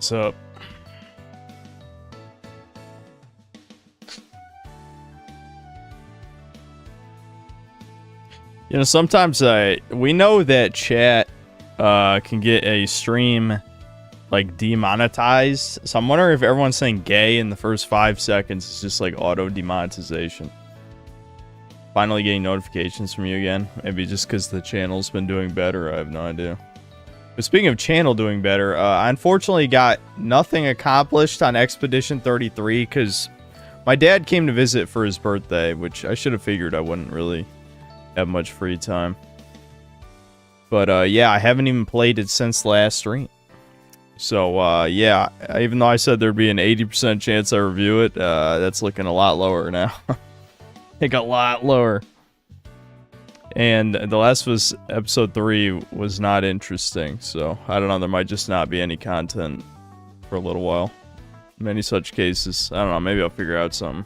What's up? You know, sometimes we know that chat can get a stream like demonetized. So I'm wondering if everyone's saying gay in the first 5 seconds is just like auto demonetization. Finally getting notifications from you again. Maybe just because the channel's been doing better. I have no idea. But speaking of channel doing better, I unfortunately got nothing accomplished on Expedition 33 because my dad came to visit for his birthday, which I should have figured I wouldn't really have much free time. But yeah, I haven't even played it since last stream. So yeah, even though I said there'd be an 80% chance I review it, that's looking a lot lower now. I think a lot lower. And The Last of Us Episode 3 was not interesting, so I don't know, there might just not be any content for a little while. Many such cases. I don't know, maybe I'll figure out something.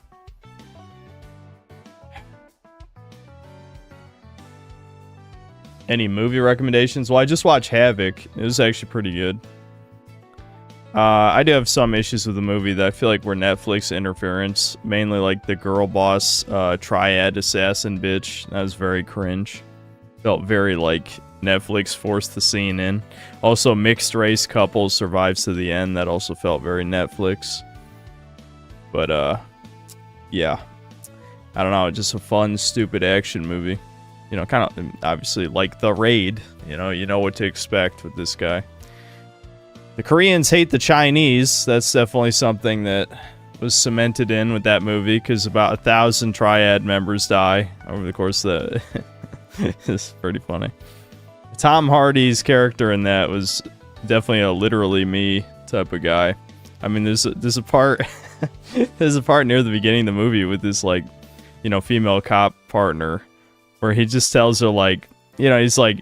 Any movie recommendations? Well, I just watched Havoc. It was actually pretty good. I do have some issues with the movie that I feel like were Netflix interference. Mainly like the girl boss, triad assassin bitch. That was very cringe. Felt very like Netflix forced the scene in. Also, mixed race couple survives to the end. That also felt very Netflix. But, yeah. I don't know, just a fun, stupid action movie. You know, kind of, obviously, like The Raid. You know what to expect with this guy. The Koreans hate the Chinese. That's definitely something that was cemented in with that movie, because about 1,000 triad members die over the course of the... It's pretty funny. Tom Hardy's character in that was definitely a literally me type of guy. I mean, there's a part... there's a part near the beginning of the movie with this, like, you know, female cop partner, where he just tells her, like, you know, he's like,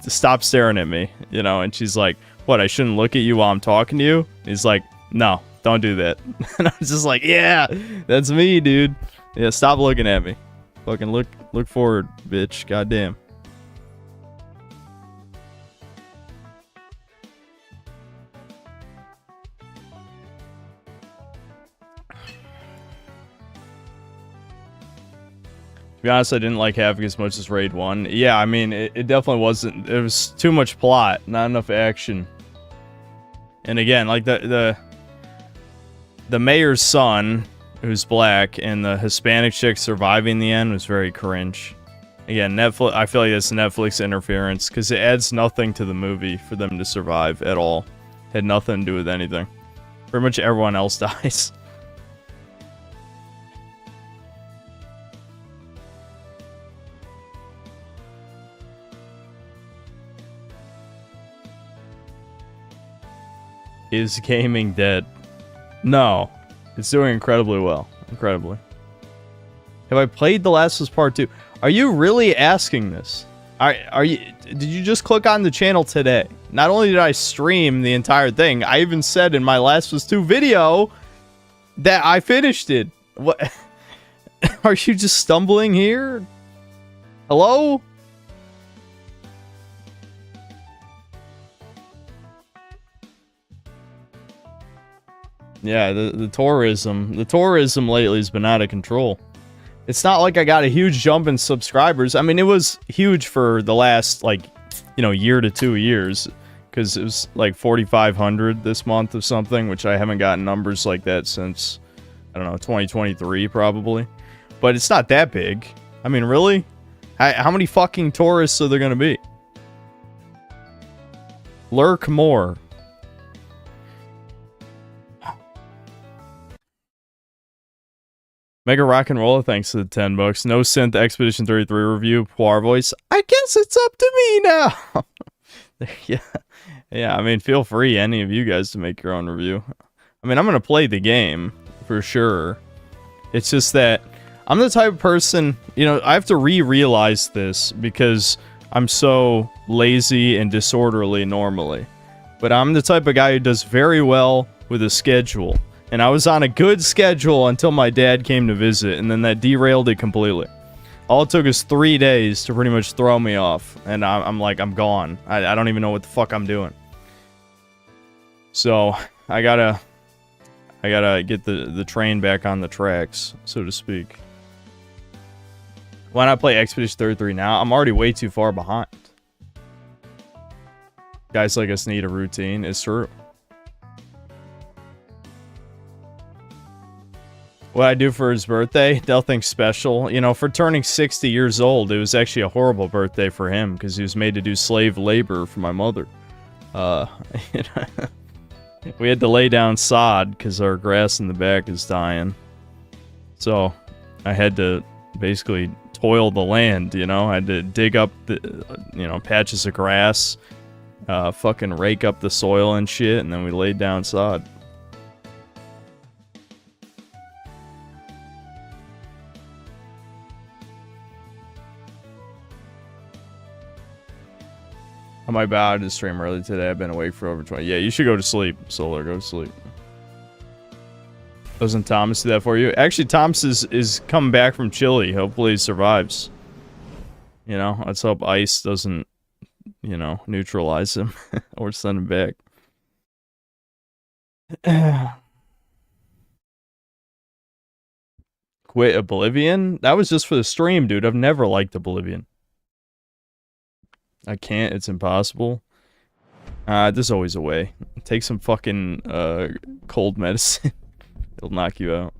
stop staring at me, you know, and she's like, what, I shouldn't look at you while I'm talking to you? He's like, no, don't do that. And I was just like, yeah, that's me, dude. Yeah, stop looking at me. Fucking look forward, bitch. Goddamn. To be honest, I didn't like Havoc as much as Raid 1. Yeah, I mean, it definitely wasn't... It was too much plot, not enough action. And again, like the mayor's son, who's black, and the Hispanic chick surviving the end was very cringe. Again, Netflix. I feel like it's Netflix interference, because it adds nothing to the movie for them to survive at all. Had nothing to do with anything. Pretty much everyone else dies. Is gaming dead? No. It's doing incredibly well. Incredibly. Have I played The Last of Us Part 2? Are you really asking this? Are you... Did you just click on the channel today? Not only did I stream the entire thing, I even said in my Last of Us 2 video that I finished it. What? Are you just stumbling here? Hello? Yeah, the tourism lately has been out of control. It's not like I got a huge jump in subscribers. I mean, it was huge for the last, like, you know, year to 2 years, because it was like 4,500 this month or something, which I haven't gotten numbers like that since, I don't know, 2023 probably. But it's not that big. I mean, really? How many fucking tourists are there gonna be? Lurk more. Mega Rock and Roller, thanks to the $10. No Synth Expedition 33 review. Poir voice. I guess it's up to me now. Yeah. I mean, feel free, any of you guys, to make your own review. I mean, I'm gonna play the game for sure. It's just that I'm the type of person, you know, I have to realize this because I'm so lazy and disorderly normally. But I'm the type of guy who does very well with a schedule. And I was on a good schedule until my dad came to visit, and then that derailed it completely. All it took is 3 days to pretty much throw me off, and I'm like, I'm gone. I don't even know what the fuck I'm doing. So I gotta get the train back on the tracks, so to speak. Why not play Expedition 33 now? I'm already way too far behind. Guys like us need a routine. It's true. What I do for his birthday? Nothing special. You know, for turning 60 years old, it was actually a horrible birthday for him because he was made to do slave labor for my mother. We had to lay down sod because our grass in the back is dying. So I had to basically toil the land, you know? I had to dig up the, patches of grass, fucking rake up the soil and shit, and then we laid down sod. I might bow out to stream early today. I've been awake for over 20. Yeah, you should go to sleep, Solar. Go to sleep. Doesn't Thomas do that for you? Actually, Thomas is coming back from Chile. Hopefully he survives. You know, let's hope ice doesn't, neutralize him or send him back. Quit Oblivion? That was just for the stream, dude. I've never liked Oblivion. I can't. It's impossible. There's always a way. Take some fucking cold medicine. It'll knock you out.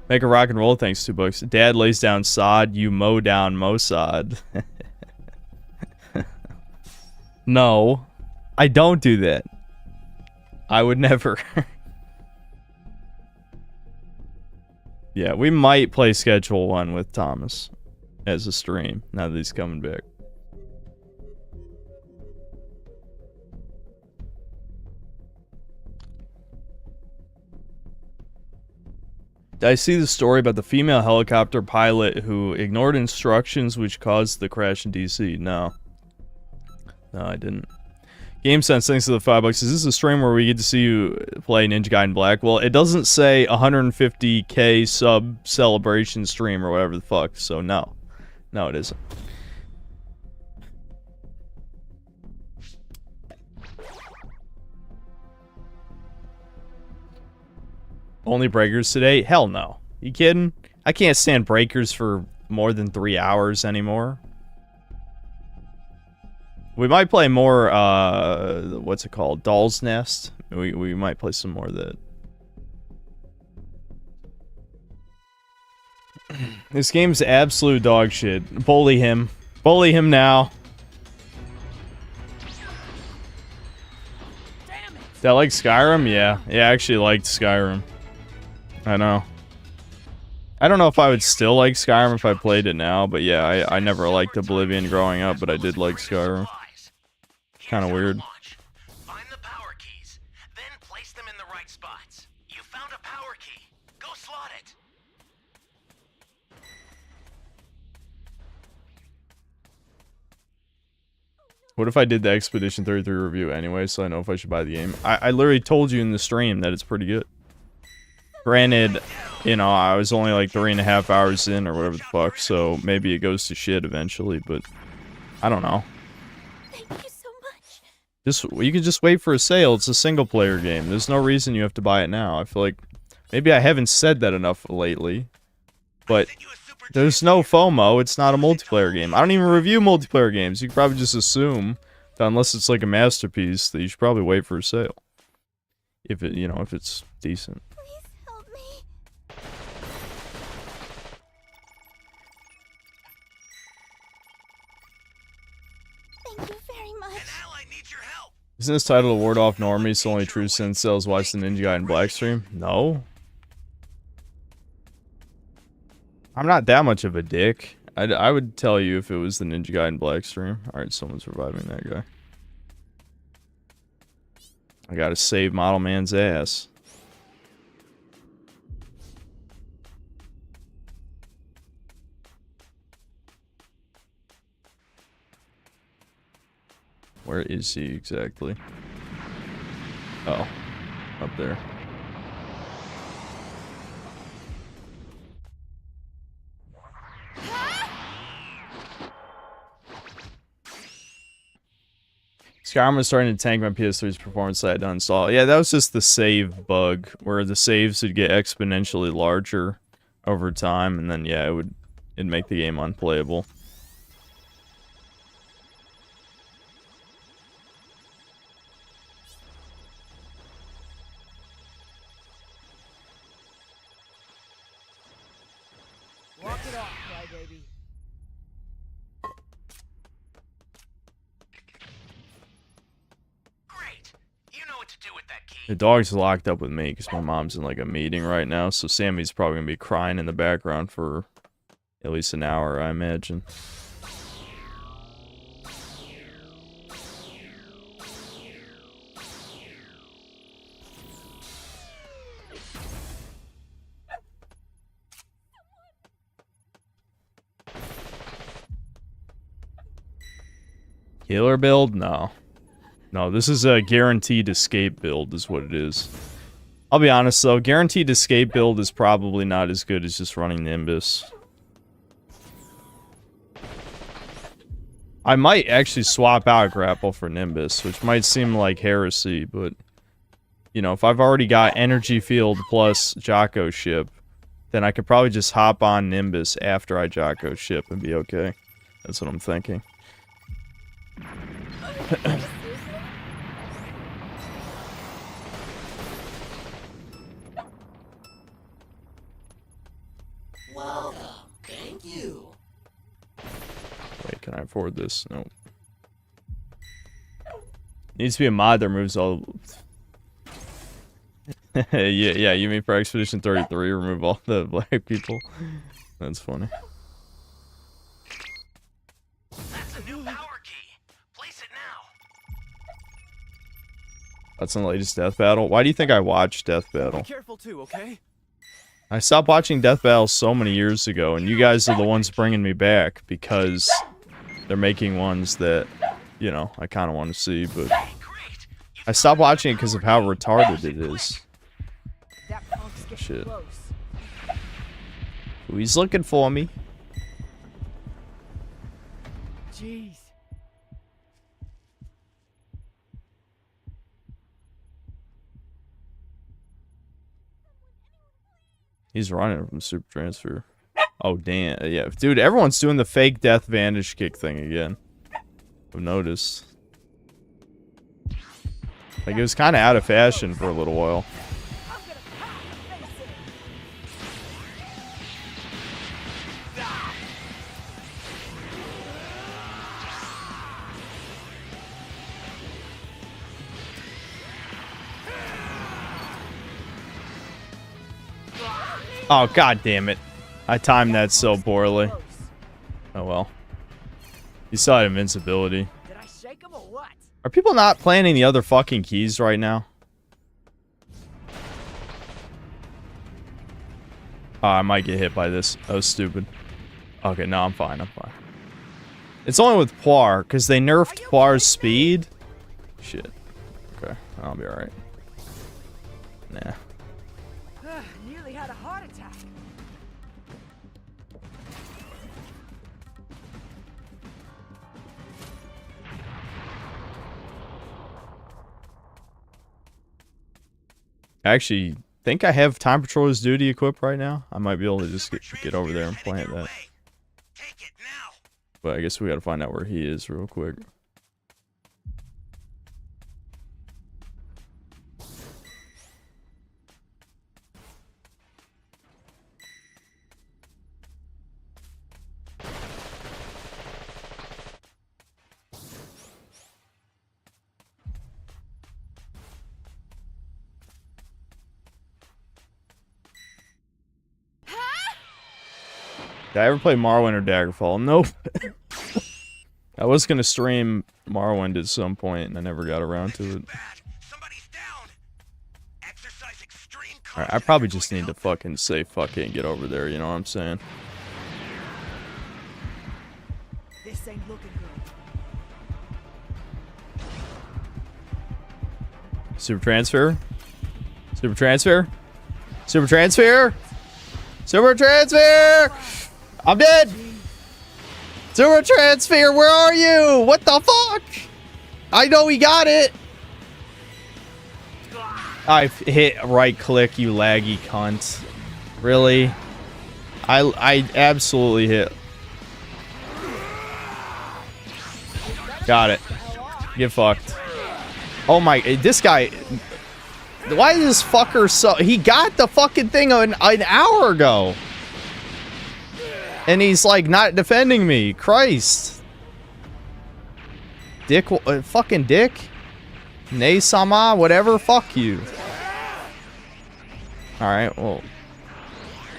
Make a rock and roll. Thanks, $2. Dad lays down sod. You mow down Mossad. No, I don't do that. I would never. Yeah, we might play Schedule 1 with Thomas as a stream, now that he's coming back. Did I see the story about the female helicopter pilot who ignored instructions which caused the crash in DC? No. No, I didn't. GameSense, thanks to the $5. Is this a stream where we get to see you play Ninja Gaiden Black? Well, it doesn't say 150k sub celebration stream or whatever the fuck, so no. No, it isn't. Only breakers today? Hell no. You kidding? I can't stand breakers for more than 3 hours anymore. We might play more, what's it called? Doll's Nest? We might play some more of that. This game's absolute dog shit. Bully him. Bully him now. Did I like Skyrim? Yeah. Yeah, I actually liked Skyrim. I know. I don't know if I would still like Skyrim if I played it now, but yeah, I never liked Oblivion growing up, but I did like Skyrim. Kind of weird. Find the power keys, then place them in the right spots. You found a power key. Go slot it. What if I did the Expedition 33 review anyway, so I know if I should buy the game? I literally told you in the stream that it's pretty good. Granted, I was only like 3.5 hours in or whatever the fuck, so maybe it goes to shit eventually, but I don't know. Thank you so much. You can just wait for a sale. It's a single player game. There's no reason you have to buy it now. I feel like maybe I haven't said that enough lately, but there's no FOMO. It's not a multiplayer game. I don't even review multiplayer games. You can probably just assume that unless it's like a masterpiece, that you should probably wait for a sale. If it's decent. Please help me. Thank you very much. An ally needs your help. Isn't this title to ward off normies? So only true sin cells watch the Ninja Gaiden Black stream? No. I'm not that much of a dick. I would tell you if it was the Ninja Gaiden Black stream. Alright, someone's reviving that guy. I gotta save Model Man's ass. Where is he exactly? Oh, up there. Skyrim was starting to tank my PS3's performance, so I had to uninstall. Yeah, that was just the save bug, where the saves would get exponentially larger over time, and then, yeah, it'd make the game unplayable. Walk it off, crybaby. Great. You know what to do with that key. The dog's locked up with me because my mom's in like a meeting right now, so Sammy's probably gonna be crying in the background for at least an hour, I imagine. Killer build? No. No, this is a guaranteed escape build is what it is. I'll be honest though, guaranteed escape build is probably not as good as just running Nimbus. I might actually swap out Grapple for Nimbus, which might seem like heresy, but you know, if I've already got Energy Field plus Jocko Ship, then I could probably just hop on Nimbus after I Jocko Ship and be okay. That's what I'm thinking. Welcome. Thank you. Wait, can I afford this? Nope. Needs to be a mod that removes all... yeah, you mean for Expedition 33, remove all the black people? That's funny. That's a new power key. Place it now. That's in the latest Death Battle. Why do you think I watched Death Battle? Careful too, okay? I stopped watching Death Battle so many years ago, and you guys are the ones bringing me back because they're making ones that, you know, I kind of want to see, but I stopped watching it because of how retarded it is. That punk's getting Shit. close. Ooh, he's looking for me. Jeez. He's running from Super Transfer. Oh, damn. Yeah, dude, everyone's doing the fake death vantage kick thing again. I've noticed. Like, it was kind of out of fashion for a little while. Oh, god damn it. I timed that so poorly. Oh well. You saw invincibility. Did I shake him or what? Are people not planning the other fucking keys right now? Oh, I might get hit by this. That was stupid. Okay, no, I'm fine, I'm fine. It's only with Poir, because they nerfed Poir's speed. Shit. Okay, I'll be alright. Nah. Nearly had a heart attack. I actually think I have Time Patroller's Duty equipped right now. I might be able to just get over there and plant that. Take it now. But I guess we gotta find out where he is real quick. Did I ever play Morrowind or Daggerfall? Nope. I was gonna stream Morrowind at some point, and I never got around to it. Somebody's down. Exercise extreme Alright, I probably just need to fucking say fuck it and get over there, you know what I'm saying? This ain't looking good. Super transfer? Super transfer? Super transfer? Super transfer! I'm dead! Super transfer, where are you? What the fuck? I know he got it. I hit right click, you laggy cunt. Really? I absolutely hit. Got it. Get fucked. Oh my, this guy. Why is this fucker so... He got the fucking thing an hour ago. And he's like not defending me. Christ. Dick, fucking dick. Ne-sama, whatever, fuck you. Alright, well.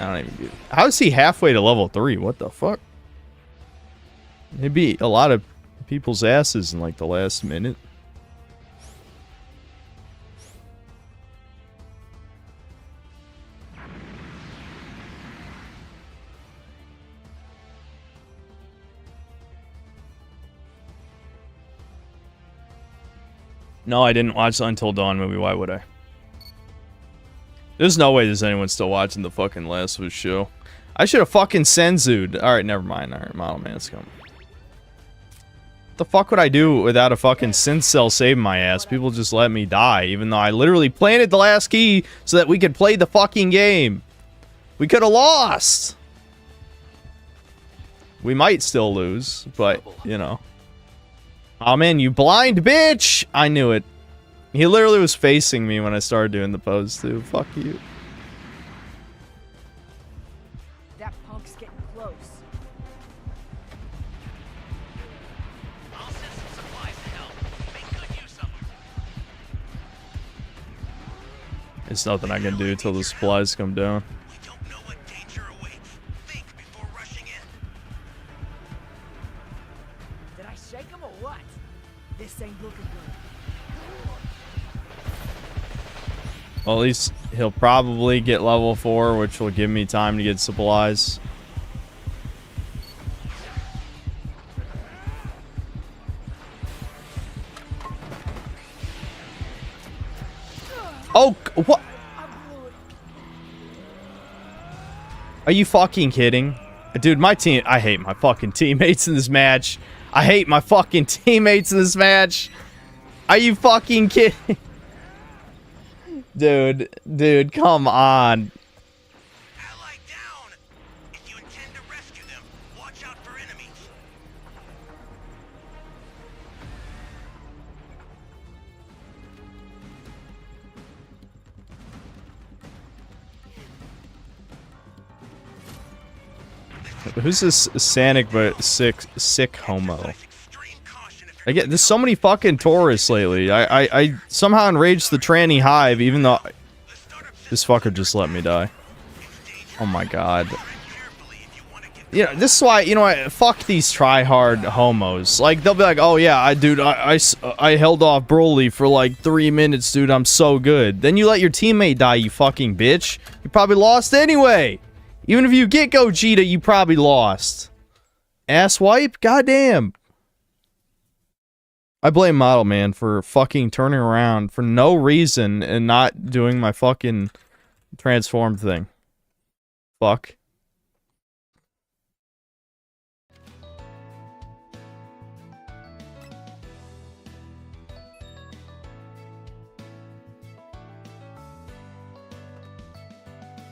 I don't even do. How is he halfway to level 3? What the fuck? He beat a lot of people's asses in like the last minute. No, I didn't watch the Until Dawn movie. Why would I? There's no way there's anyone still watching the fucking Last of Us show. I should have fucking senzu'd. Alright, never mind. Alright, Model Man's coming. What the fuck would I do without a fucking synth cell saving my ass? People just let me die, even though I literally planted the last key so that we could play the fucking game. We could have lost. We might still lose, but, you know. Oh man, you blind bitch! I knew it. He literally was facing me when I started doing the pose too. Fuck you. That punk's getting close. I'll send some supplies to help. Make good use of them. There's nothing I can do till the supplies come down. We don't know what danger awaits. Think before rushing in. Did I shake him or what? This ain't looking good. Well, at least he'll probably get level 4, which will give me time to get supplies. Oh, what? Are you fucking kidding? Dude, my team... I hate my fucking teammates in this match. I hate my fucking teammates in this match. Are you fucking kidding? Dude, come on. Ally down. If you intend to rescue them, watch out for enemies. Who's this Sanic but sick homo? I get there's so many fucking tourists lately. I somehow enraged the tranny hive, even though this fucker just let me die. Oh my god. You know, this is why, you know what, fuck these try-hard homos. Like, they'll be like, oh yeah, I held off Broly for like 3 minutes, dude, I'm so good. Then you let your teammate die, you fucking bitch. You probably lost anyway. Even if you get Gogeta, you probably lost. Asswipe? Goddamn. I blame Model Man for fucking turning around for no reason and not doing my fucking transform thing. Fuck.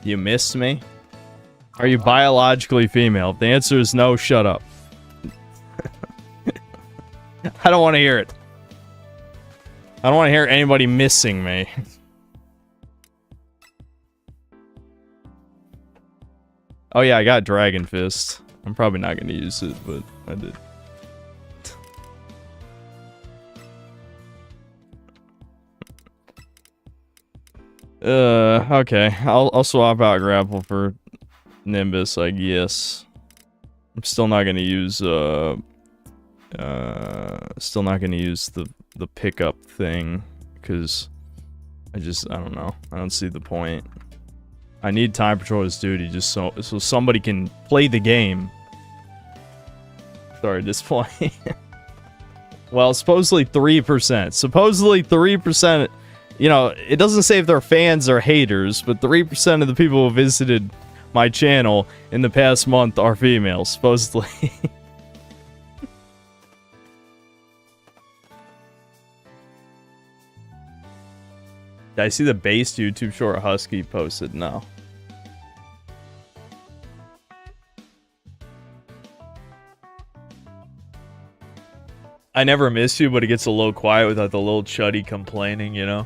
You missed me? Are you biologically female? If the answer is no, shut up. I don't want to hear it. I don't want to hear anybody missing me. Oh yeah, I got Dragon Fist. I'm probably not going to use it, but I did. Okay. I'll swap out Grapple for Nimbus, I guess. I'm still not gonna use still not gonna use the pickup thing because I don't know. I don't see the point. I need Time Patroller's Duty just so somebody can play the game. Sorry, this point. Well, supposedly 3%. Supposedly 3%. You know, it doesn't say if they're fans or haters, but 3% of the people who visited my channel in the past month are females, supposedly. Did I see the based YouTube short Husky posted? No. I never miss you, but it gets a little quiet without the little Chuddy complaining, you know?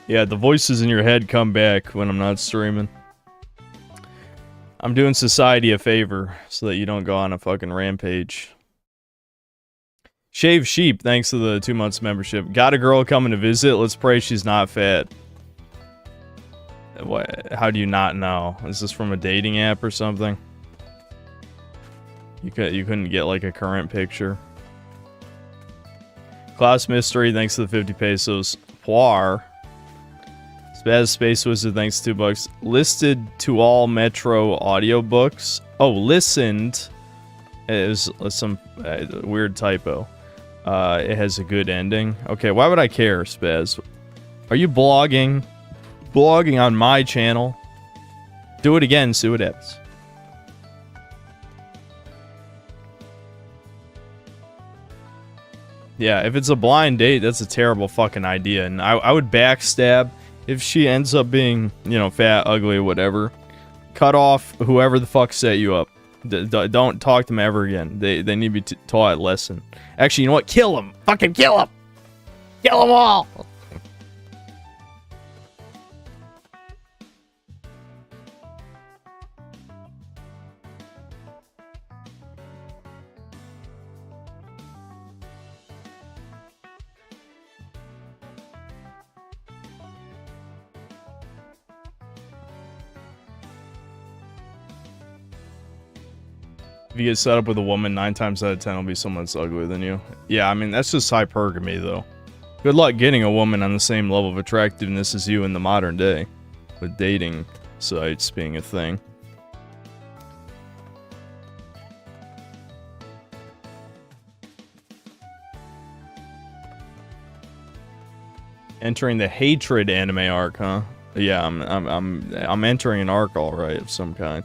Yeah, the voices in your head come back when I'm not streaming. I'm doing society a favor so that you don't go on a fucking rampage. Shave Sheep, thanks to the 2 months membership. Got a girl coming to visit. Let's pray she's not fat. What? How do you not know? Is this from a dating app or something? You couldn't get like a current picture. Class Mystery, thanks to the 50 pesos. Poir. Spaz Space Wizard, thanks to $2. Listed to all Metro audiobooks. Oh, listened. It was some weird typo. It has a good ending. Okay, why would I care, Spaz? Are you blogging? Blogging on my channel? Do it again, see what happens. Yeah, if it's a blind date, that's a terrible fucking idea. And I would backstab if she ends up being, you know, fat, ugly, whatever. Cut off whoever the fuck set you up. Don't talk to them ever again. They need to be taught a lesson. Actually, you know what? Kill them! Fucking kill them! Kill them all! If you get set up with a woman, 9 times out of 10 will be someone that's uglier than you. Yeah, I mean, that's just hypergamy, though. Good luck getting a woman on the same level of attractiveness as you in the modern day. With dating sites being a thing. Entering the hatred anime arc, huh? Yeah, I'm entering an arc, alright, of some kind.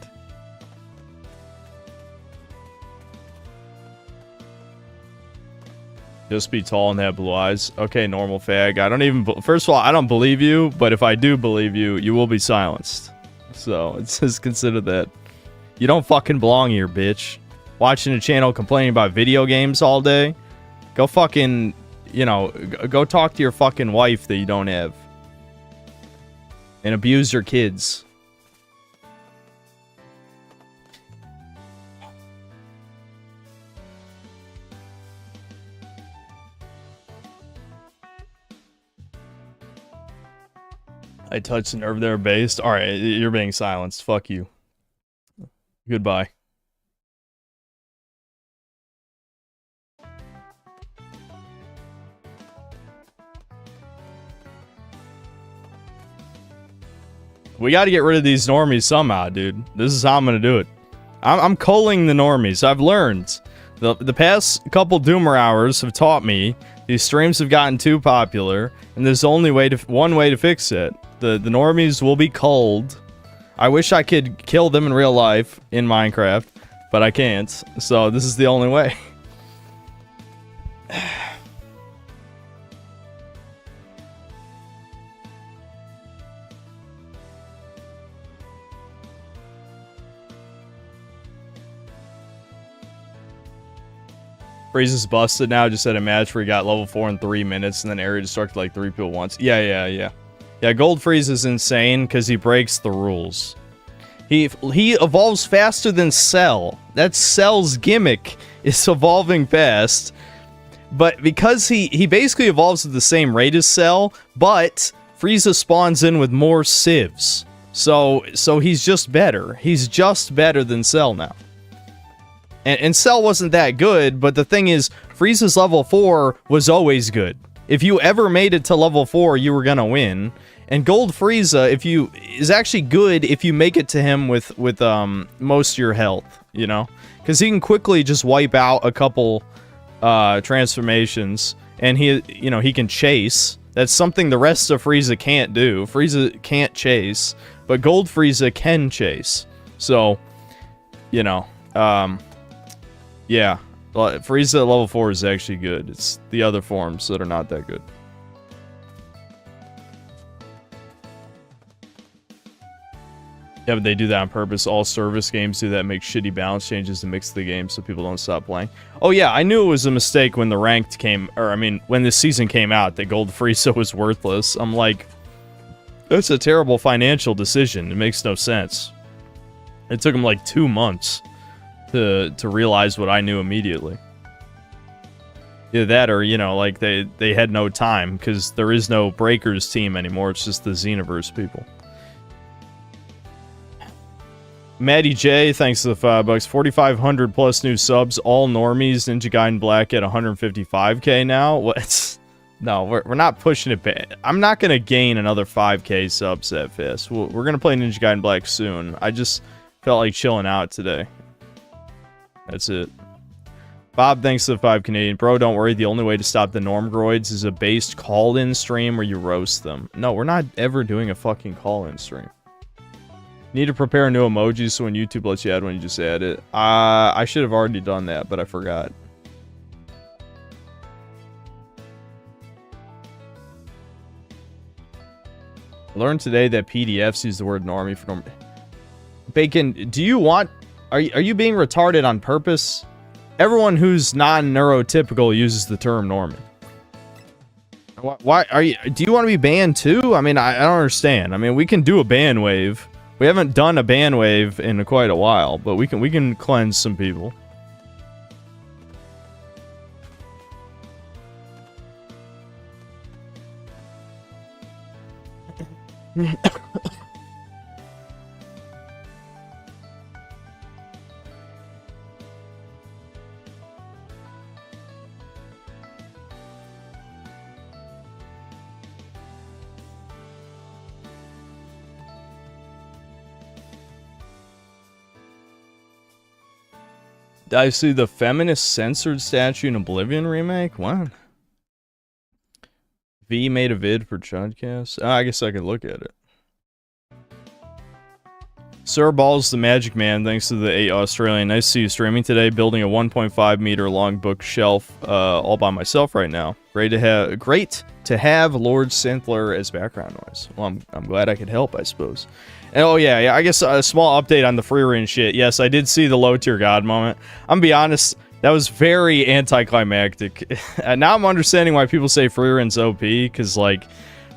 Just be tall and have blue eyes. Okay, normal fag. I don't even... First of all, I don't believe you, but if I do believe you, you will be silenced. So, it's just consider that. You don't fucking belong here, bitch. Watching a channel complaining about video games all day? Go fucking... You know, go talk to your fucking wife that you don't have. And abuse your kids. I touched a nerve there, based. Alright, you're being silenced. Fuck you. Goodbye. We gotta get rid of these normies somehow, dude. This is how I'm gonna do it. I'm culling the normies. I've learned. The past couple Doomer hours have taught me these streams have gotten too popular, and there's only one way to fix it. The normies will be culled. I wish I could kill them in real life in Minecraft, but I can't. So this is the only way. Freeze is busted now. Just had a match where he got level 4 in 3 minutes and then area destructed like 3 people once. Yeah. Yeah, Gold Freeze is insane because he breaks the rules. He evolves faster than Cell. That's Cell's gimmick, is evolving fast. But because he basically evolves at the same rate as Cell, but Frieza spawns in with more civs. So he's just better. He's just better than Cell now. And Cell wasn't that good, but the thing is, Frieza's level 4 was always good. If you ever made it to level 4, you were gonna win. And Gold Frieza, is actually good if you make it to him with most of your health, you know? Because he can quickly just wipe out a couple transformations, and he can chase. That's something the rest of Frieza can't do. Frieza can't chase, but Gold Frieza can chase. So, yeah, Frieza at level 4 is actually good. It's the other forms that are not that good. Yeah, but they do that on purpose. All service games do that, make shitty balance changes to mix the game so people don't stop playing. Oh yeah, I knew it was a mistake when the ranked came, or I mean, when this season came out, that Gold Frieza was worthless. I'm like, that's a terrible financial decision. It makes no sense. It took them like 2 months to realize what I knew immediately. Either that or, you know, like they had no time because there is no Breakers team anymore. It's just the Xenoverse people. Maddie J, thanks to the $5. 4,500 plus new subs, all normies. Ninja Gaiden Black at 155k now. What? No, we're not pushing it back. I'm not gonna gain another 5k subs that fast. We're gonna play Ninja Gaiden Black soon. I just felt like chilling out today. That's it. Bob, thanks to the 5 Canadian. Bro, don't worry. The only way to stop the Normgroids is a based call-in stream where you roast them. No, we're not ever doing a fucking call-in stream. Need to prepare new emojis so when YouTube lets you add one, you just add it. I should have already done that, but I forgot. Learned today that PDFs use the word normie for norm. Bacon, do you want... Are you being retarded on purpose? Everyone who's non-neurotypical uses the term normie. Why are you... Do you want to be banned too? I mean, I don't understand. I mean, we can do a ban wave. We haven't done a ban wave in quite a while, but we can cleanse some people. Did I see the feminist censored statue in Oblivion remake? What? V made a vid for Chudcast? I guess I could look at it. Sir Balls the Magic Man, thanks to the 8 Australian. Nice to see you streaming today, building a 1.5 meter long bookshelf all by myself right now. Great to have Lord Synthler as background noise. Well, I'm glad I could help, I suppose. And oh yeah, I guess a small update on the free reign shit. Yes, I did see the low tier god moment. I'm gonna be honest, that was very anticlimactic. And now I'm understanding why people say free reign's OP, because like,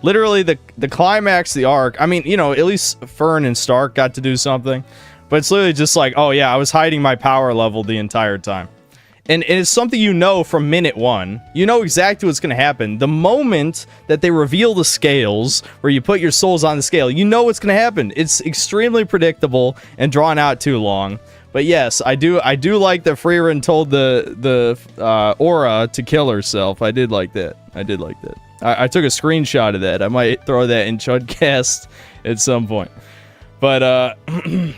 literally the climax, the arc, I mean, you know, at least Fern and Stark got to do something, but it's literally just like, oh yeah, I was hiding my power level the entire time. And it's something you know from minute 1. You know exactly what's going to happen. The moment that they reveal the scales, where you put your souls on the scale, you know what's going to happen. It's extremely predictable and drawn out too long. But yes, I do like that Freerin told the Aura to kill herself. I did like that. I took a screenshot of that. I might throw that in Chudcast at some point. But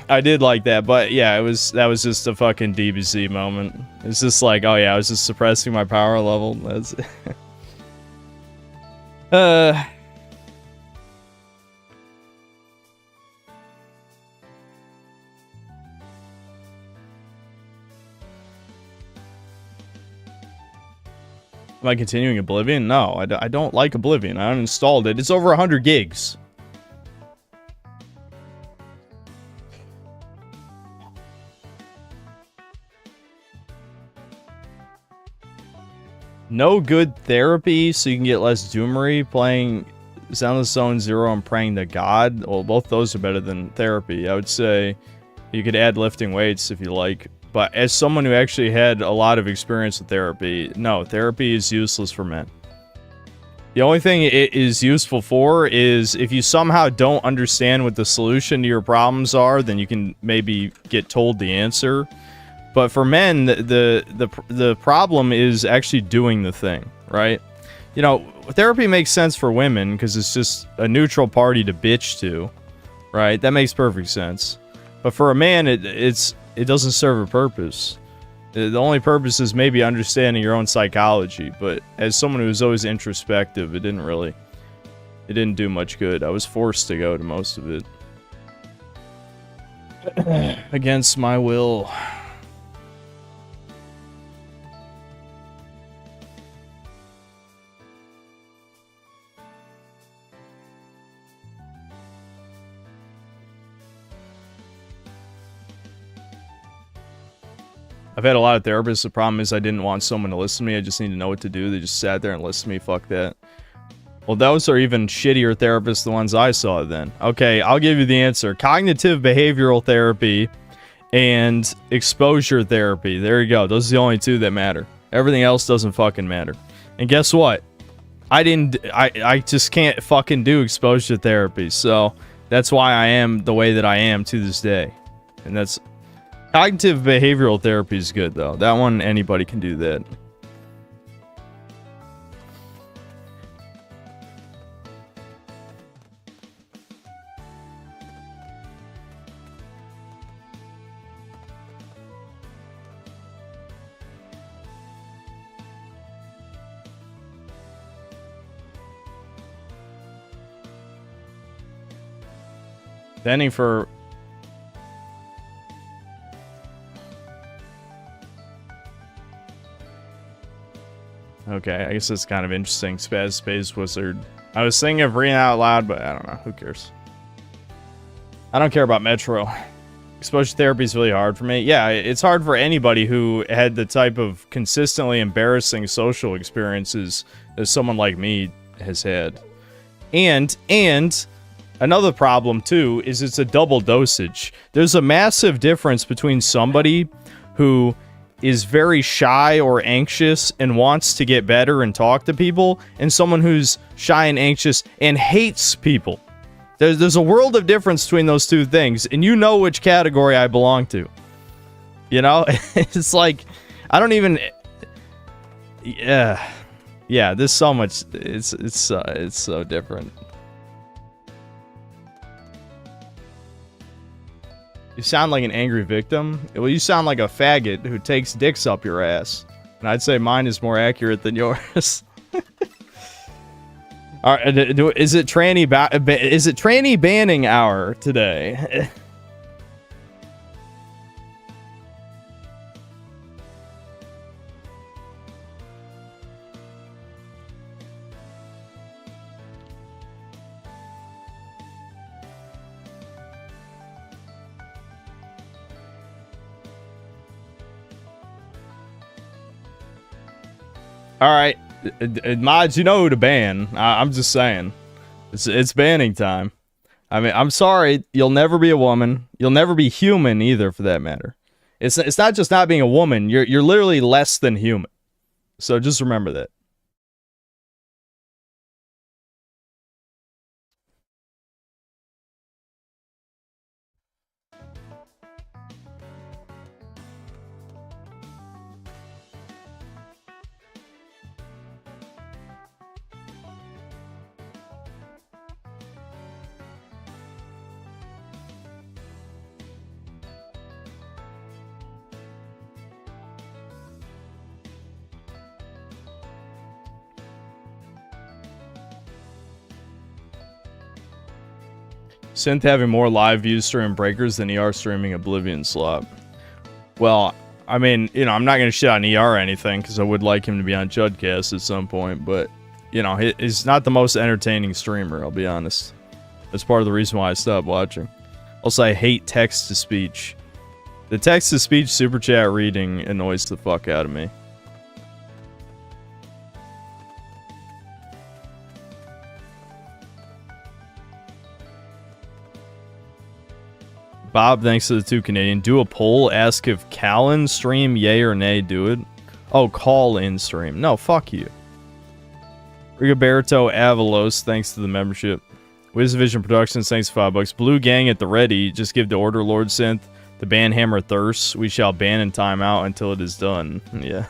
I did like that. But yeah, that was just a fucking DBZ moment. It's just like, oh yeah, I was just suppressing my power level. That's Am I continuing Oblivion? No, I don't like Oblivion. I uninstalled it. It's over 100 gigs. No good therapy, so you can get less doomery. Playing Soundless Zone 0 and praying to God. Well, both those are better than therapy. I would say you could add lifting weights if you like. But as someone who actually had a lot of experience with therapy, no, therapy is useless for men. The only thing it is useful for is if you somehow don't understand what the solution to your problems are, then you can maybe get told the answer. But for men, the problem is actually doing the thing, right? You know, therapy makes sense for women because it's just a neutral party to bitch to, right? That makes perfect sense. But for a man, it doesn't serve a purpose. The only purpose is maybe understanding your own psychology. But as someone who's always introspective, it didn't do much good. I was forced to go to most of it against my will. I've had a lot of therapists. The problem is I didn't want someone to listen to me. I just need to know what to do. They just sat there and listened to me. Fuck that. Well, those are even shittier therapists, the ones I saw then. Okay, I'll give you the answer. Cognitive behavioral therapy and exposure therapy. There you go. Those are the only two that matter. Everything else doesn't fucking matter. And guess what? I just can't fucking do exposure therapy. So that's why I am the way that I am to this day. And that's... Cognitive behavioral therapy is good, though. That one, anybody can do that. Standing for... Okay, I guess that's kind of interesting. Spaz Space Wizard. I was thinking of reading out loud, but I don't know. Who cares? I don't care about Metro. Exposure therapy is really hard for me. Yeah, it's hard for anybody who had the type of consistently embarrassing social experiences that someone like me has had. And another problem, too, is it's a double dosage. There's a massive difference between somebody who is very shy or anxious and wants to get better and talk to people, and someone who's shy and anxious and hates people. There's a world of difference between those two things, and you know which category I belong to. You know? It's like, I don't even... Yeah, there's so much... It's so different. You sound like an angry victim? Well, you sound like a faggot who takes dicks up your ass. And I'd say mine is more accurate than yours. Alright, is it tranny banning hour today? Alright, mods, you know who to ban. I'm just saying. It's banning time. I mean, I'm sorry, you'll never be a woman. You'll never be human either, for that matter. It's not just not being a woman, you're literally less than human. So just remember that. Synth having more live views streaming Breakers than ER streaming Oblivion slot. Well, I mean, you know, I'm not going to shit on ER or anything, because I would like him to be on Chudcast at some point, but, you know, he's not the most entertaining streamer, I'll be honest. That's part of the reason why I stopped watching. Also, I hate text-to-speech. The text-to-speech super chat reading annoys the fuck out of me. Bob, thanks to the 2 Canadian. Do a poll. Ask if Callan stream, yay or nay, do it. Oh, call in stream. No, fuck you. Rigoberto Avalos, thanks to the membership. WizVision Productions, thanks for $5. Blue Gang at the ready. Just give the order, Lord Synth. The ban hammer thirsts. We shall ban and time out until it is done. Yeah.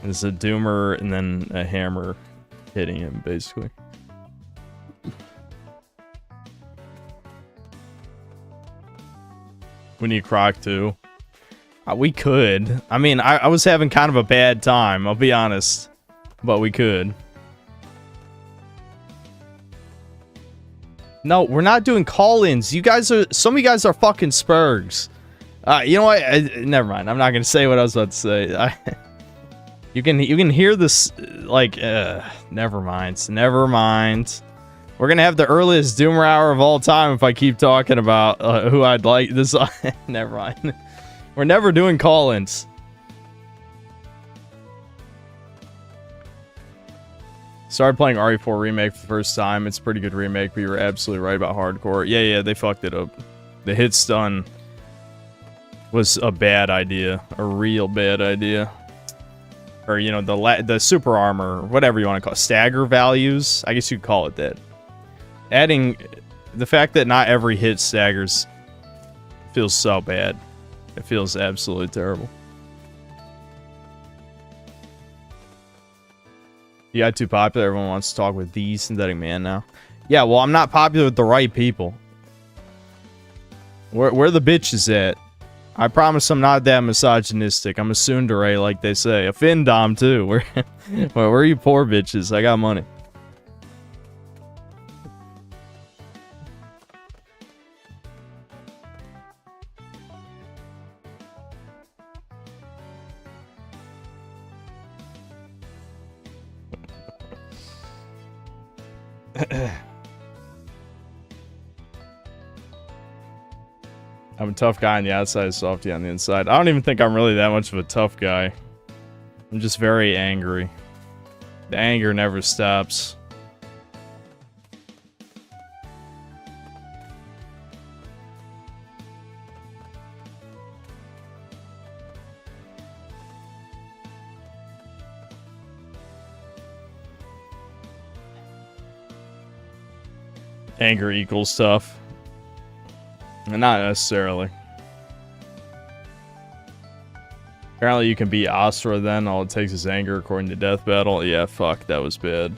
It's a doomer and then a hammer hitting him, basically. We need Croc too. We could. I mean, I was having kind of a bad time, I'll be honest. But we could. No, we're not doing call-ins. You guys are... Some of you guys are fucking spurgs. You know what? Never mind. I'm not going to say what I was about to say. You can hear this... Like, never mind. Never mind. We're going to have the earliest Doomer Hour of all time if I keep talking about who I'd like. This. Never mind. We're never doing call-ins. Started playing RE4 Remake for the first time. It's a pretty good remake, but you were absolutely right about hardcore. Yeah, they fucked it up. The hit stun was a bad idea. A real bad idea. Or, you know, the super armor, whatever you want to call it. Stagger values? I guess you'd call it that. Adding... The fact that not every hit staggers feels so bad. It feels absolutely terrible. You got too popular. Everyone wants to talk with the synthetic man now. Yeah, well, I'm not popular with the right people. Where the bitches at? I promise I'm not that misogynistic. I'm a tsundere, like they say. A findom, too. Where are you poor bitches? I got money. I'm a tough guy on the outside, softy on the inside. I don't even think I'm really that much of a tough guy. I'm just very angry. The anger never stops. Anger equals tough. Not necessarily. Apparently you can beat Astra then. All it takes is anger according to Death Battle. Yeah, fuck. That was bad.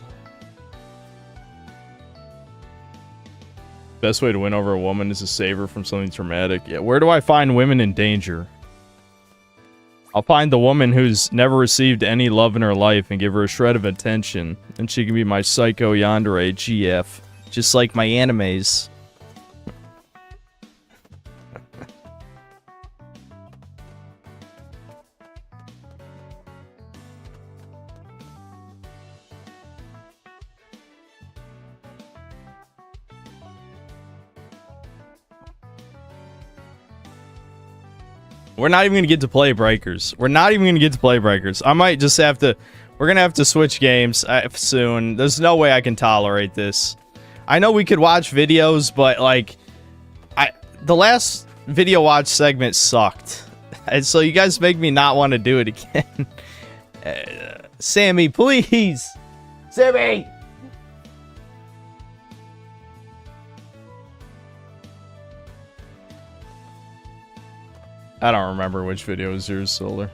Best way to win over a woman is to save her from something traumatic. Yeah, where do I find women in danger? I'll find the woman who's never received any love in her life and give her a shred of attention. And she can be my psycho yandere GF. Just like my animes. We're not even going to get to play Breakers. We're not even going to get to play Breakers. I might just have to... We're going to have to switch games soon. There's no way I can tolerate this. I know we could watch videos, but, like... The last video watch segment sucked. And so you guys make me not want to do it again. Sammy, please! Sammy! I don't remember which video was yours, Solar.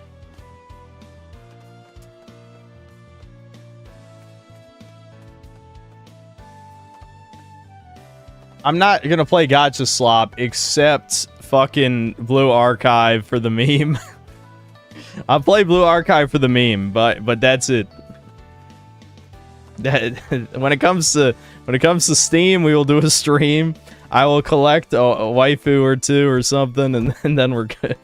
I'm not gonna play Gotcha Slop except fucking Blue Archive for the meme. I'll play Blue Archive for the meme, but that's it. When it comes to Steam, we will do a stream. I will collect a waifu or two or something, and then we're good.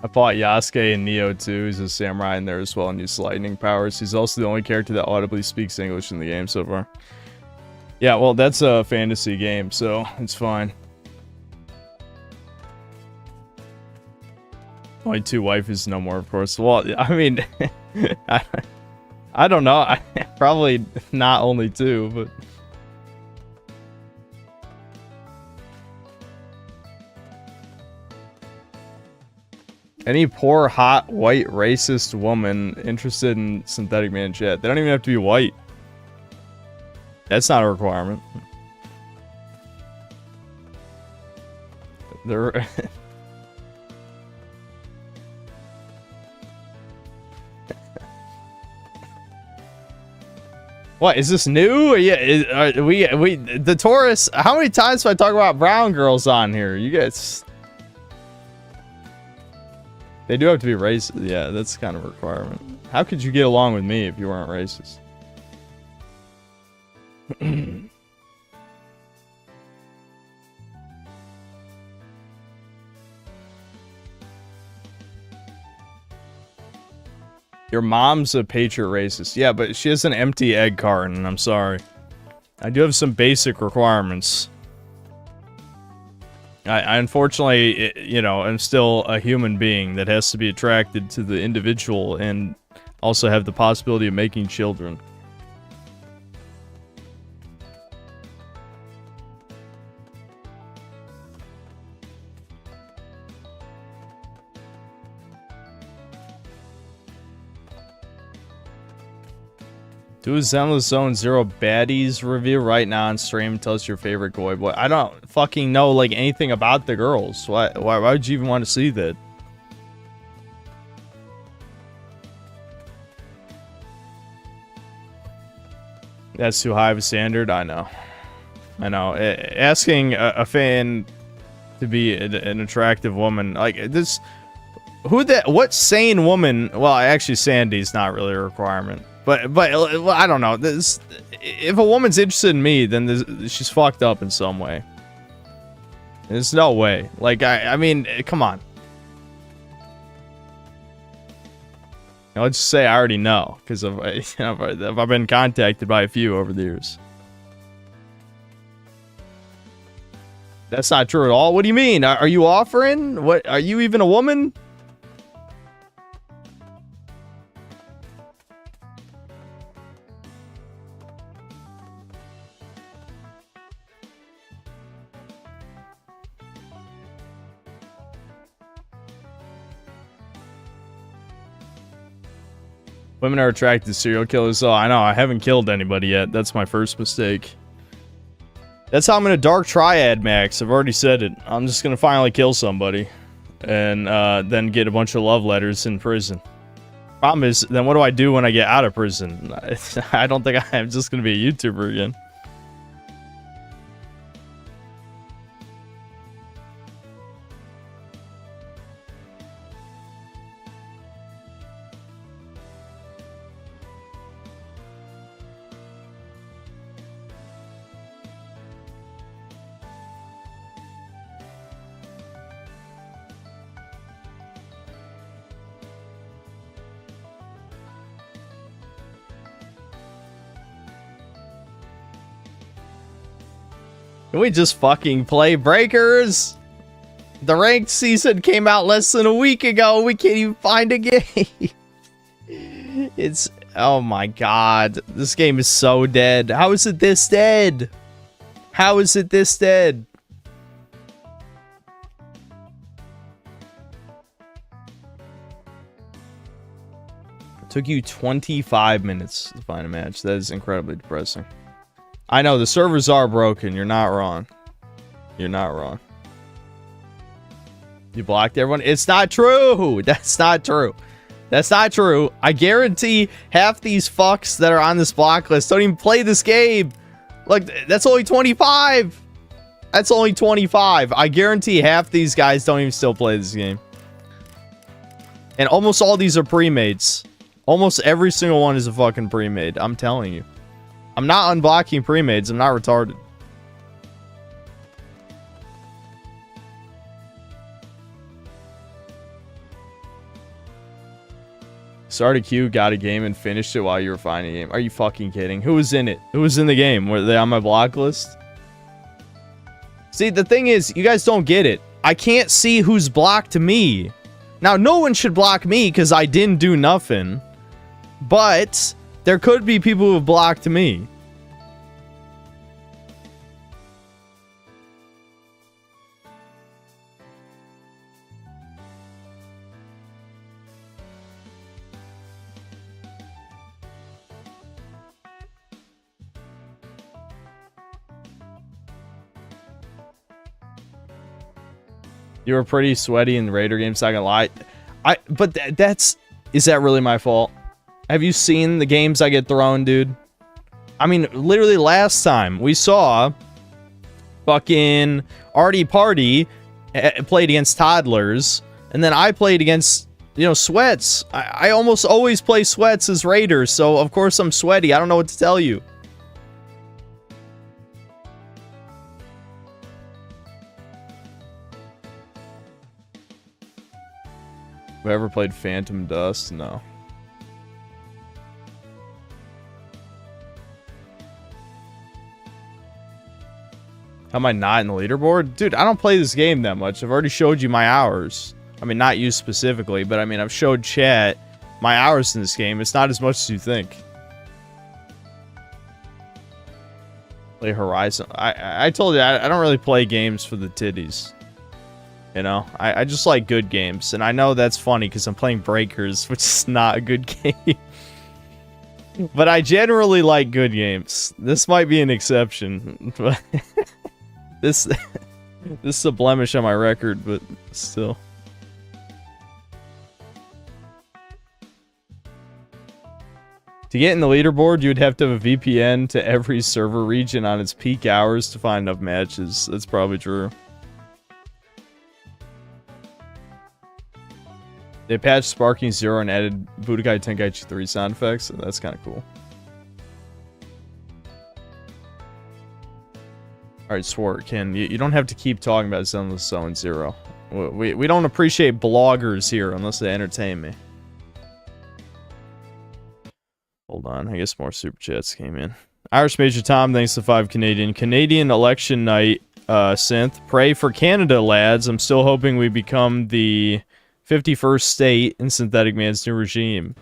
I fought Yasuke in Neo 2. He's a samurai in there as well and uses lightning powers. He's also the only character that audibly speaks English in the game so far. Yeah, well, that's a fantasy game, so it's fine. Only 2 waifus, no more, of course. Well, I mean, I don't know. Probably not only 2, but... Any poor, hot, white, racist woman interested in Synthetic Man chat. They don't even have to be white. That's not a requirement. They're... What, is this new? Yeah, the Taurus... How many times do I talk about brown girls on here? You guys... They do have to be racist. Yeah, that's kind of a requirement. How could you get along with me if you weren't racist? Your mom's a patriot racist. Yeah, but she has an empty egg carton. I'm sorry. I do have some basic requirements. I unfortunately, you know, am still a human being that has to be attracted to the individual and also have the possibility of making children. Do a Zenless Zone Zero Baddies review right now on stream. Tell us your favorite goy boy. I don't fucking know like anything about the girls. Why would you even want to see that? That's too high of a standard. I know. Asking a fan to be an attractive woman like this. What sane woman? Well, actually, Sandy's not really a requirement. But I don't know. This, if a woman's interested in me, then she's fucked up in some way. There's no way. Like I mean, come on. Now, let's just say I already know because I've been contacted by a few over the years. That's not true at all. What do you mean? Are you offering? What? Are you even a woman? Women are attracted to serial killers. Oh, I know. I haven't killed anybody yet. That's my first mistake. That's how I'm gonna dark triad max. I've already said it. I'm just gonna finally kill somebody. And then get a bunch of love letters in prison. Problem is, then what do I do when I get out of prison? I don't think I'm just gonna be a YouTuber again. Can we just fucking play Breakers? The ranked season came out less than a week ago. We can't even find a game. It's... Oh my god. This game is so dead. How is it this dead? How is it this dead? It took you 25 minutes to find a match. That is incredibly depressing. I know, the servers are broken. You're not wrong. You're not wrong. You blocked everyone? It's not true! That's not true. That's not true. I guarantee half these fucks that are on this block list don't even play this game. Look, that's only 25. That's only 25. I guarantee half these guys don't even still play this game. And almost all these are pre-mates. Almost every single one is a fucking pre-made. I'm telling you. I'm not unblocking pre-mades. I'm not retarded. Started queue, got a game, and finished it while you were finding a game. Are you fucking kidding? Who was in it? Who was in the game? Were they on my block list? See, the thing is, you guys don't get it. I can't see who's blocked me. Now, no one should block me because I didn't do nothing. But there could be people who have blocked me. You were pretty sweaty in the Raider games, not gonna lie. But is that really my fault? Have you seen the games I get thrown, dude? I mean, literally last time we saw fucking Artie Party played against toddlers, and then I played against, you know, sweats. I almost always play sweats as Raiders, so of course I'm sweaty. I don't know what to tell you. Have I ever played Phantom Dust? No. How am I not in the leaderboard? Dude, I don't play this game that much. I've already showed you my hours. I mean, not you specifically, but I mean, I've showed chat my hours in this game. It's not as much as you think. Play Horizon. I told you, I don't really play games for the titties. You know? I just like good games. And I know that's funny because I'm playing Breakers, which is not a good game. But I generally like good games. This might be an exception. But this is a blemish on my record, but still. To get in the leaderboard, you would have to have a VPN to every server region on its peak hours to find enough matches. That's probably true. They patched Sparking 0 and added Budokai Tenkaichi 3 sound effects. So that's kind of cool. Alright, Swart, Ken, you don't have to keep talking about Zenless Zone 0. We don't appreciate bloggers here unless they entertain me. Hold on, I guess more super chats came in. Irish Major Tom, thanks to 5 Canadian. Canadian election night, synth. Pray for Canada, lads. I'm still hoping we become the 51st state in Synthetic Man's new regime.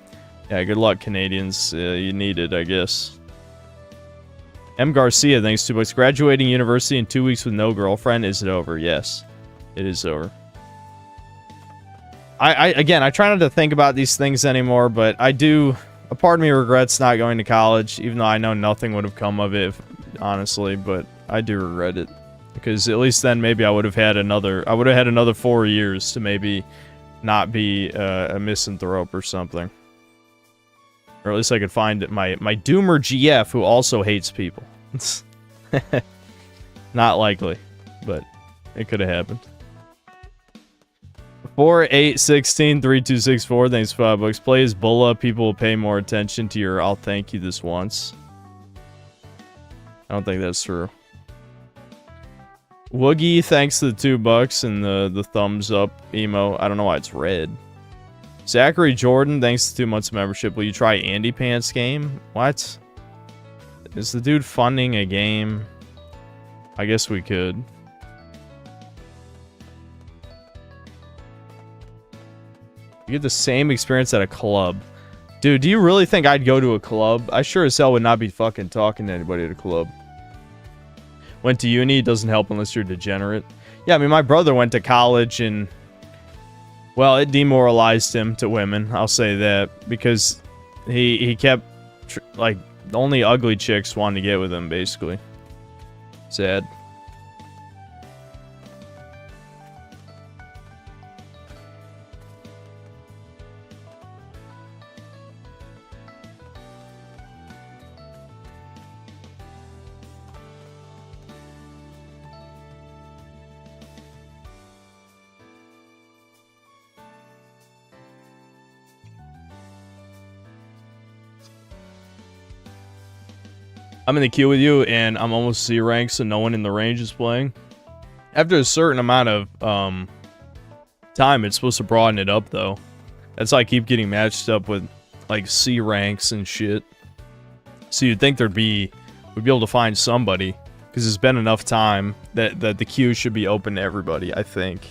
Yeah, good luck, Canadians. You need it, I guess. M. Garcia, thanks to $2. Graduating university in 2 weeks with no girlfriend. Is it over? Yes, it is over. Again, I try not to think about these things anymore, but I do... A part of me regrets not going to college, even though I know nothing would have come of it, honestly, but I do regret it. Because at least then maybe I would have had another 4 years to maybe not be a misanthrope or something. Or at least I could find my Doomer GF who also hates people. Not likely, but it could have happened. 4-8-16-3264, thanks for $5. Play as Bulla, people will pay more attention to your I'll thank you this once. I don't think that's true. Woogie, thanks to the $2 and the thumbs up emo. I don't know why it's red. Zachary Jordan, thanks to 2 months of membership. Will you try Andy Pants game? What? Is the dude funding a game? I guess we could. You get the same experience at a club. Dude, do you really think I'd go to a club? I sure as hell would not be fucking talking to anybody at a club. Went to uni, doesn't help unless you're degenerate. Yeah, I mean, my brother went to college and... Well, it demoralized him to women, I'll say that. Because he kept... like, only ugly chicks wanted to get with him, basically. Sad. I'm in the queue with you, and I'm almost C rank, so no one in the range is playing. After a certain amount of time, it's supposed to broaden it up, though. That's why I keep getting matched up with, like, C ranks and shit. So you'd think we'd be able to find somebody, because it's been enough time that the queue should be open to everybody, I think.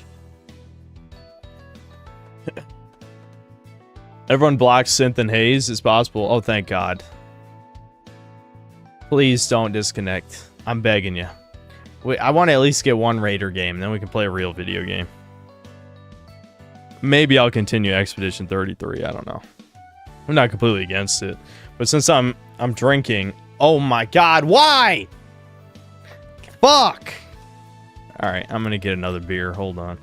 Everyone blocks Synth and Haze as possible. Oh, thank God. Please don't disconnect. I'm begging you. I want to at least get one Raider game, then we can play a real video game. Maybe I'll continue Expedition 33, I don't know. I'm not completely against it. But since I'm drinking... Oh my God, why? Fuck! Alright, I'm gonna get another beer, hold on.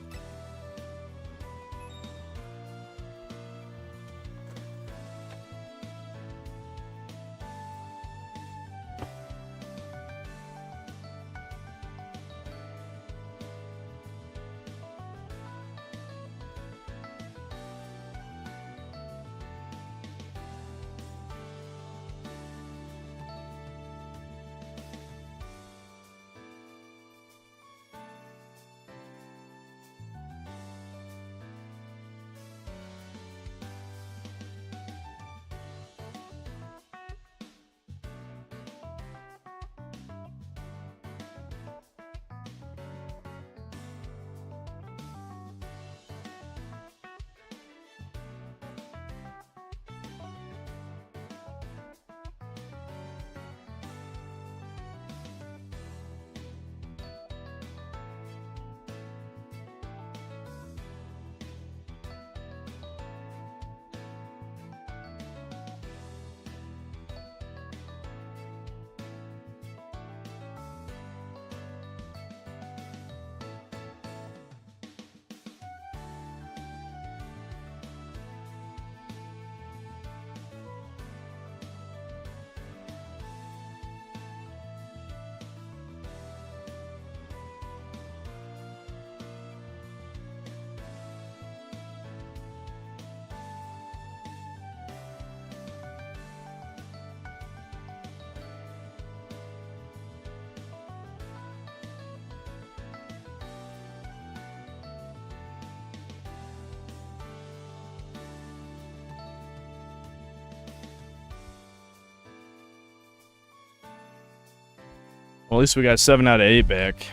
Well, at least we got 7 out of 8 back.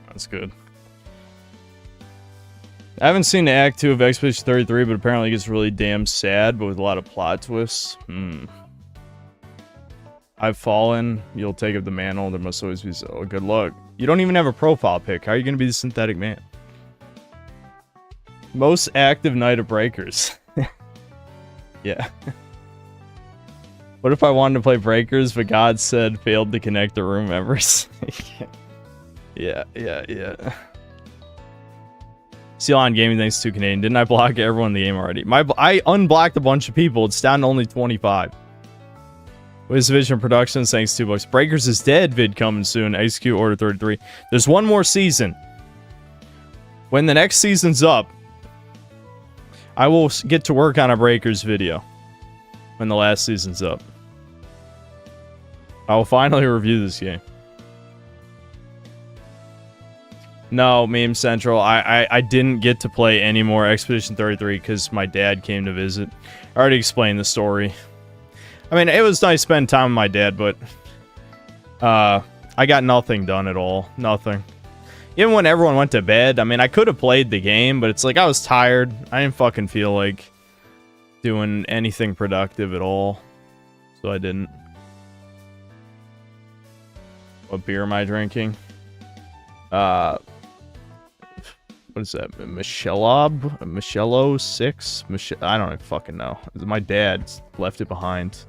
That's good. I haven't seen the Act 2 of Expedition 33, but apparently it gets really damn sad, but with a lot of plot twists. I've fallen. You'll take up the mantle. There must always be so. Good luck. You don't even have a profile pic. How are you going to be the synthetic man? Most active Night of Breakers. Yeah. What if I wanted to play Breakers, but God said failed to connect the room members? Yeah. Ceylon Gaming, thanks to Canadian. Didn't I block everyone in the game already? I unblocked a bunch of people. It's down to only 25. Wiz Vision Productions, thanks $2. Breakers is dead vid coming soon. Execute Order 33. There's one more season. When the next season's up, I will get to work on a Breakers video. When the last season's up. I will finally review this game. No, Meme Central. I didn't get to play any more Expedition 33 because my dad came to visit. I already explained the story. I mean, it was nice spending time with my dad, but I got nothing done at all. Nothing. Even when everyone went to bed, I mean, I could have played the game, but it's like I was tired. I didn't fucking feel like doing anything productive at all. So I didn't. What beer am I drinking? What is that? Michello 6? I don't even fucking know. My dad left it behind.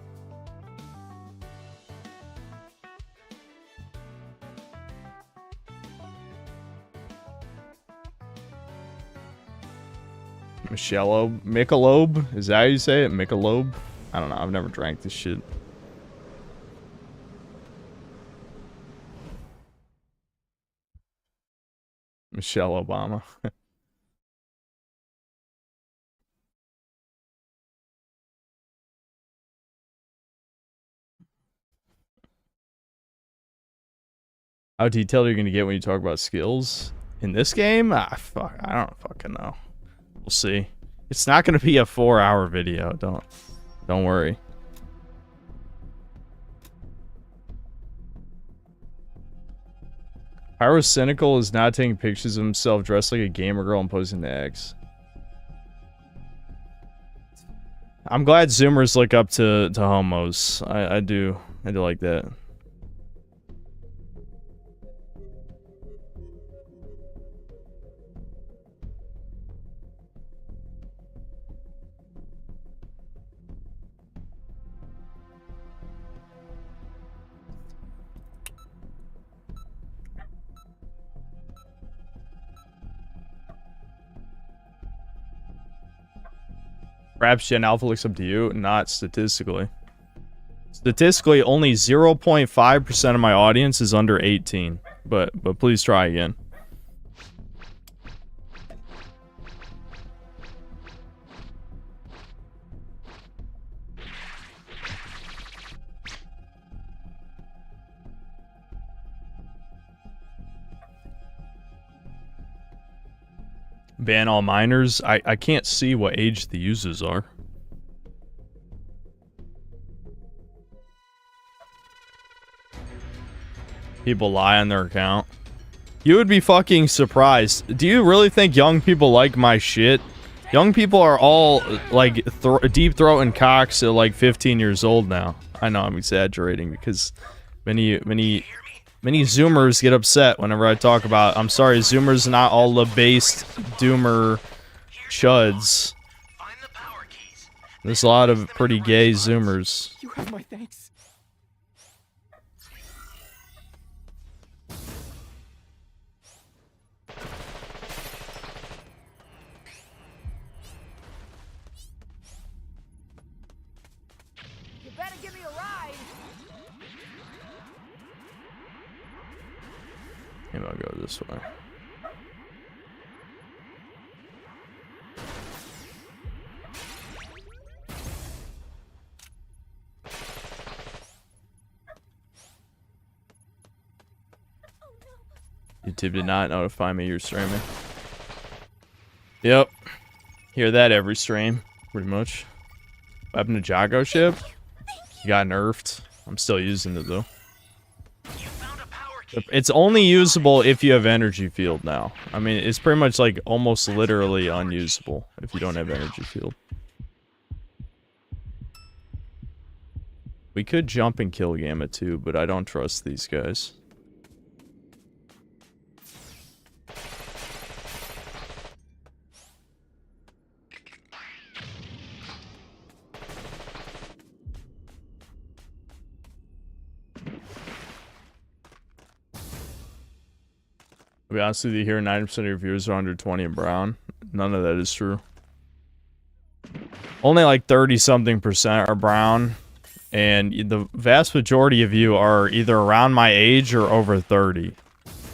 Michelob? Is that how you say it? Michelob? I don't know. I've never drank this shit. Michelle Obama. How detailed are you going to get when you talk about skills? In this game? I don't fucking know. We'll see. It's not going to be a 4-hour video. Don't worry. Pyrocynical is not taking pictures of himself dressed like a gamer girl and posting to X. I'm glad Zoomers look up to homos. I do like that. Perhaps Gen Alpha looks up to you, not statistically. Statistically, only 0.5% of my audience is under 18. But please try again. Ban all minors. I can't see what age the users are. People lie on their account. You would be fucking surprised. Do you really think young people like my shit? Young people are all like deep throating cocks at like 15 years old now. I know I'm exaggerating because many Zoomers get upset whenever I talk about. I'm sorry, Zoomers are not all the based doomer chuds. There's a lot of pretty gay Zoomers. You have my thanks. You better give me a ride. Maybe I'll go this way. YouTube did not notify me you're streaming. Yep. Hear that every stream, pretty much. Weapon to Jago ship? You got nerfed. I'm still using it though. You found a power It's only usable if you have energy field now. I mean, it's pretty much like almost literally unusable if you don't have energy field. We could jump and kill Gamma too, but I don't trust these guys. To be honest with you, here 90% of your viewers are under 20 and brown. None of that is true. Only like 30-something% are brown. And the vast majority of you are either around my age or over 30.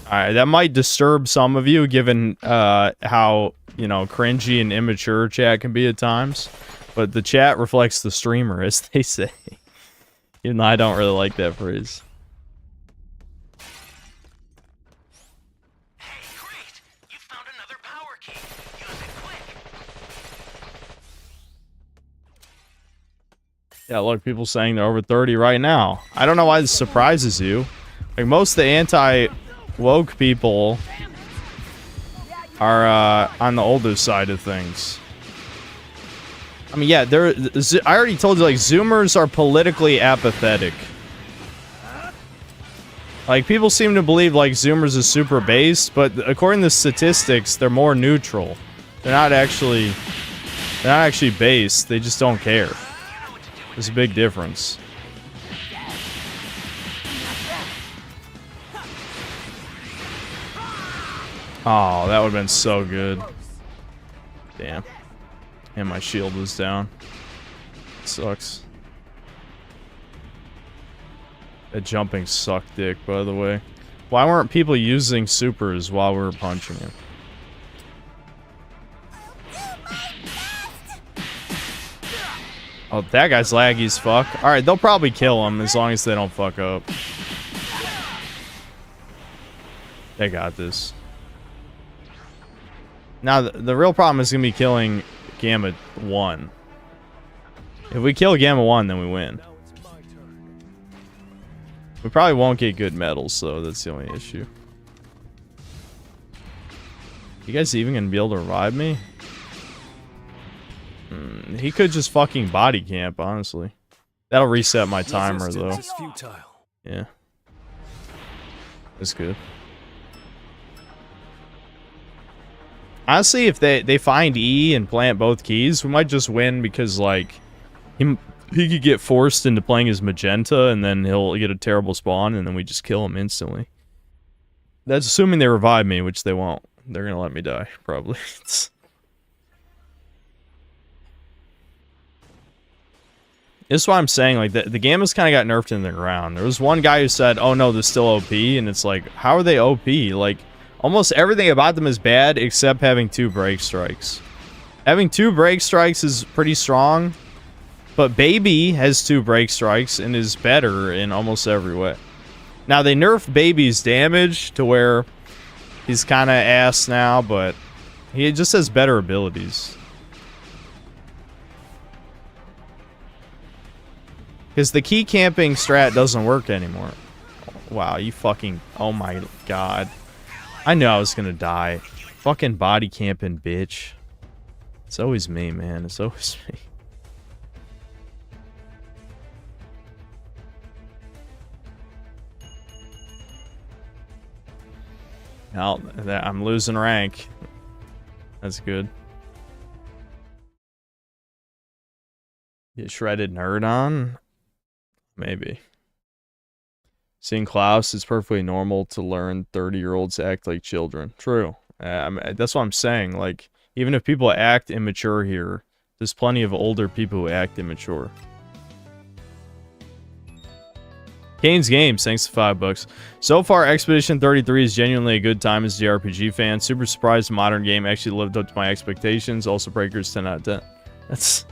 Alright, that might disturb some of you, given how, you know, cringy and immature chat can be at times. But the chat reflects the streamer, as they say. Even though I don't really like that phrase. Hey, great! You found another power key. Use it quick. Yeah, look, people saying they're over 30 right now. I don't know why this surprises you. Like, most of the anti-woke people are on the older side of things. I mean, yeah, I already told you, like, Zoomers are politically apathetic. Like, people seem to believe, like, Zoomers is super based, but according to statistics, they're more neutral. They're not actually based, they just don't care. There's a big difference. Oh, that would have been so good. Damn. And my shield was down. Sucks. That jumping sucked dick, by the way. Why weren't people using supers while we were punching him? Oh, that guy's laggy as fuck. Alright, they'll probably kill him as long as they don't fuck up. They got this. Now, the real problem is going to be killing Gamma 1. If we kill Gamma 1, then we win. We probably won't get good medals, so that's the only issue. You guys even going to be able to revive me? He could just fucking body camp, honestly. That'll reset my timer, though. Yeah. That's good. Honestly, if they find E and plant both keys, we might just win because, like, he could get forced into playing as Magenta, and then he'll get a terrible spawn, and then we just kill him instantly. That's assuming they revive me, which they won't. They're gonna let me die, probably. This is why I'm saying, like, the Gammas kind of got nerfed in the ground. There was one guy who said, oh no, they're still OP, and it's like, how are they OP? Like, almost everything about them is bad except having 2 break strikes. Having 2 break strikes is pretty strong, but Baby has 2 break strikes and is better in almost every way. Now, they nerfed Baby's damage to where he's kind of ass now, but he just has better abilities. Because the key camping strat doesn't work anymore. Wow, you fucking... Oh my god. I knew I was gonna die. Fucking body camping, bitch. It's always me, man. It's always me. Well, I'm losing rank. That's good. Get shredded nerd on? Maybe. Seeing Klaus, it's perfectly normal to learn 30-year-olds act like children. True. That's what I'm saying. Like, even if people act immature here, there's plenty of older people who act immature. Kane's Games, thanks to $5. So far, Expedition 33 is genuinely a good time as a JRPG fan. Super surprised the modern game actually lived up to my expectations. Also, Breakers 10 out of 10. That's...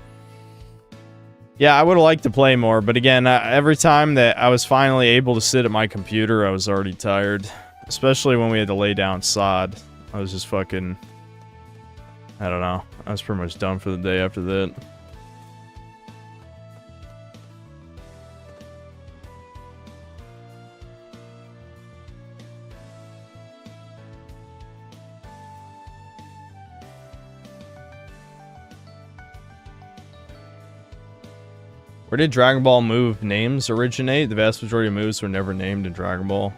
Yeah, I would have liked to play more, but again, every time that I was finally able to sit at my computer, I was already tired. Especially when we had to lay down sod. I was just fucking... I don't know. I was pretty much done for the day after that. Where did Dragon Ball move names originate? The vast majority of moves were never named in Dragon Ball.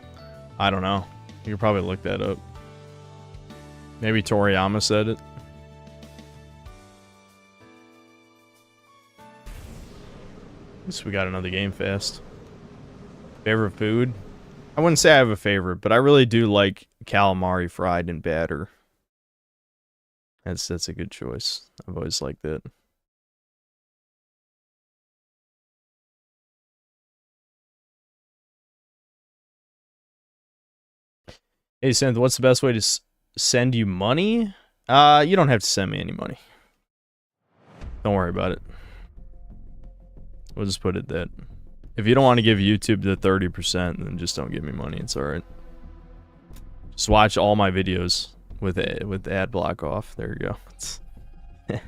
I don't know. You could probably look that up. Maybe Toriyama said it. At least we got another game fast. Favorite food? I wouldn't say I have a favorite, but I really do like calamari fried in batter. That's a good choice. I've always liked that. Hey, Synth, what's the best way to send you money? You don't have to send me any money. Don't worry about it. We'll just put it that. If you don't want to give YouTube the 30%, then just don't give me money. It's alright. Just watch all my videos with ad block off. There you go.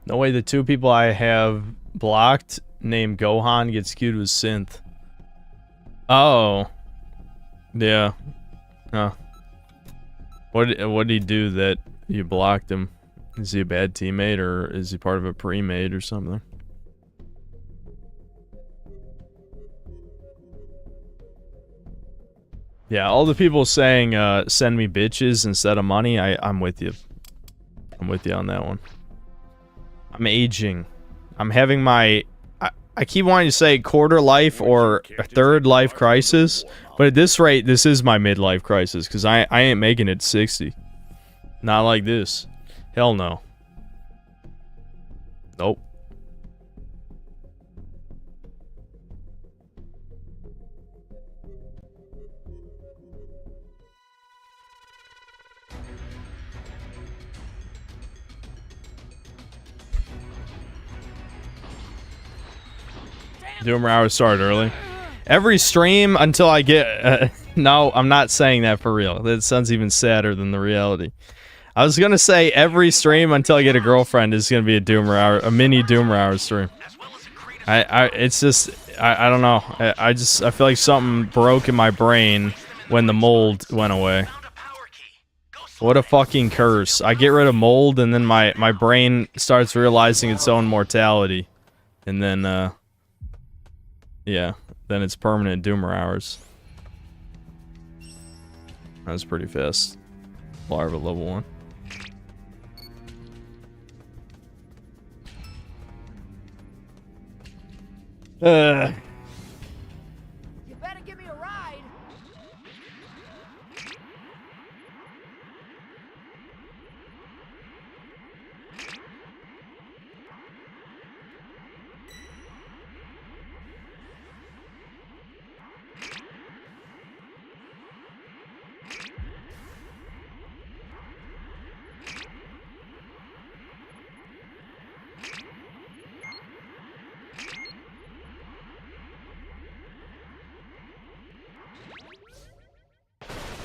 No way the two people I have blocked named Gohan get skewed with Synth. Oh. Yeah. Huh. What did he do that you blocked him? Is he a bad teammate or is he part of a pre-made or something? Yeah, all the people saying send me bitches instead of money, I'm with you. I'm with you on that one. I'm aging. I'm having my... I keep wanting to say quarter life or a third life crisis, but at this rate, this is my midlife crisis, because I ain't making it 60. Not like this. Hell no. Nope. Doomer hours start early. Every stream until I get... no, I'm not saying that for real. That sounds even sadder than the reality. I was gonna say every stream until I get a girlfriend is gonna be a Doomer hour, a mini Doomer hour stream. It's just... I don't know. I feel like something broke in my brain when the mold went away. What a fucking curse. I get rid of mold and then my brain starts realizing its own mortality. And then, yeah, then it's permanent Doomer hours. That was pretty fast. Larva level 1. You better give me a ride.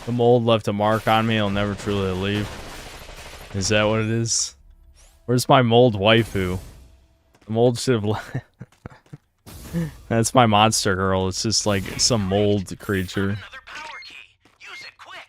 The mold left a mark on me, I'll never truly leave. Is that what it is? Where's my mold waifu? The mold should have left. That's my monster girl, it's just like some mold creature. Another power key. Use it quick.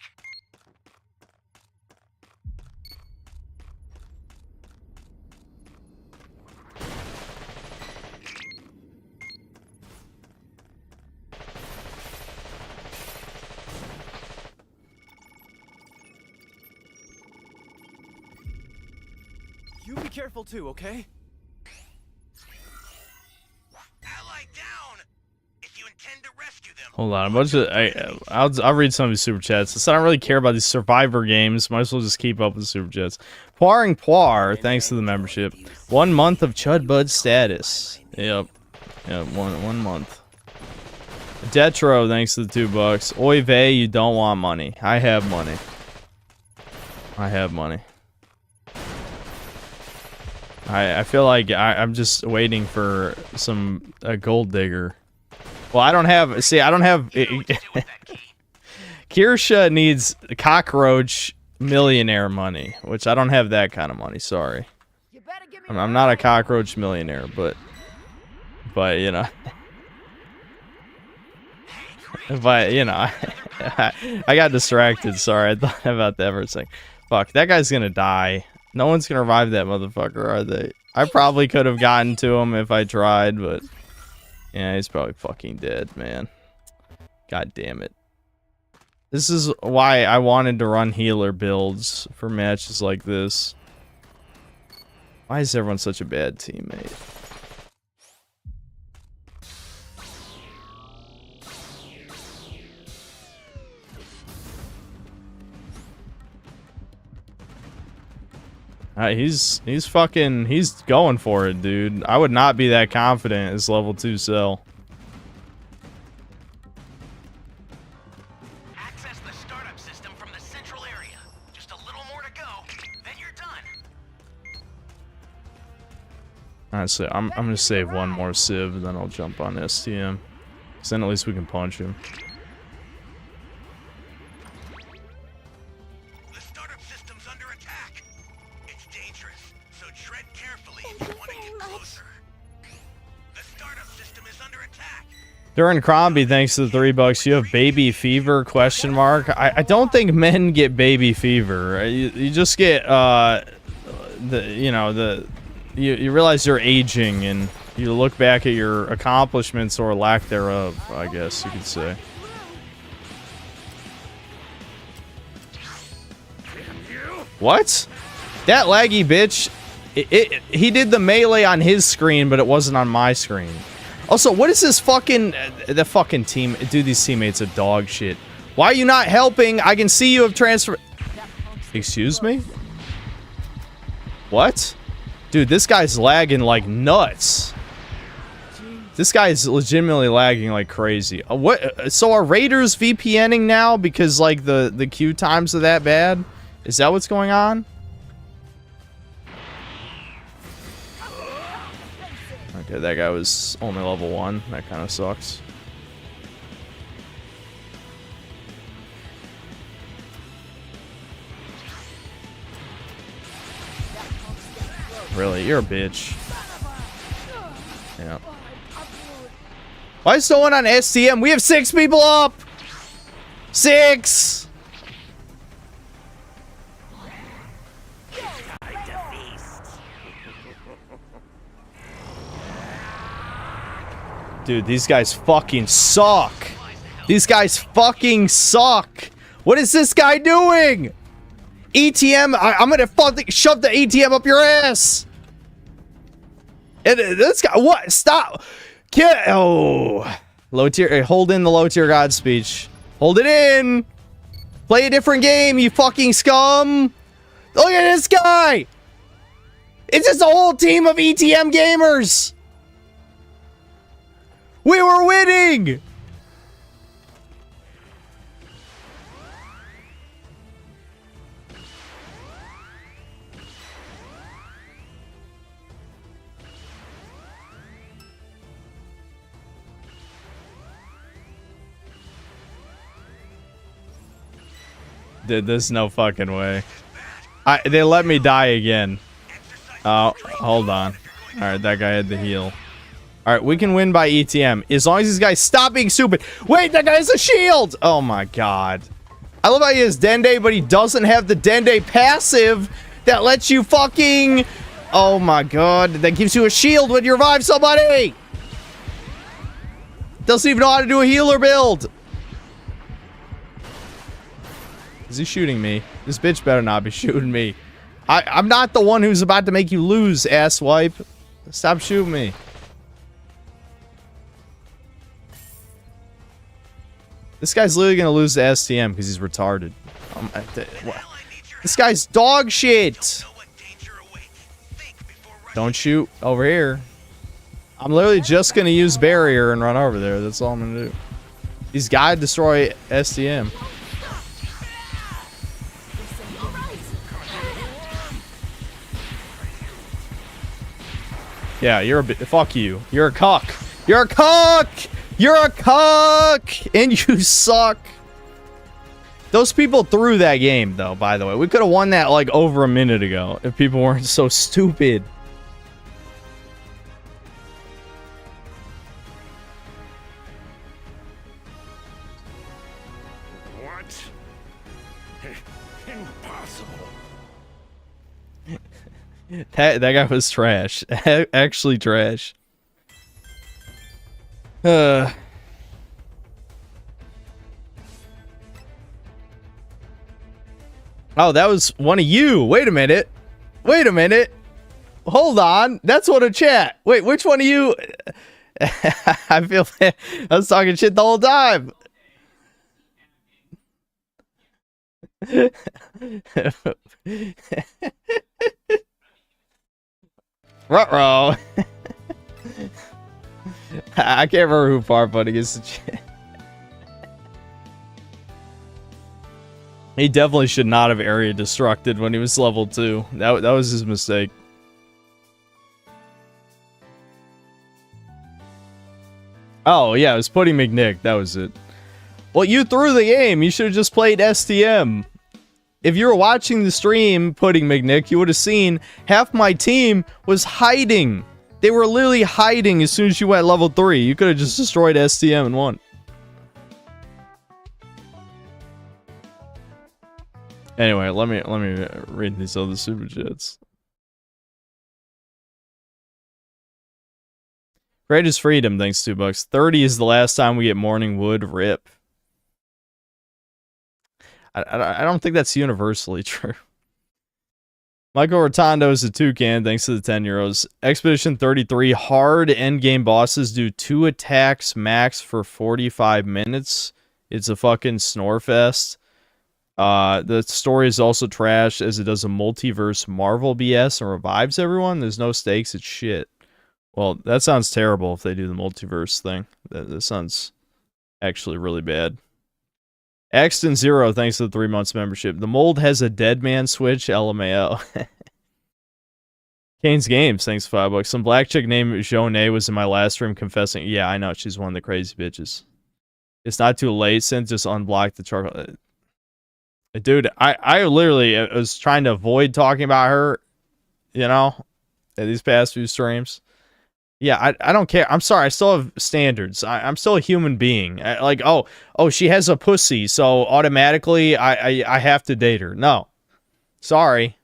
You be careful too, okay? Ally down. If you intend to rescue them. Hold on, a bunch of I'll read some of these super chats. Since I don't really care about these Survivor games, might as well just keep up with the super chats. Poiring Poir, thanks to the membership. 1 month of Chud Bud status. Yep. Yep, one month. Detro, thanks to the $2. Oy vey, you don't want money. I have money. I have money. I feel like I'm just waiting for a gold digger Well, I don't have. See, I don't have. You know what to do with that key. Kirsha needs cockroach millionaire money, which I don't have that kind of money. Sorry, You better give me I'm not a cockroach millionaire, but you know, but you know, I got distracted. Sorry, I thought about that for a second. Fuck, that guy's gonna die. No one's gonna revive that motherfucker, are they? I probably could have gotten to him if I tried, but yeah, he's probably fucking dead, man. God damn it. This is why I wanted to run healer builds for matches like this. Why is everyone such a bad teammate? He's going for it, dude. I would not be that confident as level 2 Cell. Access the startup system from the central area. Just a little more to go, then you're done. Honestly, I'm gonna save one more Civ, and then I'll jump on STM. Cause then at least we can punch him. The startup system's under attack. It's dangerous, so tread carefully if Thank you you want to very get much. closer. The startup system is under attack. During Crombie, thanks to the $3, you have baby fever? Question mark. I don't think men get baby fever. You just get you realize you're aging and you look back at your accomplishments or lack thereof, I guess you could say. What? That laggy bitch. He did the melee on his screen, but it wasn't on my screen. Also, what is this fucking... the fucking team... Dude, these teammates are dog shit. Why are you not helping? I can see you have transferred... Excuse me? What? Dude, this guy's lagging like nuts. This guy is legitimately lagging like crazy. What? So are Raiders VPNing now because, like, the queue times are that bad? Is that what's going on? Okay, that guy was only level 1. That kind of sucks. Really? You're a bitch. Yeah. Why is someone on STM? We have 6 people up! 6! Dude, these guys fucking suck. These guys fucking suck. What is this guy doing? ETM, I'm gonna fucking shove the ETM up your ass. And this guy, what? Stop. Oh. Low tier, hold in the low tier god speech. Hold it in. Play a different game, you fucking scum. Look at this guy. It's just a whole team of ETM gamers. We were winning! Dude, there's no fucking way. They let me die again. Oh, hold on. Alright, that guy had the heal. Alright, we can win by ETM. As long as these guys stop being stupid. Wait, that guy has a shield! Oh my god. I love how he has Dende, but he doesn't have the Dende passive that lets you fucking... Oh my god. That gives you a shield when you revive somebody! Doesn't even know how to do a healer build! Is he shooting me? This bitch better not be shooting me. I'm not the one who's about to make you lose, asswipe. Stop shooting me. This guy's literally gonna lose to STM because he's retarded. This guy's dog shit. Don't shoot over here. I'm literally just gonna use barrier and run over there. That's all I'm gonna do. He's gotta destroy STM. Yeah, you're a bit. Fuck you. You're a cuck. You're a cuck. You're a cuck! And you suck. Those people threw that game, though, by the way. We could have won that, like, over a minute ago if people weren't so stupid. What? Impossible. That guy was trash. Actually trash. Oh, that was one of you. Wait a minute. Wait a minute. Hold on. That's one of chat. Wait, which one of you? I feel I was talking shit the whole time. Ruh-roh. I can't remember who Farfutting is. He definitely should not have area destructed when he was level 2. That was his mistake. Oh, yeah, it was Pudding McNick. That was it. Well, you threw the game. You should have just played STM. If you were watching the stream, Pudding McNick, you would have seen half my team was hiding. They were literally hiding as soon as you went level 3. You could have just destroyed STM and won. Anyway, let me read these other super chats. Greatest freedom, thanks $2. 30 is the last time we get morning wood. Rip. I don't think that's universally true. Michael Rotondo is a toucan, thanks to the 10 euros. Expedition 33, hard endgame bosses do 2 attacks max for 45 minutes. It's a fucking snore fest. The story is also trash as it does a multiverse Marvel BS and revives everyone. There's no stakes, it's shit. Well, that sounds terrible if they do the multiverse thing. That sounds actually really bad. Axton Zero, thanks to the 3 months membership. The mold has a dead man switch, LMAO. Kane's Games, thanks to $5. Some black chick named Jonay was in my last stream confessing. Yeah, I know, she's one of the crazy bitches. It's not too late, since just unblock the charcoal. Dude, I literally was trying to avoid talking about her, you know, in these past few streams. Yeah, I don't care. I'm sorry, I still have standards. I'm still a human being. Like, oh, she has a pussy, so automatically I have to date her. No. Sorry.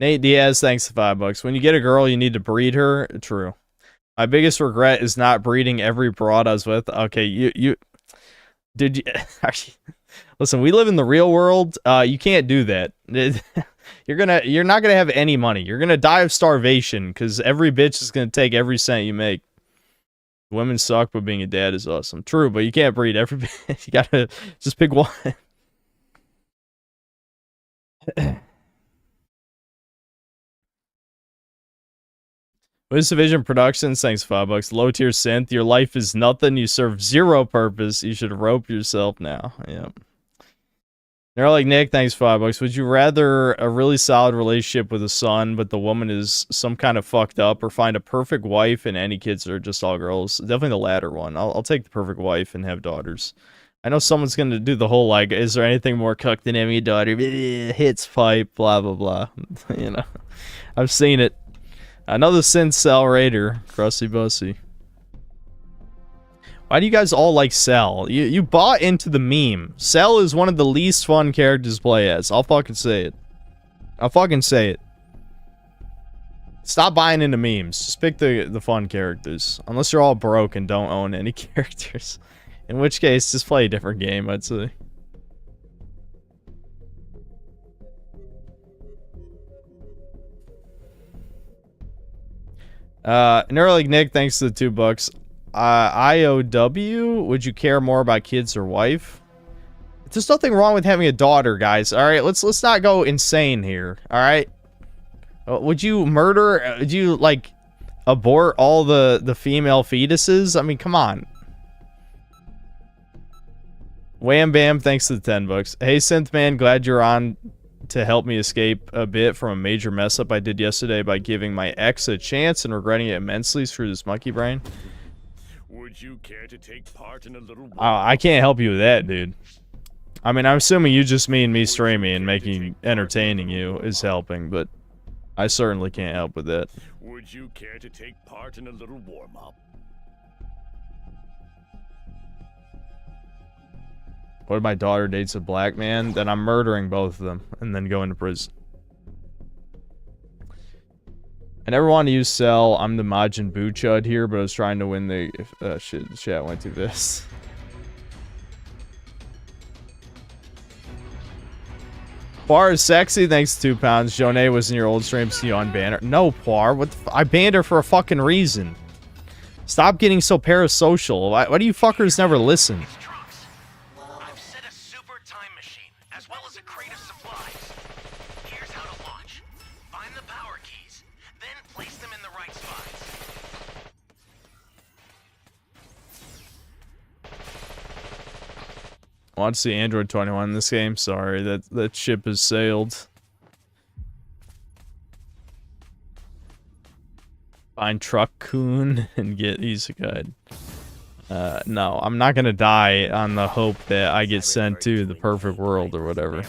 Nate Diaz, thanks to $5. When you get a girl, you need to breed her. True. My biggest regret is not breeding every broad I was with. Okay, you did you actually listen, we live in the real world. You can't do that. You're not gonna have any money. You're gonna die of starvation because every bitch is gonna take every cent you make. Women suck, but being a dad is awesome. True, but you can't breed every bitch. You gotta just pick one. Wiz Division Productions, thanks $5. Low tier synth. Your life is nothing. You serve zero purpose. You should rope yourself now. Yep. They're like, Nick, thanks $5. Would you rather a really solid relationship with a son, but the woman is some kind of fucked up, or find a perfect wife and any kids are just all girls? Definitely the latter one. I'll take the perfect wife and have daughters. I know someone's gonna do the whole, like, is there anything more cucked than having a daughter? Hits pipe, blah, blah, blah. You know, I've seen it. Another synth Cell Raider, Crusty Bussy. Why do you guys all like Cell? You bought into the meme. Cell is one of the least fun characters to play as. I'll fucking say it. I'll fucking say it. Stop buying into memes. Just pick the fun characters. Unless you're all broke and don't own any characters. In which case, just play a different game, I'd say. Neuralink Nick, thanks to the $2. IOW, would you care more about kids or wife? There's nothing wrong with having a daughter, guys. All right, let's not go insane here. All right, would you murder? Would you like abort all the female fetuses? I mean, come on. Wham Bam, thanks to the $10. Hey Synth Man, glad you're on to help me escape a bit from a major mess up I did yesterday by giving my ex a chance and regretting it immensely through this monkey brain. Would you care to take part in a little I can't help you with that, dude. I mean, I'm assuming you just mean me streaming and entertaining you is helping, but I certainly can't help with that. Would you care to take part in a little warm-up? What if my daughter dates a black man? Then I'm murdering both of them and then going to prison. I never want to use Cell. I'm the Majin Buu Chud here, but I was trying to win the... shit, the chat went through this. Poir is sexy. Thanks to 2 pounds. Jonay was in your old stream. See you on banner. No, Poir. What the I banned her for a fucking reason. Stop getting so parasocial. Why do you fuckers never listen? I've set a super time machine, as well as a crate of supplies. Here's how to launch. Find the power keys, then place them in the right spots. I want to see Android 21 in this game. Sorry, that ship has sailed. Find Truck Coon and get Isekai. No, I'm not gonna die on the hope that I get sent to the perfect world or whatever.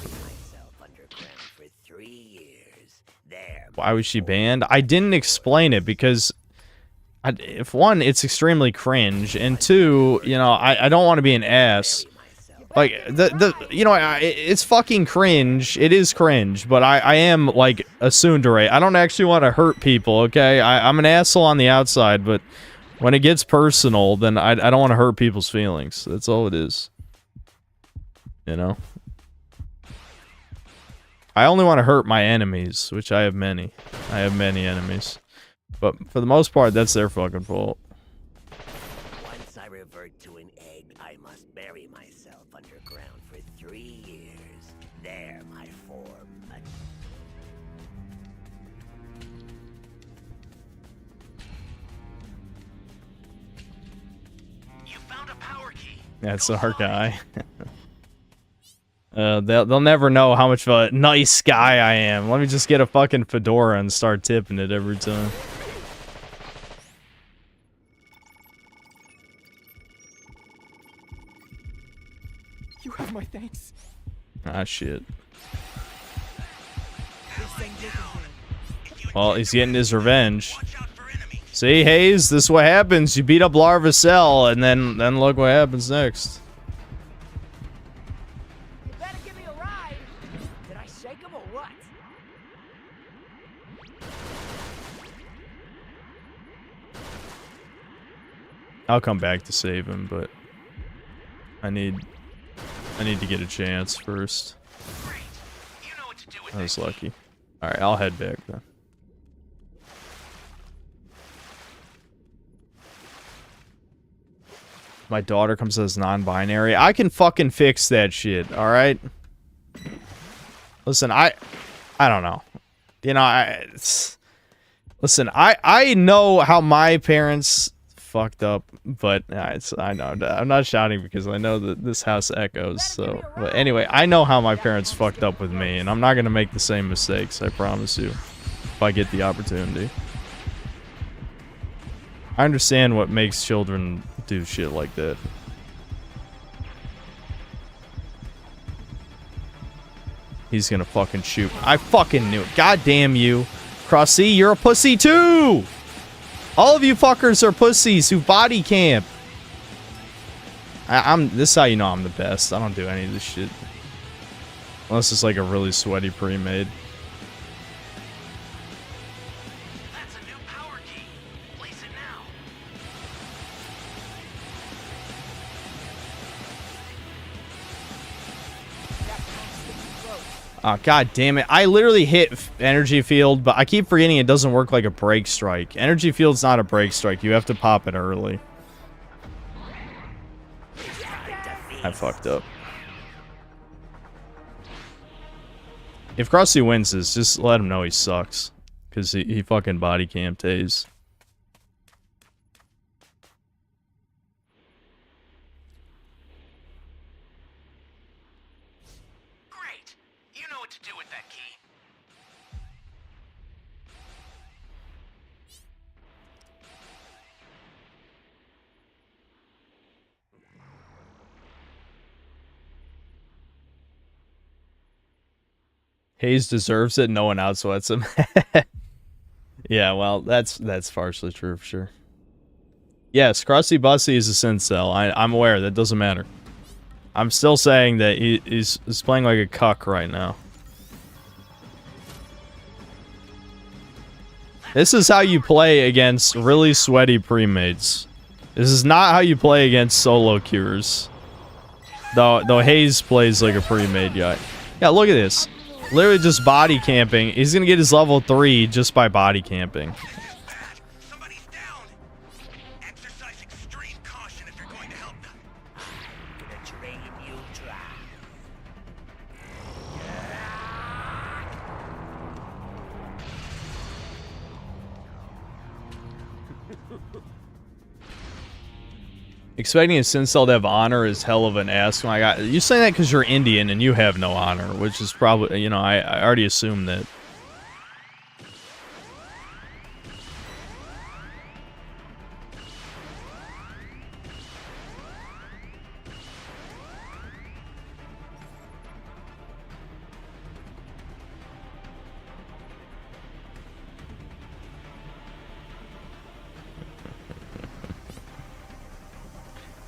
Why was she banned? I didn't explain it because, if one, it's extremely cringe, and two, you know, I don't want to be an ass. Like, it's fucking cringe. It is cringe, but I am, like, a tsundere. I don't actually want to hurt people, okay? I'm an asshole on the outside, but when it gets personal, then I don't want to hurt people's feelings. That's all it is. You know? I only want to hurt my enemies, which I have many. I have many enemies. But for the most part, that's their fucking fault. Once I revert to an egg, I must bury myself underground for 3 years. There, my form. You found a power key. That's our guy. They'll never know how much of a nice guy I am. Let me just get a fucking fedora and start tipping it every time. You have my thanks. Ah, shit. Well, he's getting his revenge. See, Hayes, this is what happens. You beat up Larva Cell, and then look what happens next. You better give me a ride. Did I shake him or what? I'll come back to save him, but I need to get a chance first. I was lucky. Alright, I'll head back then. My daughter comes as non-binary. I can fucking fix that shit, alright? Listen, I don't know. You know, listen, I know how my parents fucked up, but I know I'm not shouting because I know that this house echoes. So, but anyway, I know how my parents fucked up with me, and I'm not gonna make the same mistakes. I promise you, if I get the opportunity. I understand what makes children do shit like that. He's gonna fucking shoot. I fucking knew it. God damn you, Crossy, you're a pussy too. All of you fuckers are pussies who body camp. This is how you know I'm the best. I don't do any of this shit. Unless it's like a really sweaty pre-made. That's a new power key. Place it now. Oh, god damn it. I literally hit energy field, but I keep forgetting it doesn't work like a break strike. Energy field's not a break strike. You have to pop it early. I fucked up. If Krusty wins this, just let him know he sucks. Because he fucking body cam Taze. Great. You know what to do with that key. Hayes deserves it. No one outsweats him. Yeah, well, that's partially true for sure. Yes, Krusty Bussy is a Sincel. I'm aware. That doesn't matter. I'm still saying that he's playing like a cuck right now. This is how you play against really sweaty pre-mates. This is not how you play against solo cures. Though Hayes plays like a pre-made guy. Yeah, look at this. Literally just body camping. He's gonna get his level 3 just by body camping. Somebody's down. Exercise extreme caution if you're going to help them. Gonna train you dry. Expecting a Sincel to have honor is hell of an ask. My God, you saying that because you're Indian and you have no honor, which is probably, you know, I already assumed that.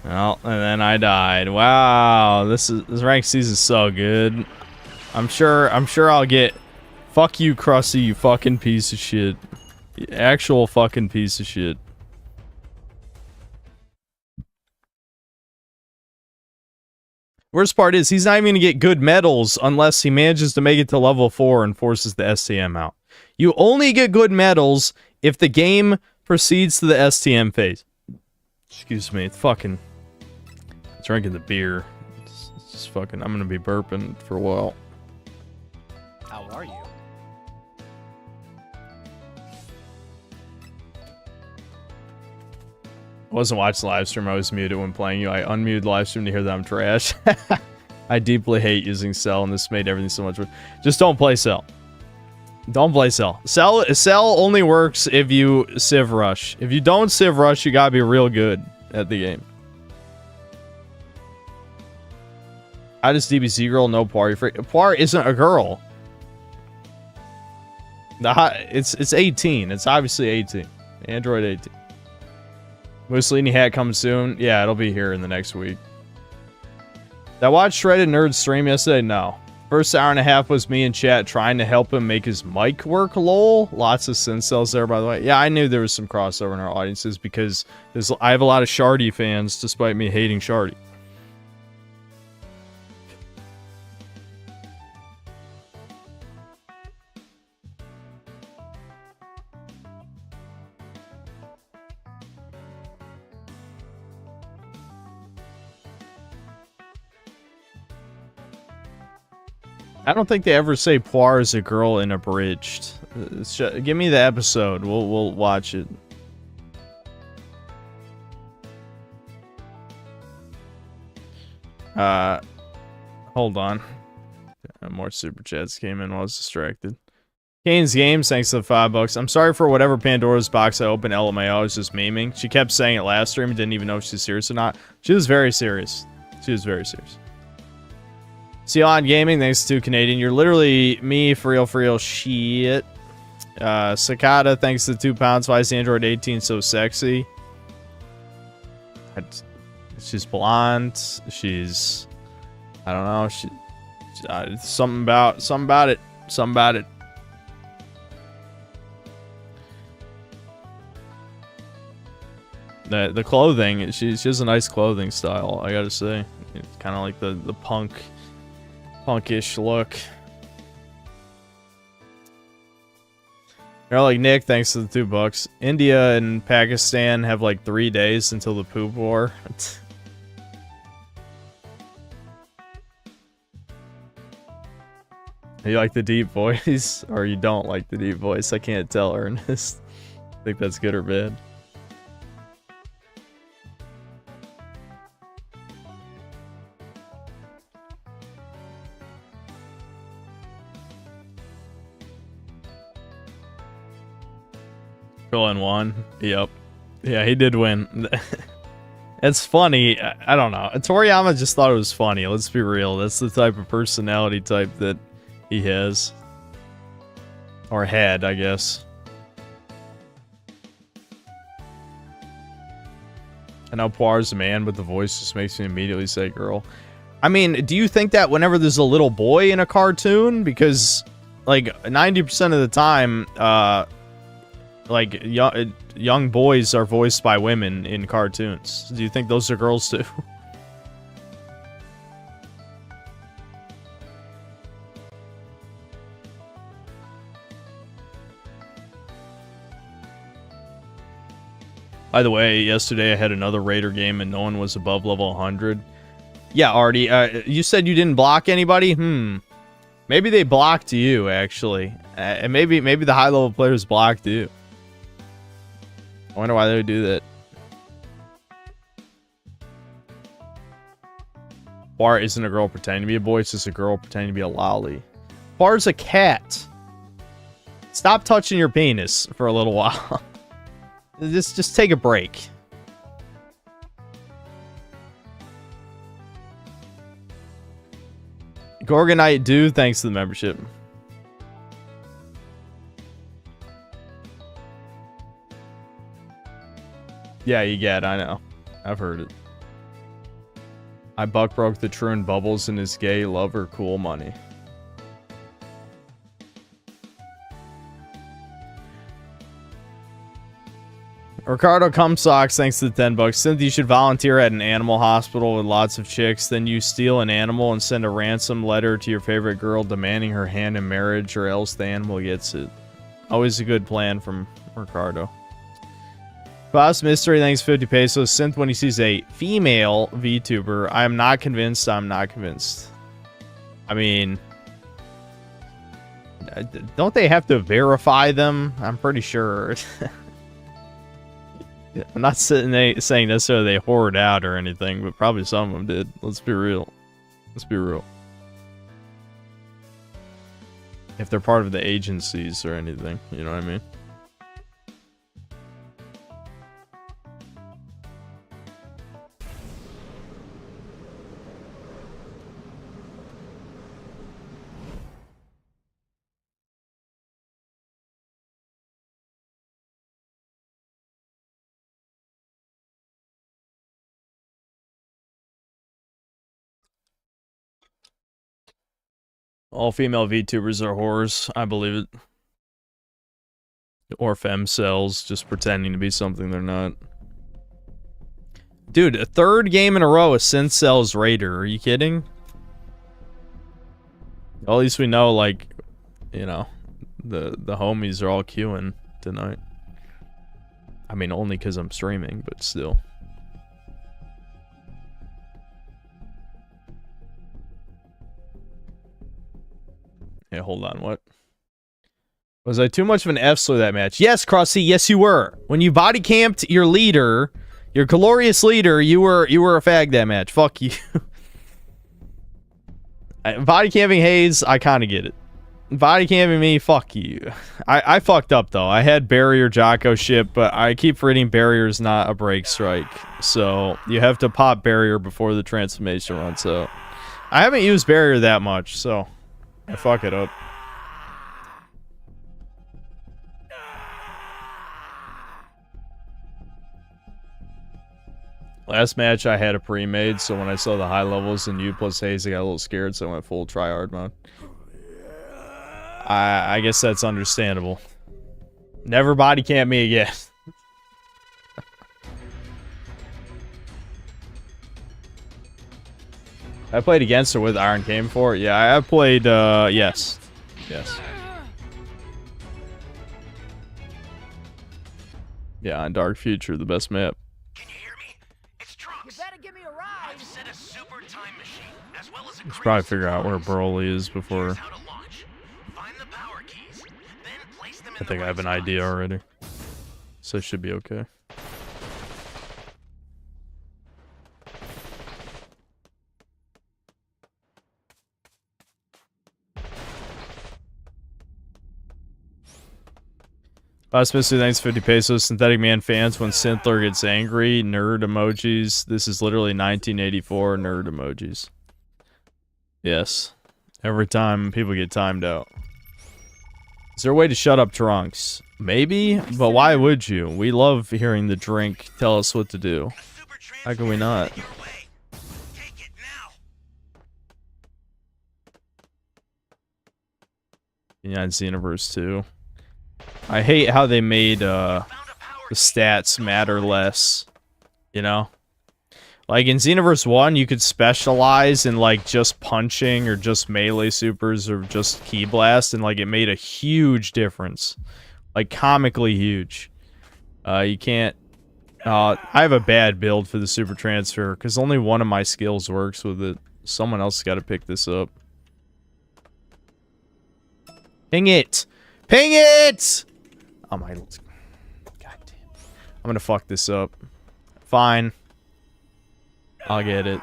Well, and then I died. Wow, this ranked season's so good. I'm sure I'll get fuck you, Krusty, you fucking piece of shit. You actual fucking piece of shit. Worst part is he's not even gonna get good medals unless he manages to make it to level 4 and forces the STM out. You only get good medals if the game proceeds to the STM phase. Excuse me, it's fucking drinking the beer. It's just fucking. I'm gonna be burping for a while. How are you? I wasn't watching the live stream. I was muted when playing you. I unmuted the live stream to hear that I'm trash. I deeply hate using Cell, and this made everything so much worse. Just don't play Cell. Don't play Cell. Cell only works if you Civ Rush. If you don't Civ Rush, you gotta be real good at the game. How does DBZ girl know Poir? Poir isn't a girl. It's 18. It's obviously 18. Android 18. Mussolini hat comes soon. Yeah, it'll be here in the next week. Did I watch Shredded Nerd stream yesterday? No. First hour and a half was me in chat trying to help him make his mic work, lol. Lots of Sincels there, by the way. Yeah, I knew there was some crossover in our audiences because I have a lot of Shardy fans, despite me hating Shardy. I don't think they ever say Poir is a girl in Abridged. Give me the episode. We'll watch it. Hold on. More super chats came in while I was distracted. Kane's Games, thanks to the $5. I'm sorry for whatever Pandora's box I opened. LMAO, I was just memeing. She kept saying it last stream and didn't even know if she's serious or not. She was very serious. She was very serious. Sion Gaming, thanks to Canadian. You're literally me for real shit. Cicada, thanks to 2 pounds. Why is Android 18 so sexy? She's blonde. She's, I don't know. Something about it. The clothing. She has a nice clothing style. I gotta say, it's kind of like the punkish look. You're like Nick, thanks to the $2. India and Pakistan have like 3 days until the poop war. You like the deep voice, or you don't like the deep voice? I can't tell, Ernest. I think that's good or bad. Krillin won. Yep. Yeah, he did win. It's funny. I don't know. Toriyama just thought it was funny. Let's be real. That's the type of personality type that he has. Or had, I guess. I know Poir's a man, but the voice just makes me immediately say girl. I mean, do you think that whenever there's a little boy in a cartoon? Because, like, 90% of the time, like, young boys are voiced by women in cartoons. Do you think those are girls too? By the way, yesterday I had another Raider game and no one was above level 100. Yeah, Artie, you said you didn't block anybody? Maybe they blocked you, actually. And maybe the high-level players blocked you. I wonder why they would do that. Bar isn't a girl pretending to be a boy, it's just a girl pretending to be a lolly. Bar's a cat. Stop touching your penis for a little while. Just take a break. Gorgonite Dude, thanks to the membership. Yeah, you get, I know. I've heard it. I buck broke the true and bubbles in his gay lover cool money. Ricardo Cumsocks, thanks to the 10 bucks. Cynthia, you should volunteer at an animal hospital with lots of chicks. Then you steal an animal and send a ransom letter to your favorite girl demanding her hand in marriage, or else the animal gets it. Always a good plan from Ricardo. Boss Mystery, thanks 50 pesos. Synth, when he sees a female VTuber, I am not convinced. I'm not convinced. I mean, don't they have to verify them? I'm pretty sure. I'm not saying necessarily they hoard out or anything, but probably some of them did. Let's be real. Let's be real. If they're part of the agencies or anything, you know what I mean? All female VTubers are whores. I believe it. Or femcells, just pretending to be something they're not. Dude, a third game in a row, a Synthcells Raider. Are you kidding? Well, at least we know, like, you know, the homies are all queuing tonight. I mean, only because I'm streaming, but still. Hey, hold on, what? Was I too much of an F-slur that match? Yes, Crossy, yes you were. When you body camped your leader, your glorious leader, you were a fag that match. Fuck you. Body camping Hayes, I kind of get it. Body camping me, fuck you. I fucked up though. I had barrier Jocko ship, but I keep reading barrier's not a break strike. So you have to pop barrier before the transformation runs out. I haven't used barrier that much, so I fuck it up. Last match I had a pre-made, so when I saw the high levels in U plus Hayes, I got a little scared, so I went full tryhard mode. I guess that's understandable. Never body camp me again. I played against her with Iron Came for it. Yeah, I played, yes. Yes. Yeah, on Dark Future, the best map. Can you hear me? It's Trunks. You better give me a ride. I've set a super time machine, as well as a Should probably figure out where Broly is before. Find the power keys, then place them in I think I have an idea already. So it should be okay. Mystery, thanks 50 pesos. Synthetic Man fans, when Synthler gets angry, nerd emojis. This is literally 1984 nerd emojis. Yes. Every time people get timed out. Is there a way to shut up Trunks? Maybe, but why would you? We love hearing the drink tell us what to do. Super How can we not? your way. Take it now. Yeah, it's Xenoverse 2. I hate how they made the stats matter less. You know? Like in Xenoverse 1, you could specialize in like just punching or just melee supers or just key blast, and like it made a huge difference. Like comically huge. You can't... I have a bad build for the super transfer because only one of my skills works with it. Someone else has got to pick this up. Ping it! Ping it! Oh my... God damn. I'm gonna fuck this up. Fine. I'll get it.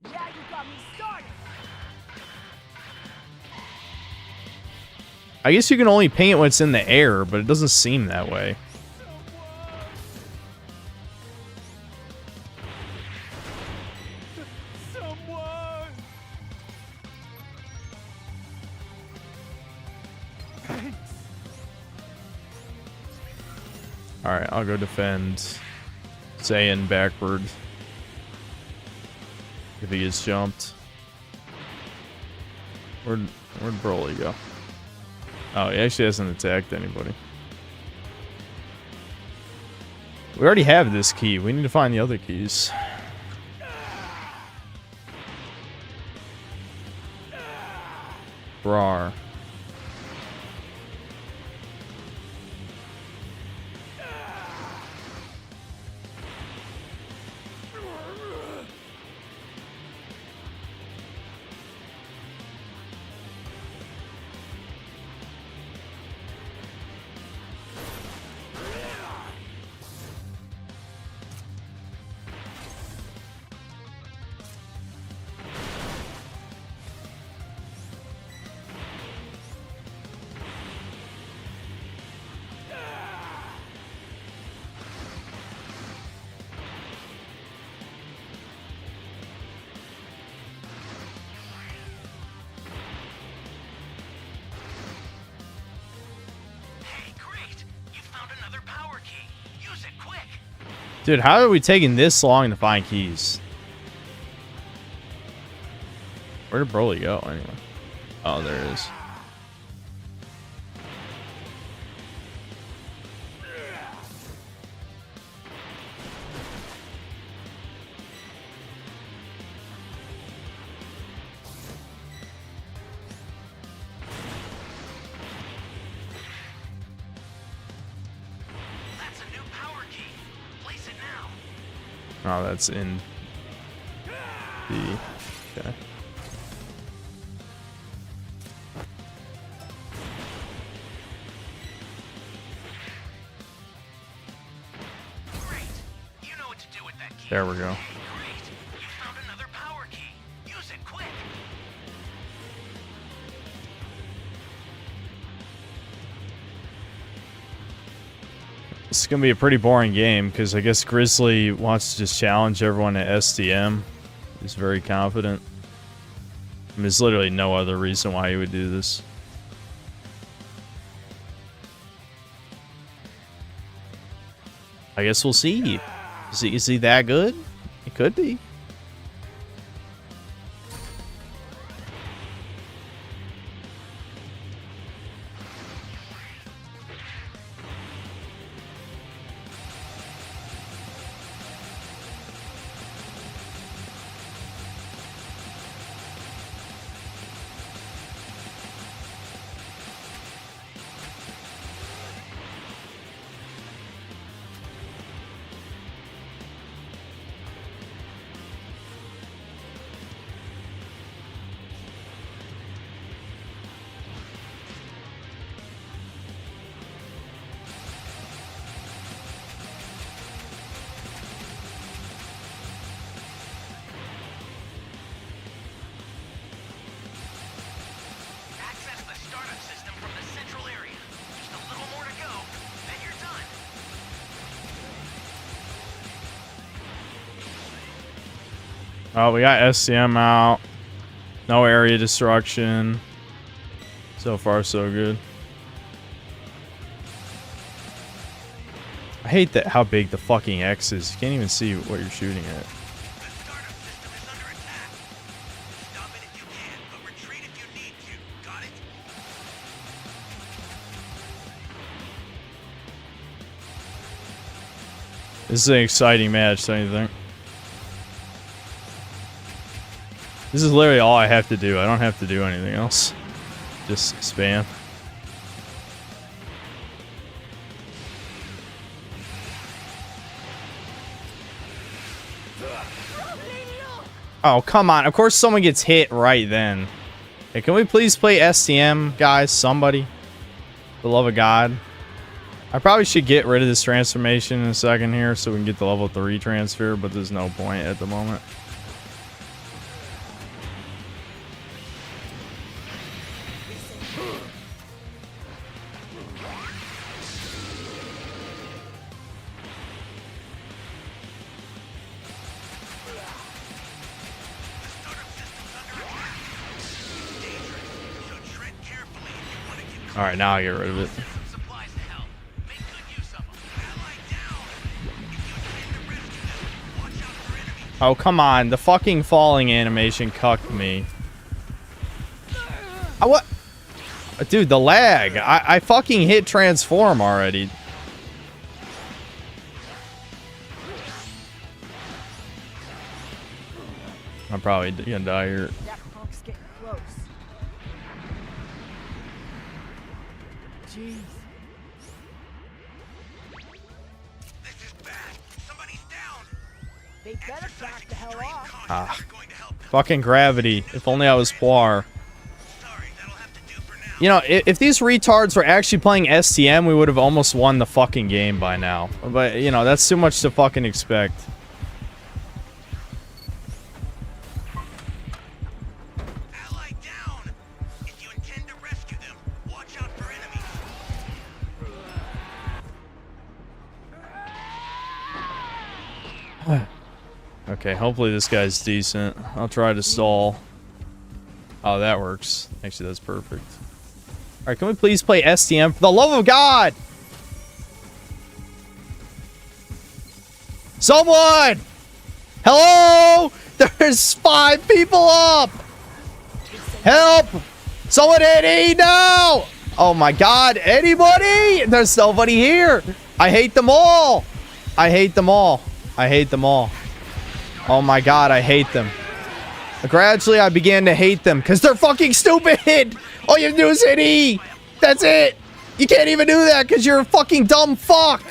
Yeah, you got me started. I guess you can only ping it when it's in the air, but it doesn't seem that way. Someone! Thanks. Alright, I'll go defend Saiyan backward. If he gets jumped. Where'd Broly go? Oh, he actually hasn't attacked anybody. We already have this key. We need to find the other keys. Rar. Hey, great. You found another power key. Use it quick. Dude, how are we taking this long to find keys? Where did Broly go, anyway? Oh, there it is. That's a new power key. Place it now. Oh, that's in the... Okay. Great. You know what to do with that key. There we go. Hey, great. You found another power key. Use it quick. This is gonna be a pretty boring game because I guess Grizzly wants to just challenge everyone at STM. He's very confident. I mean, there's literally no other reason why he would do this. I guess we'll see. Is he that good? It could be. Access the startup system from the central area. Just a little more to go, then you're done. Oh, we got SCM out. No area destruction. So far, so good. I hate that how big the fucking X is. You can't even see what you're shooting at. This is an exciting match, don't you think? This is literally all I have to do. I don't have to do anything else. Just spam. Oh, come on. Of course someone gets hit right then. Hey, can we please play STM, guys? Somebody. For the love of God. I probably should get rid of this transformation in a second here so we can get the level 3 transfer, but there's no point at the moment. Alright, now I get rid of it. Oh, come on. The fucking falling animation cucked me. What? Dude, the lag. I fucking hit transform already. I'm probably gonna die here. That punk's getting close. Jeez. This is bad. Somebody's down. They better back the hell off. Ah. Fucking gravity. If only I was Poir. You know, if these retards were actually playing STM, we would have almost won the fucking game by now. But, you know, that's too much to fucking expect. Ally down. If you intend to rescue them, watch out for enemies. Okay, hopefully this guy's decent. I'll try to stall. Oh, that works. Actually, that's perfect. Alright, can we please play STM? For the love of God! Someone! Hello? There's 5 people up! Help! Someone hit E now! Oh my God, anybody? There's nobody here! I hate them all! I hate them all. I hate them all. Oh my God, I hate them. Gradually, I began to hate them because they're fucking stupid. All you have to do is hit E. That's it. You can't even do that because you're a fucking dumb fuck.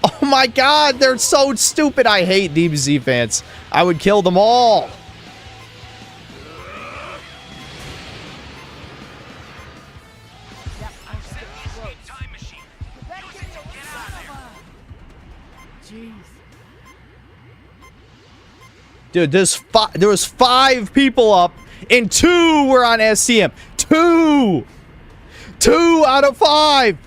Oh my God, they're so stupid. I hate DBZ fans. I would kill them all. That punk's getting close. Time machine. You better get out of there. Jeez. Dude, there was 5 people up and 2 were on SCM. 2 out of 5.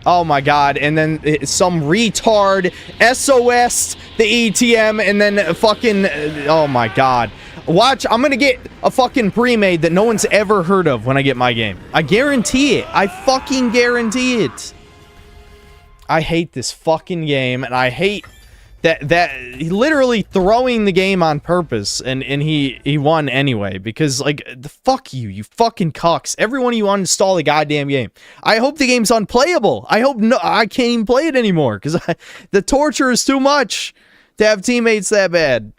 Oh my God. And then some retard SOS the ETM and then fucking oh my God. Watch, I'm gonna get a fucking pre-made that no one's ever heard of when I get my game. I guarantee it. I fucking guarantee it. I hate this fucking game, and I hate that he literally throwing the game on purpose, and he won anyway, because like the fuck you fucking cucks. Every one of you uninstall the goddamn game. I hope the game's unplayable. I hope I can't even play it anymore because the torture is too much to have teammates that bad.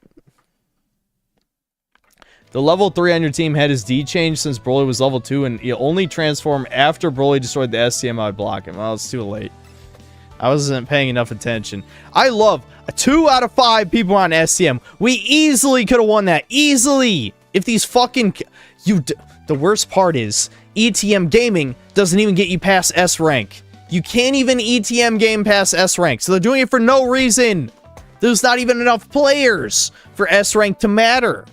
The level 3 on your team had his D changed since Broly was level 2, and he only transformed after Broly destroyed the STM. I'd block him. Well, it's too late. I wasn't paying enough attention. I love 2 out of 5 people on SCM. We easily could have won that. Easily. If these fucking... The worst part is, ETM gaming doesn't even get you past S rank. You can't even ETM game past S rank. So they're doing it for no reason. There's not even enough players for S rank to matter.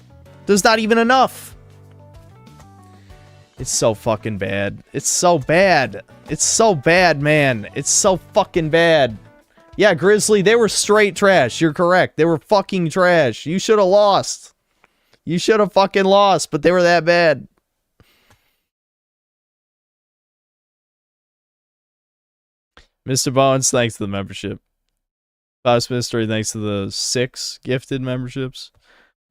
There's not even enough. It's so fucking bad. It's so bad. It's so bad, man. It's so fucking bad. Yeah, Grizzly, they were straight trash. You're correct. They were fucking trash. You should have lost. You should have fucking lost, but they were that bad. Mr. Bones, thanks to the membership. Boss Mystery, thanks to the 6 gifted memberships.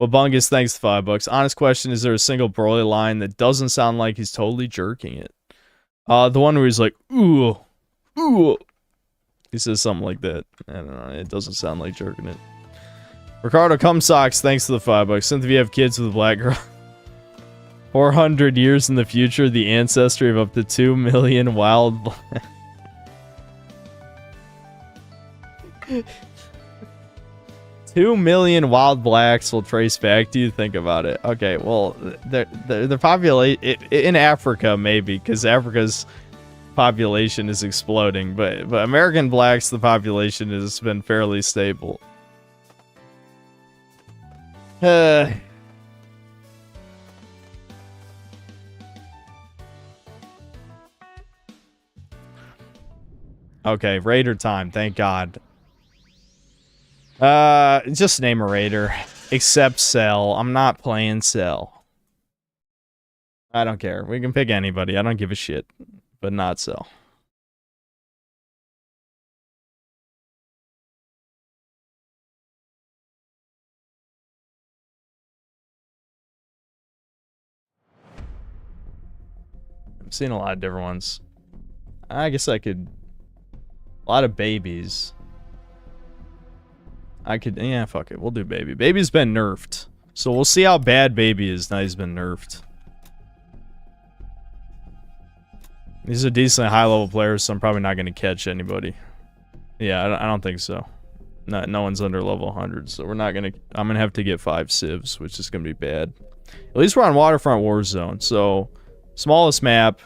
Wabungus, thanks to $5. Honest question, is there a single Broly line that doesn't sound like he's totally jerking it? The one where he's like, ooh, ooh. He says something like that. I don't know, it doesn't sound like jerking it. Ricardo Cumsocks, thanks to the $5. Since if you have kids with a black girl, 400 years in the future, the ancestry of up to 2 million wild... 2 million wild blacks will trace back to you. Think about it. Okay, well, the population in Africa maybe, because Africa's population is exploding, but American blacks, the population has been fairly stable. Okay, Raider time. Thank God. Just name a Raider. Except Cell. I'm not playing Cell. I don't care. We can pick anybody. I don't give a shit. But not Cell. I've seen a lot of different ones. I guess I could... A lot of babies. I could, yeah, fuck it. We'll do Baby. Baby's been nerfed. So we'll see how bad Baby is now he's been nerfed. These are decently high-level players, so I'm probably not going to catch anybody. Yeah, I don't think so. No one's under level 100, so we're not going to... I'm going to have to get 5 civs, which is going to be bad. At least we're on Waterfront Warzone, so... Smallest map.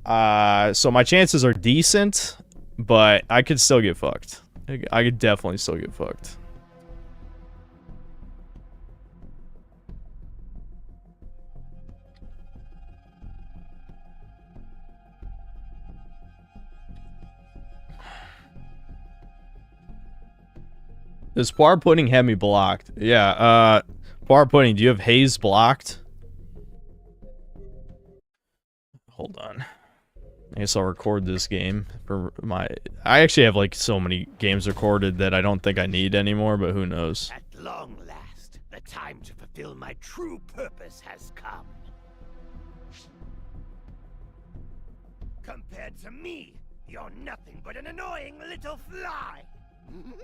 So my chances are decent, but I could still get fucked. I could definitely still get fucked. Does Poir Pudding have me blocked? Yeah, Poir Pudding, do you have Haze blocked? Hold on. I guess I'll record this game for my... I actually have, like, so many games recorded that I don't think I need anymore, but who knows. At long last, the time to fulfill my true purpose has come. Compared to me, you're nothing but an annoying little fly. Am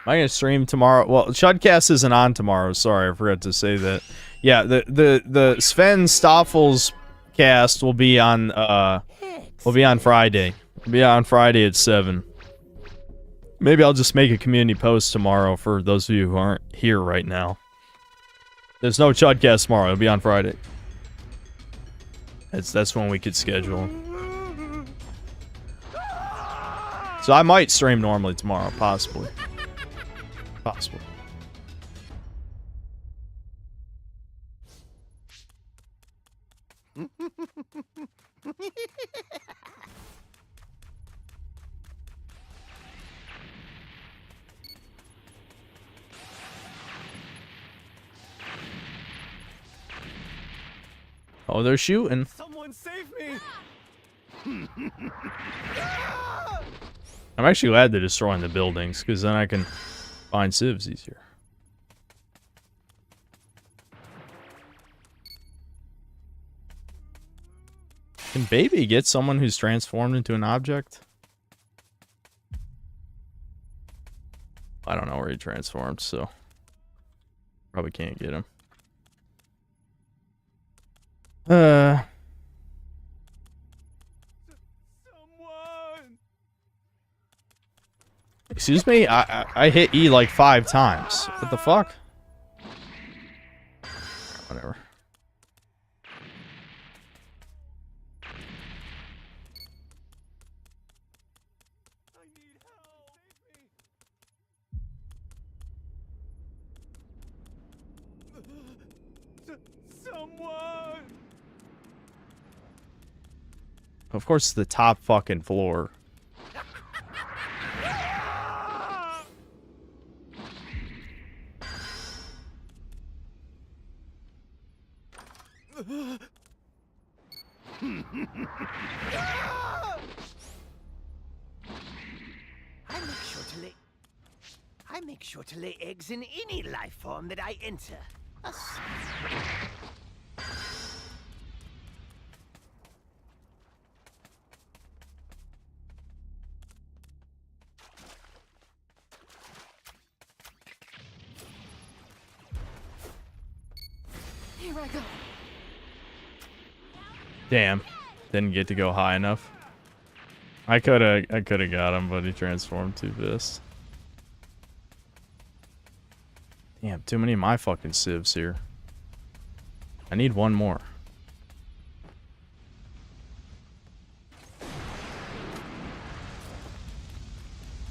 I gonna stream tomorrow? Well, Chudcast isn't on tomorrow. Sorry, I forgot to say that. Yeah, the Sven Stoffel's cast will be on Friday. It'll be on Friday at 7. Maybe I'll just make a community post tomorrow for those of you who aren't here right now. There's no Chudcast tomorrow. It'll be on Friday. That's when we could schedule. So I might stream normally tomorrow, possibly. Possibly. Oh, they're shooting. Someone save me! I'm actually glad they're destroying the buildings, because then I can find civs easier. Can Baby get someone who's transformed into an object? I don't know where he transformed, so probably can't get him. Someone! Excuse me? I hit E like 5 times. What the fuck? Whatever. I need help! Save me! Someone! Of course, it's the top fucking floor. I make sure to lay eggs in any life form that I enter. Here I go. Damn. Didn't get to go high enough. I coulda got him, but he transformed too fast. Damn, too many of my fucking civs here. I need one more.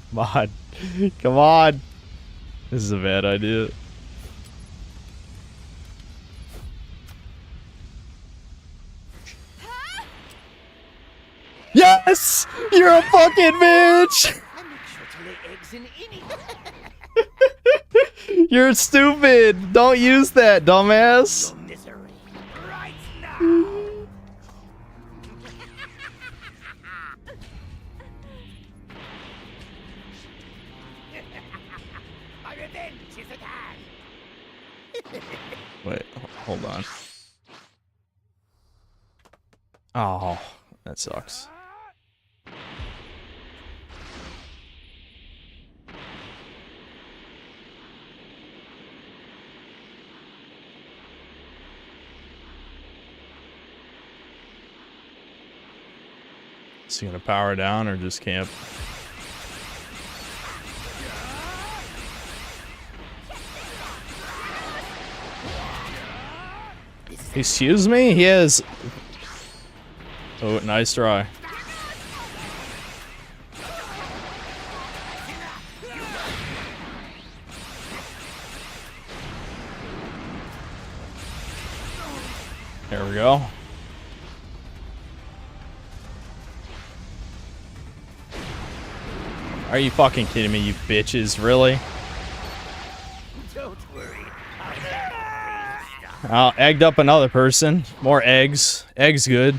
Come on. Come on. This is a bad idea. Yes! You're a fucking bitch! I make sure to lay eggs in any. You're stupid! Don't use that, dumbass! Misery. Right now. My revenge is at hand. Wait, hold on. Oh, that sucks. Is he gonna power down or just camp? Excuse me? He has... Oh, nice try. There we go. Are you fucking kidding me, you bitches? Really? Don't worry. Oh, egged up another person. More eggs. Eggs good.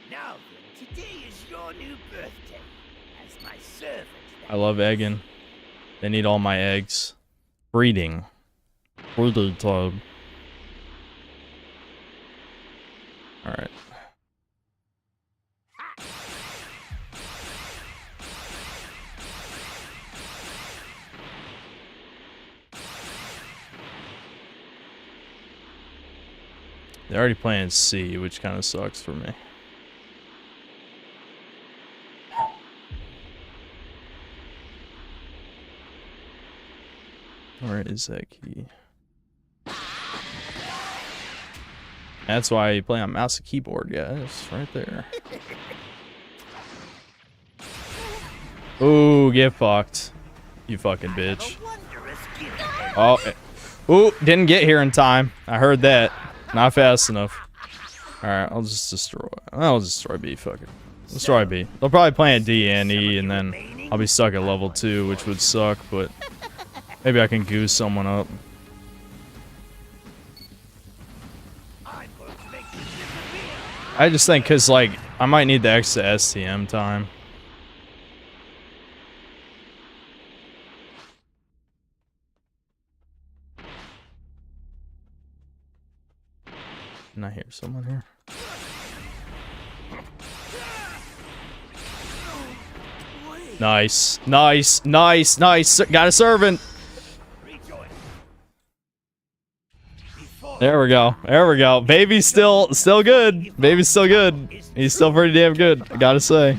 Now then, today is your new birthday. As my servant. I love egging. They need all my eggs. Breeding. Breeding time. Alright. They're already playing C, which kind of sucks for me. Where is that key? That's why you play on mouse and keyboard, guys. Right there. Ooh, get fucked. You fucking bitch. Oh, ooh, didn't get here in time. I heard that. Not fast enough. Alright, I'll just destroy. I'll destroy B, fuck it. Destroy B. They'll probably play at D and E, and then I'll be stuck at level 2, which would suck, but maybe I can goose someone up. I just think, cause like, I might need the extra STM time. Can I hear someone here? Nice, nice, nice, nice. Got a servant. There we go. There we go. Baby's still good. Baby's still good. He's still pretty damn good, I gotta say.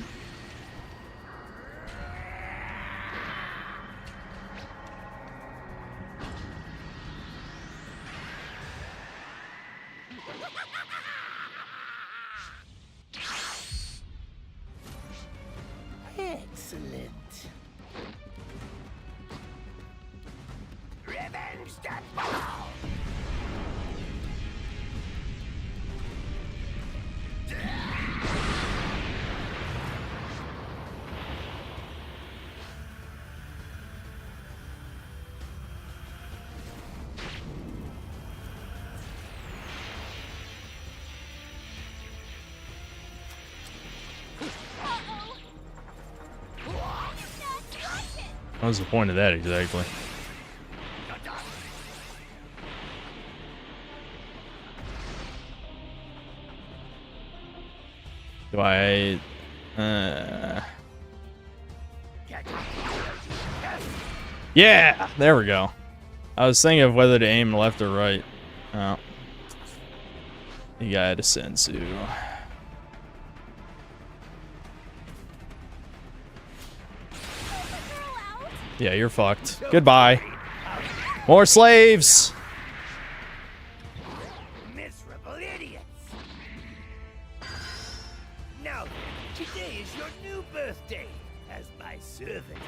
Excellent. Revenge that ball. What was the point of that exactly? Do I... Yeah! There we go. I was thinking of whether to aim left or right. Oh. You got a sensu. Yeah, you're fucked. Goodbye. More slaves! Miserable idiots! Now, today is your new birthday as my servant.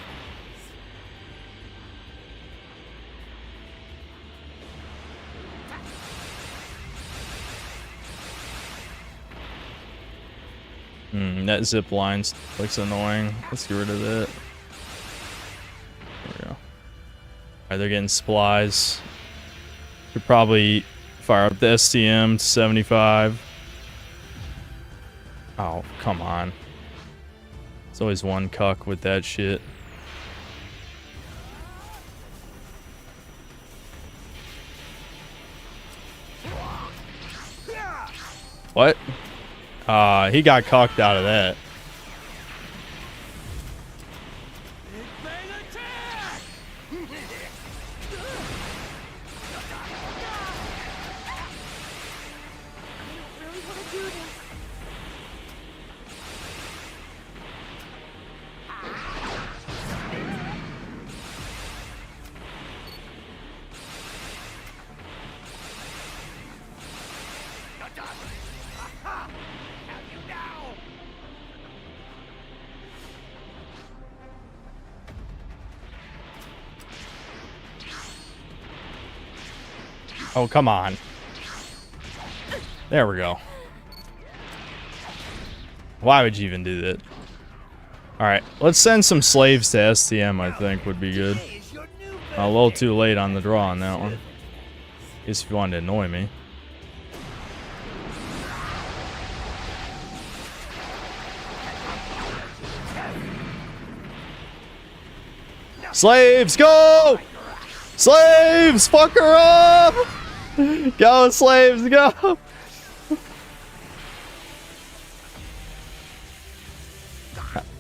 That zip line looks annoying. Let's get rid of that. There we go. Alright, they're getting supplies. Could probably fire up the STM to 75. Oh, come on. It's always one cuck with that shit. What? He got cucked out of that. Oh, come on. There we go. Why would you even do that? Alright, let's send some slaves to STM, I think, would be good. A little too late on the draw on that one. Guess if you wanted to annoy me. Slaves, go! Slaves, fuck her up! Go, slaves, go!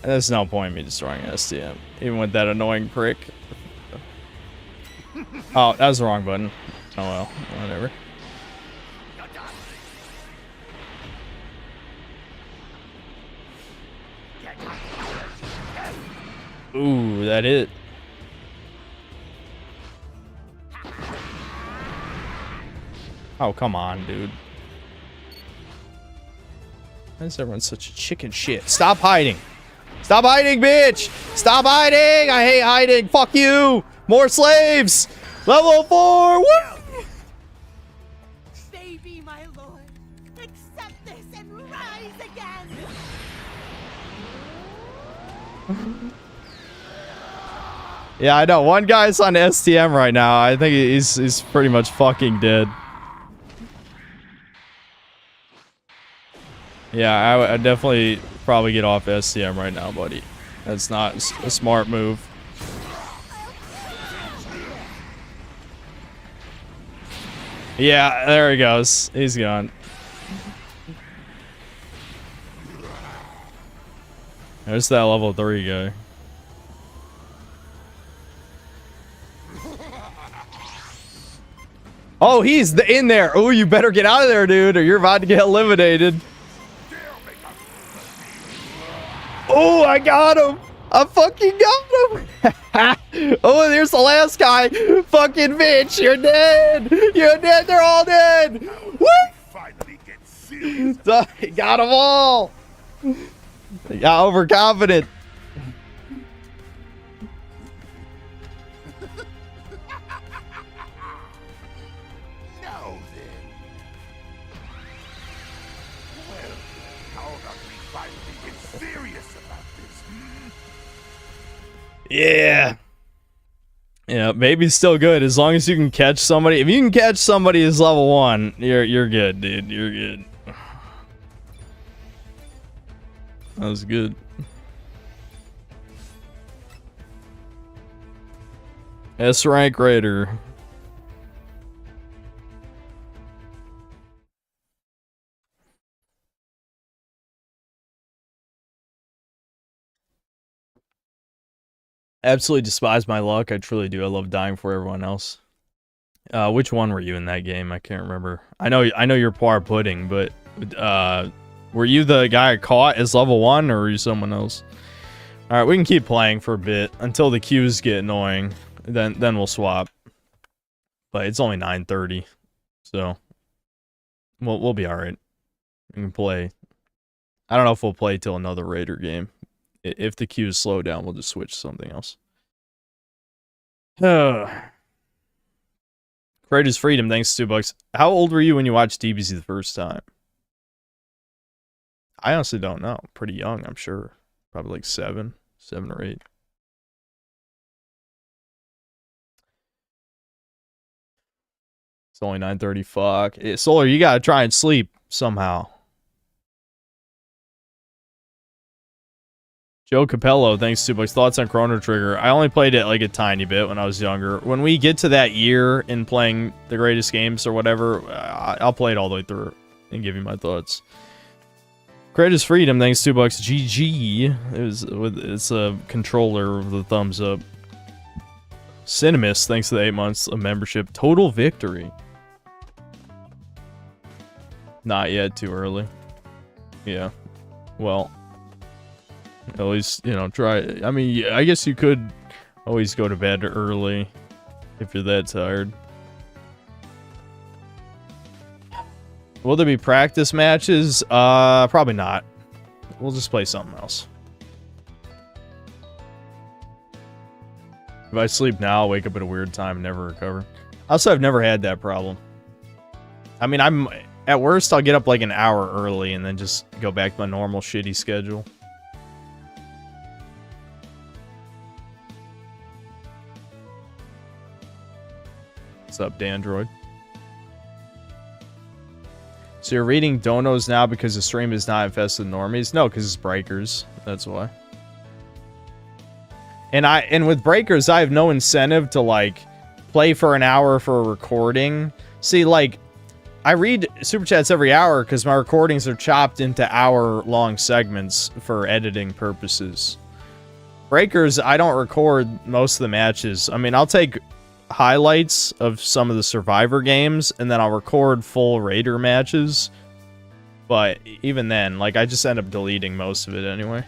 There's no point in me destroying STM, even with that annoying prick. Oh, that was the wrong button. Oh well, whatever. Ooh, that hit. Oh, come on, dude. Why is everyone such a chicken shit? Stop hiding. Stop hiding, bitch! Stop hiding! I hate hiding. Fuck you! More slaves! Level 4! Woo! Baby, my lord, accept this and rise again. Yeah, I know. One guy's on STM right now. I think he's pretty much fucking dead. Yeah, I'd definitely probably get off STM right now, buddy. That's not a smart move. Yeah, there he goes. He's gone. There's that level 3 guy. Oh, he's in there. Oh, you better get out of there, dude, or you're about to get eliminated. Oh, I got him. I fucking got him. Oh, there's the last guy. Fucking bitch, you're dead. You're dead. They're all dead. Woo! Got them all. Got overconfident. Now then. Well, how about we finally get serious about this? Yeah. Yeah, baby's still good as long as you can catch somebody. If you can catch somebody as level 1, you're good, dude. You're good. That was good. S rank raider. Absolutely despise my luck. I truly do. I love dying for everyone else. Which one were you in that game? I can't remember. I know you're Poir Pudding, but were you the guy caught as level 1 or were you someone else? All right, we can keep playing for a bit until the queues get annoying. Then we'll swap. But it's only 9:30, so we'll be all right. We can play. I don't know if we'll play till another Raider game. If the queues slow down, we'll just switch to something else. Creators Freedom, thanks $2. How old were you when you watched DBZ the first time? I honestly don't know. Pretty young, I'm sure. Probably like 7 or 8. It's only 9:30. Fuck. Solar, you gotta try and sleep somehow. Joe Capello, thanks $2. Thoughts on Chrono Trigger? I only played it like a tiny bit when I was younger. When we get to that year in playing the greatest games or whatever, I'll play it all the way through and give you my thoughts. Creators Freedom, thanks $2. GG. It's a controller with a thumbs up. Cinemus, thanks to the 8 months of membership. Total Victory. Not yet, too early. Yeah. Well, at least, you know, try it. I mean, I guess you could always go to bed early if you're that tired. Will there be practice matches? Probably not. We'll just play something else. If I sleep now, I'll wake up at a weird time and never recover. Also, I've never had that problem. I mean, at worst, I'll get up like an hour early and then just go back to my normal shitty schedule. What's up, Dandroid? So you're reading donos now because the stream is not infested with normies? No, because it's breakers. That's why. And with breakers, I have no incentive to like play for an hour for a recording. See, like, I read super chats every hour because my recordings are chopped into hour-long segments for editing purposes. Breakers, I don't record most of the matches. I mean, I'll take highlights of some of the Survivor games, and then I'll record full Raider matches. But even then, like, I just end up deleting most of it anyway.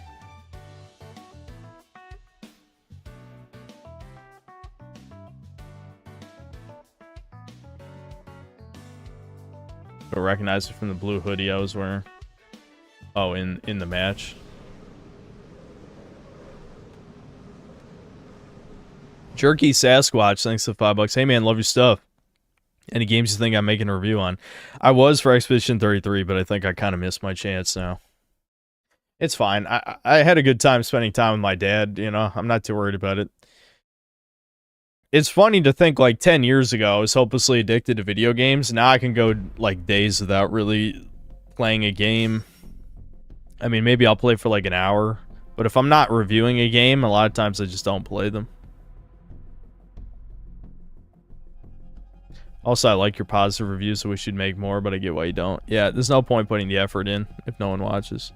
But recognize it from the blue hoodie I was wearing. Oh, in the match. Jerky Sasquatch, thanks to $5. Hey man, love your stuff. Any games you think I'm making a review on? I was for Expedition 33, but I think I kind of missed my chance now. It's fine. I had a good time spending time with my dad, you know. I'm not too worried about it. It's funny to think, like, 10 years ago, I was hopelessly addicted to video games. Now I can go, like, days without really playing a game. I mean, maybe I'll play for, like, an hour. But if I'm not reviewing a game, a lot of times I just don't play them. Also, I like your positive reviews, so we should make more, but I get why you don't. Yeah, there's no point putting the effort in if no one watches.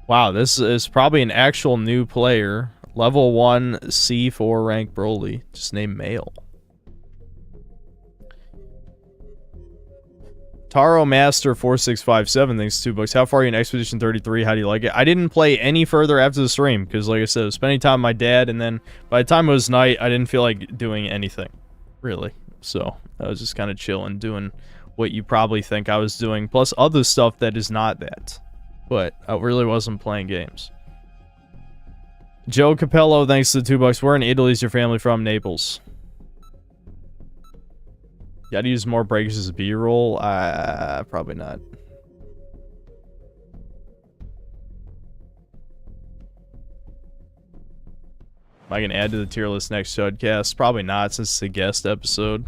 Wow, this is probably an actual new player. Level 1 C4 rank Broly. Just name male. Taro Master 4657 thanks $2. How far are you in Expedition 33? How do you like it? I didn't play any further after the stream because, like I said, I was spending time with my dad, and then by the time it was night, I didn't feel like doing anything, really. So I was just kind of chilling, doing what you probably think I was doing, plus other stuff that is not that. But I really wasn't playing games. Joe Capello, thanks to $2. Where in Italy is your family from? Naples. Gotta use more breakers as a B-roll? Probably not. Am I gonna add to the tier list next Chudcast? Probably not, since it's a guest episode.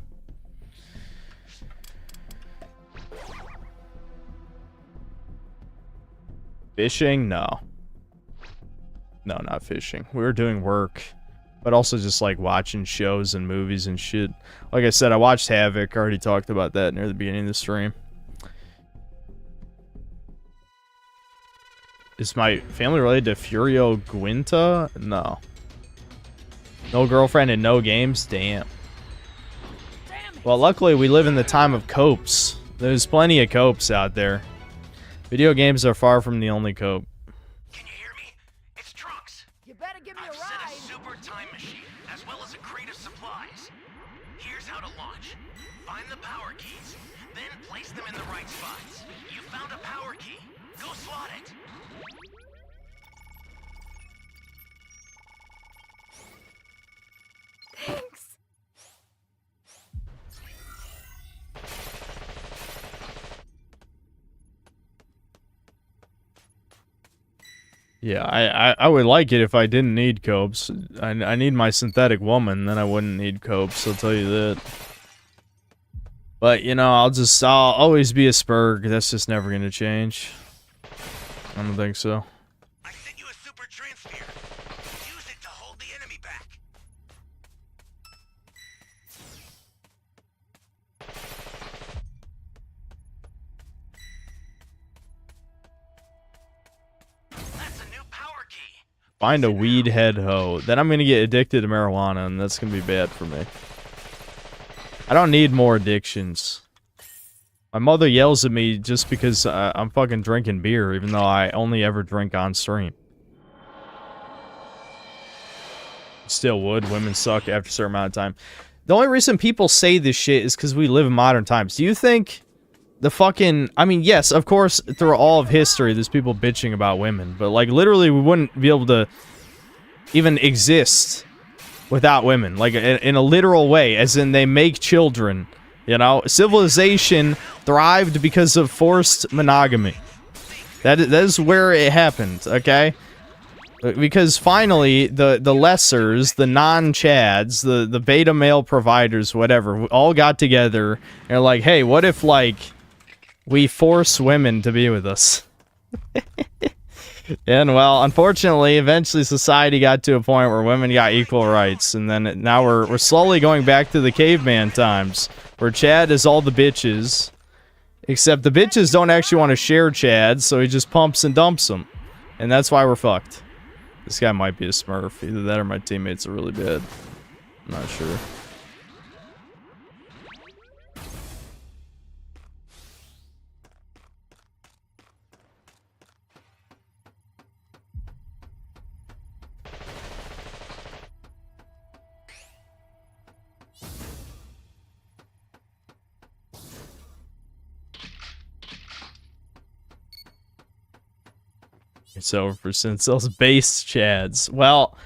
Fishing? No. No, not fishing. We were doing work. but also just like watching shows and movies and shit. Like I said, I watched Havoc. I already talked about that near the beginning of the stream. Is my family related to Furio Guinta? No. No girlfriend and no games? Damn. Well, luckily we live in the time of copes. There's plenty of copes out there. Video games are far from the only cope. Can you hear me? It's Trunks. You better give me I've a set ride. a super time machine, as well as a crate of supplies. Here's how to launch. Find the power keys, then place them in the right spots. You found a power key. Go slot it. Thanks. Yeah, I would like it if I didn't need copes. I need my synthetic woman, then I wouldn't need copes, I'll tell you that. But, you know, I'll always be a Spurg. That's just never gonna change. I don't think so. I sent you a super transfer. Use it to hold the enemy back. That's a new power key. Find a weed head hoe. Then I'm gonna get addicted to marijuana, and that's gonna be bad for me. I don't need more addictions. My mother yells at me just because I'm fucking drinking beer, even though I only ever drink on stream. Still would. Women suck after a certain amount of time. The only reason people say this shit is because we live in modern times. Do you think the fucking... I mean, yes, of course, through all of history, there's people bitching about women. But, like, literally, we wouldn't be able to even exist without women. Like, in a literal way, as in they make children. You know? Civilization thrived because of forced monogamy. That is where it happened, okay? Because finally, the lessers, the non-chads, the beta male providers, whatever, all got together and they're like, hey, what if, like, we force women to be with us? And, well, unfortunately, eventually society got to a point where women got equal rights, and then now we're slowly going back to the caveman times, where Chad is all the bitches, except the bitches don't actually want to share Chad, so he just pumps and dumps them. And that's why we're fucked. This guy might be a smurf. Either that or my teammates are really bad. I'm not sure. It's over for Sincel's base Chads. Well,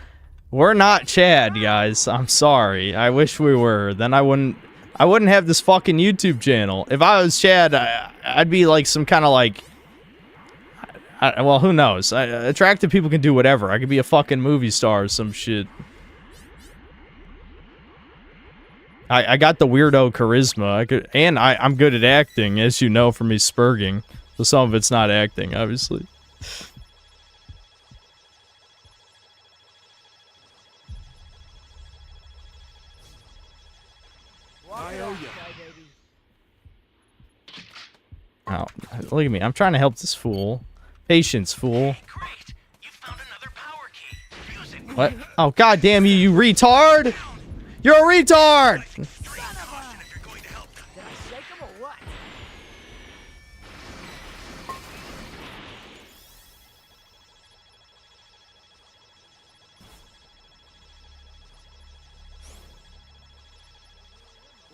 we're not Chad, guys. I'm sorry. I wish we were. Then I wouldn't have this fucking YouTube channel. If I was Chad, I'd be like some kind of like... well, who knows? Attractive people can do whatever. I could be a fucking movie star or some shit. I got the weirdo charisma. I'm good at acting, as you know from me spurging. So some of it's not acting, obviously. Oh, look at me. I'm trying to help this fool. Patience, fool. Great. You found another power key. Use it. What? Oh, goddamn you, you retard! You're a retard! If you're going to help them. Did I shake him or what?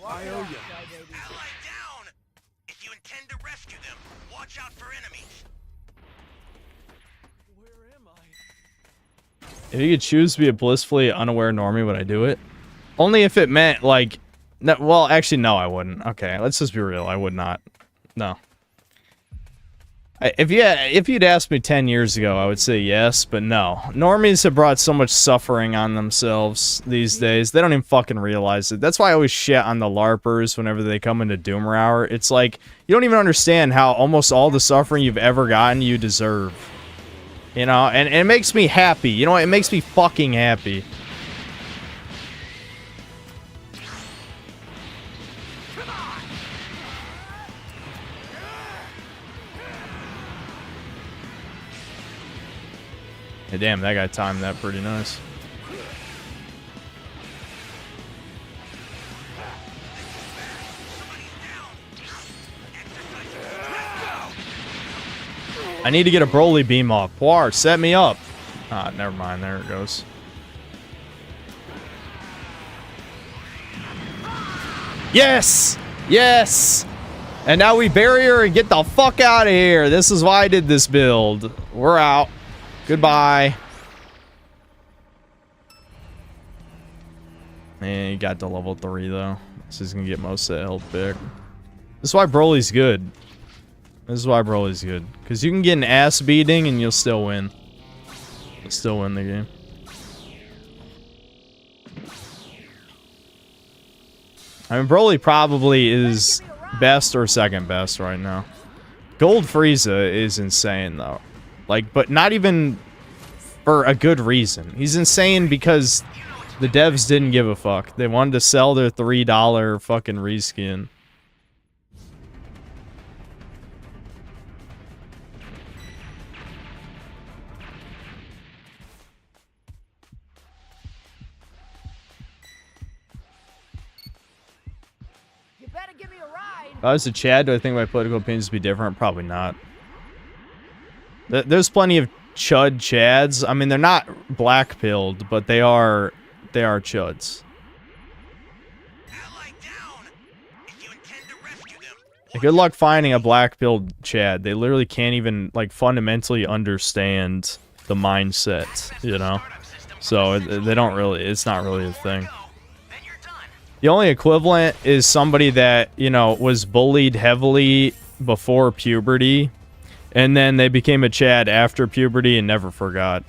I owe you. Ally down. If you intend to rescue them, watch out for enemies. Where am I? If you could choose to be a blissfully unaware normie, would I do it? Only if it meant, like... No, well, actually, no, I wouldn't. Okay, let's just be real. I would not. No. If you'd asked me 10 years ago, I would say yes, but no. Normies have brought so much suffering on themselves these days. They don't even fucking realize it. That's why I always shit on the LARPers whenever they come into Doomer Hour. It's like, you don't even understand how almost all the suffering you've ever gotten you deserve. You know, and it makes me happy. You know what? It makes me fucking happy. Hey, damn, that guy timed that pretty nice. I need to get a Broly beam off. Poir, set me up. Ah, never mind. There it goes. Yes! Yes! And now we bury her and get the fuck out of here. This is why I did this build. We're out. Goodbye. Man, you got to level 3, though. This is going to get most of the health back. This is why Broly's good. This is why Broly's good. Because you can get an ass beating and you'll still win. You'll still win the game. I mean, Broly probably is best or second best right now. Gold Frieza is insane, though. Like, but not even for a good reason. He's insane because the devs didn't give a fuck. They wanted to sell their $3 fucking reskin. You better give me a ride. If I was a Chad, do I think my political opinions would be different? Probably not. There's plenty of Chud Chads. I mean, they're not black-pilled, but they are Chuds. Ally down. If you intend to rescue them, Good luck finding a black-pilled Chad. They literally can't even, like, fundamentally understand the mindset, you know? So they don't really, it's not really a thing. then you're done. The only equivalent is somebody that, you know, was bullied heavily before puberty, and then they became a Chad after puberty and never forgot.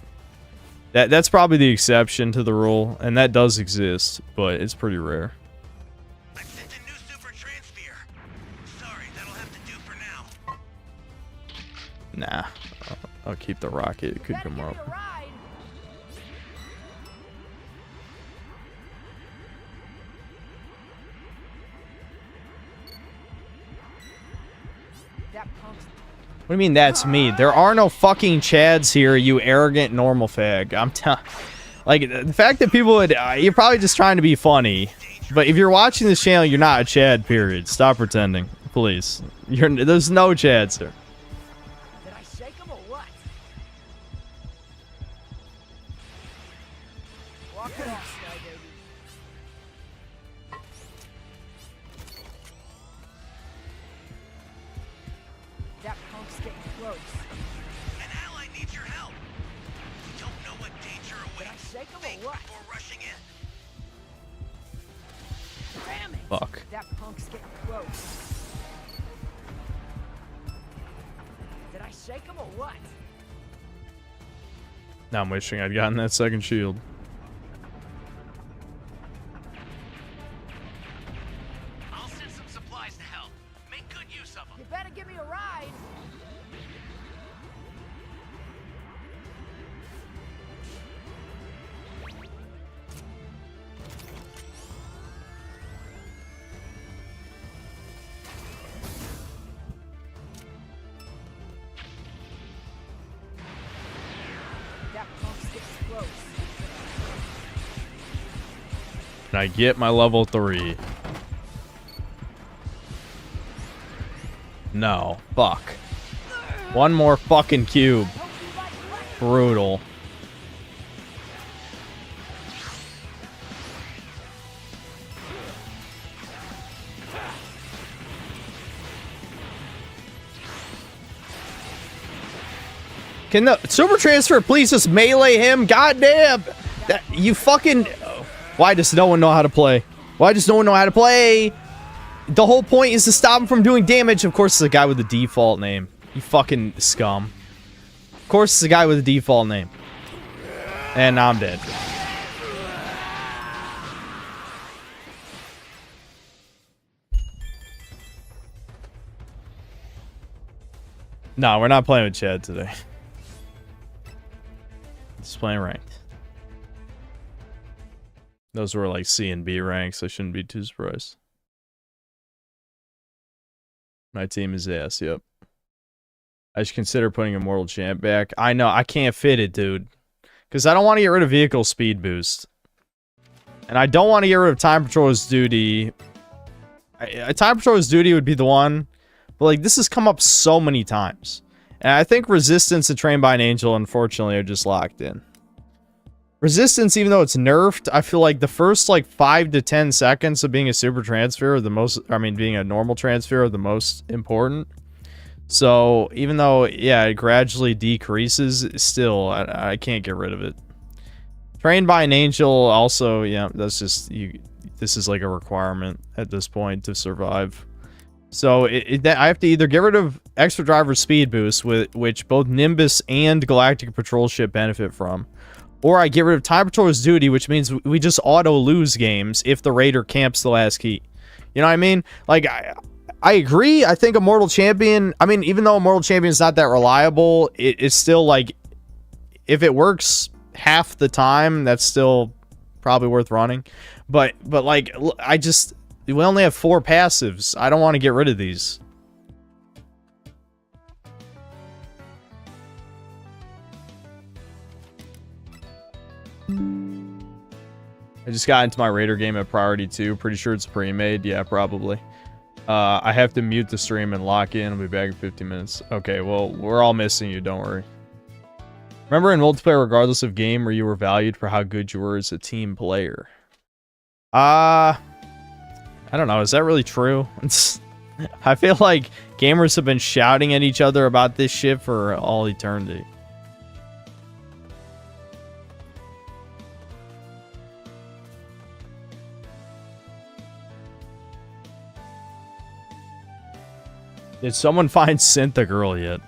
That's probably the exception to the rule, and that does exist, but it's pretty rare. I sent a new super transfer. Sorry, that'll have to do for now. Nah, I'll keep the rocket. It could Better come give me up. a ride. That punk's What do you mean that's me? There are no fucking Chads here, you arrogant normal fag. I'm telling. Like, the fact that people would, you're probably just trying to be funny. But if you're watching this channel, you're not a Chad, period. Stop pretending, please. There's no Chads here. Did I shake him or what? Walk it off, Sky Baby. That punk's getting close. An ally needs your help. You don't know what danger Did I awaits. shake him Think or what? before rushing in. Damn it! Fuck. That punk's getting close. Did I shake him or what? Now I'm wishing I'd gotten that second shield. I'll send some supplies to help. Make good use of them. You better give me a ride. That punk's getting close. Can I get my level 3? No. Fuck. One more fucking cube. Brutal. Can the super transfer please just melee him? Goddamn! That you fucking. Why does no one know how to play? Why does no one know how to play? The whole point is to stop him from doing damage. Of course, it's a guy with a default name. You fucking scum. Of course, it's a guy with a default name. And now I'm dead. No, we're not playing with Chad today. Just playing ranked. Those were like C and B ranks. I shouldn't be too surprised. My team is ass, yep. I should consider putting Immortal Champ back. I know, I can't fit it, dude. Because I don't want to get rid of Vehicle Speed Boost. And I don't want to get rid of Time Patroller's Duty. Time Patroller's Duty would be the one. But, like, this has come up so many times. And I think Resistance and Trained by an Angel, unfortunately, are just locked in. Resistance, even though it's nerfed, I feel like the first, like, 5 to 10 seconds of being a super transfer are the most... I mean, being a normal transfer are the most important. So, even though, yeah, it gradually decreases, still, I can't get rid of it. Trained by an Angel, also, yeah, that's just... This is like a requirement at this point to survive. So, I have to either get rid of Extra Driver Speed Boost, which both Nimbus and Galactic Patrol Ship benefit from. Or I get rid of Time Patroller's Duty, which means we just auto-lose games if the Raider camps the last key. You know what I mean? Like, I agree. I think Immortal Champion... I mean, even though Immortal Champion is not that reliable, it's still, like... If it works half the time, that's still probably worth running. But like, I just... We only have 4 passives. I don't want to get rid of these. I just got into my Raider game at Priority 2. Pretty sure it's pre-made. Yeah, probably. I have to mute the stream and lock in. I'll be back in 15 minutes. Okay, well, we're all missing you. Don't worry. Remember in multiplayer, regardless of game, where you were valued for how good you were as a team player? I don't know. Is that really true? I feel like gamers have been shouting at each other about this shit for all eternity. Did someone find Syntha Girl yet?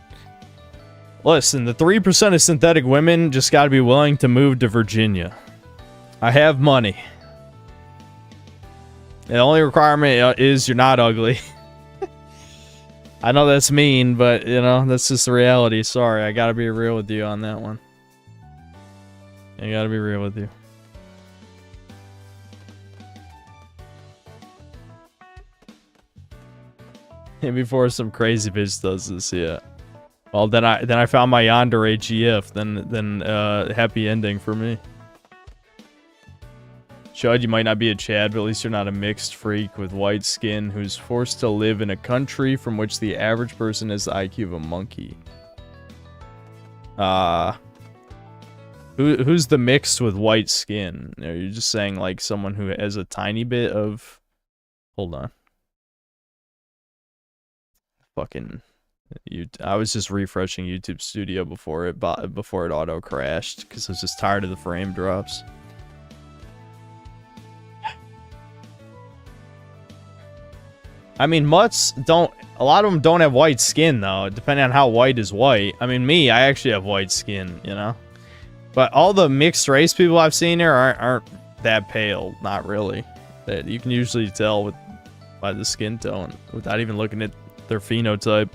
Listen, the 3% of synthetic women just gotta be willing to move to Virginia. I have money. The only requirement is you're not ugly. I know that's mean, but, you know, that's just the reality. Sorry, I gotta be real with you on that one. I gotta be real with you. Before some crazy bitch does this, yeah. Well, then I found my yandere GF. Then happy ending for me. Chud, you might not be a Chad, but at least you're not a mixed freak with white skin who's forced to live in a country from which the average person has the IQ of a monkey. Who's the mixed with white skin? Are you just saying like someone who has a tiny bit of... Hold on. Fucking... I was just refreshing YouTube Studio before it auto crashed because I was just tired of the frame drops. I mean, mutts don't... A lot of them don't have white skin, though, depending on how white is white. I mean, me, I actually have white skin, you know? But all the mixed race people I've seen here aren't that pale. Not really. You can usually tell by the skin tone without even looking at their phenotype.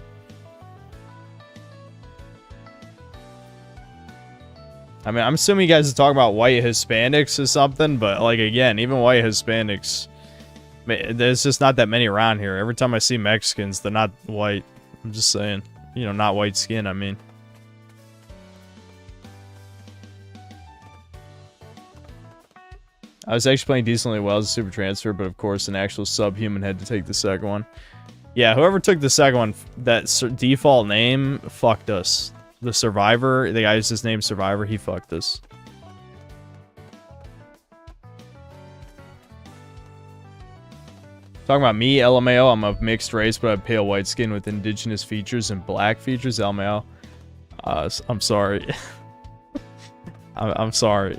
I mean, I'm assuming you guys are talking about white Hispanics or something, but, like, again, even white Hispanics, there's just not that many around here. Every time I see Mexicans, they're not white. I'm just saying. You know, not white skin, I mean. I was actually playing decently well as a super transfer, but of course an actual subhuman had to take the second one. Yeah, whoever took the second one, that default name, fucked us. The Survivor, the guy who's just named Survivor, he fucked us. Talking about me, LMAO, I'm of mixed race, but I have pale white skin with indigenous features and black features, LMAO. I'm sorry. I'm sorry.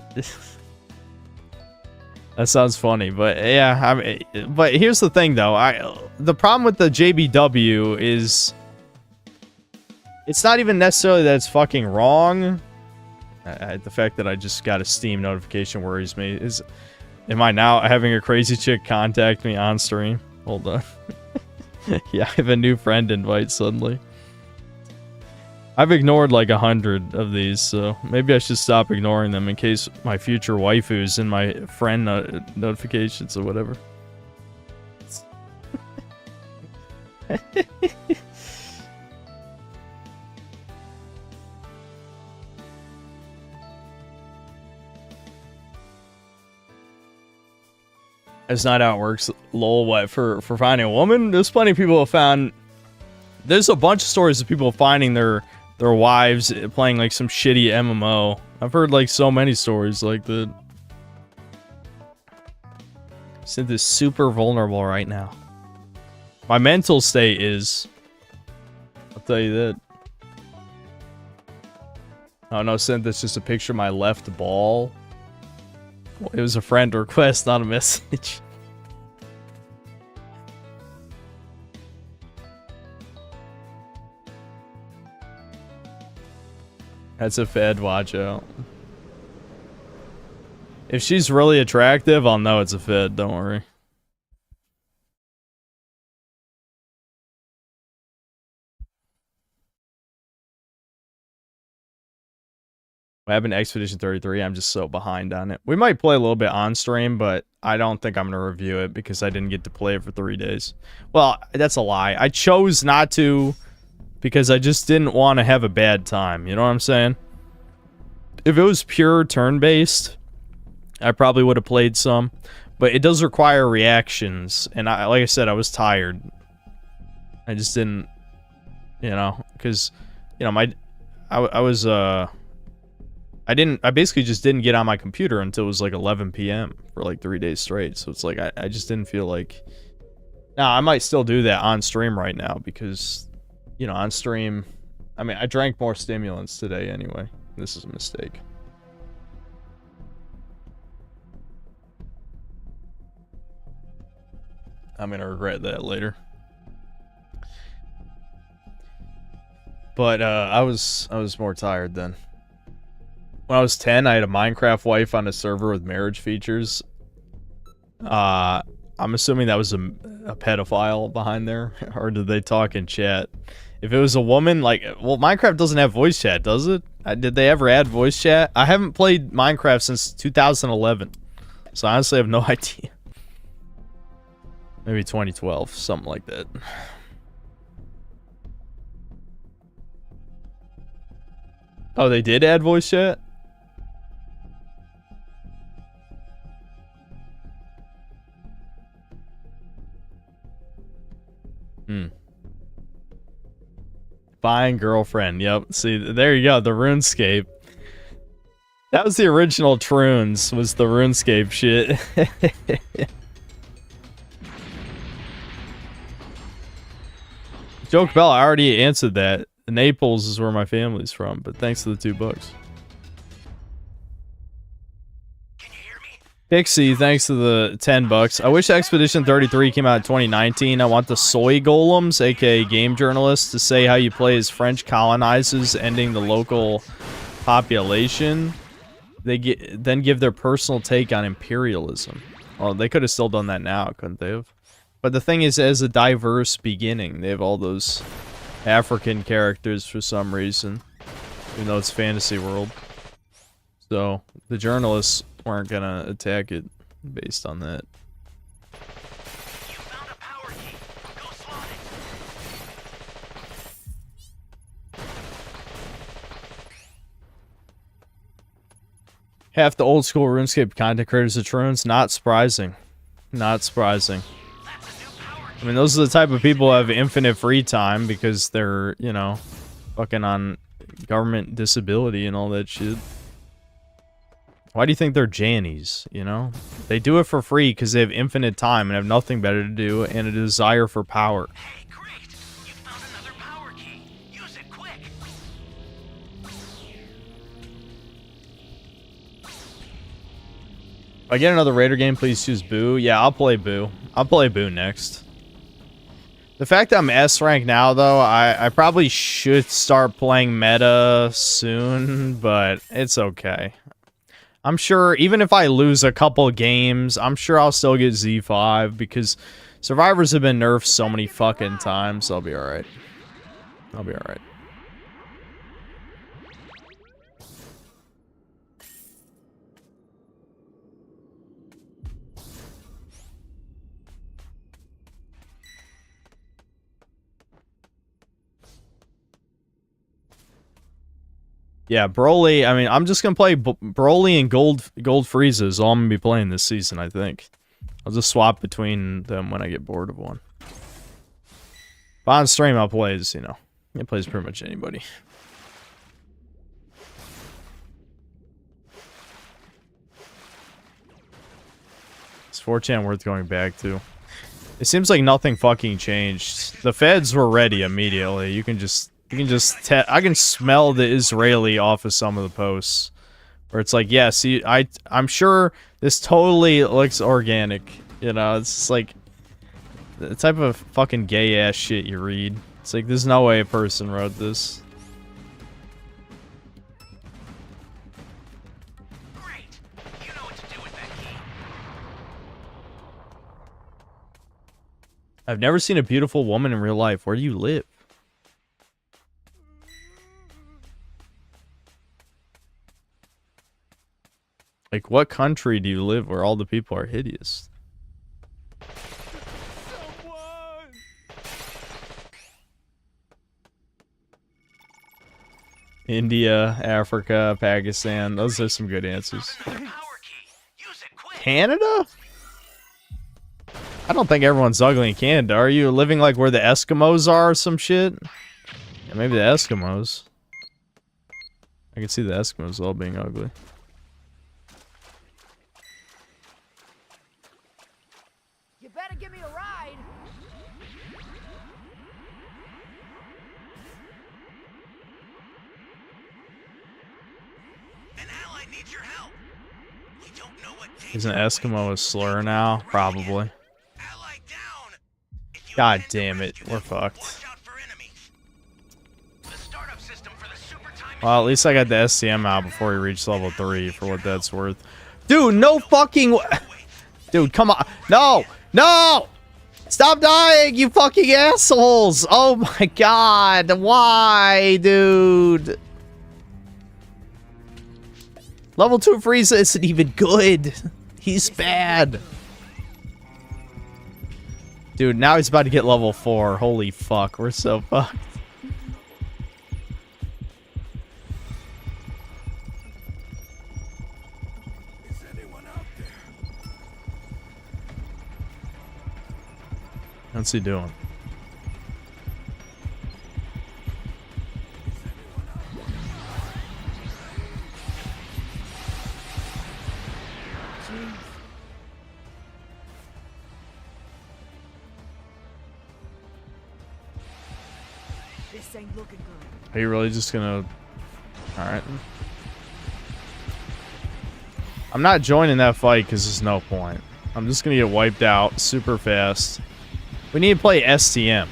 That sounds funny, but yeah, I mean, but here's the thing though, the problem with the JBW is it's not even necessarily that it's fucking wrong. The fact that I just got a Steam notification worries me. Am I now having a crazy chick contact me on stream? Hold on. Yeah, I have a new friend invite suddenly. I've ignored like 100 of these, so maybe I should stop ignoring them in case my future waifu's in my friend notifications or whatever. That's not how it works. Lol, what, for finding a woman? There's plenty of people who found... There's a bunch of stories of people finding their wives playing like some shitty MMO. I've heard like so many stories like that. Synth is super vulnerable right now. My mental state is... I'll tell you that. Oh no, Synth, that's just a picture of my left ball. Well, it was a friend request, not a message. That's a Fed, watch out. If she's really attractive, I'll know it's a Fed, don't worry. What happened to Expedition 33? I'm just so behind on it. We might play a little bit on stream, but I don't think I'm going to review it because I didn't get to play it for 3 days. Well, that's a lie. I chose not to because I just didn't want to have a bad time. You know what I'm saying? If it was pure turn-based, I probably would have played some. But it does require reactions. And like I said, I was tired. I just didn't, you know, because, you know, I basically just didn't get on my computer until it was like 11 p.m. for like 3 days straight. So it's like, I just didn't feel like... Now, I might still do that on stream right now because, you know, on stream... I mean, I drank more stimulants today anyway. This is a mistake. I'm gonna regret that later. But, I was more tired then. When I was 10, I had a Minecraft wife on a server with marriage features. I'm assuming that was a pedophile behind there. Or did they talk in chat? If it was a woman, like... Well, Minecraft doesn't have voice chat, does it? Did they ever add voice chat? I haven't played Minecraft since 2011. So I honestly have no idea. Maybe 2012, something like that. Oh, they did add voice chat? Fine girlfriend. Yep. See, there you go. The RuneScape. That was the original Troons, was the RuneScape shit. Joke Bell, I already answered that. Naples is where my family's from, but thanks to the $2. Pixie, thanks to the $10. I wish Expedition 33 came out in 2019. I want the soy golems, aka game journalists, to say how you play as French colonizers ending the local population. Then give their personal take on imperialism. Well, they could have still done that now, couldn't they have? But the thing is, as a diverse beginning, they have all those African characters for some reason, even though it's fantasy world. So the journalists weren't gonna attack it based on that. You found a power key. Go slot it. Half the old school RuneScape content creators are Troons. Not surprising. Not surprising. I mean, those are the type of people who have infinite free time because they're, you know, fucking on government disability and all that shit. Why do you think they're Jannies, you know? They do it for free because they have infinite time and have nothing better to do and a desire for power. Hey, great! You found another power key. Use it quick. If I get another Raider game, please choose Boo. Yeah, I'll play Boo. I'll play Boo next. The fact that I'm S rank now, though, I probably should start playing meta soon, but it's okay. I'm sure, even if I lose a couple games, I'm sure I'll still get Z5, because survivors have been nerfed so many fucking times, so I'll be alright. I'll be alright. Yeah, Broly. I mean, I'm just gonna play Broly and Gold Frieza is all I'm gonna be playing this season. I think I'll just swap between them when I get bored of one. But on stream, I'll play as, you know, it plays pretty much anybody. Is 4chan worth going back to? It seems like nothing fucking changed. The feds were ready immediately. I can smell the Israeli off of some of the posts. Where it's like, yeah, see, I'm sure this totally looks organic. You know, it's just like the type of fucking gay ass shit you read. It's like, there's no way a person wrote this. Great. You know what to do with that key. I've never seen a beautiful woman in real life. Where do you live? Like, what country do you live where all the people are hideous? Someone! India, Africa, Pakistan. Those are some good answers. Power key. Use it quick. Canada? I don't think everyone's ugly in Canada. Are you living like where the Eskimos are or some shit? Yeah, maybe the Eskimos. I can see the Eskimos all being ugly. You better give me a ride. An ally needs your help. We don't know what Is an Eskimo a slur now? Probably. ally down. If you God intend to damn it, rescue we're them, fucked. watch out for enemies. The startup system for the super time Well, at least I got the SCM out before he reached level 3, for what that's worth. Dude, no fucking Dude, come on. No! No! Stop dying, you fucking assholes! Oh my god, why, dude? Level 2 Frieza isn't even good. He's bad. Dude, now he's about to get level 4. Holy fuck, we're so fucked. Is anyone out there? What's he doing? This ain't looking good. Are you really just gonna... Alright. I'm not joining that fight because there's no point. I'm just gonna get wiped out super fast. We need to play STM.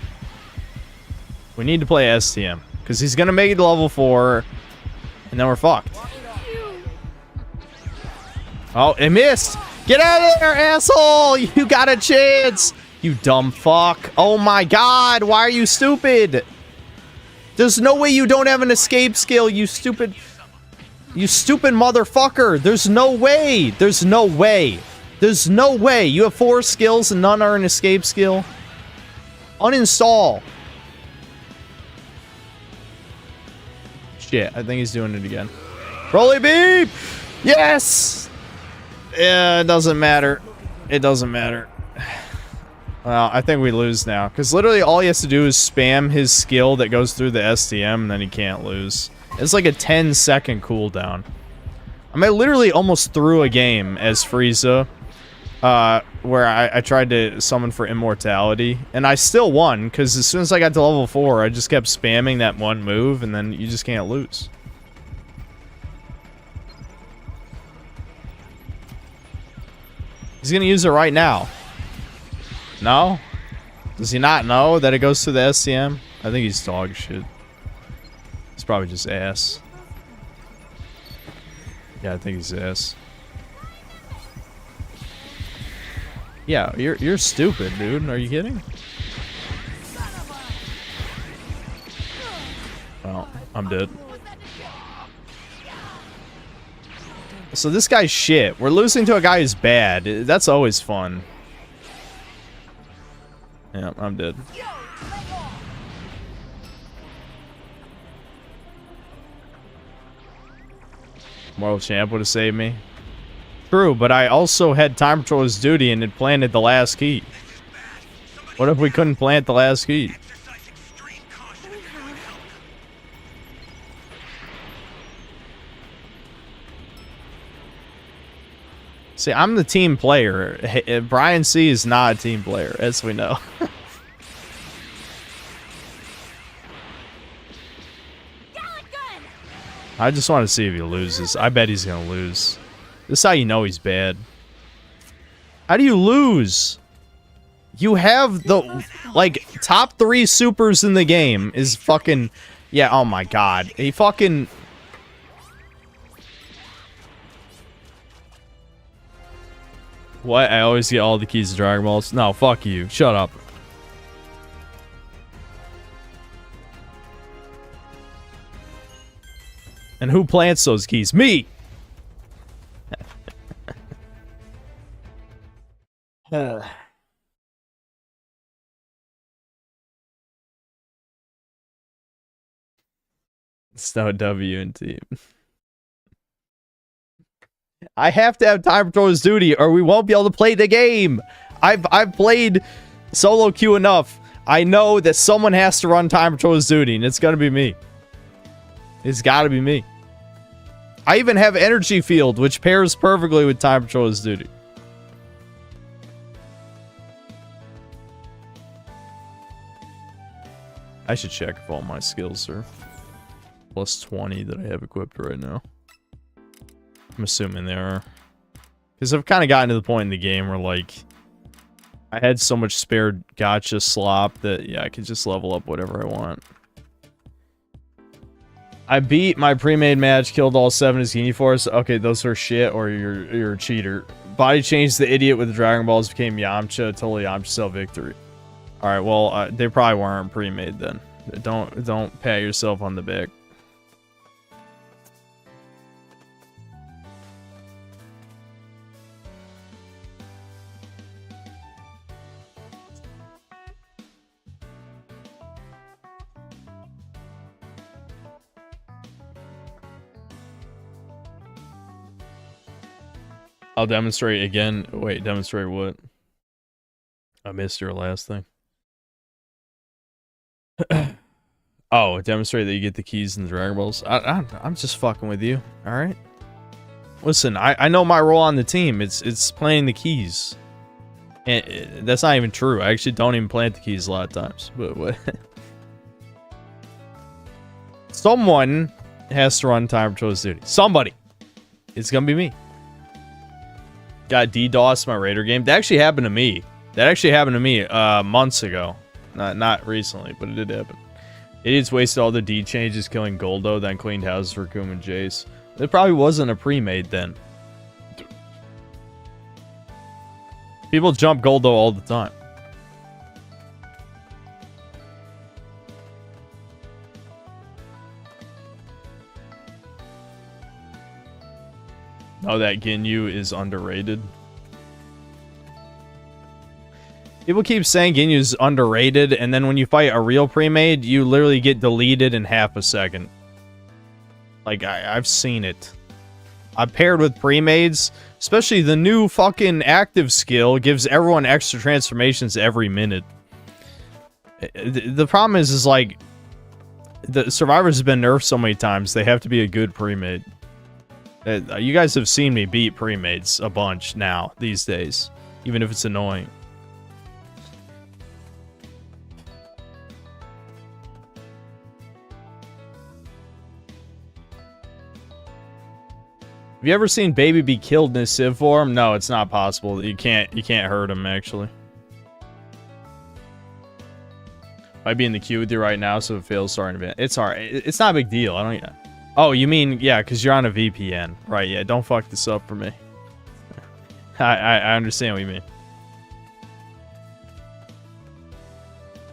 We need to play STM. Because he's gonna make it to level 4. And then we're fucked. Oh, it missed! Get out of there, asshole! You got a chance! You dumb fuck. Oh my god, why are you stupid? There's no way you don't have an escape skill, you stupid... You stupid motherfucker! There's no way! There's no way! There's no way! You have 4 skills and none are an escape skill? Uninstall! Shit, I think he's doing it again. Broly beep! Yes! Yeah, it doesn't matter. It doesn't matter. Well, I think we lose now. Because literally all he has to do is spam his skill that goes through the STM, and then he can't lose. It's like a 10-second cooldown. I mean, I literally almost threw a game as Frieza. Where I tried to summon for immortality. And I still won, because as soon as I got to level 4, I just kept spamming that one move, and then you just can't lose. He's gonna use it right now. No? Does he not know that it goes through the SCM? I think he's dog shit. He's probably just ass. Yeah, I think he's ass. Yeah, you're stupid, dude. Are you kidding? Well, I'm dead. So this guy's shit. We're losing to a guy who's bad. That's always fun. Yeah, I'm dead. Mortal Champ would have saved me. True, but I also had Time Patrol's duty and had planted the last key. What if we couldn't plant the last key? See, I'm the team player. Brian C is not a team player, as we know. I just want to see if he loses. I bet he's going to lose. This is how you know he's bad. How do you lose? You have the, like, top 3 supers in the game is fucking... Yeah, oh my god. He fucking... What? I always get all the keys to Dragon Balls? No, fuck you. Shut up. And who plants those keys? Me! It's no W in team. I have to have Time Patrol's duty or we won't be able to play the game. I've played solo queue enough. I know that someone has to run Time Patrol's duty and it's gonna be me. It's gotta be me. I even have Energy Field, which pairs perfectly with Time Patrol's duty. I should check if all my skills are plus 20 that I have equipped right now. I'm assuming they are. Because I've kind of gotten to the point in the game where, like, I had so much spare gotcha slop that, yeah, I could just level up whatever I want. I beat my pre-made match, killed all 7 as Genie Force. Okay, those are shit, or you're a cheater. Body changed the idiot with the Dragon Balls, became Yamcha, totally Yamcha cell victory. Alright, well, they probably weren't pre-made then. Don't pat yourself on the back. I'll demonstrate again. Wait, demonstrate what? I missed your last thing. Oh, demonstrate that you get the keys in the Dragon Balls. I'm just fucking with you. All right. Listen, I know my role on the team. It's playing the keys. And that's not even true. I actually don't even plant the keys a lot of times. But what? Someone has to run Time Patrol's duty. Somebody. It's gonna be me. Got DDoS my Raider game. That actually happened to me. Months ago. Not recently, but it did happen. Idiots wasted all the D changes killing Goldo, then cleaned houses for Koom and Jace. It probably wasn't a pre-made then. People jump Goldo all the time. Oh, that Ginyu is underrated. People keep saying Ginyu's underrated, and then when you fight a real pre-made, you literally get deleted in half a second. Like, I've seen it. I've paired with pre-mades, especially the new fucking active skill gives everyone extra transformations every minute. The problem is like, the survivors have been nerfed so many times, they have to be a good pre-made. You guys have seen me beat pre-mades a bunch now, these days. Even if it's annoying. Have you ever seen Baby be killed in his Civ form? No, it's not possible. You can't hurt him, actually. Might be in the queue with you right now, so if it fails starting event. It's alright. It's not a big deal. I don't... Oh, you mean, yeah, because you're on a VPN. Right, yeah, don't fuck this up for me. I understand what you mean.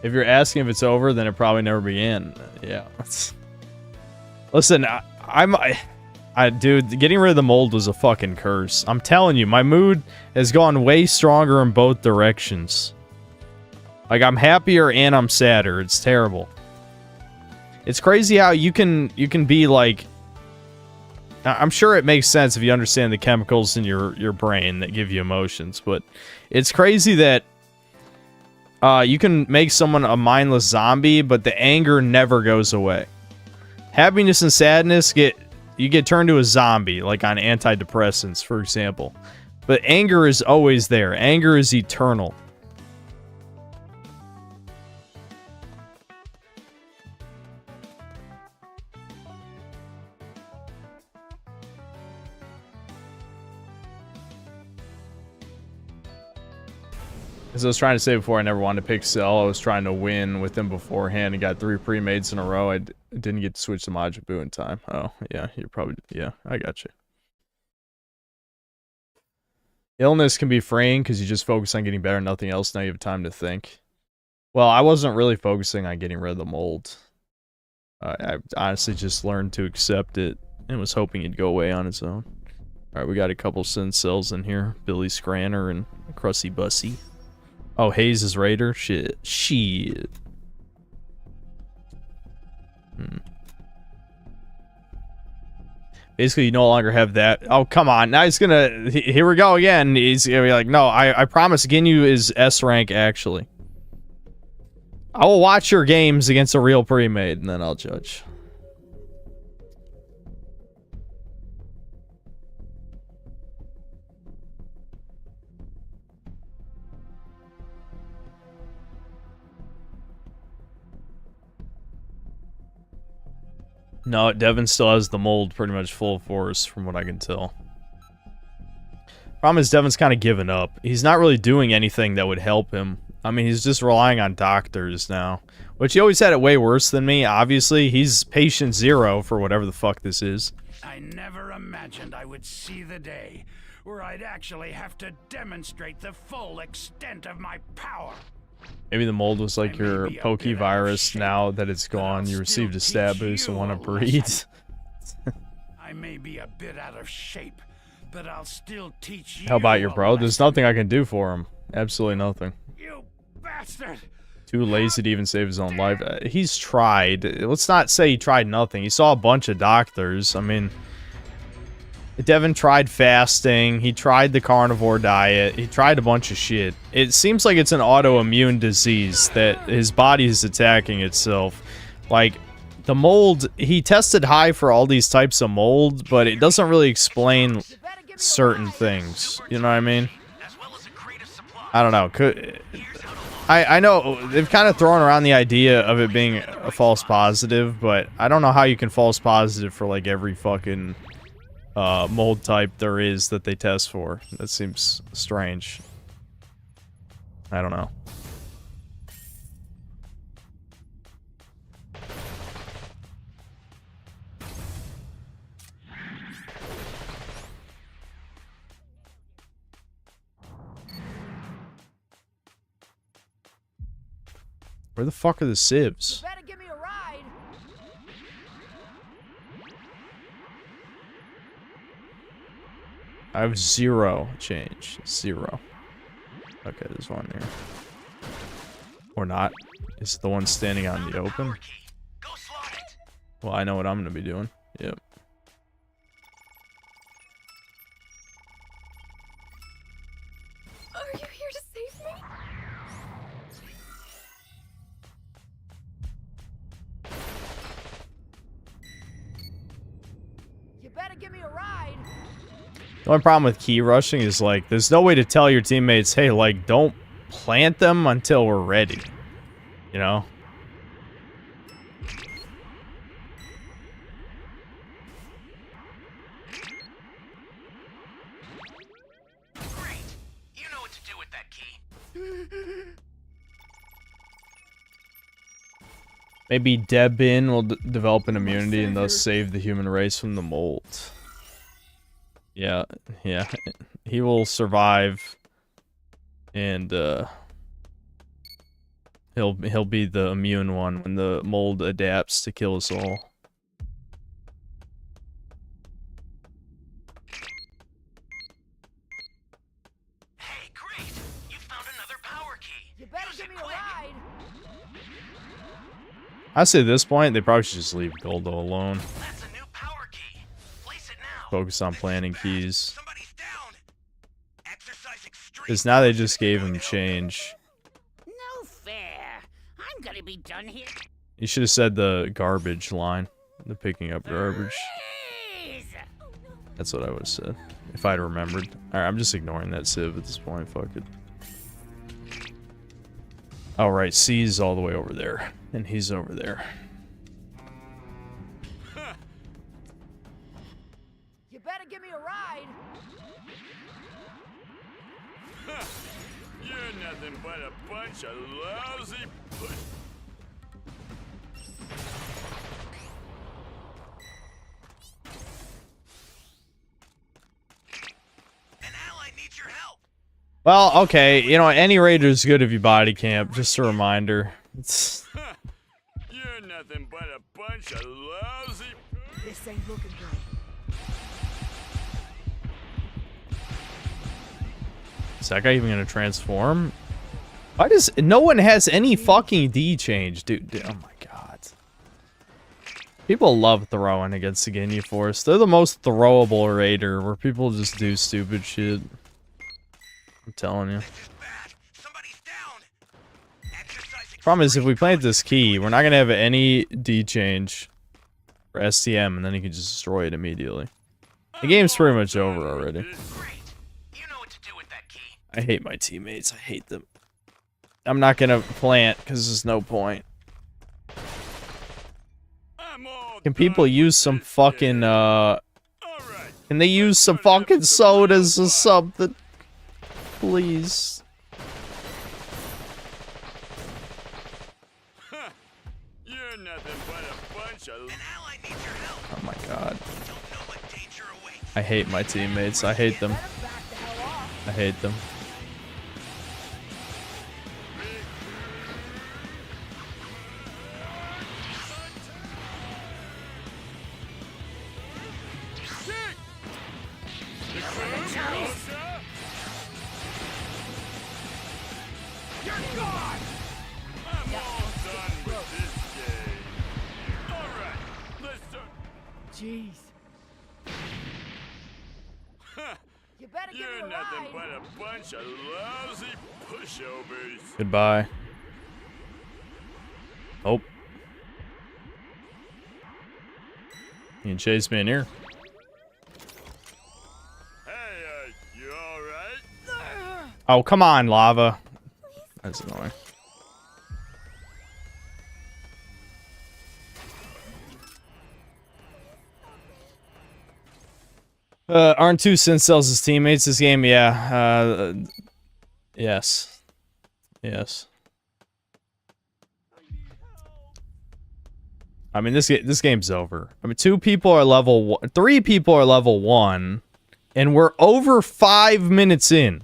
If you're asking if it's over, then it probably never began. Yeah. Listen, dude, getting rid of the mold was a fucking curse. I'm telling you, my mood has gone way stronger in both directions. Like, I'm happier and I'm sadder. It's terrible. It's crazy how you can be like I'm sure it makes sense if you understand the chemicals in your brain that give you emotions, but it's crazy that you can make someone a mindless zombie, but the anger never goes away. Happiness and sadness you get turned to a zombie, like on antidepressants, for example. But anger is always there. Anger is eternal. As I was trying to say before, I never wanted to pick Cell. I was trying to win with him beforehand and got 3 pre-mates in a row. I didn't get to switch to Majin Buu in time. Oh, yeah, you're probably... Yeah, I got you. Illness can be freeing because you just focus on getting better and nothing else. Now you have time to think. Well, I wasn't really focusing on getting rid of the mold. I honestly just learned to accept it and was hoping it'd go away on its own. Alright, we got a couple Sin Cells in here. Billy Scranner and Crusty Bussy. Oh, Hayes is Raider? Shit. Shit. Basically, you no longer have that. Oh, come on. Now he's gonna... Here we go again. He's gonna be like, no, I promise Ginyu is S rank, actually. I will watch your games against a real pre-made, and then I'll judge. No, Devin still has the mold pretty much full force, from what I can tell. Problem is, Devin's kind of given up. He's not really doing anything that would help him. I mean, he's just relying on doctors now. Which he always had it way worse than me, obviously. He's patient 0 for whatever the fuck this is. I never imagined I would see the day where I'd actually have to demonstrate the full extent of my power. Maybe the mold was like your Pokevirus. Now that it's gone, you received a stat boost and want to breed. I may be a bit out of shape, but I'll still teach you. How about your bro? There's nothing I can do for him. Absolutely nothing. You bastard! Too lazy to even save his own life. He's tried. Let's not say he tried nothing. He saw a bunch of doctors. I mean, Devin tried fasting. He tried the carnivore diet. He tried a bunch of shit. It seems like it's an autoimmune disease that his body is attacking itself. Like, the mold, he tested high for all these types of mold, but it doesn't really explain certain things. You know what I mean? I don't know. I know they've kind of thrown around the idea of it being a false positive, but I don't know how you can false positive for like every fucking mold type there is that they test for. That seems strange. I don't know. Where the fuck are the sieves? Better give me a ride. I have 0 change. 0. Okay, there's one here. Or not. Is it the one standing out in the open? Well, I know what I'm gonna be doing. Yep. Are you here to save me? You better give me a ride. The only problem with key rushing is, like, there's no way to tell your teammates, hey, like, don't plant them until we're ready. You know? Great. You know what to do with that key. Maybe Debin will develop an immunity and thus save the human race from the mold. Yeah, yeah. He will survive, and he'll be the immune one when the mold adapts to kill us all. Hey, great! You found another power key. You better Use give it me a quick. ride. I say at this point they probably should just leave Goldo alone. That's a new power key. Place it now. focus on planting keys. Somebody's down. Exercise extreme. Because now they just gave him change. No fair. I'm gonna be done here. You should have said the garbage line. The picking up garbage. Please. That's what I would have said. If I'd remembered. Alright, I'm just ignoring that civ at this point. Fuck it. Alright, C's all the way over there. And he's over there. You better give me a ride. You're nothing but a bunch of lousy push. An ally needs your help. Well, okay, you know, any raider is good if you body camp. Just a reminder. It's... You're nothing but a bunch of lousy. This ain't looking good. Is that guy even gonna transform? Why does no one has any fucking D change, dude? Oh my god. People love throwing against the Ginyu Force. They're the most throwable raider where people just do stupid shit. I'm telling you. This is bad. Somebody's down. Exercise Problem is, if we plant this key, we're not gonna have any D change for STM, and then you can just destroy it immediately. The game's pretty much over already. Great. You know what to do with that key. I hate my teammates. I hate them. I'm not gonna plant because there's no point. I'm all Can people done use with some this fucking game. All right. Can they use some fucking sodas or something? Please. You're nothing but a bunch of. An ally needs your help. Oh my god. Don't know what danger awaits. I hate my teammates. I hate them. I hate them. You're gone. I'm all done with this game. All right, let's start. Jeez. You better give me You're a nothing ride. but a bunch of lousy pushovers. Goodbye. Oh. You can chase me in here. Hey, you all right? Oh, come on, lava. That's annoying. Aren't two Sincells his teammates this game? Yeah. Yes. Yes. I mean, this game's over. I mean, 2 people are level 1, 3 people are level 1, and we're over 5 minutes in.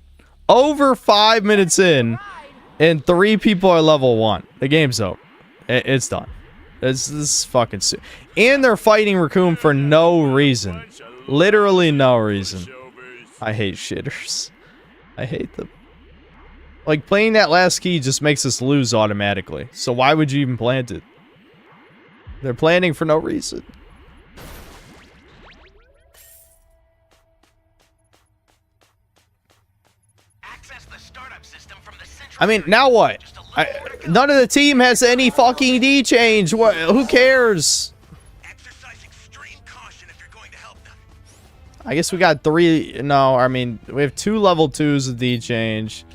Over 5 minutes in, and 3 people are level 1. The game's over. It's done. This is fucking stupid. And they're fighting Raccoon for no reason. Literally no reason. I hate shitters. I hate them. Like, playing that last key just makes us lose automatically. So why would you even plant it? They're planning for no reason. Access the startup system from the central I mean, area. now what? Just a little more to go. None of the team has any fucking D change. What? Who cares? Exercise extreme caution if you're going to help them. I guess we got 3. No, I mean, we have 2 level 2s with D change.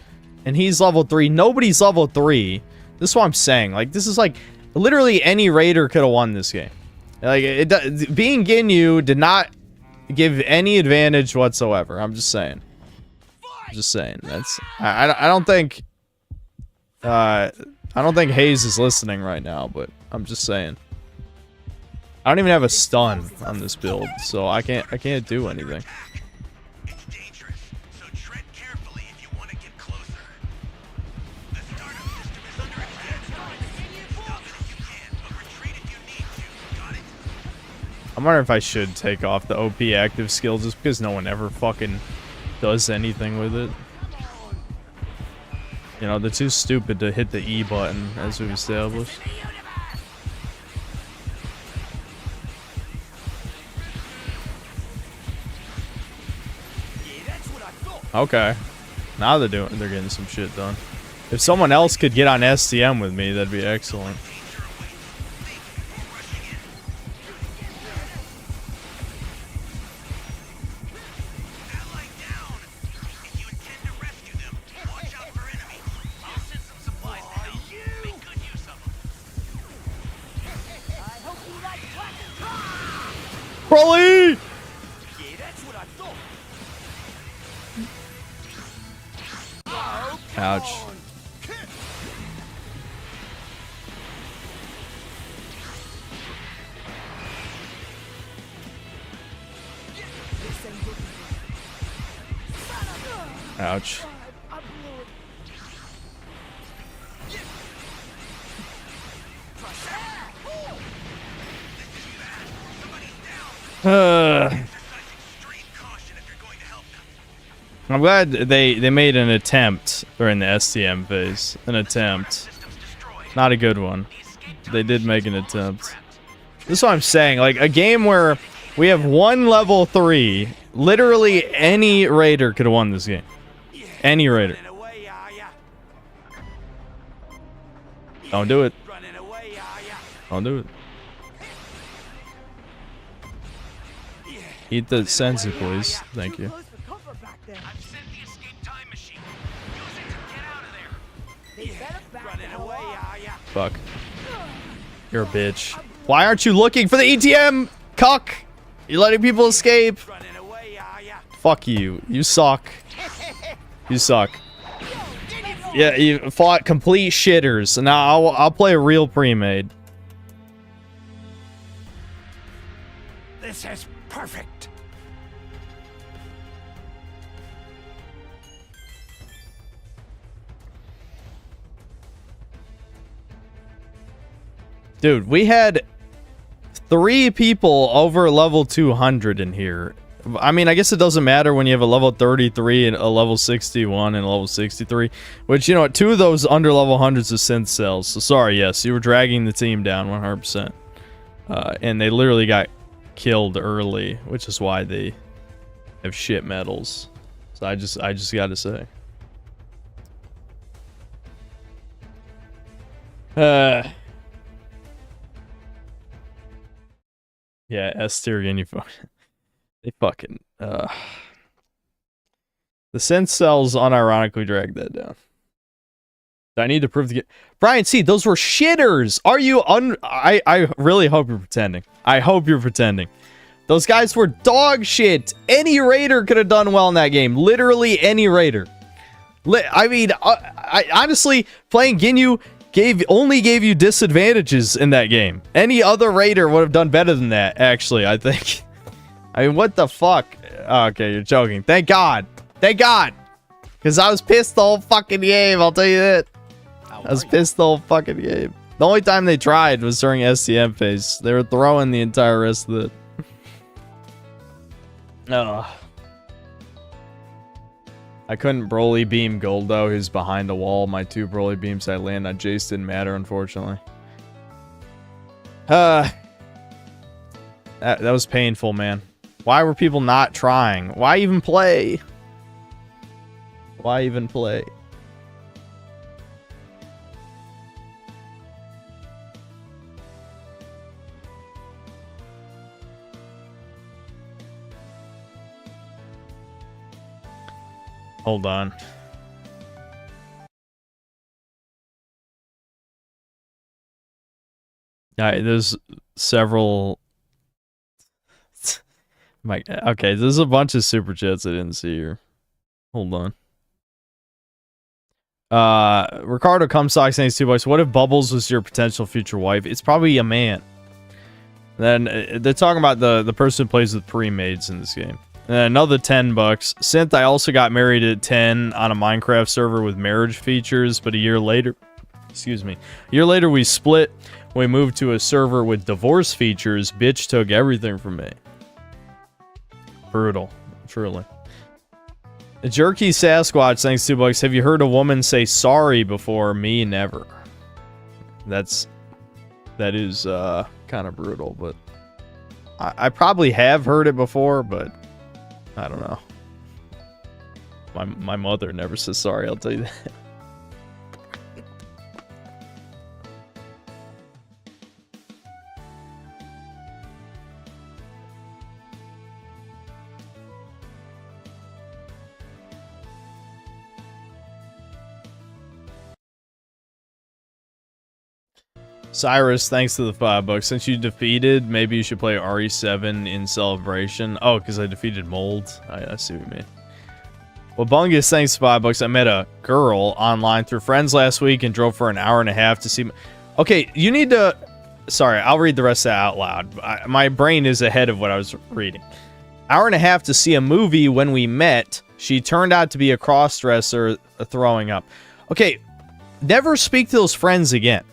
And he's level 3. Nobody's level 3. This is what I'm saying. Like, this is like... Literally any raider could have won this game. Like, being Ginyu did not give any advantage whatsoever. I'm just saying. I'm just saying. That's... I don't think... I don't think Hayes is listening right now, but I'm just saying. I don't even have a stun on this build, so I can't do anything. It's dangerous, so tread carefully if you want to get closer. The startup system is under attack. Stop it if you can, but retreat if you need to. Got it? I'm wondering if I should take off the OP active skill just because no one ever fucking does anything with it. You know, they're too stupid to hit the E button, as we've established. Okay. Now they're getting some shit done. If someone else could get on STM with me, that'd be excellent. Crowley! Yeah, that's what I thought. Ouch. Ouch. I'm glad they made an attempt during the STM phase. An attempt. Not a good one. They did make an attempt. This is what I'm saying. Like, a game where we have one level 3. Literally any raider could have won this game. Any raider. Don't do it. Don't do it. Eat the senzu, please. Thank you. I've sent the escape time machine. Use it to get out of there. Running away, are ya? Fuck. You're a bitch. Why aren't you looking for the ETM? Cuck! You're letting people escape. Running away, are ya? Fuck you. You suck. You suck. Yeah, you fought complete shitters. Now I'll play a real pre-made. This is perfect. Dude, we had 3 people over level 200 in here. I mean, I guess it doesn't matter when you have a level 33 and a level 61 and a level 63. Which, you know what, 2 of those under level 100s are synth cells. So sorry, yes, you were dragging the team down 100%. And they literally got killed early, which is why they have shit medals. So I just gotta say. Yeah, S tier again, they fucking the synth cells unironically dragged that down. I need to prove the Brian C, those were shitters. Are you I really hope you're pretending. I hope you're pretending. Those guys were dog shit. Any raider could have done well in that game. Literally any raider. I mean, I honestly playing Ginyu only gave you disadvantages in that game. Any other raider would have done better than that, actually, I think. I mean, what the fuck? Okay, you're joking. Thank God. Thank God. Because I was pissed the whole fucking game, I'll tell you that. I was pissed the whole fucking game. The only time they tried was during STM phase. They were throwing the entire rest of it. Ugh. I couldn't Broly beam Goldo, who's behind a wall. My 2 Broly beams I land on Jace didn't matter, unfortunately. That was painful, man. Why were people not trying? Why even play? Why even play? Hold on. There's several. Okay, there's a bunch of super chats I didn't see here. Hold on. Ricardo Comstock saying $2. What if Bubbles was your potential future wife? It's probably a man. Then they're talking about the person who plays with pre-mades in this game. And another $10. Synth, I also got married at 10 on a Minecraft server with marriage features, but a year later, we split. We moved to a server with divorce features. Bitch took everything from me. Brutal, truly. Jerky Sasquatch, thanks $2. Have you heard a woman say sorry before? Me, never. That is kind of brutal, but I probably have heard it before, but I don't know. My mother never says sorry, I'll tell you that. Cyrus, thanks to the $5. Since you defeated, maybe you should play RE7 in celebration. Oh, because I defeated Mold. I see what you mean. Well, Bungus, thanks to $5. I met a girl online through friends last week and drove for an hour and a half to see... Okay, you need to... Sorry, I'll read the rest of that out loud. My brain is ahead of what I was reading. Hour and a half to see a movie when we met. She turned out to be a cross-dresser throwing up. Okay, never speak to those friends again.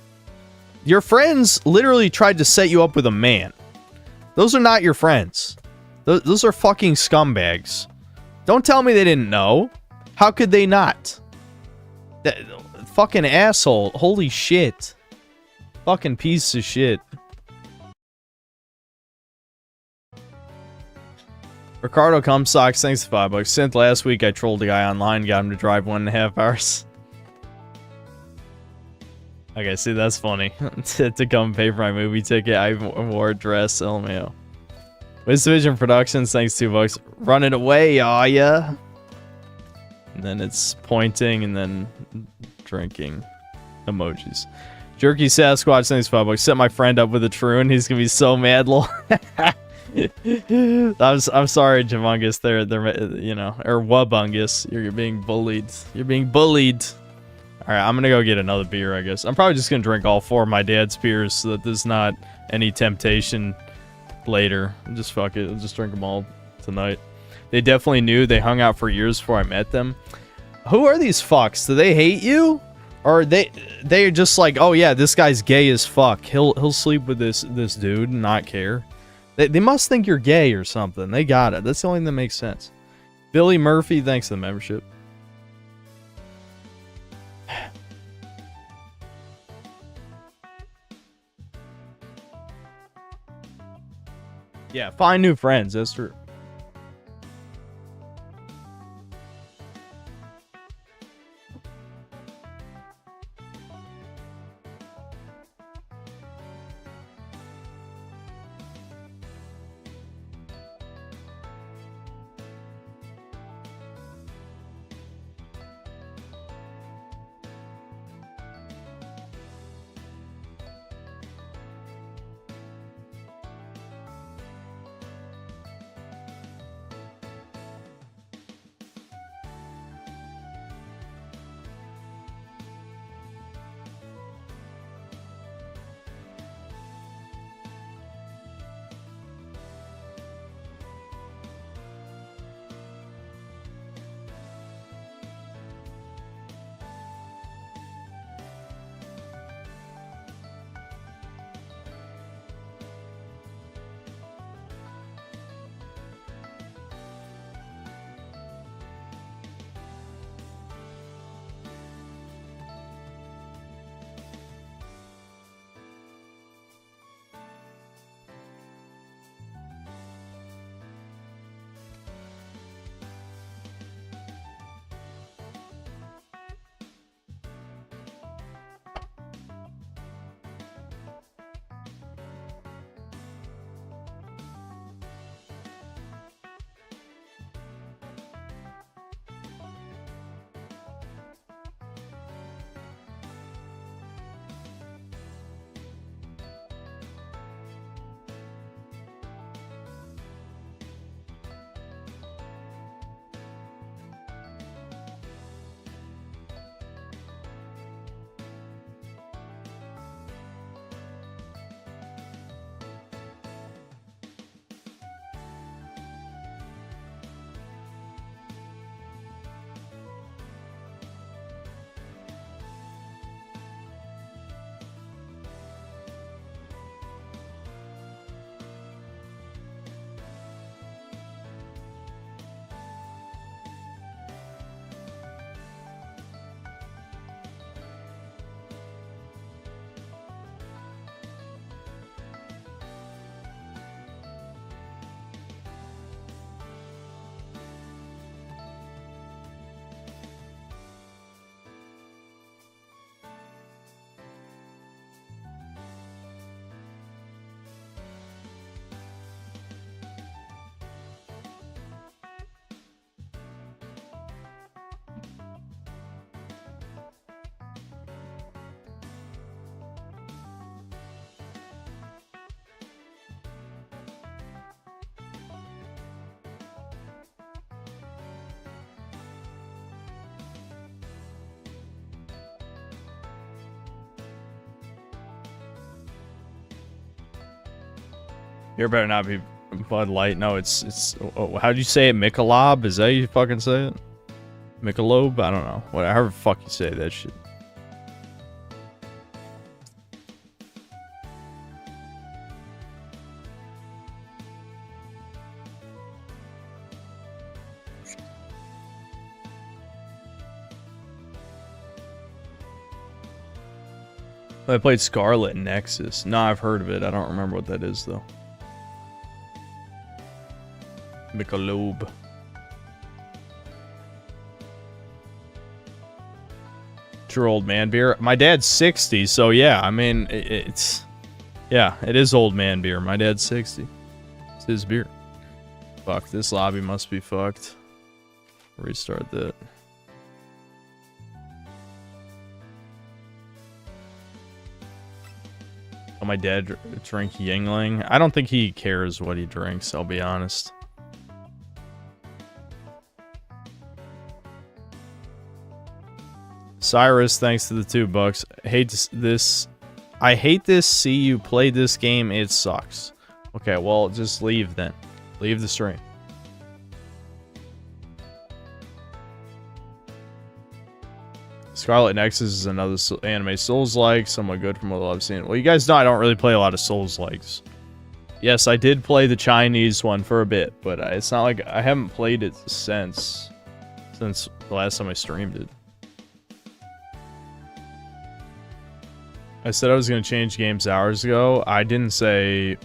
Your friends literally tried to set you up with a man. Those are not your friends. Those are fucking scumbags. Don't tell me they didn't know. How could they not? That fucking asshole. Holy shit. Fucking piece of shit. Ricardo Cumsocks, thanks for $5. Synth, last week I trolled a guy online, got him to drive 1.5 hours. Okay, see, that's funny. to come pay for my movie ticket, I wore a dress, LMAO. Wisdom Vision Productions, thanks $2. Running away, aw ya? And then it's pointing and then drinking emojis. Jerky Sasquatch, thanks $5. Set my friend up with a Troon. He's gonna be so mad, lol. I'm sorry, Jamungus. They're you know, or Wabungus. You're being bullied. You're being bullied. All right, I'm gonna go get another beer, I guess. I'm probably just gonna drink all 4 of my dad's beers so that there's not any temptation later. Just fuck it. I'll just drink them all tonight. They definitely knew. They hung out for years before I met them. Who are these fucks? Do they hate you? Or they're just like, oh yeah, this guy's gay as fuck. He'll sleep with this dude and not care. They must think you're gay or something. They got it. That's the only thing that makes sense. Billy Murphy, thanks for the membership. Yeah, find new friends. That's true. Here better not be Bud Light. No, it's. Oh, how do you say it? Michelob? Is that how you fucking say it? Michelob? I don't know. Whatever the fuck you say that shit. I played Scarlet Nexus. No, I've heard of it. I don't remember what that is, though. Michelob. True old man beer. My dad's 60, so yeah, I mean, it's... Yeah, it is old man beer. My dad's 60. It's his beer. Fuck, this lobby must be fucked. Restart that. Oh, my dad drink Yingling. I don't think he cares what he drinks, I'll be honest. Cyrus, thanks to the $2. I hate this. See you play this game. It sucks. Okay, well, just leave then. Leave the stream. Scarlet Nexus is another anime Souls-like, somewhat good from what I've seen. Well, you guys know I don't really play a lot of Souls-likes. Yes, I did play the Chinese one for a bit, but it's not like I haven't played it since the last time I streamed it. I said I was going to change games hours ago. I didn't say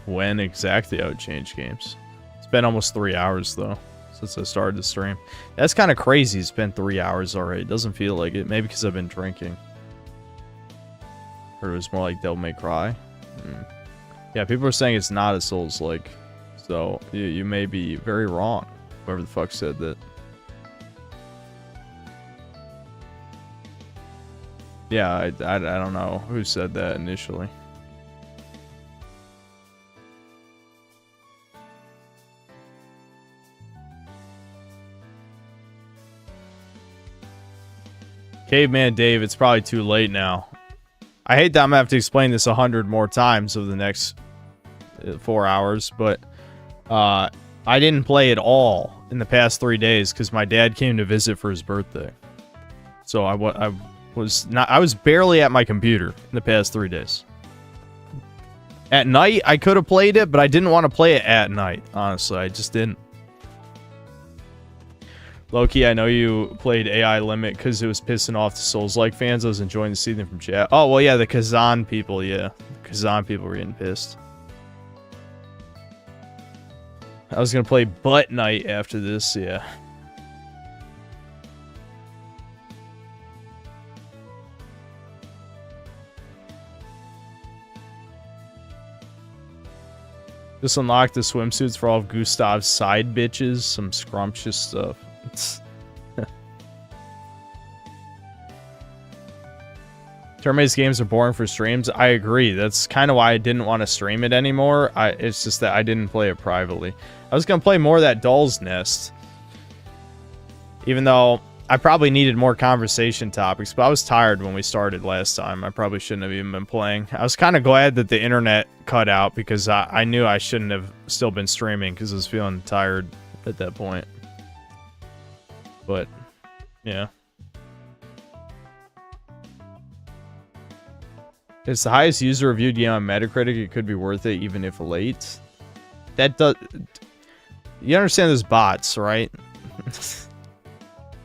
when exactly I would change games. It's been almost 3 hours, though, since I started the stream. That's kind of crazy. It's been 3 hours already. It doesn't feel like it. Maybe because I've been drinking. Or it was more like Devil May Cry. Yeah, people are saying it's not a Souls-like. So, you may be very wrong. Whoever the fuck said that. Yeah, I don't know who said that initially. Caveman Dave, it's probably too late now. I hate that I'm gonna have to explain this 100 more times over the next 4 hours, but I didn't play at all in the past 3 days because my dad came to visit for his birthday. So I was barely at my computer in the past 3 days. At night, I could have played it, but I didn't want to play it at night. Honestly, I just didn't. Loki, I know you played AI Limit because it was pissing off the Souls-like fans. I was enjoying to see them from chat. Oh, well, yeah, the Kazan people, yeah. The Kazan people were getting pissed. I was going to play Butt Night after this, yeah. Just unlocked the swimsuits for all of Gustav's side bitches. Some scrumptious stuff. Turn-based games are boring for streams. I agree. That's kind of why I didn't want to stream it anymore. It's just that I didn't play it privately. I was going to play more of that Doll's Nest. Even though I probably needed more conversation topics, but I was tired when we started last time. I probably shouldn't have even been playing. I was kind of glad that the internet cut out because I knew I shouldn't have still been streaming because I was feeling tired at that point. But, yeah. It's the highest user reviewed game on Metacritic. It could be worth it even if late. That does... You understand there's bots, right?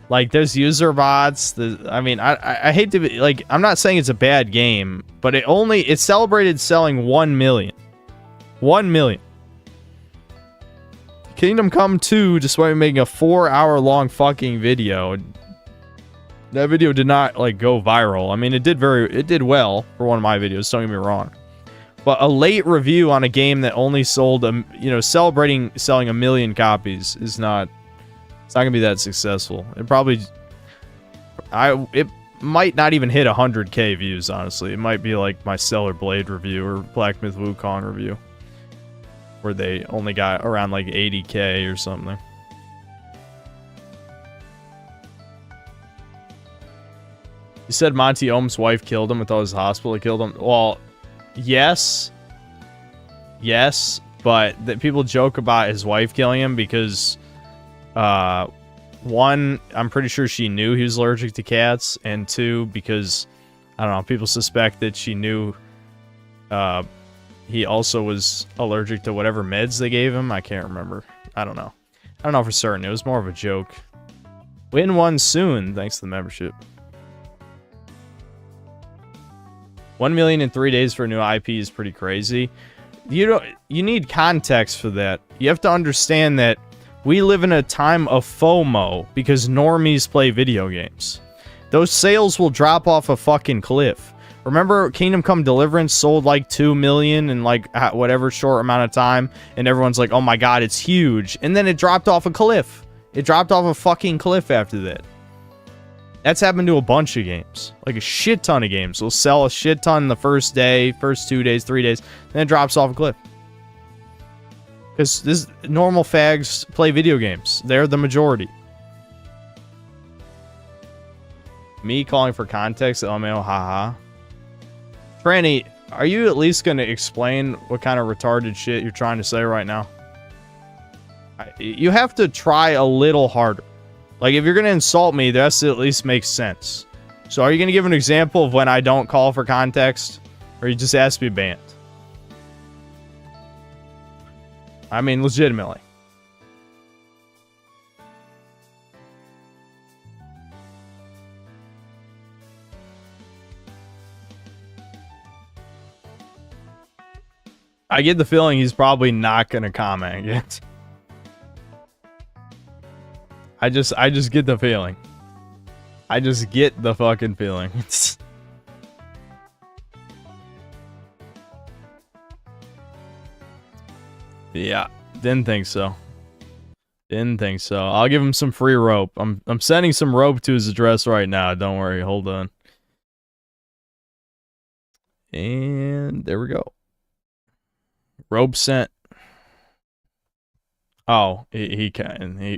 Like, there's user bots. I mean, I hate to be... Like, I'm not saying it's a bad game, but it celebrated selling 1 million. 1 million. Kingdom Come 2, despite making a 4-hour-long fucking video... That video did not, like, go viral. I mean, it did well for one of my videos, don't get me wrong. But a late review on a game that only sold, celebrating selling 1 million copies is not... It's not gonna be that successful. It might not even hit 100k views, honestly. It might be like my Stellar Blade review or Black Myth Wukong review. Where they only got around, like, 80k or something. You said Monty Ohm's wife killed him with all his hospital. He killed him. Well, yes. yes, but that people joke about his wife killing him because, one, I'm pretty sure she knew he was allergic to cats, and two, because, I don't know, people suspect that she knew, he also was allergic to whatever meds they gave him. I can't remember. I don't know. I don't know for certain. It was more of a joke. Win one soon, thanks to the membership. 1 million in 3 days for a new IP is pretty crazy. You need context for that. You have to understand that we live in a time of FOMO because normies play video games. Those sales will drop off a fucking cliff. Remember Kingdom Come Deliverance sold like 2 million in like whatever short amount of time, and everyone's like, oh my god, it's huge. And then it dropped off a cliff. It dropped off a fucking cliff after that. That's happened to a bunch of games. Like a shit ton of games. They'll sell a shit ton the first day, first 2 days, 3 days, then it drops off a cliff. Because this normal fags play video games. They're the majority. Me calling for context, LMAO, haha. Franny, are you at least going to explain what kind of retarded shit you're trying to say right now? You have to try a little harder. Like, if you're going to insult me, that at least makes sense. So are you going to give an example of when I don't call for context? Or you just ask me banned? I mean, legitimately. I get the feeling he's probably not going to comment yet. I just get the feeling. I just get the fucking feeling. Yeah, didn't think so. Didn't think so. I'll give him some free rope. I'm sending some rope to his address right now. Don't worry. Hold on. And there we go. Rope sent. Oh, he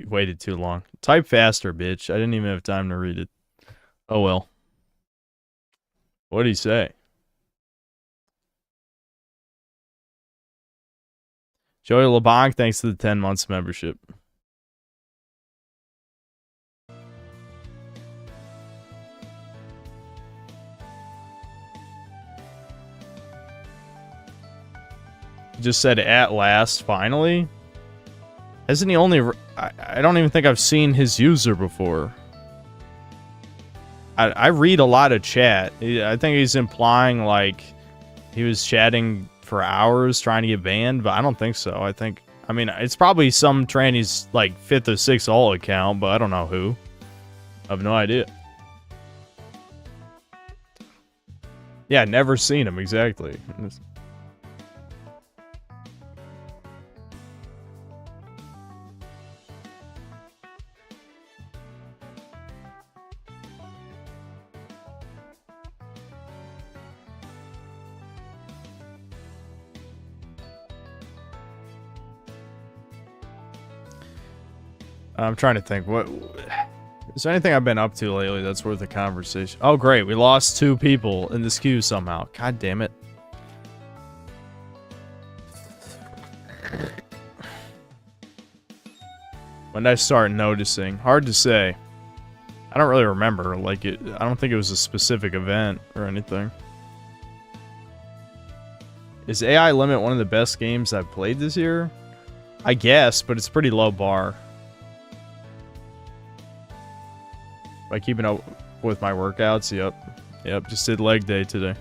waited too long. Type faster, bitch. I didn't even have time to read it. Oh well. What'd he say? Joey LeBlanc, thanks to the 10 months membership. Just said at last, finally. Hasn't he only... I don't even think I've seen his user before. I read a lot of chat. I think he's implying, like, he was chatting for hours trying to get banned, but I don't think so. I mean, it's probably some tranny's, like, 5th or 6th all account, but I don't know who. I have no idea. Yeah, never seen him, exactly. I'm trying to think. What is there anything I've been up to lately that's worth a conversation? Oh, great. We lost 2 people in this queue somehow. God damn it. When did I start noticing? Hard to say. I don't really remember. Like, I don't think it was a specific event or anything. Is AI Limit one of the best games I've played this year? I guess, but it's pretty low bar. By keeping up with my workouts, yep, just did leg day today.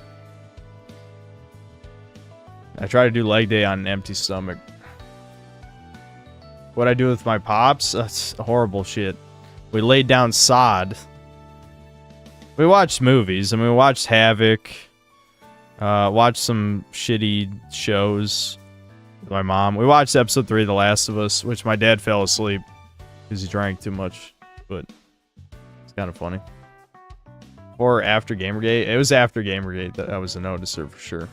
I try to do leg day on an empty stomach. What I do with my pops? That's horrible shit. We laid down sod. We watched movies. I mean, we watched Havoc. Watched some shitty shows with my mom. We watched episode 3 of The Last of Us, which my dad fell asleep because he drank too much, but it's kind of funny. Or after Gamergate. It was after Gamergate that I was a noticer for sure.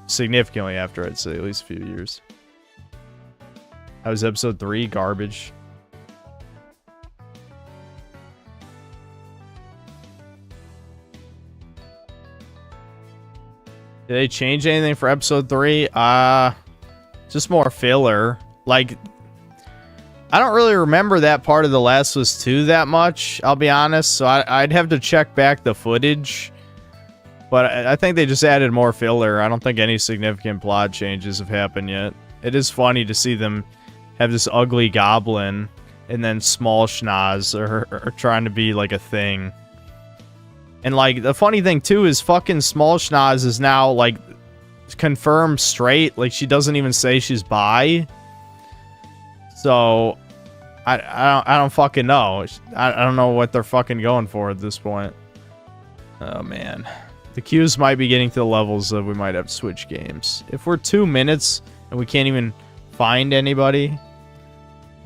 Significantly after, I'd say, at least a few years. That was episode 3, garbage. Did they change anything for episode 3? Just more filler. Like, I don't really remember that part of The Last of Us 2 that much, I'll be honest. So I'd have to check back the footage. But I think they just added more filler. I don't think any significant plot changes have happened yet. It is funny to see them have this ugly goblin and then small schnoz are trying to be like a thing. And like the funny thing too is fucking small schnoz is now like confirmed straight. Like she doesn't even say she's bi. So I don't fucking know. I don't know what they're fucking going for at this point. Oh man. The queues might be getting to the levels of we might have to switch games. If we're 2 minutes and we can't even find anybody,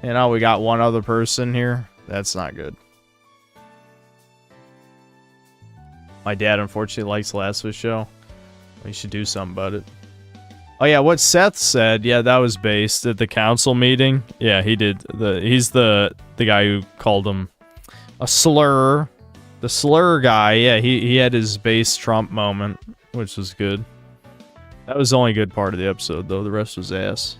you know, we got one other person here. That's not good. My dad unfortunately likes Last of Us show. We should do something about it. Oh yeah, what Seth said, yeah, that was based at the council meeting. Yeah, he did. He's the guy who called him a slur. The slur guy, yeah, he had his base Trump moment, which was good. That was the only good part of the episode, though. The rest was ass.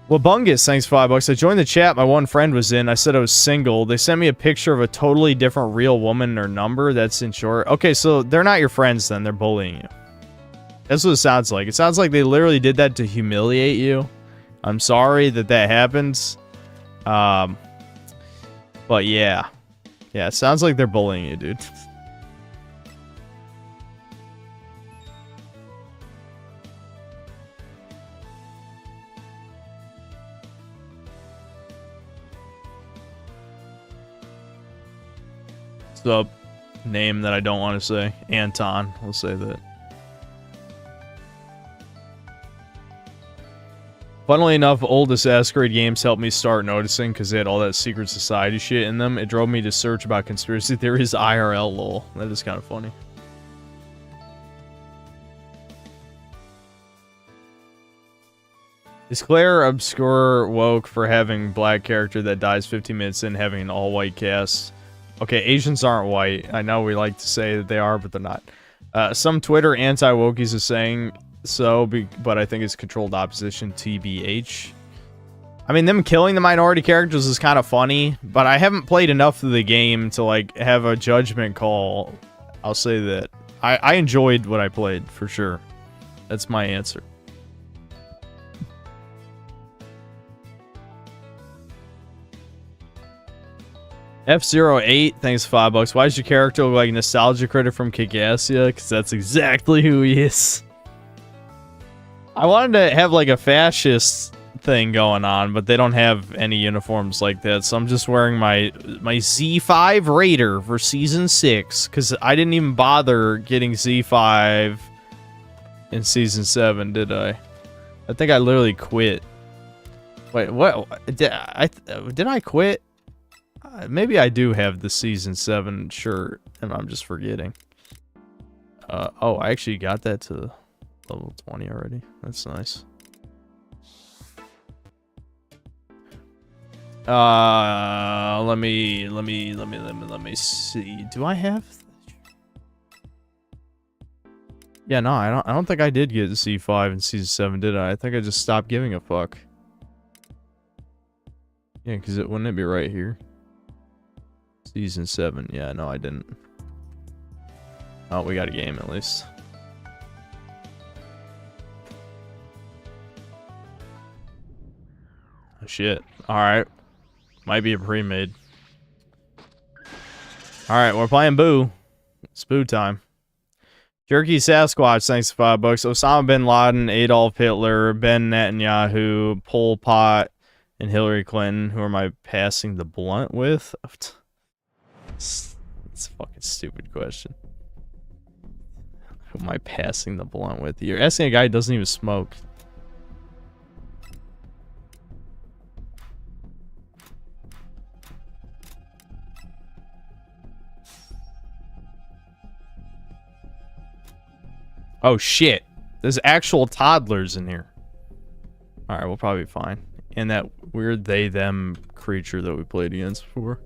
Well, Bungus, thanks $5. I joined the chat my one friend was in. I said I was single. They sent me a picture of a totally different real woman or number. That's in short. Okay, so they're not your friends then. They're bullying you. That's what it sounds like. It sounds like they literally did that to humiliate you. I'm sorry that happens. But yeah. Yeah, it sounds like they're bullying you, dude. The name that I don't want to say. Anton, we'll say that. Funnily enough, old Assassin's Creed games helped me start noticing because they had all that secret society shit in them. It drove me to search about conspiracy theories IRL, lol. That is kind of funny. Is Claire obscure woke for having black character that dies 15 minutes in having an all-white cast? Okay, Asians aren't white. I know we like to say that they are, but they're not. Some Twitter anti-wokies are saying so, but I think it's controlled opposition, TBH. I mean, them killing the minority characters is kind of funny, but I haven't played enough of the game to, like, have a judgment call. I'll say that. I enjoyed what I played, for sure. That's my answer. F08, thanks $5. Why does your character look like Nostalgia Critter from Kick-Assia? Because that's exactly who he is. I wanted to have like a fascist thing going on, but they don't have any uniforms like that, so I'm just wearing my Z5 Raider for Season 6, because I didn't even bother getting Z5 in Season 7, did I? I think I literally quit. Wait, what? Did I quit? Maybe I do have the Season 7 shirt, and I'm just forgetting. Oh, I actually got that to level 20 already. That's nice. Let me see. Do I have? Yeah, no, I don't think I did get the C5 in Season 7, did I? I think I just stopped giving a fuck. Yeah, because wouldn't it be right here? Season 7. Yeah, no, I didn't. Oh, we got a game at least. Oh, shit. Alright. Might be a pre-made. Alright, we're playing Boo. It's Boo time. Jerky Sasquatch, thanks for $5. Osama bin Laden, Adolf Hitler, Ben Netanyahu, Pol Pot, and Hillary Clinton. Who am I passing the blunt with? It's a fucking stupid question. Who am I passing the blunt with? You're asking a guy who doesn't even smoke. Oh shit. There's actual toddlers in here. Alright, we'll probably be fine. And that weird they-them creature that we played against before.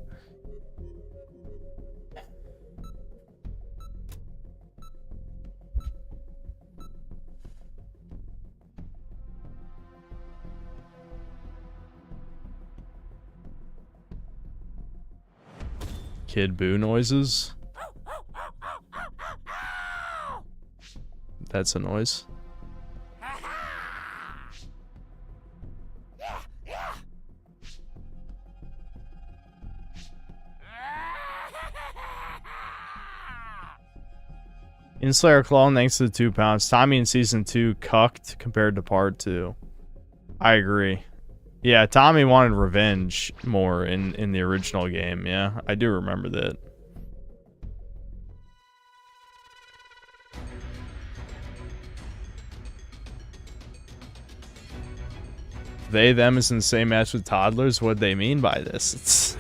Kid Boo noises. That's a noise. In Slayer Clone, thanks to the 2 pounds. Tommy in season 2 cucked compared to part 2. I agree. Yeah, Tommy wanted revenge more in the original game. Yeah, I do remember that. They, them is in the same match with toddlers. What do they mean by this? It's...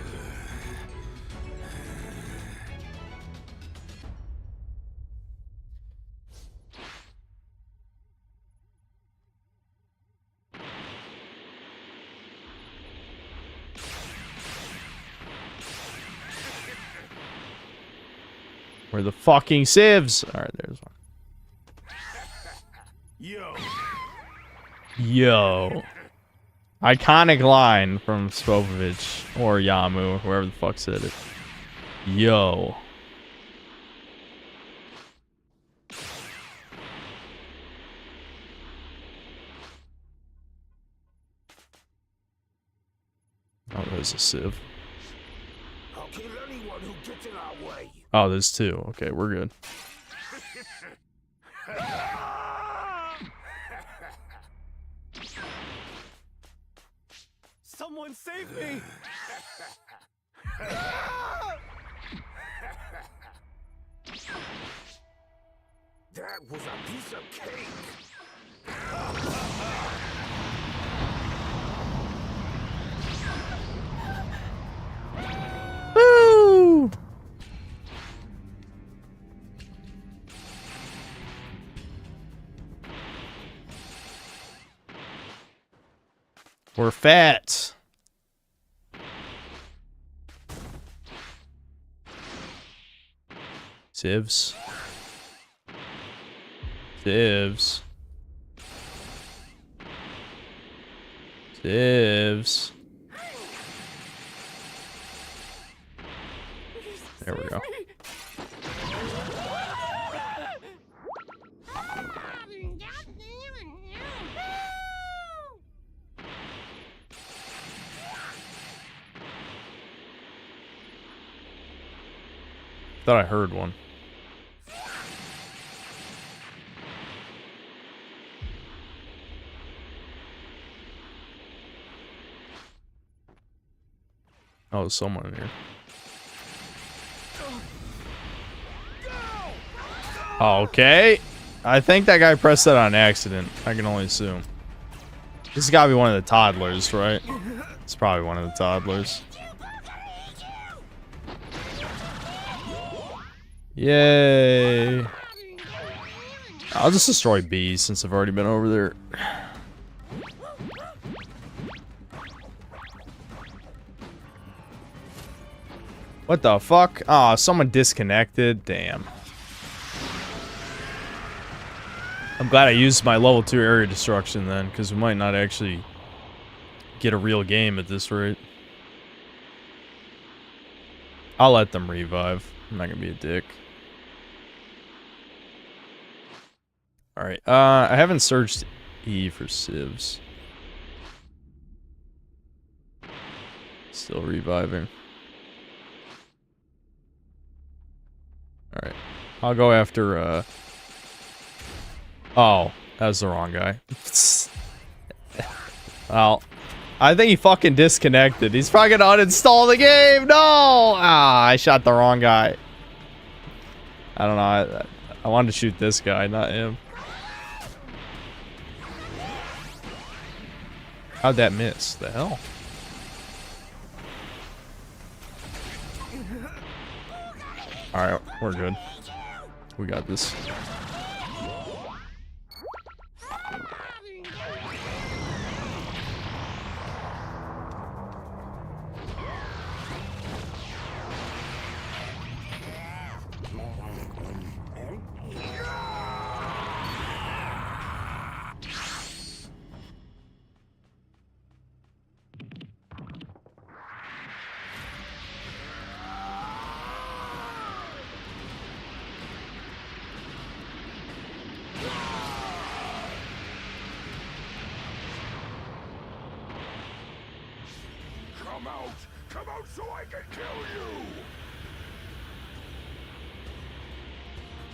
Where the fucking sieves? Alright, there's one. Yo. Iconic line from Spopovich or Yamu, or whoever the fuck said it. Yo. Oh, there's a sieve. I'll kill anyone who gets in our way. Oh, there's 2. Okay, we're good. Someone save me! That was a piece of cake. Woo! We're fat. Sieves. Sieves. Sieves. There we go. Thought I heard one. Oh, there's someone in here. Okay. I think that guy pressed that on accident. I can only assume. This has got to be one of the toddlers, right? It's probably one of the toddlers. Yay. I'll just destroy B since I've already been over there. What the fuck? Aw, someone disconnected. Damn. I'm glad I used my level 2 area destruction then, because we might not actually get a real game at this rate. I'll let them revive. I'm not gonna be a dick. Alright, I haven't searched E for sieves. Still reviving. Alright. I'll go after, Oh, that was the wrong guy. Well, I think he fucking disconnected. He's probably gonna uninstall the game! No! Ah, I shot the wrong guy. I don't know, I wanted to shoot this guy, not him. How'd that miss? The hell? Alright, we're good. We got this.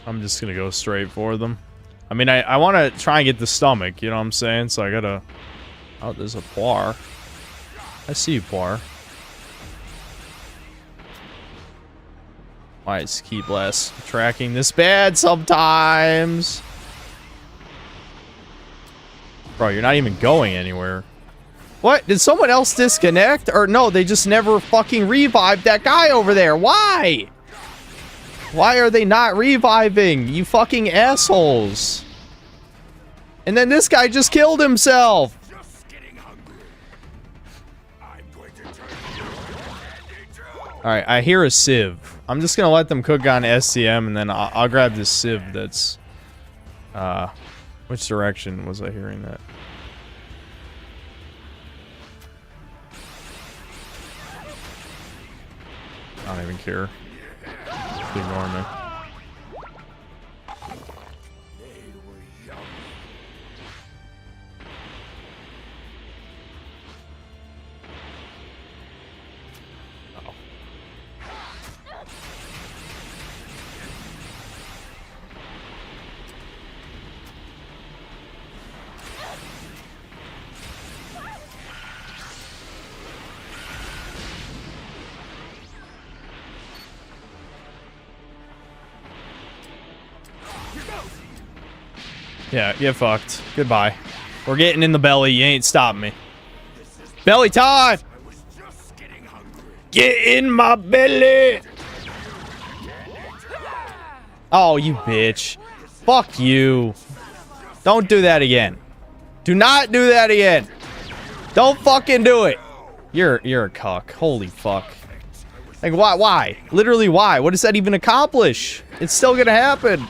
I'm just gonna go straight for them. I mean, I want to try and get the stomach, you know what I'm saying? So I gotta... Oh, there's a Poir. I see you, Poir. Why is Key Blast tracking this bad sometimes? Bro, you're not even going anywhere. What? Did someone else disconnect? Or no, they just never fucking revived that guy over there. Why? Why are they not reviving? You fucking assholes. And then this guy just killed himself. Alright, I hear a sieve. I'm just gonna let them cook on SCM and then I'll grab this sieve that's... which direction was I hearing that? I don't even care. Just ignore me. Yeah, get fucked. Goodbye. We're getting in the belly. You ain't stopping me. Belly time! Get in my belly! Oh, you bitch. Fuck you. Don't do that again. Do not do that again. Don't fucking do it. You're a cuck. Holy fuck. Like, why? Literally, why? What does that even accomplish? It's still gonna happen.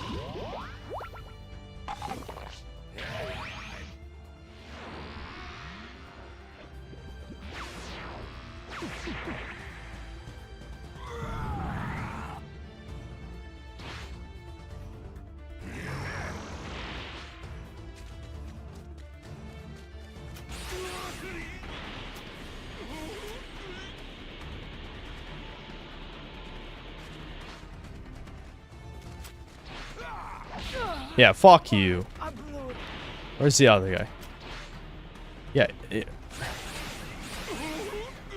Yeah, fuck you. Where's the other guy? Yeah. You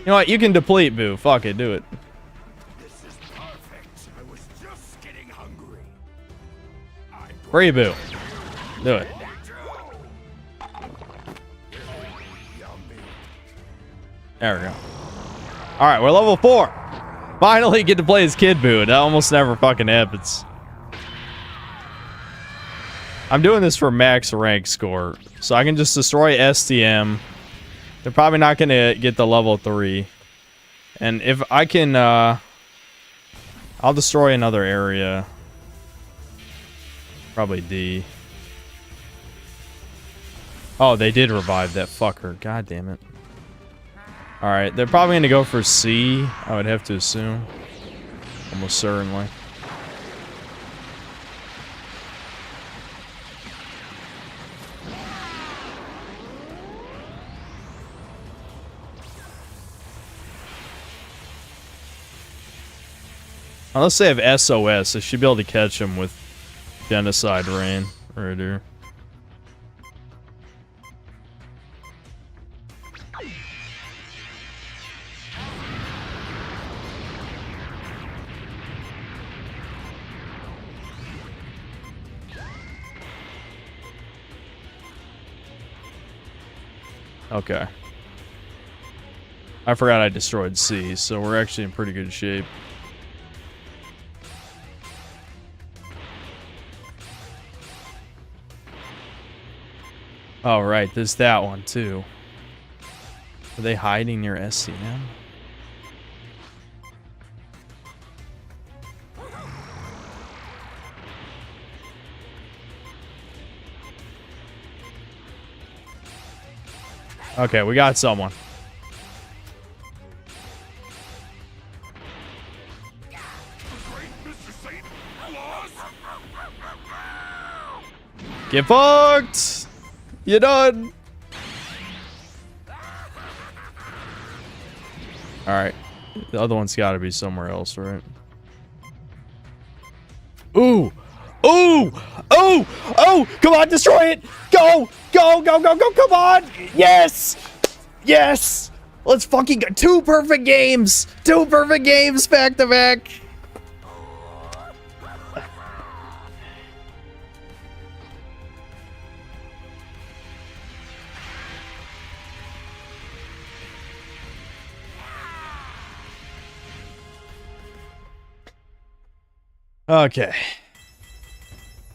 know what? You can deplete, Boo. Fuck it. Do it. This is perfect. I was just getting hungry. Free Boo. Do it. There we go. Alright, we're level 4. Finally get to play as Kid Boo. That almost never fucking happens. I'm doing this for max rank score, so I can just destroy STM. They're probably not going to get the level 3. And if I can, I'll destroy another area. Probably D. Oh, they did revive that fucker. God damn it. Alright, they're probably going to go for C, I would have to assume. Almost certainly. Unless they have SOS, I should be able to catch them with Genocide Rain right here. Okay. I forgot I destroyed C, so we're actually in pretty good shape. Oh, right. There's that one, too. Are they hiding near SCM? Okay, we got someone. Get fucked! You done? Alright. The other one's got to be somewhere else, right? Ooh! Ooh! Ooh! Oh! Come on, destroy it! Go! Go! Go! Go! Go! Come on! Yes! Yes! Let's fucking go! 2 perfect games! 2 perfect games back to back! Okay.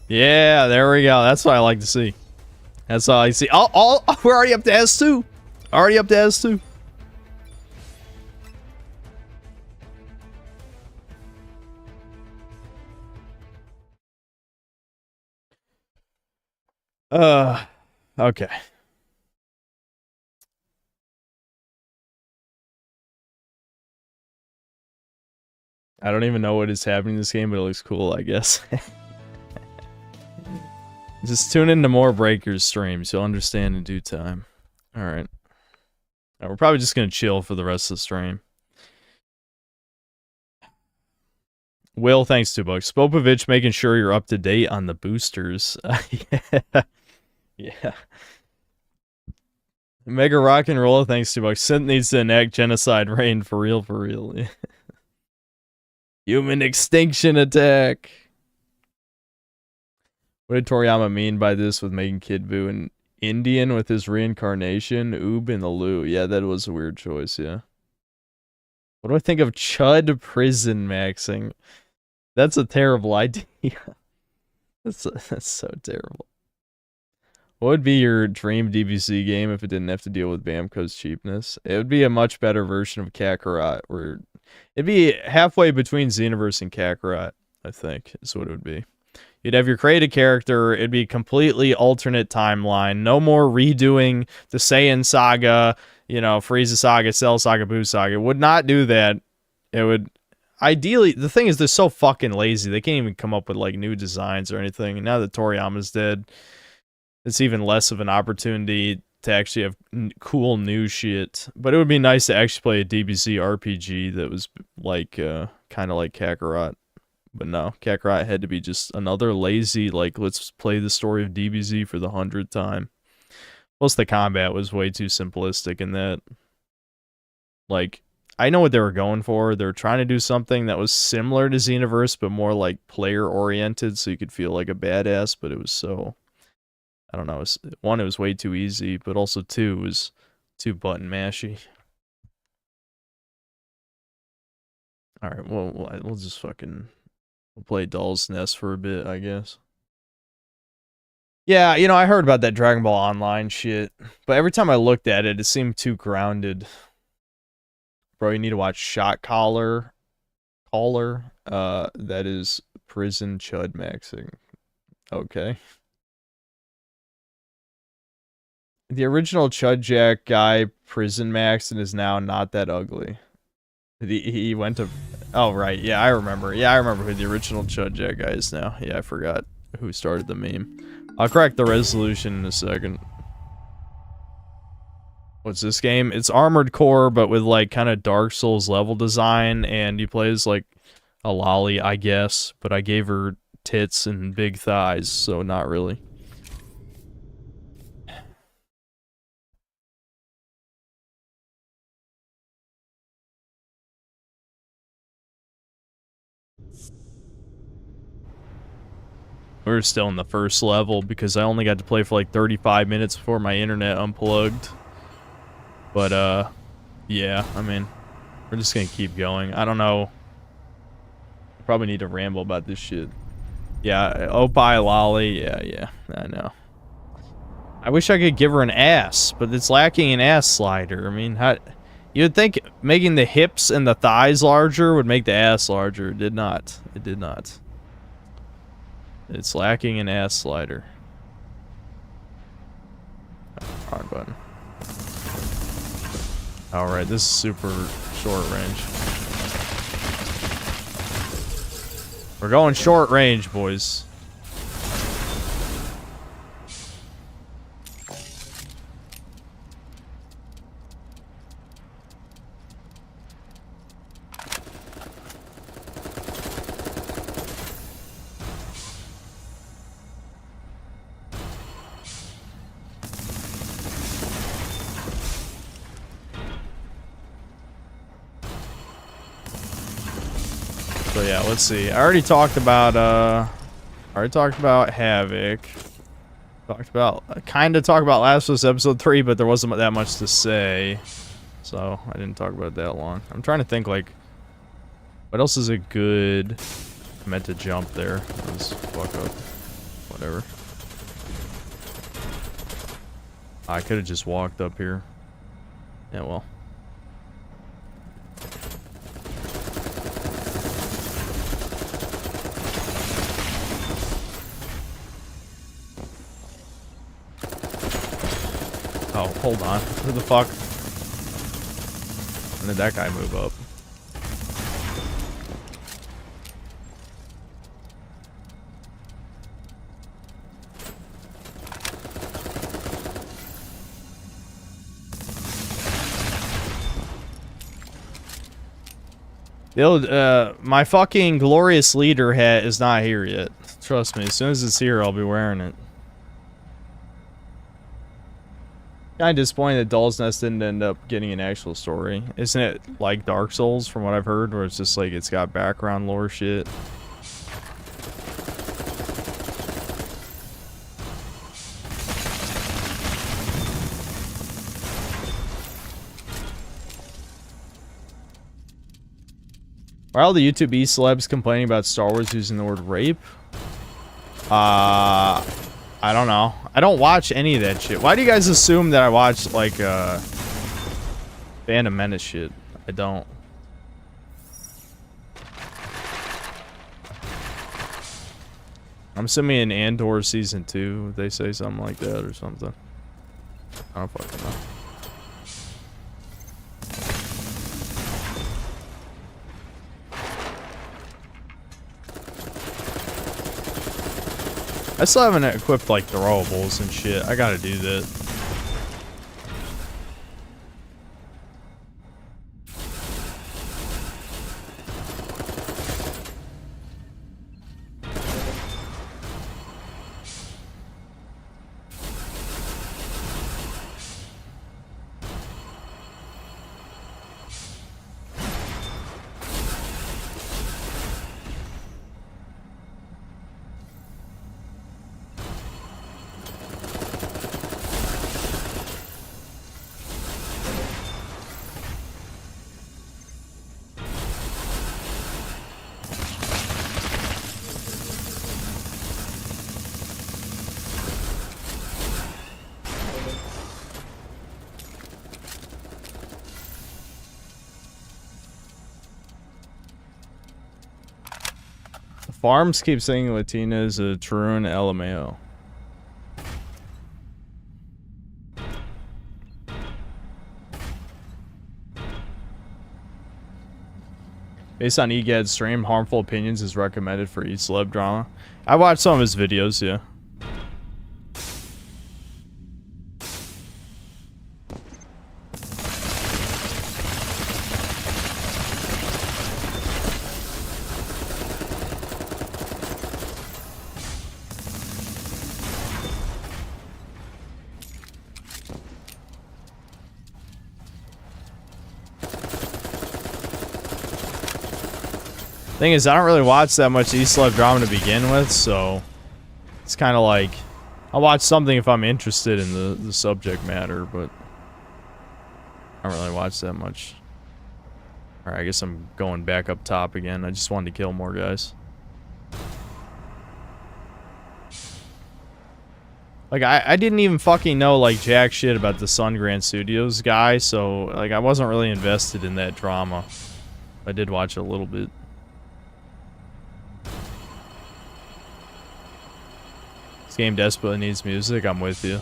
Yeah, there we go. That's what I like to see. That's all I see. We're already up to S2. Already up to S2. Okay. I don't even know what is happening in this game, but it looks cool, I guess. Just tune into more Breakers streams. You'll understand in due time. Alright. We're probably just going to chill for the rest of the stream. Will, thanks $2. Spopovich making sure you're up to date on the boosters. Yeah. Yeah. Mega Rock and Roll, thanks $2. Synth needs to enact genocide reign for real, for real. Human extinction attack. What did Toriyama mean by this with making Kid Buu an Indian with his reincarnation? Oob in the Loo. Yeah, that was a weird choice, yeah. What do I think of Chud prison maxing? That's a terrible idea. That's so terrible. What would be your dream DBC game if it didn't have to deal with Bamco's cheapness? It would be a much better version of Kakarot, where it'd be halfway between Xenoverse and Kakarot, I think, is what it would be. You'd have your created character, it'd be completely alternate timeline, no more redoing the Saiyan saga, you know, Frieza saga, Cell saga, Buu saga. It would not do that. It would, ideally, the thing is they're so fucking lazy, they can't even come up with, like, new designs or anything. And now that Toriyama's dead, it's even less of an opportunity to actually have cool new shit. But it would be nice to actually play a DBZ RPG that was like kind of like Kakarot. But no, Kakarot had to be just another lazy, like, let's play the story of DBZ for the 100th time. Plus the combat was way too simplistic in that. Like, I know what they were going for. They were trying to do something that was similar to Xenoverse, but more like player-oriented, so you could feel like a badass, but it was so... I don't know, one, it was way too easy, but also two, it was too button mashy. Alright, well, we'll just fucking... We'll play Doll's Nest for a bit, I guess. Yeah, you know, I heard about that Dragon Ball Online shit, but every time I looked at it, it seemed too grounded. Bro, you need to watch Shot Caller. That is Prison Chud Maxing. Okay. The original Chud Jack guy prison maxed and is now not that ugly. He went to... Oh, right. Yeah, I remember. Yeah, I remember who the original Chud Jack guy is now. Yeah, I forgot who started the meme. I'll correct the resolution in a second. What's this game? It's Armored Core, but with, like, kind of Dark Souls level design, and you play as, like, a lolly, I guess. But I gave her tits and big thighs, so not really. We were still in the first level because I only got to play for like 35 minutes before my internet unplugged. But, yeah, I mean, we're just gonna keep going. I don't know. I probably need to ramble about this shit. Yeah, Opie Lolly, yeah, I know. I wish I could give her an ass, but it's lacking an ass slider. I mean, you'd think making the hips and the thighs larger would make the ass larger. It did not. It did not. It's lacking an ass slider. Wrong button. Alright, this is super short range. We're going short range, boys. So yeah, let's see. I already talked about Havoc. Kind of talked about Last of Us Episode 3, but there wasn't that much to say. So, I didn't talk about it that long. I'm trying to think, like, what else is a good... I meant to jump there. Let's fuck up. Whatever. I could have just walked up here. Yeah, well. Oh, hold on. Who the fuck? When did that guy move up? My fucking glorious leader hat is not here yet. Trust me, as soon as it's here, I'll be wearing it. Kind of disappointed that Doll's Nest didn't end up getting an actual story. Isn't it like Dark Souls, from what I've heard, where it's just like it's got background lore shit? Why are all the YouTube celebs complaining about Star Wars using the word rape? I don't know. I don't watch any of that shit. Why do you guys assume that I watch, like, Phantom Menace shit? I don't. I'm assuming in Andor Season 2, they say something like that or something. I don't fucking know. I still haven't equipped, like, throwables and shit. I gotta do that. Farms keep saying Latina is a Tarun LMAO. Based on EGAD's stream, harmful opinions is recommended for each celeb drama. I watched some of his videos, yeah. Thing is, I don't really watch that much E-Celeb drama to begin with, so it's kind of like I'll watch something if I'm interested in the subject matter, but I don't really watch that much. Alright, I guess I'm going back up top again. I just wanted to kill more guys. Like, I didn't even fucking know, like, jack shit about the Sun Grand Studios guy, so, like, I wasn't really invested in that drama. I did watch it a little bit. This game desperately needs music. I'm with you.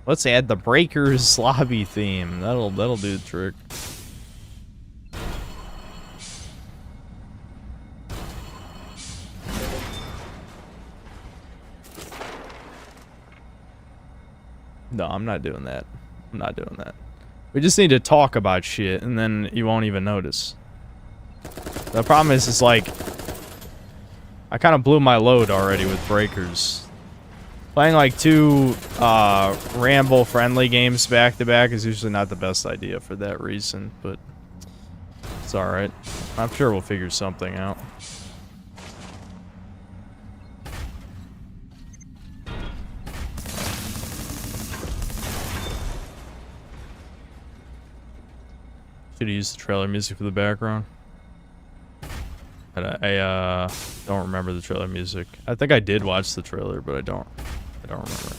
Let's add the Breakers lobby theme. That'll do the trick. No, I'm not doing that. I'm not doing that. We just need to talk about shit, and then you won't even notice. The problem is, it's like I kind of blew my load already with Breakers. Playing like two Rambo-friendly games back-to-back is usually not the best idea for that reason, but it's alright. I'm sure we'll figure something out. Should have used the trailer music for the background. But I don't remember the trailer music. I think I did watch the trailer, but I don't remember.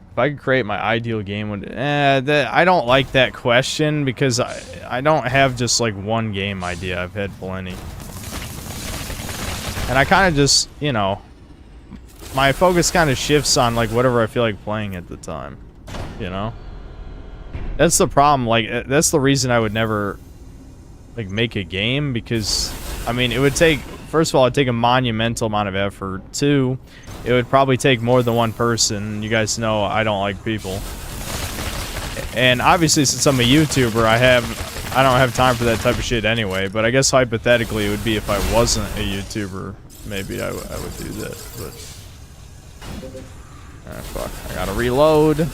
If I could create my ideal game, I don't like that question because I don't have just like one game idea. I've had plenty. And I kind of just, you know, my focus kind of shifts on like whatever I feel like playing at the time, you know? That's the problem. Like, that's the reason I would never like make a game, because I mean, it would take, first of all, it'd take a monumental amount of effort. Two, it would probably take more than one person. You guys know I don't like people. And obviously, since I'm a YouTuber, I don't have time for that type of shit anyway. But I guess hypothetically, it would be if I wasn't a YouTuber, maybe I would do that. But fuck, I gotta reload.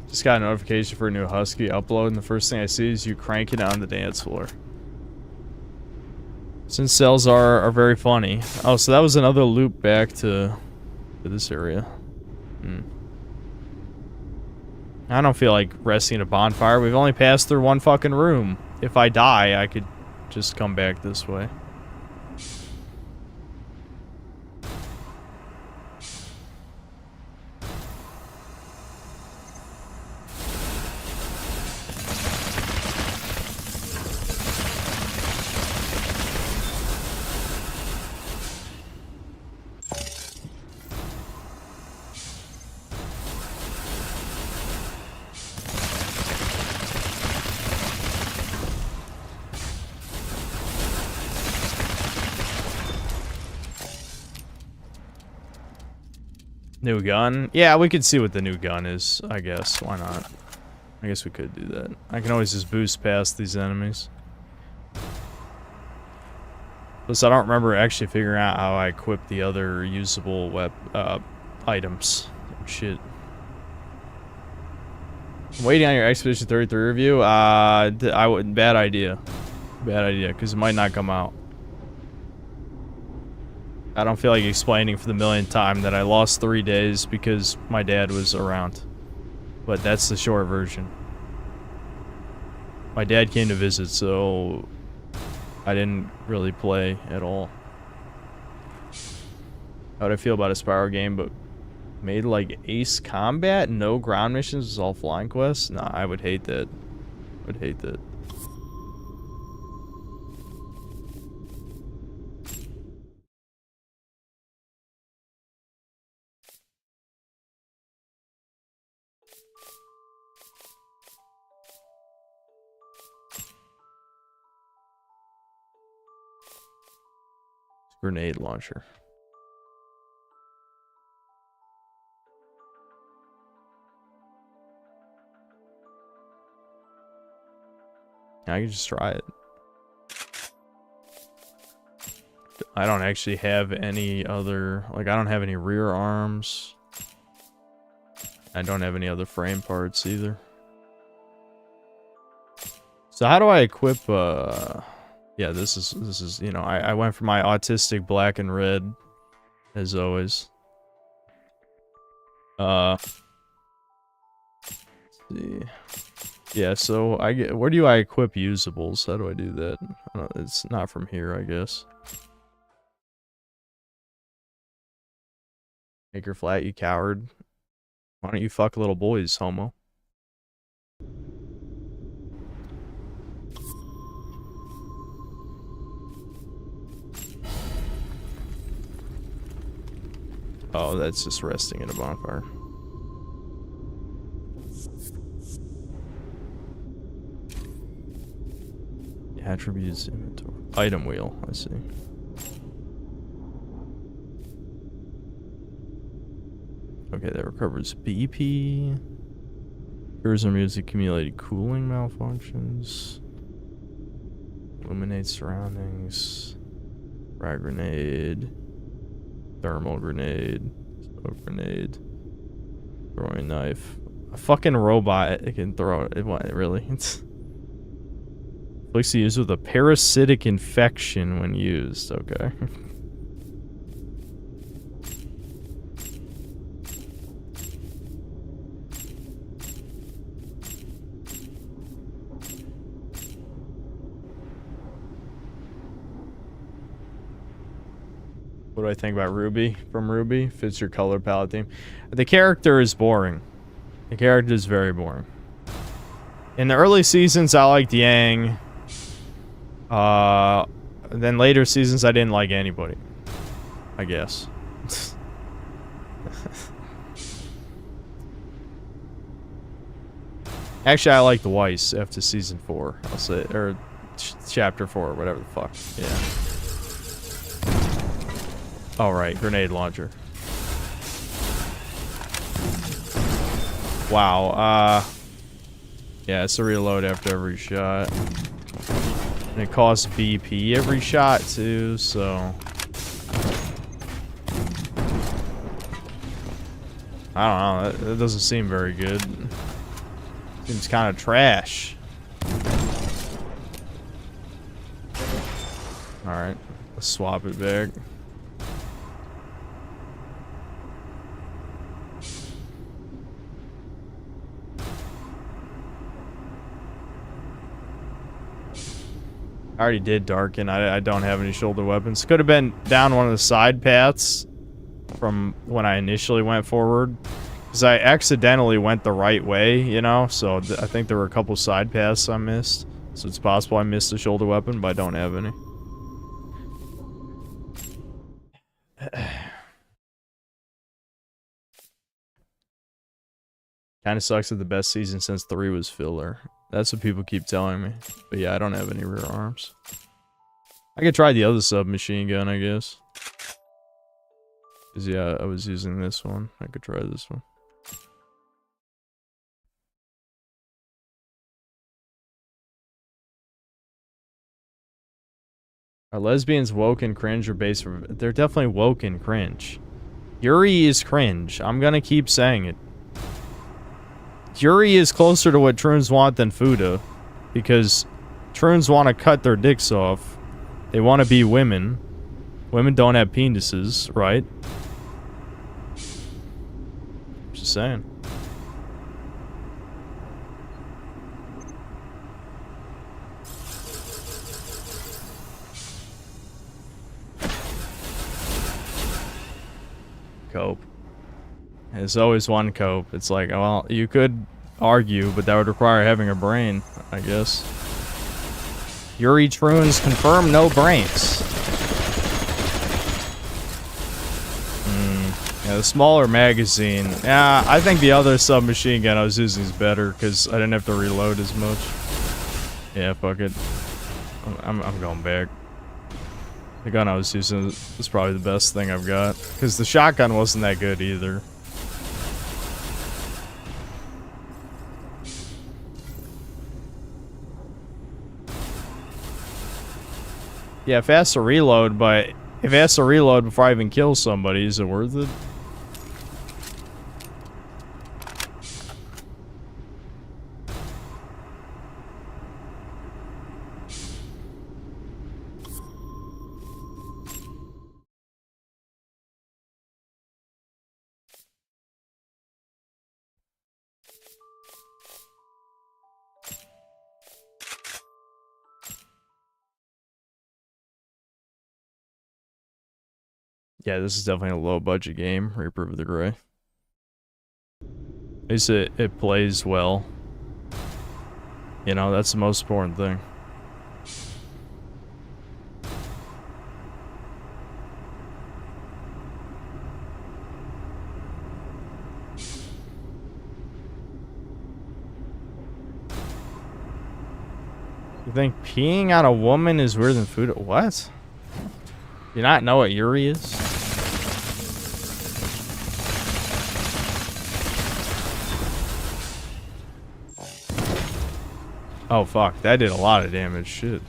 Just got a notification for a new Husky upload, and the first thing I see is you cranking it on the dance floor. Since cells are very funny. Oh, so that was another loop back to this area. I don't feel like resting at a bonfire. We've only passed through one fucking room. If I die, I could just come back this way. New gun? Yeah, we could see what the new gun is, I guess. Why not? I guess we could do that. I can always just boost past these enemies. Plus, I don't remember actually figuring out how I equip the other usable items. Shit. I'm waiting on your Expedition 33 review. Bad idea. Bad idea, because it might not come out. I don't feel like explaining for the millionth time that I lost 3 days because my dad was around. But that's the short version. My dad came to visit, so I didn't really play at all. How would I feel about a Spyro game, but made like Ace Combat? No ground missions, it's all flying quests? Nah, I would hate that. I would hate that. Grenade launcher. I can just try it. I don't actually have any other, like, I don't have any rear arms. I don't have any other frame parts either. So how do I equip, yeah, this is, you know, I went for my autistic black and red, as always. Let's see. Yeah, so where do I equip usables? How do I do that? It's not from here, I guess. Make her flat, you coward. Why don't you fuck little boys, homo? Oh, that's just resting in a bonfire. Attributes, inventory. Item wheel, I see. Okay, that recovers BP. Cures or music accumulated cooling malfunctions. Illuminates surroundings. Frag grenade. Thermal grenade. Smoke grenade. Throwing knife. A fucking robot it can throw it. What, really? It's likes to use with a parasitic infection when used. Okay. What do I think about Ruby from Ruby? Fits your color palette theme. The character is boring. The character is very boring. In the early seasons, I liked Yang. Then later seasons, I didn't like anybody. I guess. Actually, I liked Weiss after season 4. I'll say, or chapter 4, whatever the fuck. Yeah. Oh, right. Grenade launcher. Wow. Yeah, it's a reload after every shot. And it costs BP every shot, too, so... I don't know. That doesn't seem very good. Seems kind of trash. Alright. Let's swap it back. I already did darken. I don't have any shoulder weapons. Could have been down one of the side paths from when I initially went forward. Because I accidentally went the right way, you know? So I think there were a couple side paths I missed. So it's possible I missed a shoulder weapon, but I don't have any. Kinda sucks that the best season since 3 was filler. That's what people keep telling me. But yeah, I don't have any rear arms. I could try the other submachine gun, I guess. Cause yeah, I was using this one. I could try this one. Are lesbians woke and cringe or base? They're definitely woke and cringe. Yuri is cringe. I'm gonna keep saying it. Yuri is closer to what Troons want than Fuda. Because Troons want to cut their dicks off. They want to be women. Women don't have penises, right? Just saying. Cope. There's always one cope. It's like, well, you could argue, but that would require having a brain, I guess. Yuri Troons confirm no brains. Yeah, the smaller magazine. Yeah, I think the other submachine gun I was using is better because I didn't have to reload as much. Yeah, fuck it. I'm going back. The gun I was using is probably the best thing I've got because the shotgun wasn't that good either. Yeah, if it has to reload, but if it has to reload before I even kill somebody, is it worth it? Yeah, this is definitely a low-budget game, Reaper of the Grey. At least it plays well. You know, that's the most important thing. You think peeing on a woman is weirder than food? What? Do you not know what Yuri is? Oh fuck, that did a lot of damage. Shit.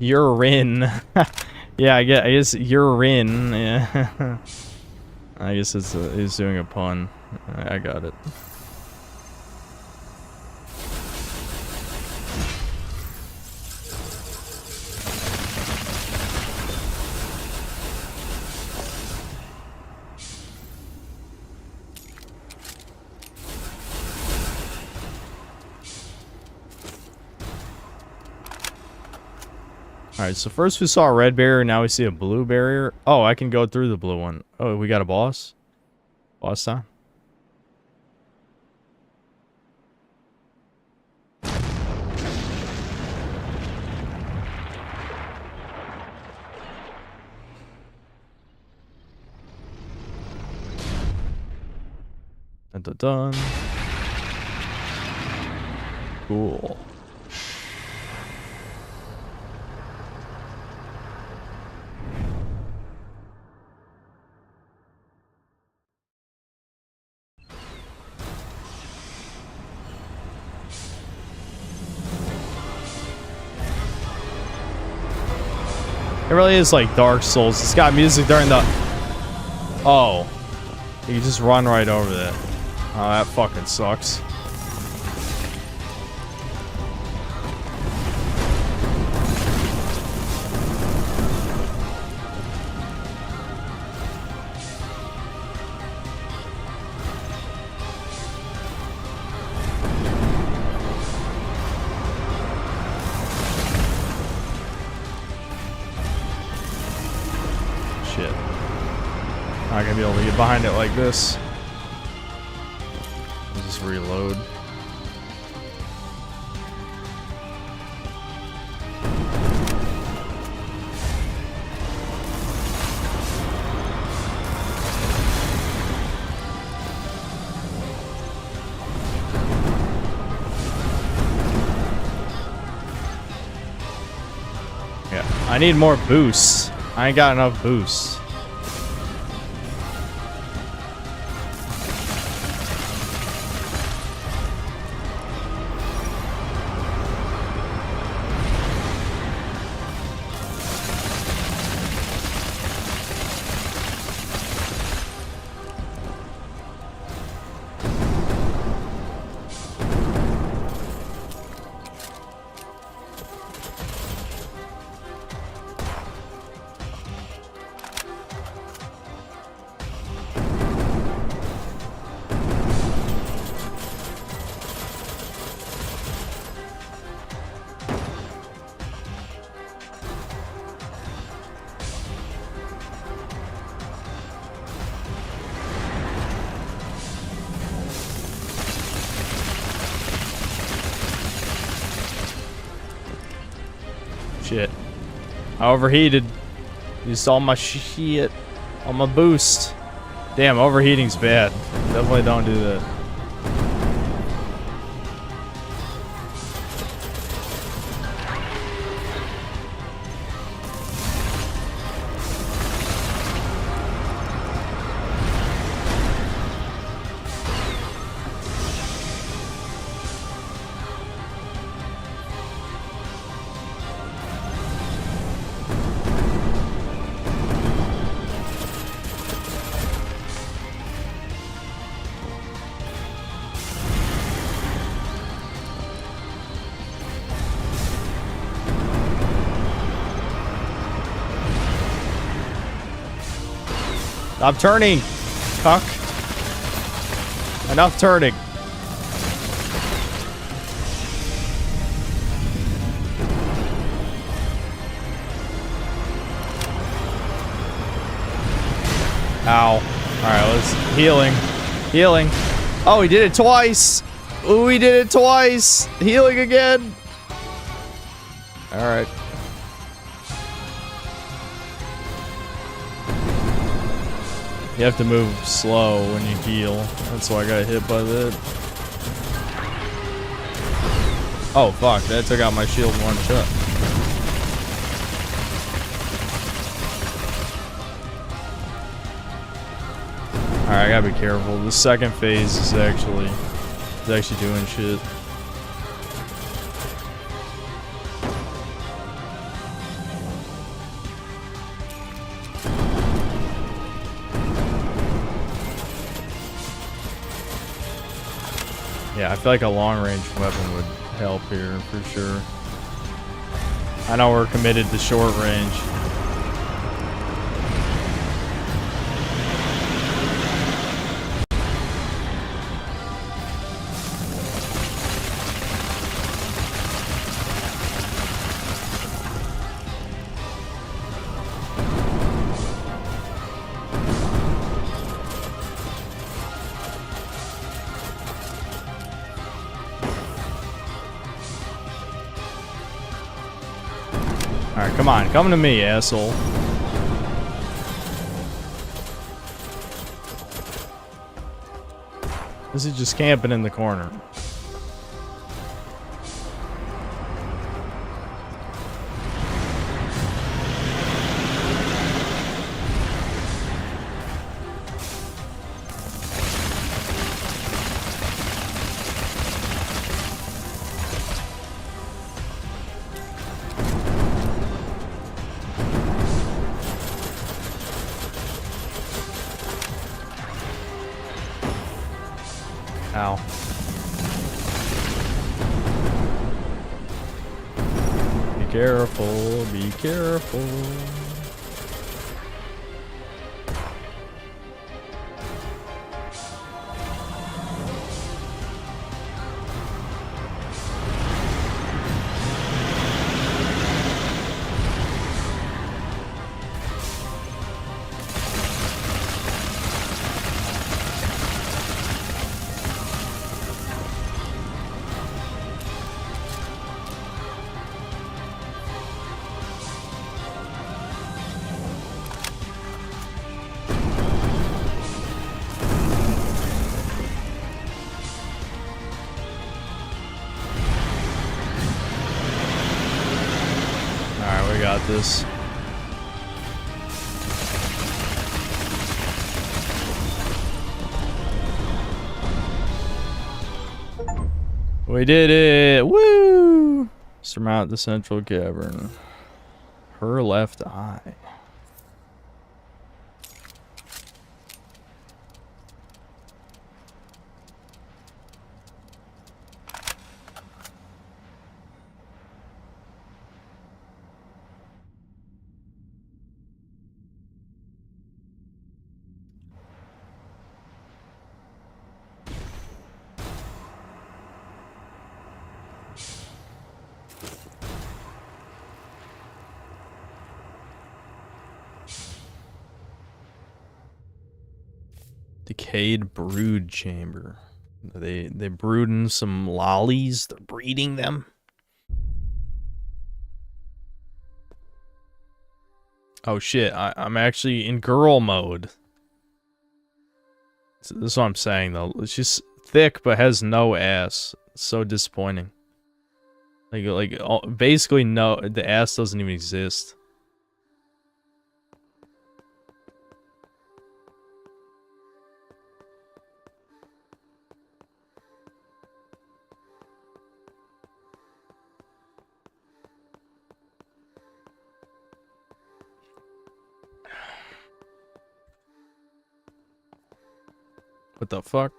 Urine. Yeah, I guess urine. Yeah. I guess it's doing a pun. I got it. Alright, so first we saw a red barrier, now we see a blue barrier. Oh, I can go through the blue one. Oh, we got a boss? Boss time? Dun dun dun. Cool. It really is like Dark Souls. It's got music during the... Oh. You just run right over that. Oh, that fucking sucks. Not gonna be able to get behind it like this. I'll just reload. Yeah, I need more boosts. I ain't got enough boosts. Shit. I overheated. Used all my shit. All my boost. Damn, overheating's bad. Definitely don't do that. Stop turning, cuck. Enough turning. Ow. Alright, let's... Healing. Healing. Oh, he did it twice! Ooh, he did it twice! Healing again! Alright. You have to move slow when you heal. That's why I got hit by that. Oh, fuck. That took out my shield in one shot. gotta be careful. The second phase is actually doing shit. Yeah, I feel like a long-range weapon would help here for sure. I know we're committed to short range. Alright, come on. Come to me, asshole. This is just camping in the corner. Ow. Be careful, be careful. Alright, we got this. We did it! Woo! Surmount the central cavern. Her left eye. Decayed brood chamber. They brooding some lollies. They're breeding them. Oh shit! I'm actually in girl mode. So this is what I'm saying though. She's thick but has no ass. It's so disappointing. Basically no. The ass doesn't even exist. What the fuck?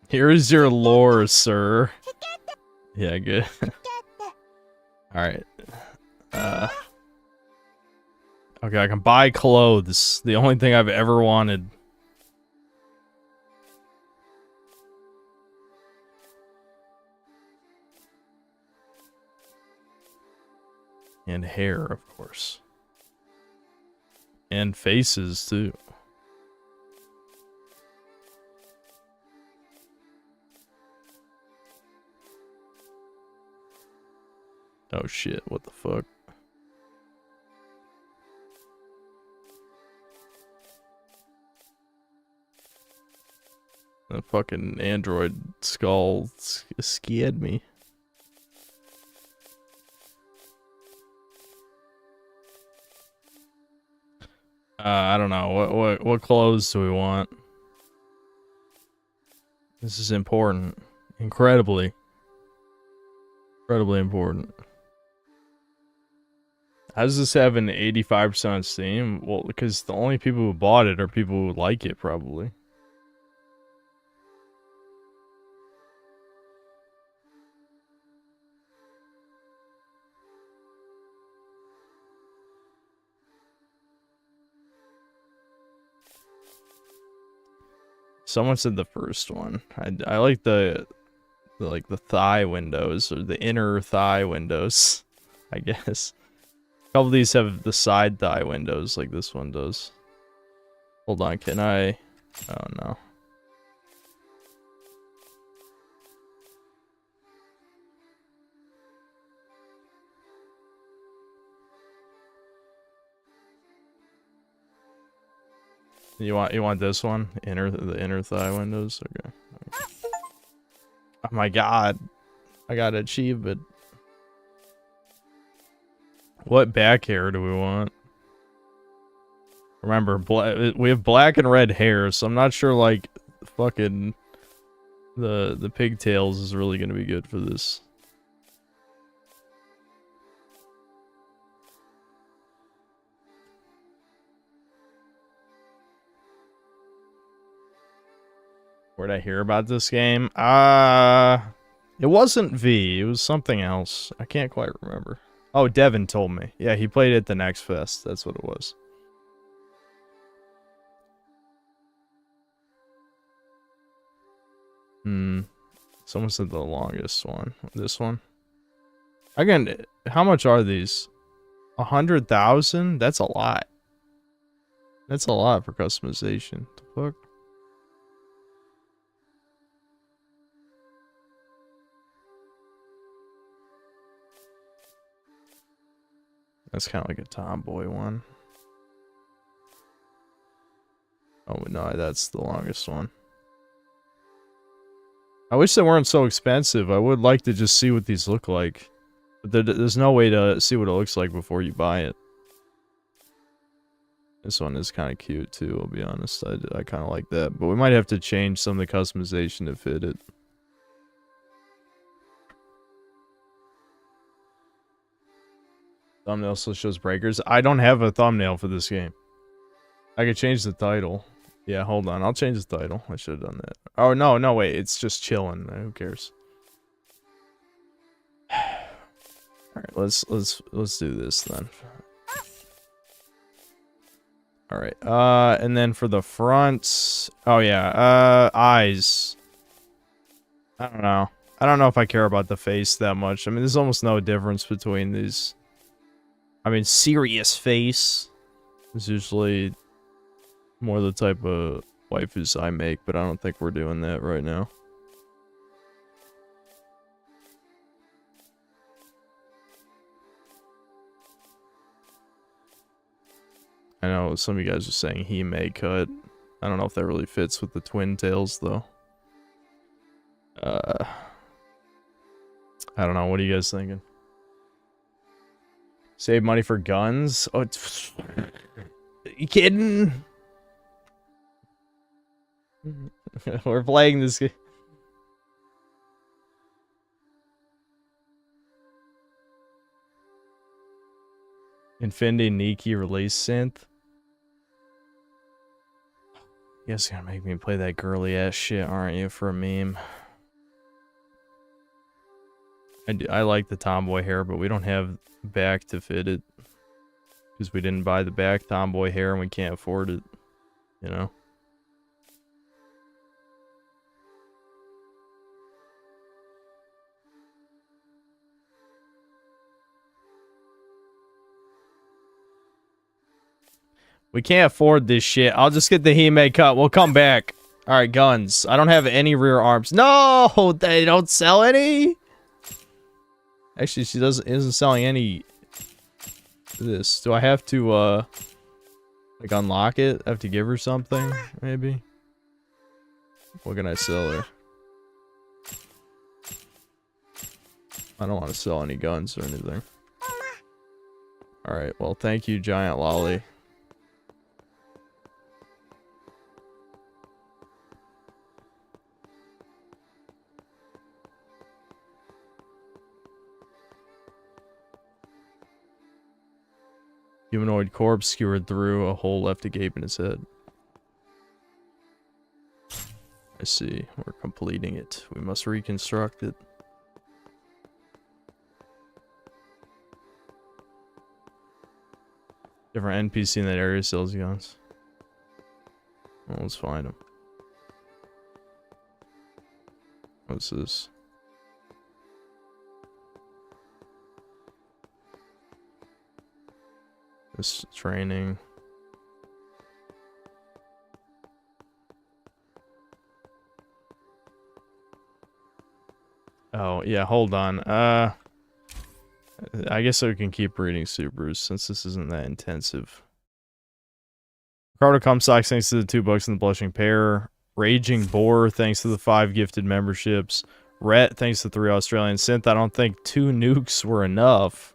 Here's your lore, sir. Yeah, good. Alright. Okay, I can buy clothes. The only thing I've ever wanted. And hair, of course. And faces, too. Oh shit, what the fuck? The fucking android skull scared me. I don't know. What clothes do we want? This is important. Incredibly important. How does this have an 85% on Steam? Well, because the only people who bought it are people who like it, probably. Someone said the first one. I like the thigh windows, or the inner thigh windows, I guess. A couple of these have the side thigh windows like this one does. Hold on, can I? Oh no. You want this one? The inner thigh windows? Okay. Oh my god. I got an achievement. What back hair do we want? Remember, we have black and red hair, so I'm not sure, like, fucking the pigtails is really gonna be good for this. Where'd I hear about this game? It wasn't V, it was something else. I can't quite remember. Oh, Devin told me. Yeah, he played it at the Next Fest. That's what it was. Someone said the longest one. This one. Again, how much are these? 100,000? That's a lot. That's a lot for customization. The fuck? That's kind of like a tomboy one. Oh no, that's the longest one. I wish they weren't so expensive. I would like to just see what these look like. But there's no way to see what it looks like before you buy it. This one is kind of cute too, I'll be honest. I kind of like that. But we might have to change some of the customization to fit it. Thumbnail still shows breakers. I don't have a thumbnail for this game. I could change the title. Yeah, hold on. I'll change the title. I should have done that. Oh, no, wait. It's just chilling. Who cares? Alright, let's do this then. Alright, and then for the front... Oh, yeah, eyes. I don't know. I don't know if I care about the face that much. I mean, there's almost no difference between these. I mean, serious face is usually more the type of waifus I make, but I don't think we're doing that right now. I know some of you guys are saying he may cut. I don't know if that really fits with the twin tails, though. I don't know. What are you guys thinking? Save money for guns? Oh, are you kidding? We're playing this game. Infinity Nikki release synth. You guys gonna make me play that girly ass shit, aren't you, for a meme? I like the tomboy hair, but we don't have back to fit it. Because we didn't buy the back tomboy hair and we can't afford it. You know? We can't afford this shit. I'll just get the He-Man cut. We'll come back. Alright, guns. I don't have any rear arms. No! They don't sell any? Actually, she isn't selling any... This. Do I have to, like, unlock it? I have to give her something, maybe? What can I sell her? I don't want to sell any guns or anything. Alright, well, thank you, Giant Lolly. Humanoid corpse skewered through, a hole left a gape in his head. I see. We're completing it. We must reconstruct it. Different NPC in that area sells guns. Well, let's find them. What's this? This training. Oh, yeah, hold on. I guess I can keep reading Supers since this isn't that intensive. Ricardo Comstock, thanks to the 2 books in the Blushing Pear. Raging Boar, thanks to the 5 gifted memberships. Rhett, thanks to 3 Australian Synth. I don't think 2 nukes were enough.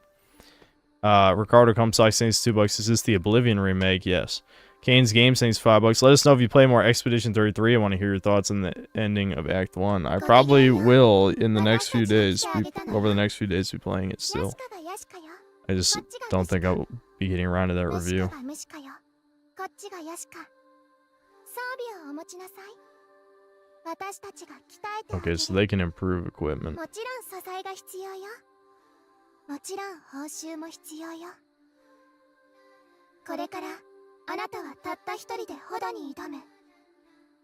Ricardo Comstock, thanks to 2 bucks. Is this the Oblivion remake? Yes. Kane's Game, thanks 5 bucks. Let us know if you play more Expedition 33. I want to hear your thoughts on the ending of Act 1. I probably will in the next few days. Over the next few days, be playing it still. I just don't think I'll be getting around to that review. Okay, so they can improve equipment. もちろん報酬も必要よ。これからあなたはたった一人でホドに挑む。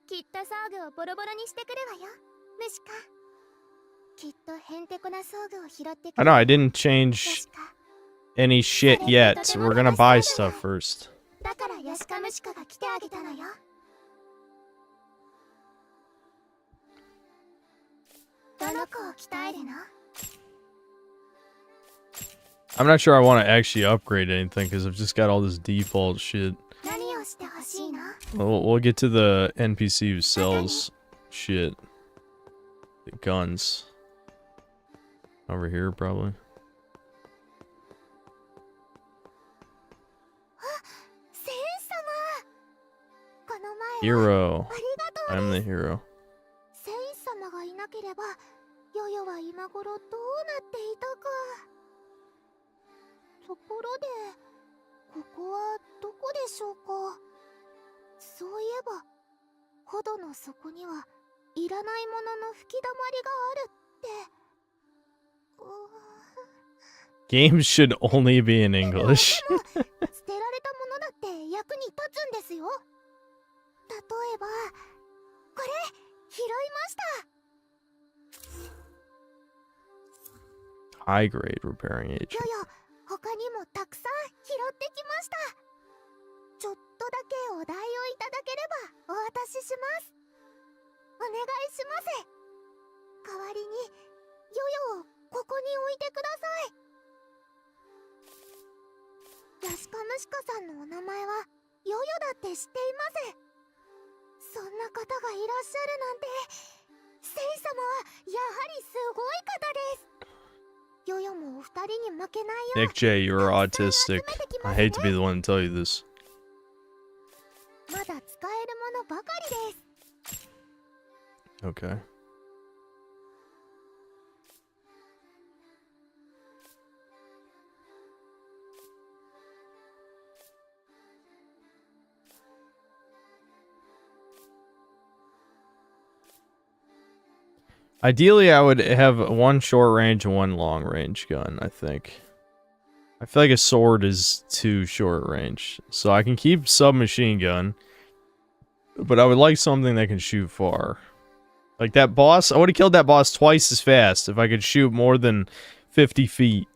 きっと装具をボロボロにしてくるわよ、ムシカ。きっとヘンテコな装具を拾ってくる。I know I didn't change any shit yet. We're gonna buy stuff first. だからヤシカムシカが来てあげたのよ。どの子を鍛えるの？ I'm not sure I want to actually upgrade anything because I've just got all this default shit. We'll get to the NPC who sells shit. The guns. Over here, probably. Hero. I'm the hero. ところで、ここはどこでしょうか。そういえば、ホドの底にはいらないものの吹き溜まりがあるって。Games should only be in English. 捨てられたものだって役に立つんですよ。例えば、これ拾いました。High grade repairing agent. 他にもたくさん拾ってきました。ちょっとだけお題をいただければお渡しします。お願いします。代わりにヨヨをここに置いてください。ヤシカムシカさんのお名前はヨヨだって知っています。そんな方がいらっしゃるなんて、聖様はやはりすごい方です。 Nick J, you're autistic. I hate to be the one to tell you this. Okay. Ideally, I would have one short range and one long range gun, I think. I feel like a sword is too short range. So I can keep submachine gun. But I would like something that can shoot far. Like that boss, I would have killed that boss twice as fast if I could shoot more than 50 feet.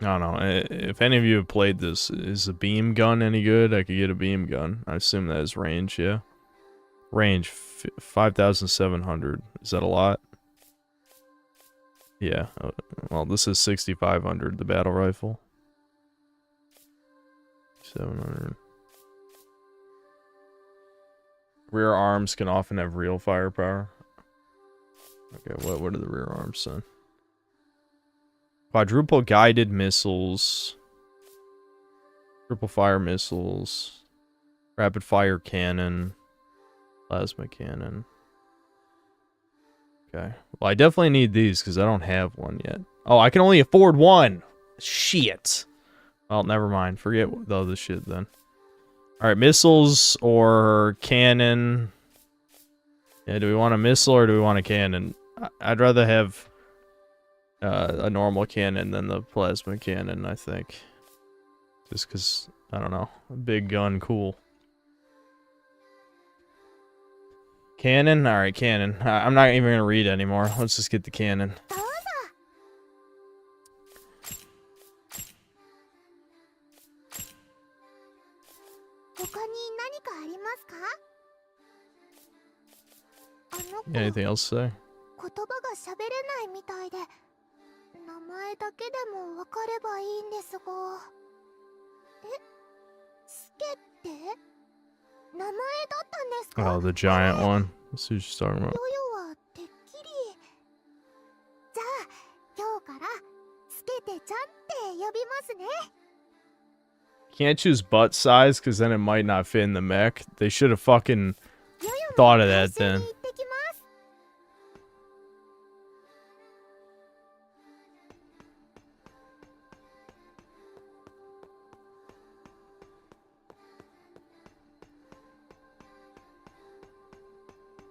I don't know. If any of you have played this, is a beam gun any good? I could get a beam gun. I assume that is range, yeah. Range 5,700. Is that a lot? Yeah. Well, this is 6,500, the battle rifle. 700. Rear arms can often have real firepower. Okay, what are the rear arms then? Quadruple guided missiles. Triple fire missiles. Rapid fire cannon. Plasma cannon. Okay. Well, I definitely need these because I don't have one yet. Oh, I can only afford one! Shit! Well, never mind. Forget the other shit then. Alright, missiles or cannon. Yeah, do we want a missile or do we want a cannon? I'd rather have a normal cannon than the plasma cannon, I think. Just because, I don't know. A big gun, cool. Cannon? Alright, cannon. I'm not even gonna read anymore. Let's just get the cannon. 他に何かありますか？あの子、 Anything else to say? 言葉が喋れないみたいで、名前だけでも分かればいいんですが。スケって名前だったんですか？ Oh, the giant one. Let's see what she's talking about. ヨヨはてっきり。じゃあ今日からスケテちゃんって呼びますね。 Can't choose butt size because then it might not fit in the mech. They should have fucking thought of that then.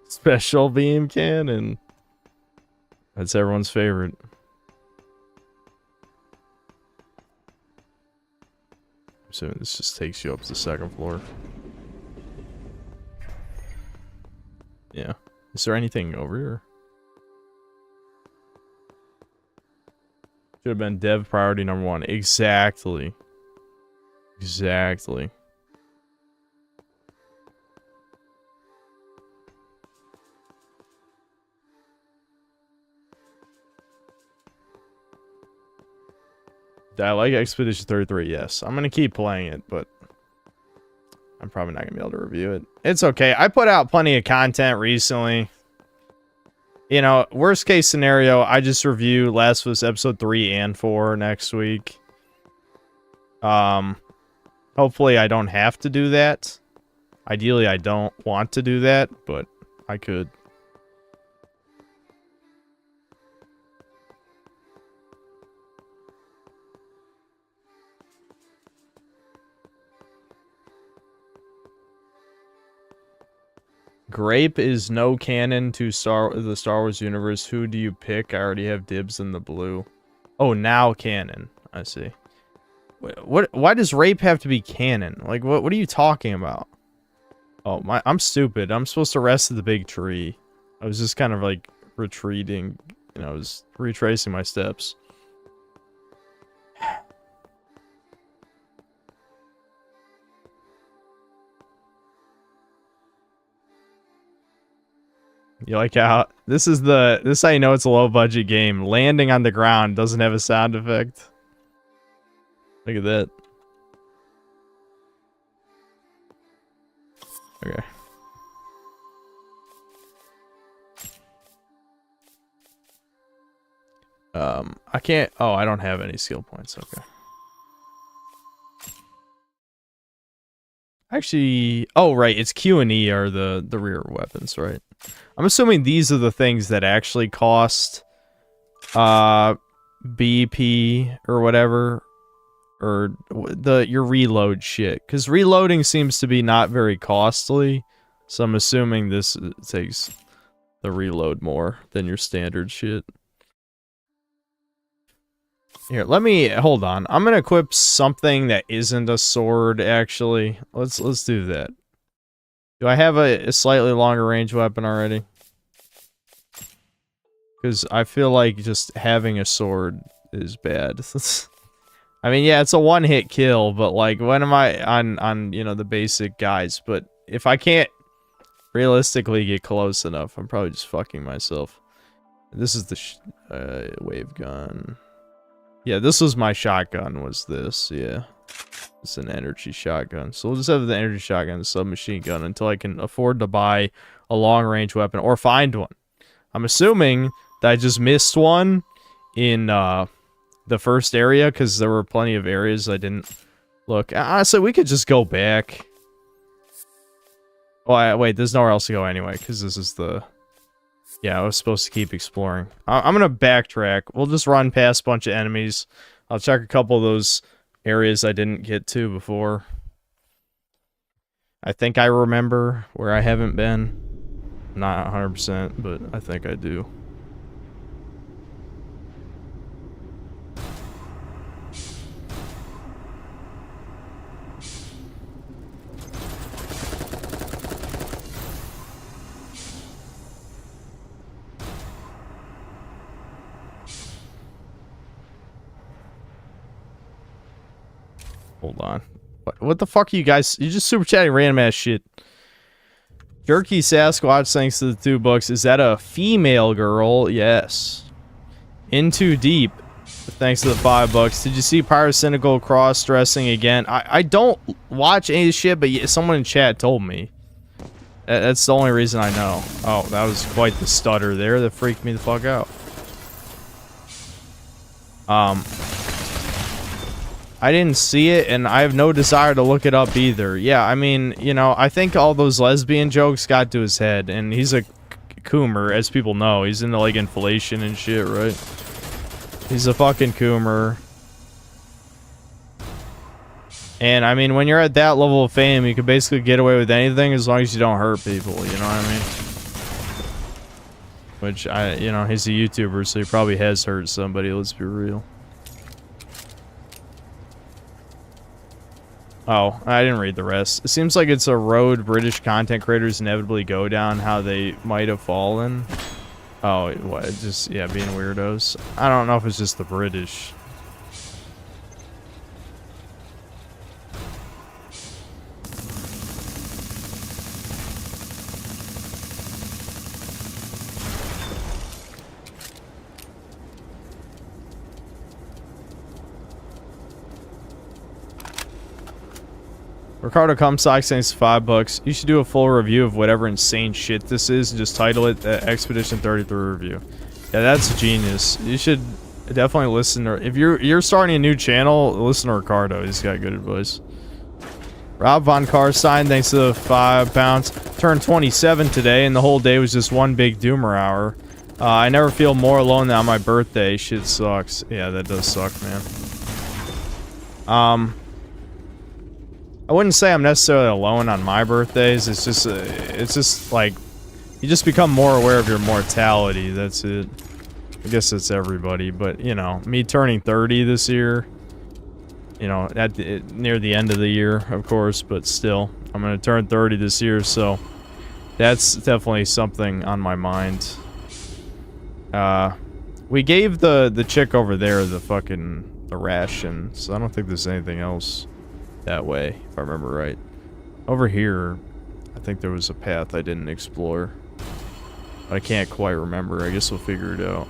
Special beam cannon. That's everyone's favorite. So this just takes you up to the second floor. Yeah. Is there anything over here? Should have been dev priority number 1. Exactly. Exactly. I like Expedition 33, yes. I'm going to keep playing it, but I'm probably not going to be able to review it. It's okay. I put out plenty of content recently. You know, worst case scenario, I just review Last of Us Episode 3 and 4 next week. Hopefully I don't have to do that. Ideally, I don't want to do that, but I could. Grape is no canon to the Star Wars universe. Who do you pick? I already have dibs in the blue. Oh, now canon. I see. Why does rape have to be canon? Like, what are you talking about? Oh, I'm stupid. I'm supposed to rest at the big tree. I was just kind of like retreating. You know, I was retracing my steps. You like how this is how you know it's a low budget game. Landing on the ground doesn't have a sound effect. Look at that. Okay. I can't. Oh, I don't have any skill points. Okay. Actually, oh right, it's Q and E are the rear weapons, right? I'm assuming these are the things that actually cost BP or whatever, or your reload shit, because reloading seems to be not very costly, so I'm assuming this takes the reload more than your standard shit. Here, hold on. I'm gonna equip something that isn't a sword, actually. Let's do that. Do I have a slightly longer range weapon already? Because I feel like just having a sword is bad. I mean, yeah, it's a one-hit kill, but like, when am I on you know, the basic guys? But if I can't realistically get close enough, I'm probably just fucking myself. This is the wave gun. Yeah, this was my shotgun, was this, yeah. It's an energy shotgun. So we'll just have the energy shotgun, the submachine gun, until I can afford to buy a long-range weapon, or find one. I'm assuming that I just missed one in, the first area, because there were plenty of areas I didn't look. Honestly, we could just go back. Oh, wait, there's nowhere else to go anyway, because this is the... Yeah, I was supposed to keep exploring. I'm gonna backtrack. We'll just run past a bunch of enemies. I'll check a couple of those areas I didn't get to before. I think I remember where I haven't been. Not 100%, but I think I do. Hold on. What the fuck are you guys? You just super chatting random ass shit. Jerky Sasquatch, thanks to the $2. Is that a female girl? Yes. In Too Deep, thanks to the $5. Did you see Pyrocynical cross-dressing again? I don't watch any of this shit, but someone in chat told me. That's the only reason I know. Oh, that was quite the stutter there. That freaked me the fuck out. I didn't see it, and I have no desire to look it up either. Yeah, I mean, you know, I think all those lesbian jokes got to his head, and he's a coomer, as people know. He's into, like, inflation and shit, right? He's a fucking coomer. And, I mean, when you're at that level of fame, you can basically get away with anything as long as you don't hurt people, you know what I mean? Which, you know, he's a YouTuber, so he probably has hurt somebody, let's be real. Oh, I didn't read the rest. It seems like it's a road British content creators inevitably go down, how they might have fallen. Oh, what? Just, yeah, being weirdos. I don't know if it's just the British. Ricardo Comstock thanks $5. You should do a full review of whatever insane shit this is and just title it Expedition 33 Review. Yeah, that's genius. You should definitely listen to... If you're starting a new channel, listen to Ricardo. He's got good advice. Rob Von Karstein, thanks to the £5. Turned 27 today, and the whole day was just one big doomer hour. I never feel more alone than on my birthday. Shit sucks. Yeah, that does suck, man. I wouldn't say I'm necessarily alone on my birthdays. It's just like, you just become more aware of your mortality. That's it. I guess it's everybody, but you know, me turning 30 this year, you know, near the end of the year, of course, but still, I'm gonna turn 30 this year, so that's definitely something on my mind. We gave the chick over there the ration, so I don't think there's anything else that way, if I remember right. Over here, I think there was a path I didn't explore. But I can't quite remember. I guess we'll figure it out.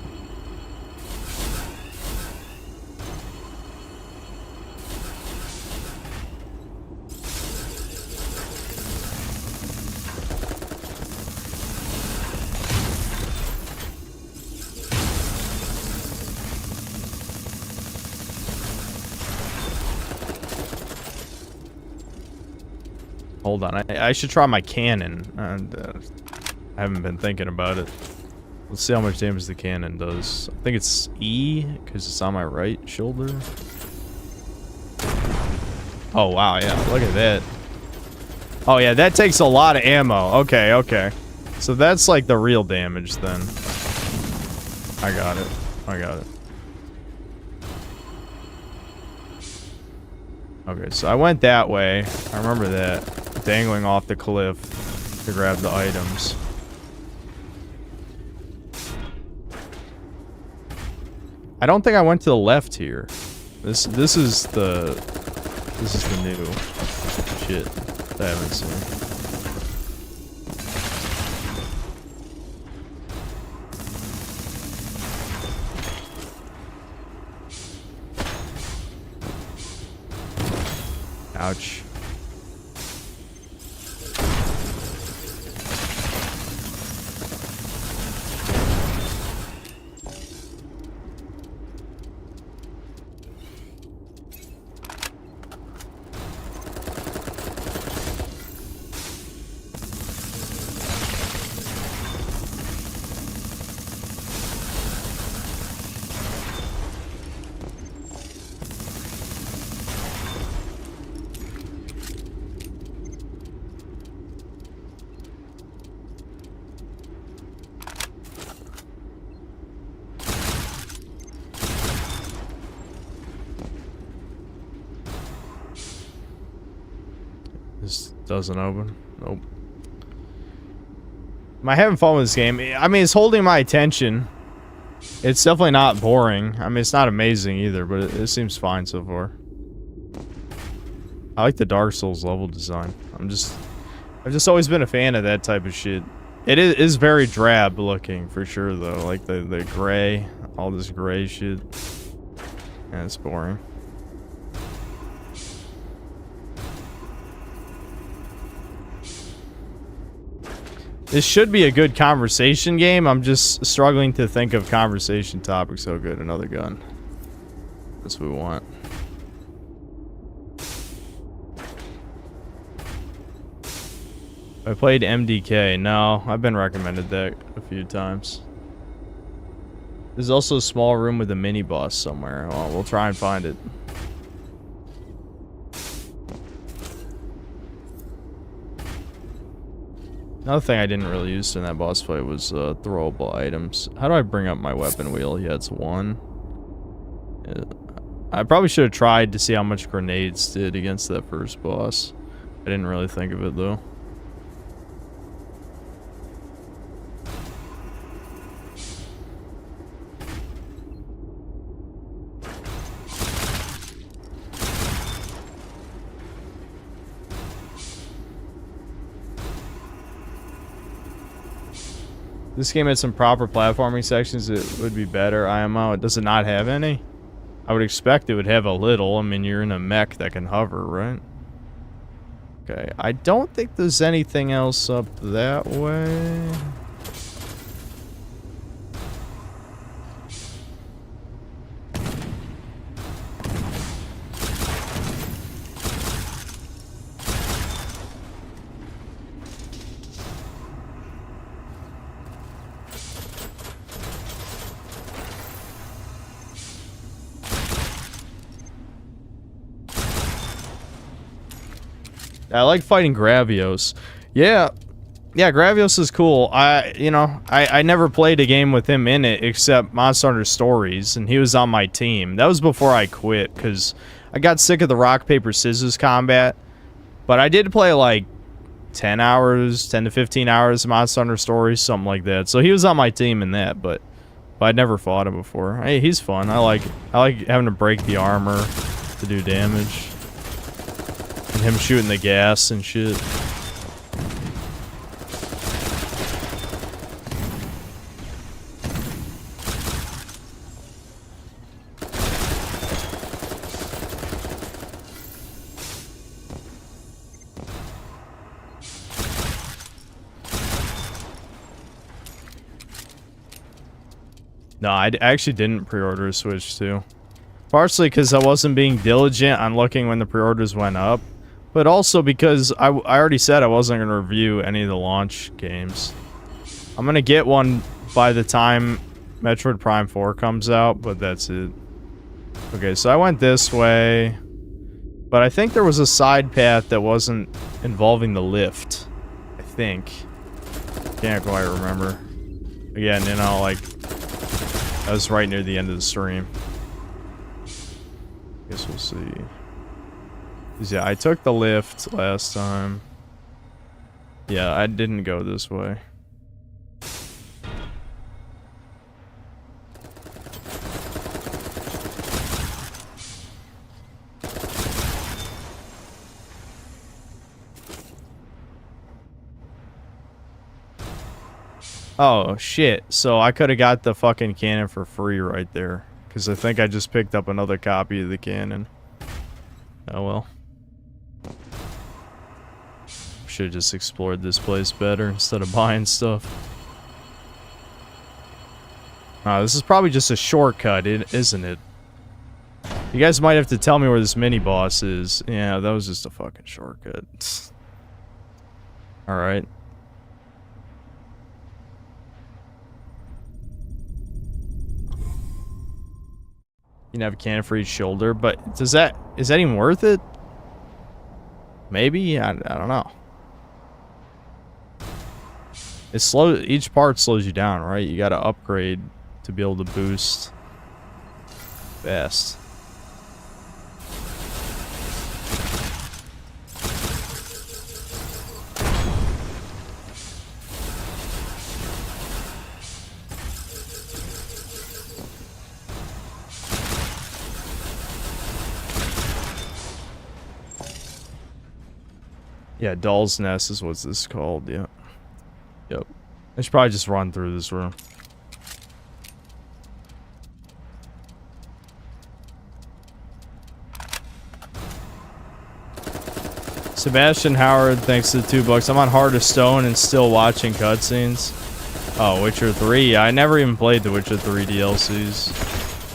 Hold on, I should try my cannon. I haven't been thinking about it. Let's see how much damage the cannon does. I think it's E, because it's on my right shoulder. Oh, wow, yeah, look at that. Oh, yeah, that takes a lot of ammo. Okay, okay. So that's like the real damage, then. I got it. I got it. Okay, so I went that way. I remember that. Dangling off the cliff to grab the items. I don't think I went to the left here. This is the new shit that I haven't seen. Ouch. This doesn't open. Nope. Am I having fun with this game? I mean, it's holding my attention. It's definitely not boring. I mean, it's not amazing either, but it seems fine so far. I like the Dark Souls level design. I've just always been a fan of that type of shit. It is very drab looking for sure though. Like the gray, all this gray shit. Yeah, it's boring. This should be a good conversation game. I'm just struggling to think of conversation topics. So good, another gun. That's what we want. I played MDK. No, I've been recommended that a few times. There's also a small room with a mini boss somewhere. Well, we'll try and find it. Another thing I didn't really use in that boss fight was throwable items. How do I bring up my weapon wheel? Yeah, it's 1. I probably should have tried to see how much grenades did against that first boss. I didn't really think of it though. This game had some proper platforming sections, it would be better. IMO, does it not have any? I would expect it would have a little. I mean, you're in a mech that can hover, right? Okay, I don't think there's anything else up that way. I like fighting Gravios. Yeah, Gravios is cool. I never played a game with him in it except Monster Hunter Stories, and he was on my team. That was before I quit because I got sick of the rock paper scissors combat. But I did play like 10 to 15 hours of Monster Hunter Stories, something like that. So he was on my team in that, but I'd never fought him before. Hey, he's fun. I like having to break the armor to do damage. And him shooting the gas and shit. No, I actually didn't pre-order a Switch 2. Partially because I wasn't being diligent on looking when the pre-orders went up. But also because I already said I wasn't going to review any of the launch games. I'm going to get one by the time Metroid Prime 4 comes out, but that's it. Okay, so I went this way. But I think there was a side path that wasn't involving the lift. I think. Can't quite remember. Again, you know, like, that was right near the end of the stream. Guess we'll see. Yeah, I took the lift last time. Yeah, I didn't go this way. Oh, shit. So I could have got the fucking cannon for free right there. Because I think I just picked up another copy of the cannon. Oh well. Should have just explored this place better instead of buying stuff. This is probably just a shortcut, isn't it? You guys might have to tell me where this mini-boss is. Yeah, that was just a fucking shortcut. Alright. You can have a cannon for each shoulder, but is that even worth it? Maybe? I don't know. Each part slows you down, right? You gotta upgrade to be able to boost fast. Yeah, Doll's Nest is what this is called, yeah. Yep. I should probably just run through this room. Sebastian Howard, thanks to the $2. I'm on Heart of Stone and still watching cutscenes. Oh, Witcher 3. I never even played the Witcher 3 DLCs.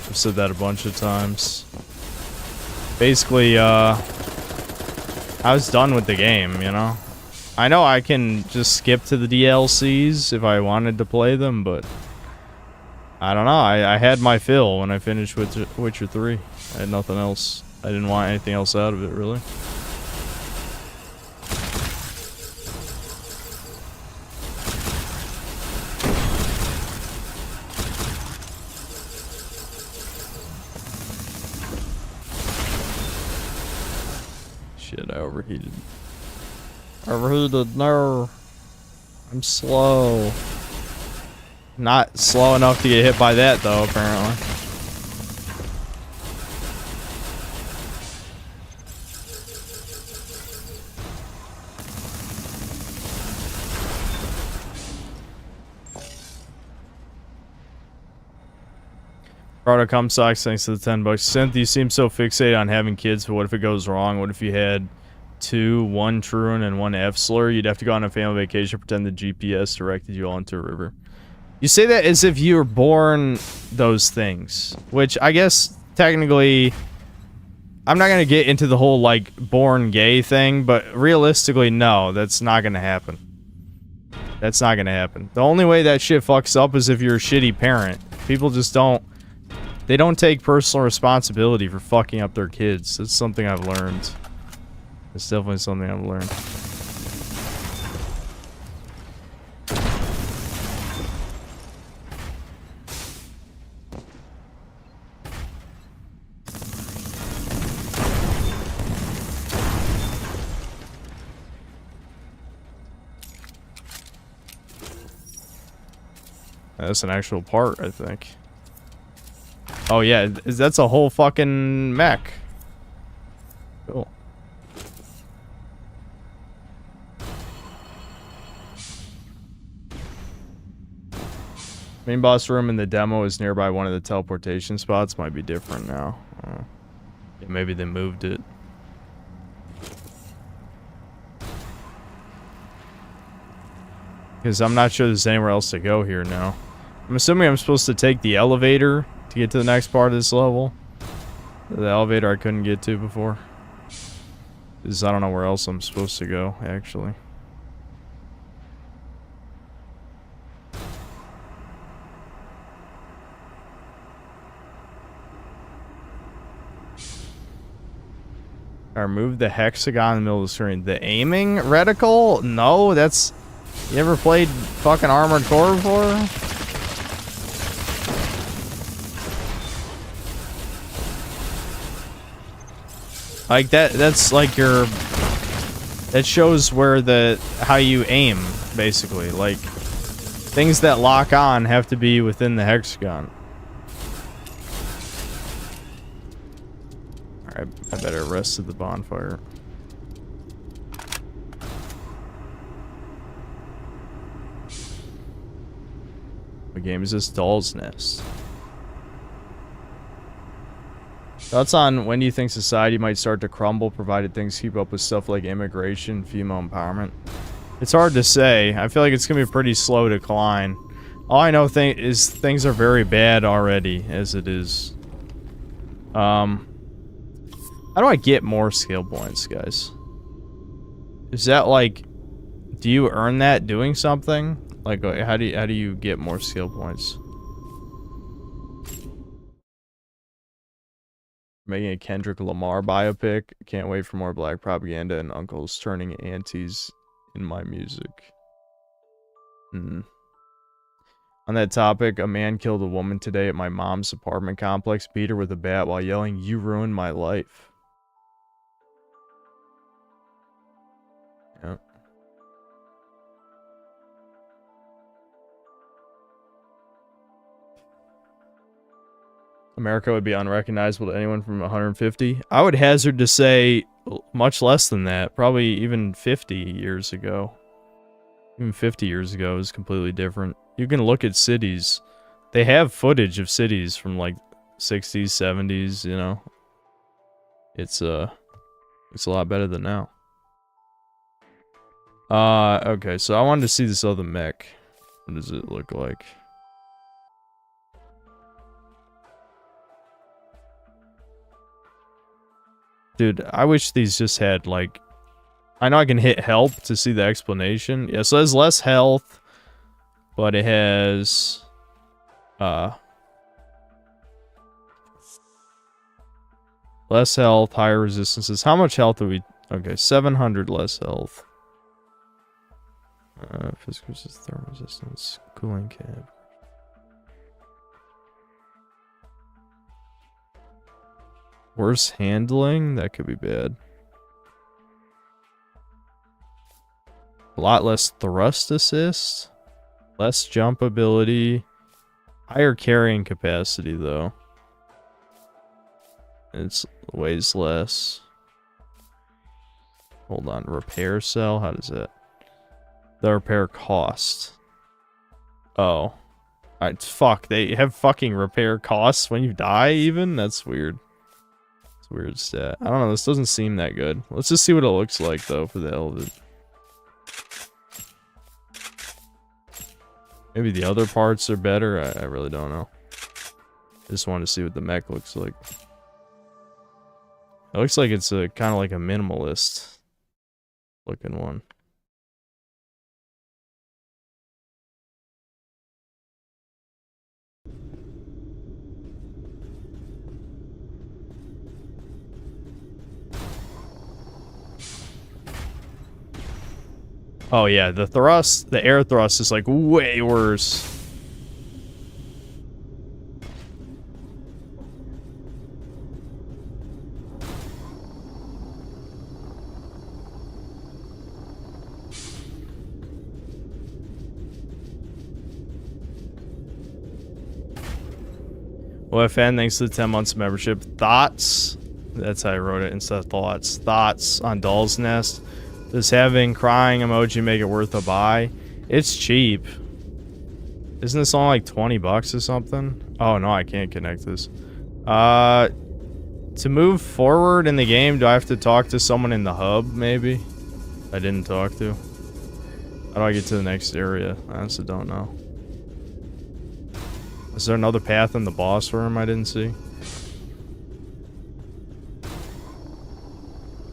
I've said that a bunch of times. Basically, I was done with the game, you know? I know I can just skip to the DLCs if I wanted to play them, but I don't know. I had my fill when I finished with Witcher 3. I had nothing else. I didn't want anything else out of it, really. Shit, I overheated. Overheated, no. I'm slow. Not slow enough to get hit by that, though, apparently. Proto Cum Socks, thanks to the $10. Synth, you seem so fixated on having kids, but what if it goes wrong? What if you had 2, 1 Truant and 1 F-Slur? You'd have to go on a family vacation, pretend the GPS directed you all into a river. You say that as if you were born those things, which I guess technically I'm not going to get into the whole like born gay thing, but realistically, no, that's not going to happen. That's not going to happen. The only way that shit fucks up is if you're a shitty parent. People just don't, they don't take personal responsibility for fucking up their kids. That's something I've learned. It's definitely something I've learned. That's an actual part, I think. Oh yeah, that's a whole fucking mech. Cool. Main boss room in the demo is nearby one of the teleportation spots. Might be different now. Yeah, maybe they moved it. Because I'm not sure there's anywhere else to go here now. I'm assuming I'm supposed to take the elevator to get to the next part of this level. The elevator I couldn't get to before. Because I don't know where else I'm supposed to go, actually. I removed the hexagon in the middle of the screen. The aiming reticle? No, that's... You ever played fucking Armored Core before? Like that's like your... That shows where how you aim, basically. Like, things that lock on have to be within the hexagon. Alright, I better rest at the bonfire. What game is this? Doll's Nest. Thoughts on when do you think society might start to crumble, provided things keep up with stuff like immigration, female empowerment? It's hard to say. I feel like it's going to be a pretty slow decline. All I know is things are very bad already, as it is. How do I get more skill points, guys? Is that like... Do you earn that doing something? Like, how do you get more skill points? Making a Kendrick Lamar biopic. Can't wait for more black propaganda and uncles turning aunties in my music. On that topic, a man killed a woman today at my mom's apartment complex, beat her with a bat while yelling, "You ruined my life." Yep. America would be unrecognizable to anyone from 150. I would hazard to say much less than that. Probably even 50 years ago. Even 50 years ago is completely different. You can look at cities. They have footage of cities from like 60s, 70s, you know. It's a lot better than now. Okay, so I wanted to see this other mech. What does it look like? Dude, I wish these just had, like... I know I can hit help to see the explanation. Yeah, so it has less health, but it has... less health, higher resistances. How much health do we... Okay, 700 less health. Physical resistance, thermal resistance, cooling cap. Worse handling? That could be bad. A lot less thrust assist. Less jump ability. Higher carrying capacity, though. It's weighs less. Hold on. Repair cell? How does that? The repair cost. Oh. Alright, fuck. They have fucking repair costs when you die, even? That's weird. It's a weird stat. I don't know, this doesn't seem that good. Let's just see what it looks like, though, for the hell of it. Maybe the other parts are better? I really don't know. I just wanted to see what the mech looks like. It looks like it's a kind of like a minimalist looking one. Oh yeah, the thrust, the air thrust is like way worse. Well, fan, thanks to the 10 months membership. Thoughts? That's how I wrote it instead of thoughts. Thoughts on Doll's Nest. Does having crying emoji make it worth a buy? It's cheap. Isn't this only like 20 bucks or something? Oh no, I can't connect this. To move forward in the game, do I have to talk to someone in the hub, maybe? I didn't talk to. How do I get to the next area? I honestly don't know. Is there another path in the boss room I didn't see?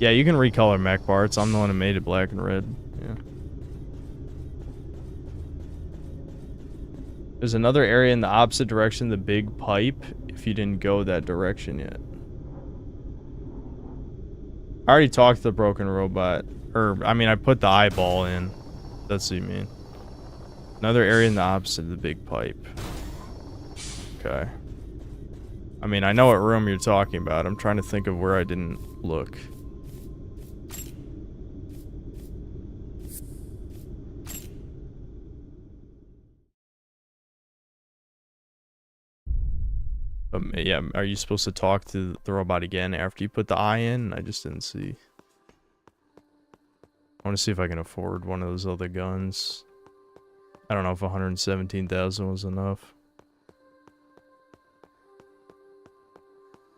Yeah, you can recolor mech parts. I'm the one who made it black and red. Yeah. There's another area in the opposite direction, the big pipe, if you didn't go that direction yet. I already talked to the broken robot. Or, I mean, I put the eyeball in. That's what you mean. Another area in the opposite of the big pipe. Okay. I mean, I know what room you're talking about. I'm trying to think of where I didn't look. Yeah, are you supposed to talk to the robot again after you put the eye in? I just didn't see. I want to see if I can afford one of those other guns. I don't know if 117,000 was enough.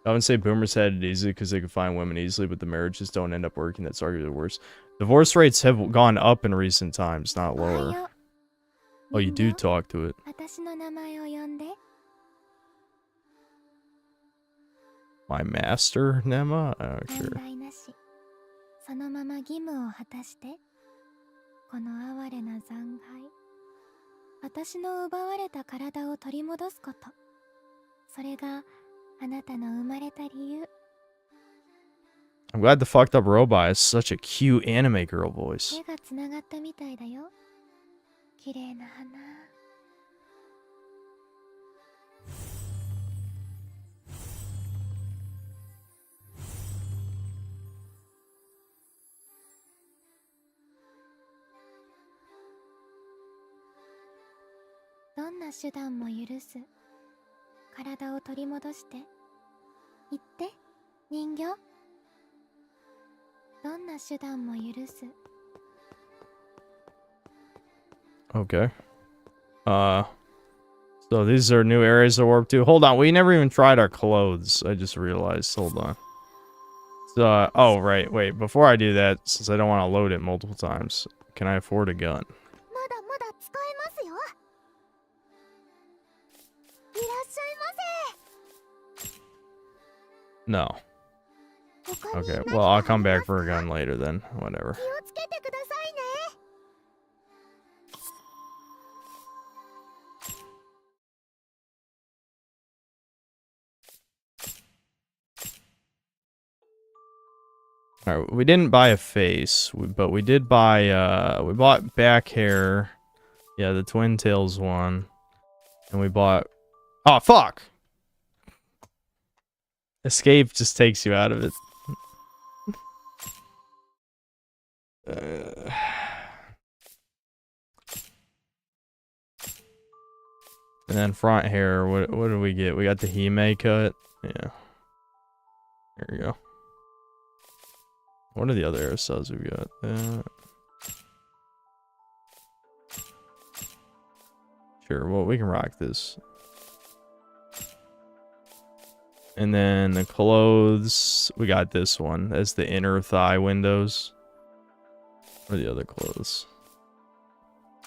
I wouldn't say boomers had it easy because they could find women easily, but the marriages don't end up working. That's arguably worse. Divorce rates have gone up in recent times, not lower. Oh, you do talk to it. 私の名前を呼んで。 My master, Nema? Oh, 問 sure. 題なし。そのまま義務を果たして。この哀れな残骸。私の奪われた体を取り戻すこと。それがあなたの生まれた理由。 I'm glad the fucked up robot has such a cute anime girl voice. 手がつながったみたいだよ。綺麗な花。 どんな手段も許す。体を取り戻して。言って、人形。どんな手段も許す。 Okay. So these are new areas to warp to. Hold on, we never even tried our clothes. I just realized. Hold on. So, oh, right, wait. Before I do that, since I don't want to load it multiple times, can I afford a gun? まだまだ使えますよ。いらっしゃいませ。 No. 他に Okay, 何か well, I'll come あり back ます for a か？ gun later then. Whatever. 気をつけてくださいね。 Alright, we didn't buy a face, but we did buy, we bought back hair. Yeah, the Twin Tails one. And we bought... Oh, fuck! Escape just takes you out of it. And then front hair, what did we get? We got the Hime cut. Yeah. There we go. What are the other hairstyles we got? Sure, well, we can rock this. And then the clothes, we got this one as the inner thigh windows. What are the other clothes?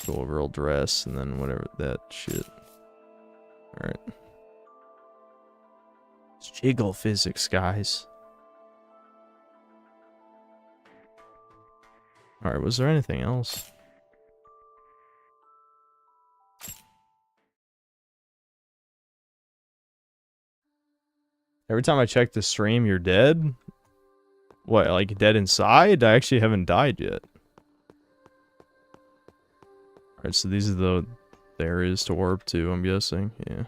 The overall dress, and then whatever that shit. Alright. It's jiggle physics, guys. Alright, was there anything else? Every time I check the stream, you're dead? What, like dead inside? I actually haven't died yet. Alright, so these are the areas to warp to, I'm guessing. Yeah.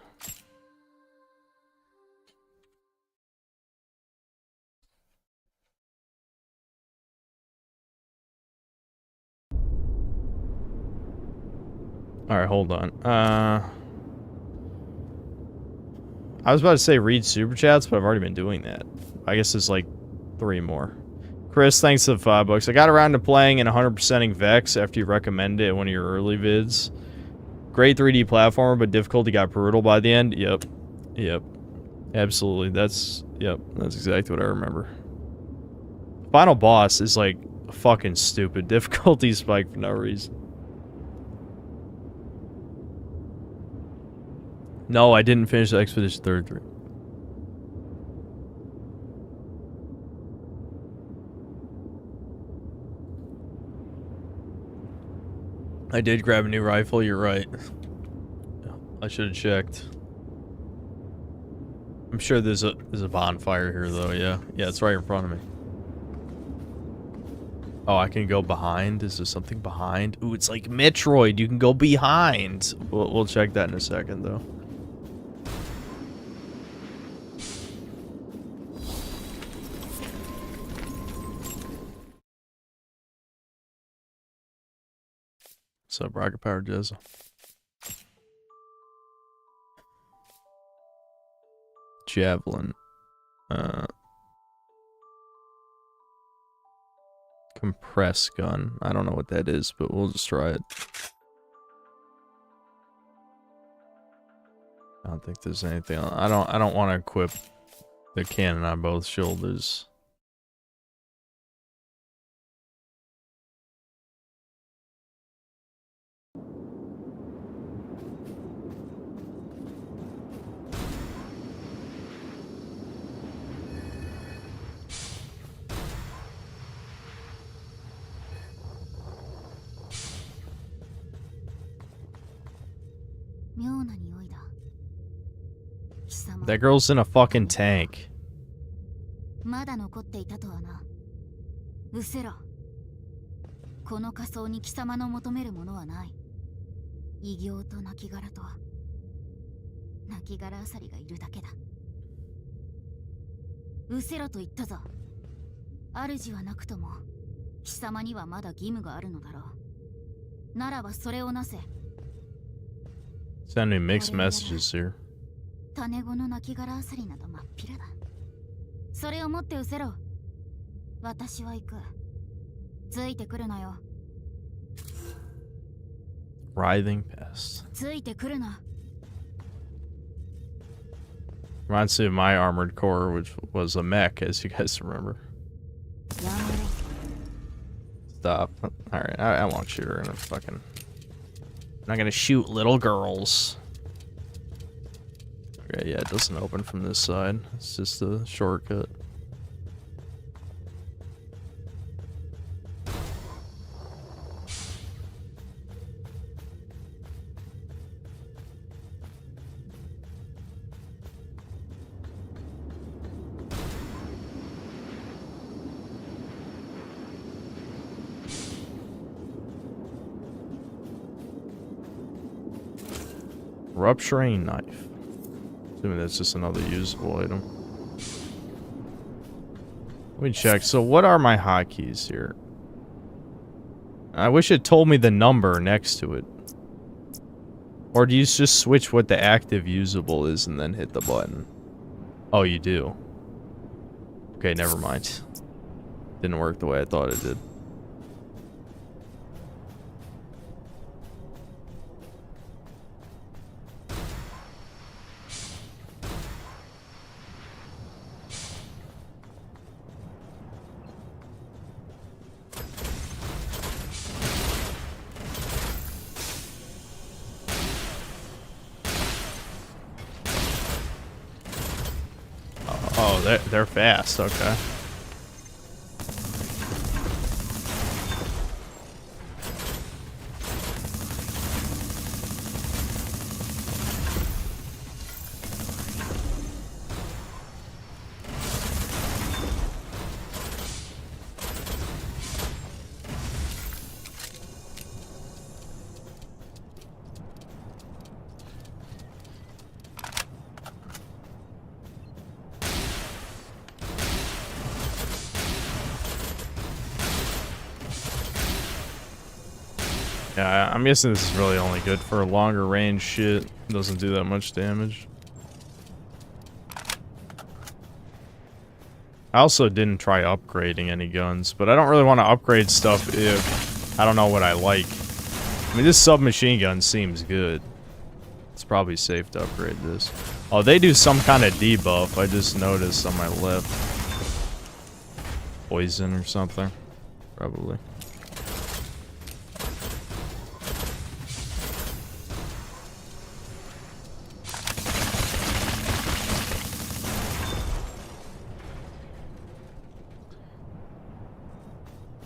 Alright, hold on. I was about to say read super chats, but I've already been doing that. I guess there's like 3 more. Chris, thanks for the 5 bucks. I got around to playing and 100%ing Vex after you recommended it in one of your early vids. Great 3D platformer, but difficulty got brutal by the end. Yep. Yep. Absolutely. That's exactly what I remember. Final boss is like fucking stupid. Difficulty spike for no reason. No, I didn't finish Expedition 33. I did grab a new rifle, you're right. I should have checked. I'm sure there's a bonfire here though, yeah. Yeah, it's right in front of me. Oh, I can go behind? Is there something behind? Ooh, it's like Metroid, you can go behind. We'll check that in a second though. What's up, Rocket Power Jizzle? Javelin. Compress gun. I don't know what that is, but we'll just try it. I don't think there's anything. I don't want to equip the cannon on both shoulders. That girl's in a fucking tank. まだ残っていたとはな。うせろ。この仮想に貴様の求めるものはない。異形と亡骸と亡骸あさりがいるだけだ。うせろと言ったぞ。主はなくとも貴様にはまだ義務があるのだろう。ならばそれをなせ。Sending mixed messages here. 種子の亡骸あさりなど真っ平だ。それを持ってうせろ。私は行く。ついてくるなよ。Writhing pest. ついてくるな。 Reminds me of my armored core, which was a mech, as you guys remember. Stop. Alright, I won't shoot her in a fucking... I'm not gonna shoot little girls. Okay, yeah, it doesn't open from this side. It's just a shortcut. Rupturing knife. Assuming that's just another usable item. Let me check. So what are my hotkeys here? I wish it told me the number next to it. Or do you just switch what the active usable is and then hit the button? Oh, you do. Okay, never mind. Didn't work the way I thought it did. Oh, they're fast, okay. Yeah, I'm guessing this is really only good for longer range shit. It doesn't do that much damage. I also didn't try upgrading any guns, but I don't really want to upgrade stuff if I don't know what I like. I mean, this submachine gun seems good. It's probably safe to upgrade this. Oh, they do some kind of debuff. I just noticed on my left. Poison or something. Probably.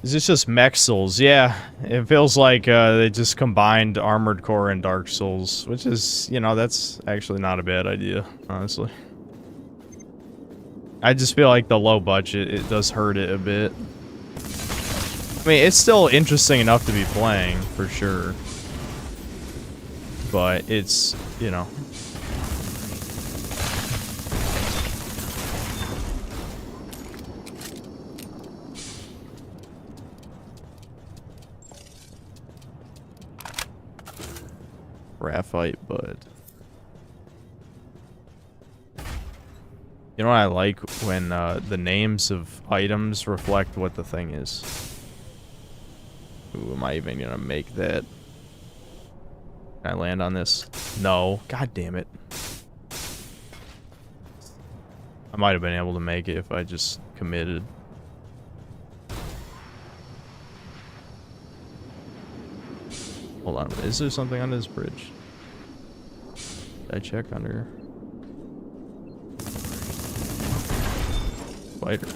Is this just Mech Souls? Yeah, it feels like they just combined Armored Core and Dark Souls, which is, you know, that's actually not a bad idea, honestly. I just feel like the low budget, it does hurt it a bit. I mean, it's still interesting enough to be playing, for sure. But it's, you know... Graphite bud. You know what I like? When the names of items reflect what the thing is. Ooh, am I even gonna make that? Can I land on this? No. God damn it. I might have been able to make it if I just committed. Hold on, is there something on this bridge? Did I check under? Spider.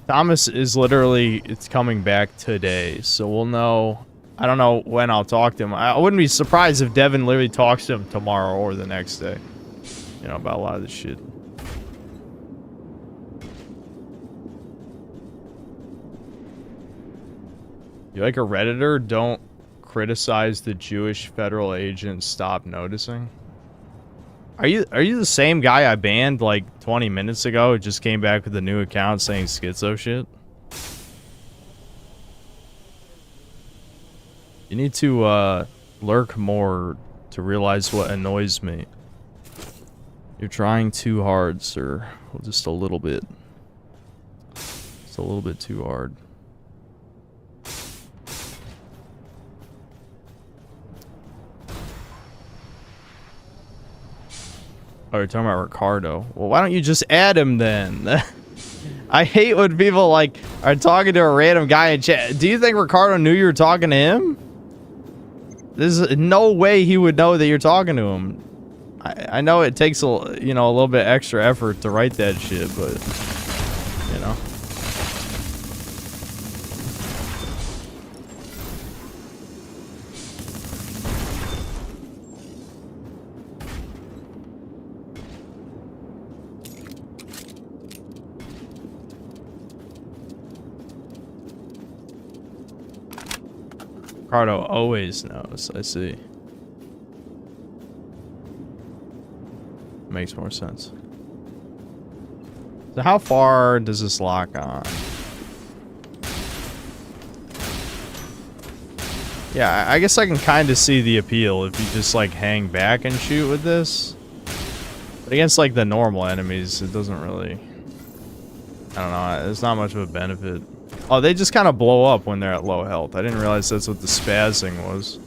Thomas is literally, it's coming back today, so we'll know. I don't know when I'll talk to him. I wouldn't be surprised if Devin literally talks to him tomorrow or the next day. You know, about a lot of this shit. You like a Redditor? Don't criticize the Jewish federal agent. Stop noticing. Are you the same guy I banned like 20 minutes ago? Who just came back with a new account saying schizo shit? You need to lurk more to realize what annoys me. You're trying too hard, sir. Well, just a little bit. Just a little bit too hard. Oh, you're talking about Ricardo. Well, why don't you just add him then? I hate when people like are talking to a random guy in chat. Do you think Ricardo knew you were talking to him? There's no way he would know that you're talking to him. I know it takes a little bit extra effort to write that shit, but you know. Ricardo always knows. I see. Makes more sense. So how far does this lock on? Yeah, I guess I can kind of see the appeal if you just like hang back and shoot with this. But against like the normal enemies, it doesn't really... I don't know, there's not much of a benefit. Oh, they just kind of blow up when they're at low health. I didn't realize that's what the spazzing was.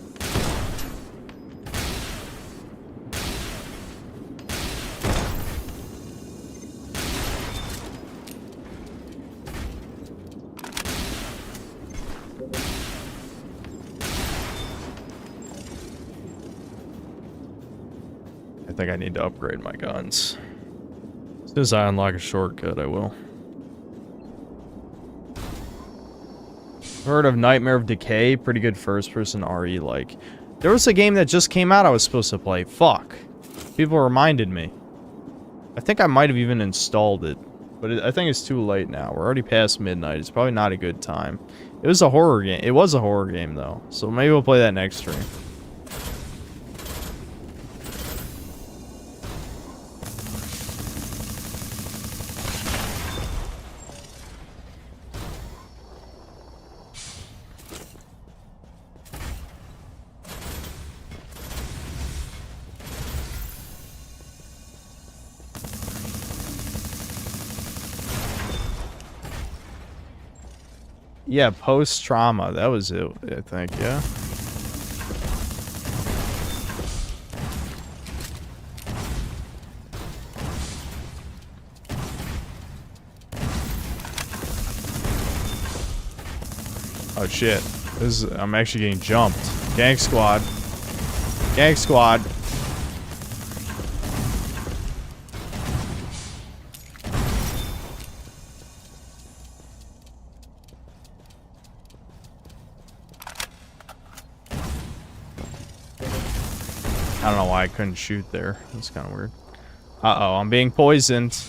I think I need to upgrade my guns. As soon as I unlock a shortcut, I will. Heard of Nightmare of Decay? Pretty good first-person RE like. There was a game that just came out I was supposed to play. Fuck. People reminded me. I think I might have even installed it. But I think it's too late now. We're already past midnight. It's probably not a good time. It was a horror game. It was a horror game, though. So maybe we'll play that next stream. Yeah, post-trauma. That was it, I think, yeah. Oh, shit. I'm actually getting jumped. Gang squad. Gang squad. I don't know why I couldn't shoot there. That's kind of weird. Uh-oh, I'm being poisoned.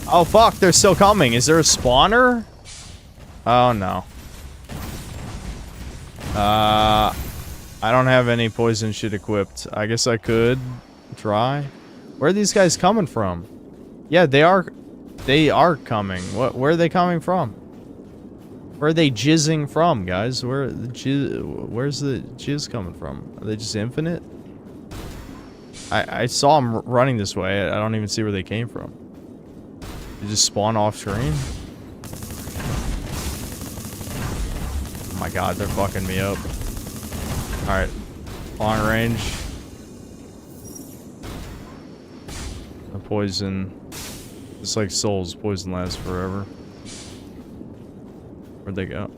Oh, fuck, they're still coming. Is there a spawner? Oh, no. I don't have any poison shit equipped. I guess I could try. Where are these guys coming from? Yeah, they are coming. Where are they coming from? Where are they jizzing from, guys? Where's the jizz coming from? Are they just infinite? I saw them running this way. I don't even see where they came from. They just spawn off screen? Oh my god, they're fucking me up. Alright. Long range. The poison. It's like souls. Poison lasts forever. Where'd they go?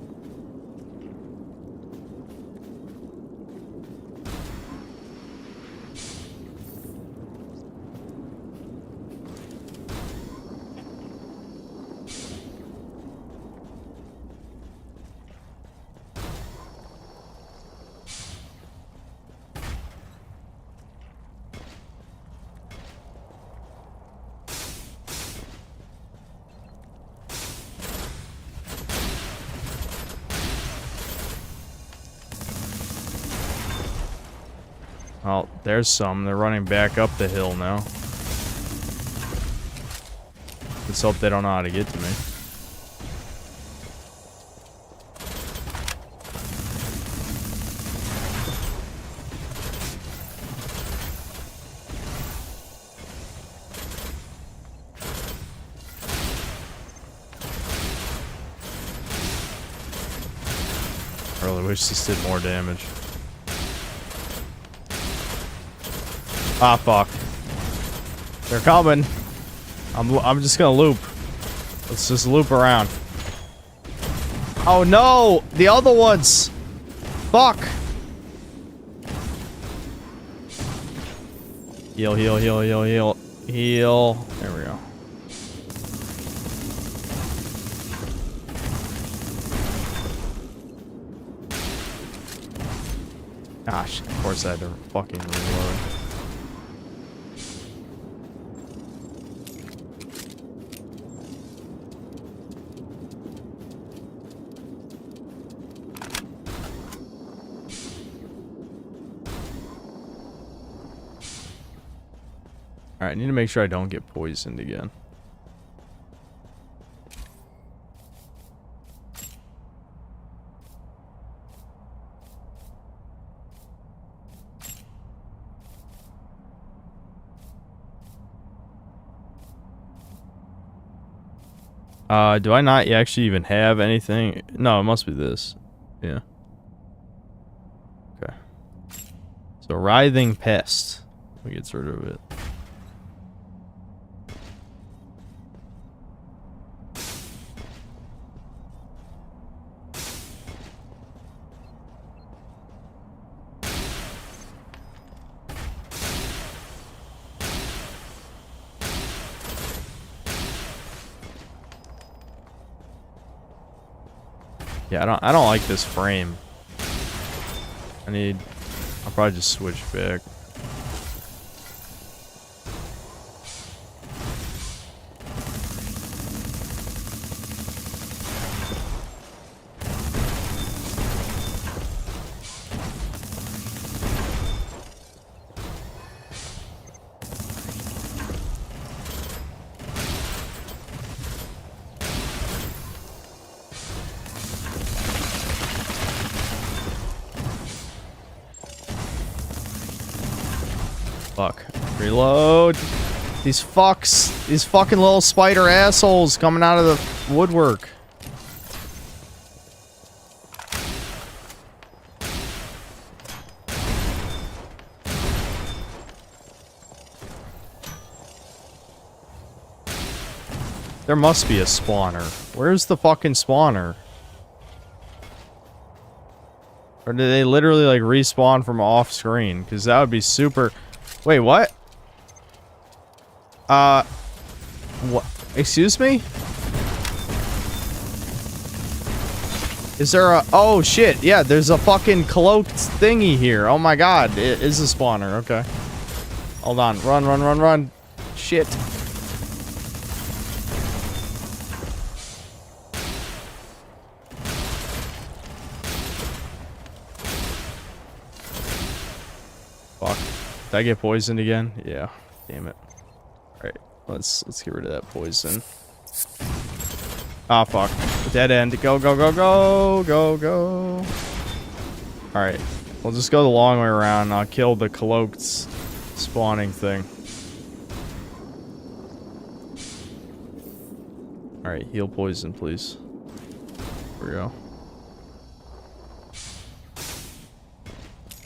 Oh, there's some. They're running back up the hill now. Let's hope they don't know how to get to me. I really wish this did more damage. Ah, fuck. They're coming. I'm just gonna loop. Let's just loop around. Oh no! The other ones! Fuck! Heal, heal, heal, heal, heal. Heal. There we go. Gosh, of course I had to fucking reload. Alright, I need to make sure I don't get poisoned again. Do I not actually even have anything? No, it must be this. Yeah. Okay. So, writhing pest. We get rid of it. Yeah, I don't like this frame. I'll probably just switch back. Fuck. Reload. These fucks. These fucking little spider assholes coming out of the woodwork. There must be a spawner. Where's the fucking spawner? Or do they literally like respawn from off screen? Because that would be super... Wait, what? What? Excuse me? Is there a... Oh, shit. Yeah, there's a fucking cloaked thingy here. Oh my god. It is a spawner. Okay. Hold on. Run, run, run, run. Shit. Fuck. Did I get poisoned again? Yeah. Damn it. Alright. Let's get rid of that poison. Ah, fuck. Dead end. Go, go, go, go. Go, go. Alright. We'll just go the long way around. I'll kill the cloaked spawning thing. Alright. Heal poison, please. Here we go.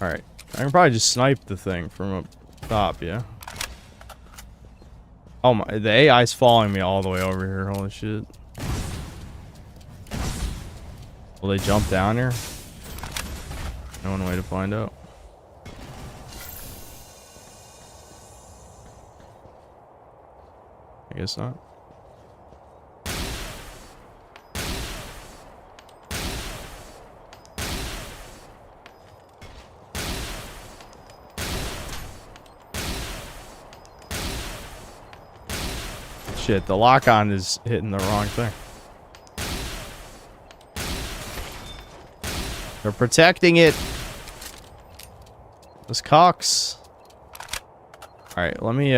Alright. I can probably just snipe the thing from up top, yeah? Oh my, the AI's following me all the way over here. Holy shit. Will they jump down here? No one way to find out. I guess not. Shit, the lock-on is hitting the wrong thing. They're protecting it. This cocks. Alright, let me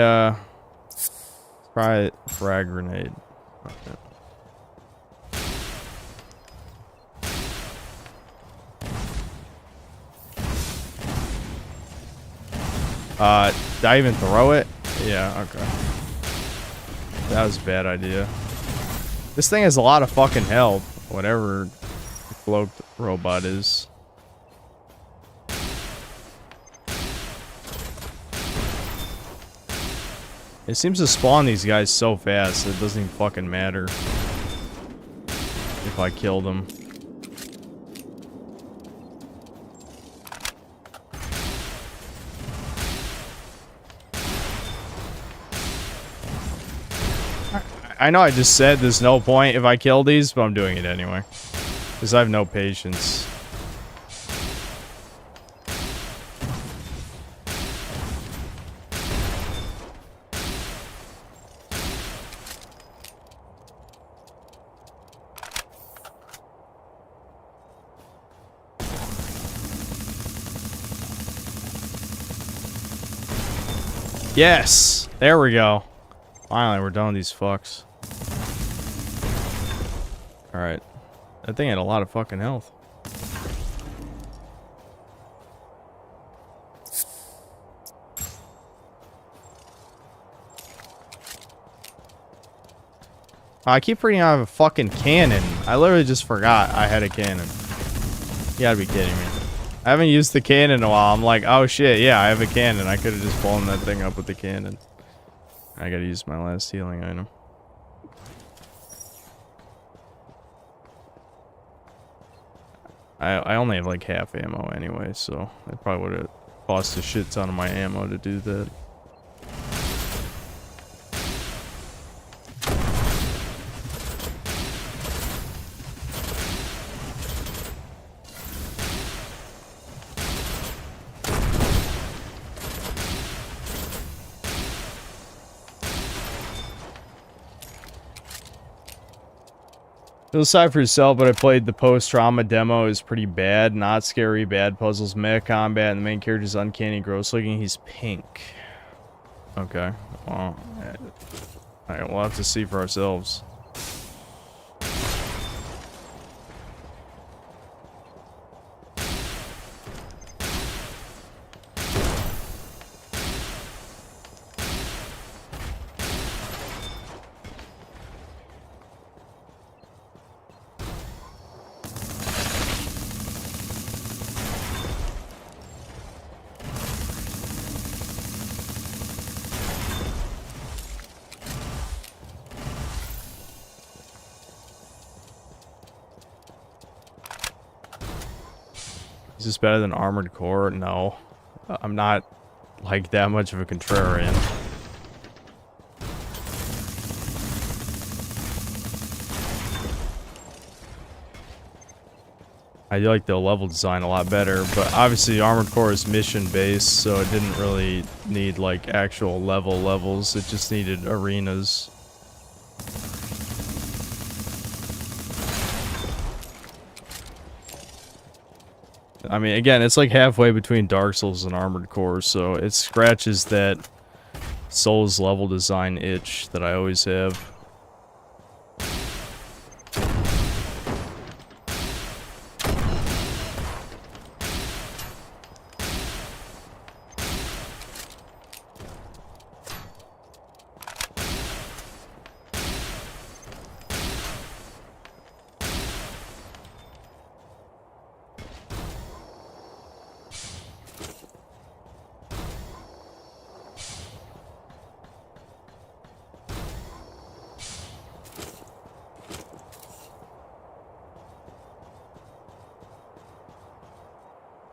try frag grenade. Okay. Did I even throw it? Yeah, okay. That was a bad idea. This thing has a lot of fucking health. Whatever the cloaked robot is. It seems to spawn these guys so fast that it doesn't even fucking matter if I kill them. I know I just said there's no point if I kill these, but I'm doing it anyway. Because I have no patience. Yes! There we go. Finally, we're done with these fucks. Alright. That thing had a lot of fucking health. I keep forgetting I have a fucking cannon. I literally just forgot I had a cannon. You gotta be kidding me. I haven't used the cannon in a while. I'm like, oh shit, yeah, I have a cannon. I could have just blown that thing up with the cannon. I gotta use my last healing item. I only have like half ammo anyway, so it probably would have cost a shit ton of my ammo to do that. Feel aside for yourself, but I played the post-trauma demo. Is pretty bad. Not scary, bad puzzles, mech combat, and the main character is uncanny, gross looking. He's pink. Okay. Well, alright, we'll have to see for ourselves. Is this better than Armored Core? No. I'm not, like, that much of a contrarian. I do like the level design a lot better, but obviously Armored Core is mission-based, so it didn't really need, like, actual levels. It just needed arenas. I mean, again, it's like halfway between Dark Souls and Armored Core, so it scratches that Souls level design itch that I always have.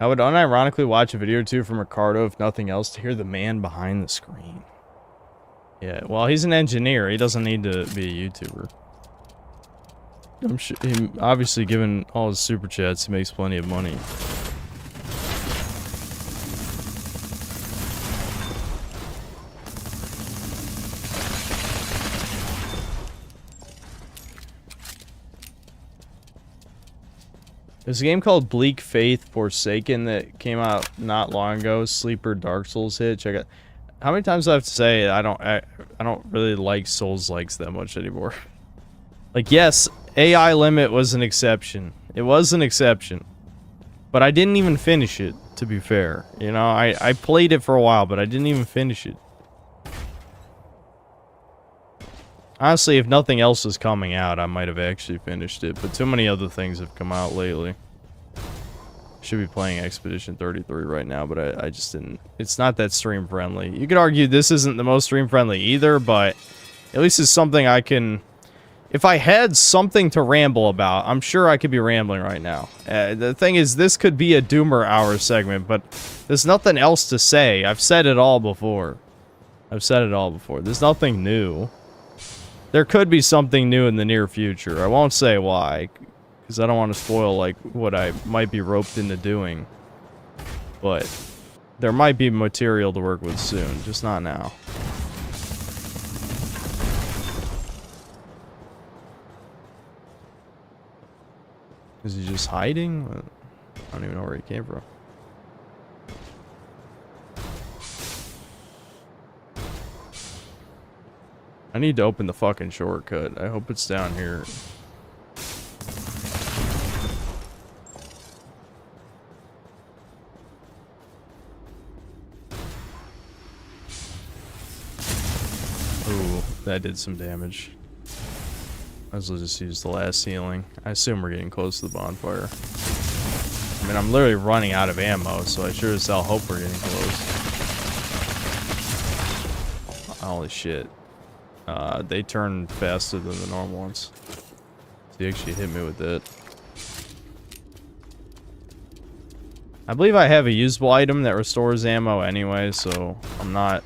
I would unironically watch a video or two from Ricardo, if nothing else, to hear the man behind the screen. Yeah, well, he's an engineer. He doesn't need to be a YouTuber. I'm sure, obviously, given all his super chats, he makes plenty of money. There's a game called Bleak Faith Forsaken that came out not long ago. Sleeper Dark Souls hit. Check it. How many times do I have to say I don't really like Souls likes that much anymore? Like, yes, AI limit was an exception. It was an exception. But I didn't even finish it, to be fair. You know, I played it for a while, but I didn't even finish it. Honestly, if nothing else is coming out, I might have actually finished it, but too many other things have come out lately. Should be playing Expedition 33 right now, but I just didn't. It's not that stream friendly. You could argue this isn't the most stream friendly either, but at least it's something I can... If I had something to ramble about, I'm sure I could be rambling right now. The thing is, this could be a Doomer Hour segment, but there's nothing else to say. I've said it all before. There's nothing new. There could be something new in the near future. I won't say why, because I don't want to spoil, like, what I might be roped into doing. But there might be material to work with soon, just not now. Is he just hiding? I don't even know where he came from. I need to open the fucking shortcut. I hope it's down here. Ooh, that did some damage. Might as well just use the last healing. I assume we're getting close to the bonfire. I mean, I'm literally running out of ammo, so I sure as hell hope we're getting close. Holy shit. They turn faster than the normal ones. He actually hit me with it. I believe I have a usable item that restores ammo anyway, so I'm not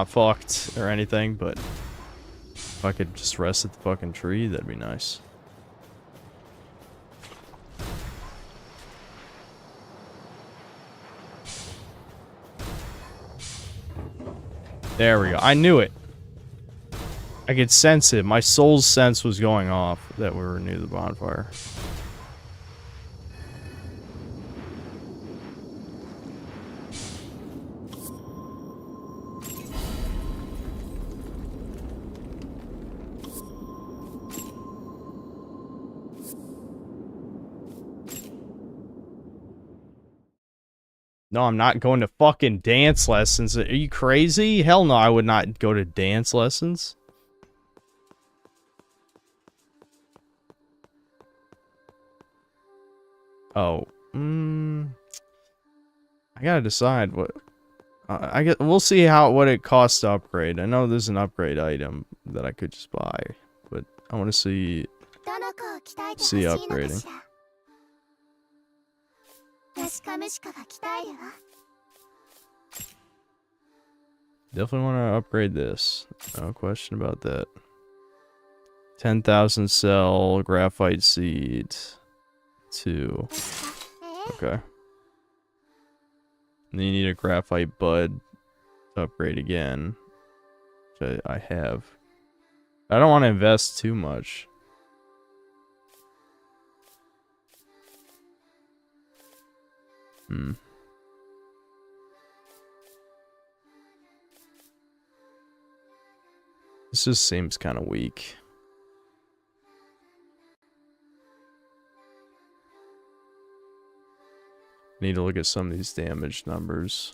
fucked or anything, but if I could just rest at the fucking tree, that'd be nice. There we go. I knew it. I could sense it. My soul's sense was going off that we were near the bonfire. No, I'm not going to fucking dance lessons. Are you crazy? Hell no, I would not go to dance lessons. Oh, I gotta decide what. We'll see what it costs to upgrade. I know there's an upgrade item that I could just buy, but I want to see upgrading. Definitely want to upgrade this. No question about that. 10,000 cell graphite seed. 2. Okay. And then you need a graphite bud to upgrade again. Which I have. I don't want to invest too much. This just seems kind of weak. Need to look at some of these damage numbers.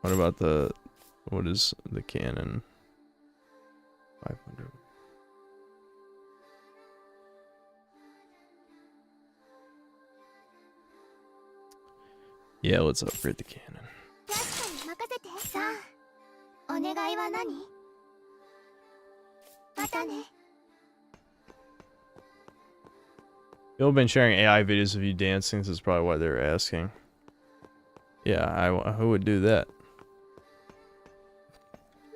What about what is the cannon? 500. Yeah, let's upgrade the cannon. People have been sharing AI videos of you dancing. This is probably why they're asking. Yeah, who would do that?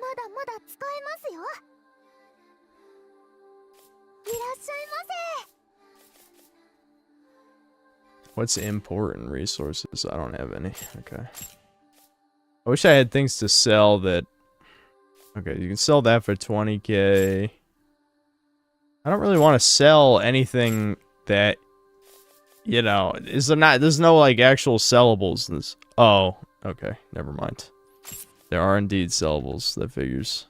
まだまだ使えますよ。いらっしゃいませ。 What's important resources? I don't have any. Okay. I wish I had things to sell that... Okay, you can sell that for 20k. I don't really want to sell anything that... You know, there's no, like, actual sellables in this. Oh, okay, never mind. There are indeed sellables, that figures.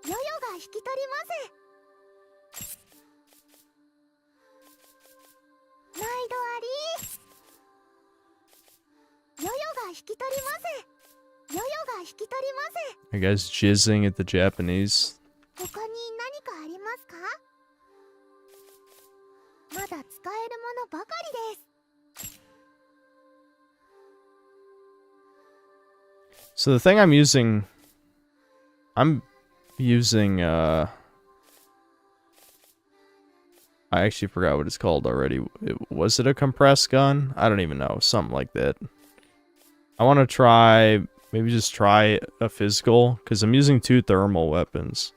ヨヨが引き取ります。毎度あり。ヨヨが引き取ります。ヨヨが引き取ります。 I guess jizzing at the Japanese. 他に何かありますか？まだ使えるものばかりです。 So the thing I'm using, I actually forgot what it's called already. Was it a compressed gun? I don't even know. Something like that. I want to try, maybe just try a physical, because I'm using 2 thermal weapons.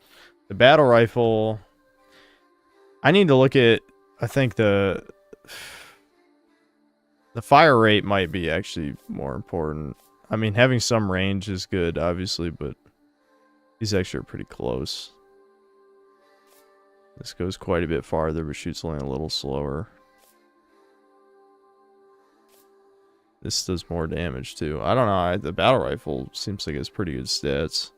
The battle rifle, I need to look at, I think the fire rate might be actually more important. I mean, having some range is good, obviously, but these actually are pretty close. This goes quite a bit farther, but shoots only a little slower. This does more damage, too. I don't know, the battle rifle seems like it's pretty good stats.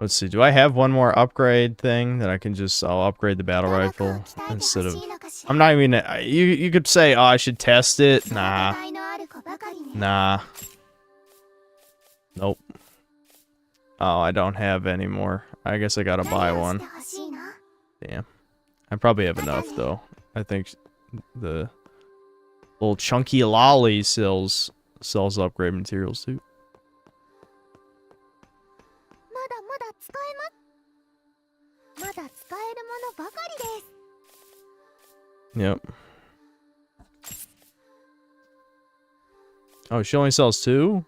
Let's see, do I have one more upgrade thing that I can just, I'll upgrade the battle rifle instead of, I'm not even, you could say, oh, I should test it. Nah. Nah. Nope. Oh, I don't have any more. I guess I gotta buy one. Damn. I probably have enough, though. I think the little chunky lolly sells upgrade materials, too. Yep. Oh, she only sells 2?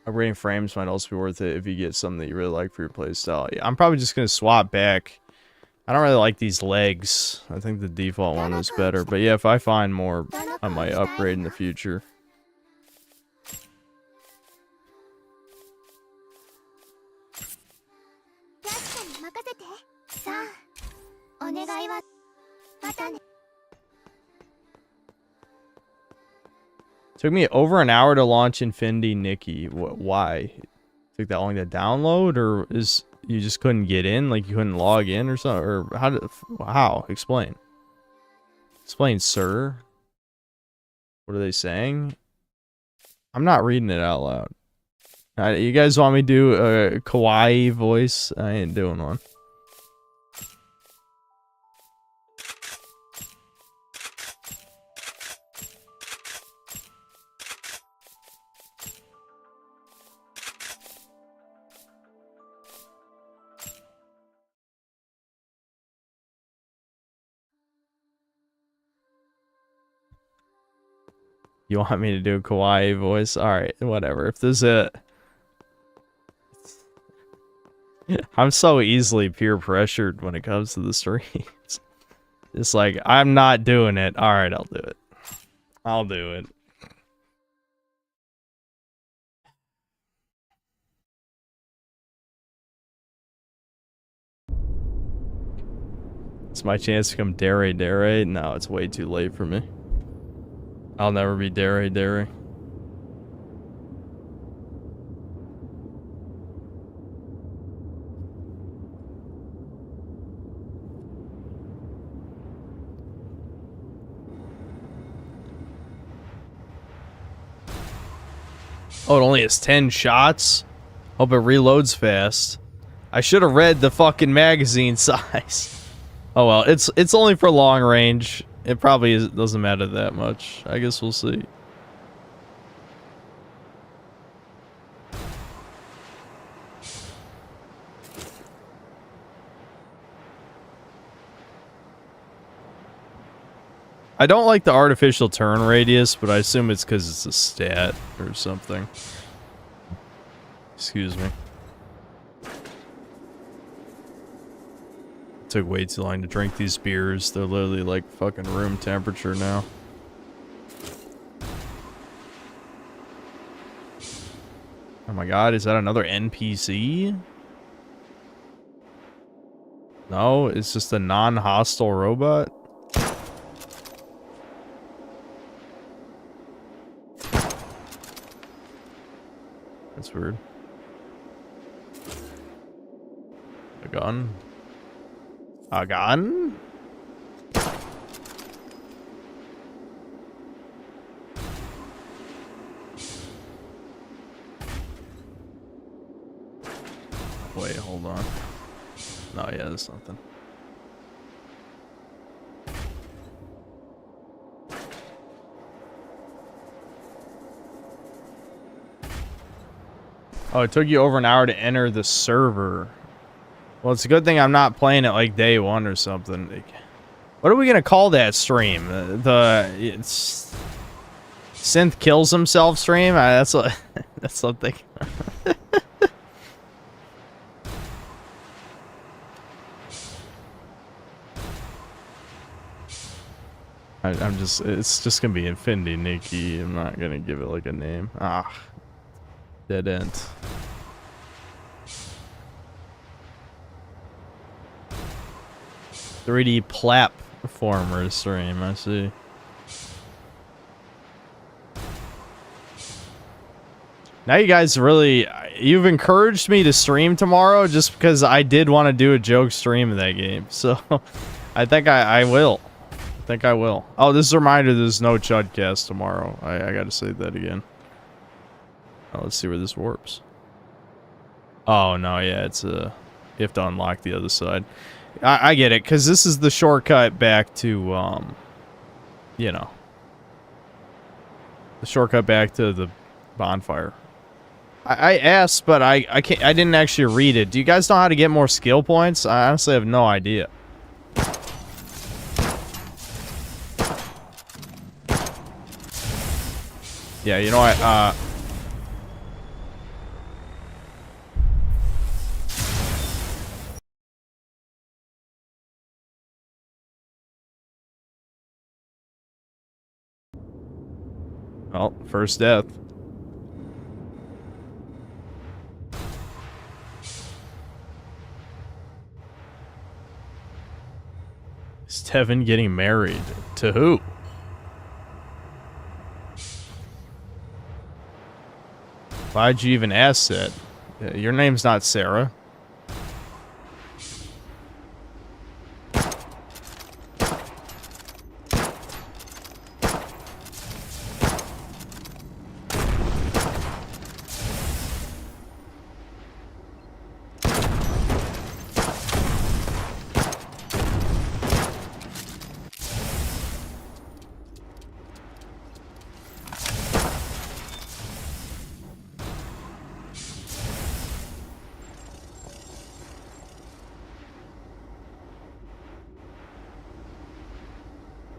Upgrading frames might also be worth it if you get something that you really like for your playstyle. Yeah, I'm probably just gonna swap back. I don't really like these legs. I think the default one is better. But yeah, if I find more, I might upgrade in the future. Took me over an hour to launch Infinity Nikki. Why? Took that long to download, or is you just couldn't get in? Like you couldn't log in or something? Or how? Explain. Explain, sir. What are they saying? I'm not reading it out loud. You guys want me to do a kawaii voice? I ain't doing one. You want me to do a kawaii voice? Alright, whatever. If there's a... I'm so easily peer pressured when it comes to the streams. It's like, I'm not doing it. Alright, I'll do it. I'll do it. It's my chance to become Dere Dere. No, it's way too late for me. I'll never be Dere Dere. Oh, it only has 10 shots? Hope it reloads fast. I should have read the fucking magazine size. Oh well, it's only for long range. It probably doesn't matter that much. I guess we'll see. I don't like the artificial turn radius, but I assume it's because it's a stat or something. Excuse me. Took way too long to drink these beers. They're literally like fucking room temperature now. Oh my god, is that another NPC? No, it's just a non-hostile robot. That's weird. A gun? A gun? Wait, hold on. No, yeah, there's something. Oh, it took you over an hour to enter the server. Well, it's a good thing I'm not playing it like day one or something. Like, what are we gonna call that stream? It's Synth kills himself stream. That's what. That's something. I'm just. It's just gonna be Infinity Nikki. I'm not gonna give it like a name. Ah, dead end. "3D platformer stream," I see. Now you guys really, you've encouraged me to stream tomorrow just because I did want to do a joke stream of that game. So I think I will. I think I will. Oh, this is a reminder, there's no Chudcast tomorrow. I gotta say that again. Oh, let's see where this warps. Oh no, yeah, it's you have to unlock the other side. I get it, because this is the shortcut back to, you know, the shortcut back to the bonfire. I asked, but I didn't actually read it. Do you guys know how to get more skill points? I honestly have no idea. Yeah, you know what, well, first death. Is Tevin getting married? To who? Why'd you even ask that? Your name's not Sarah.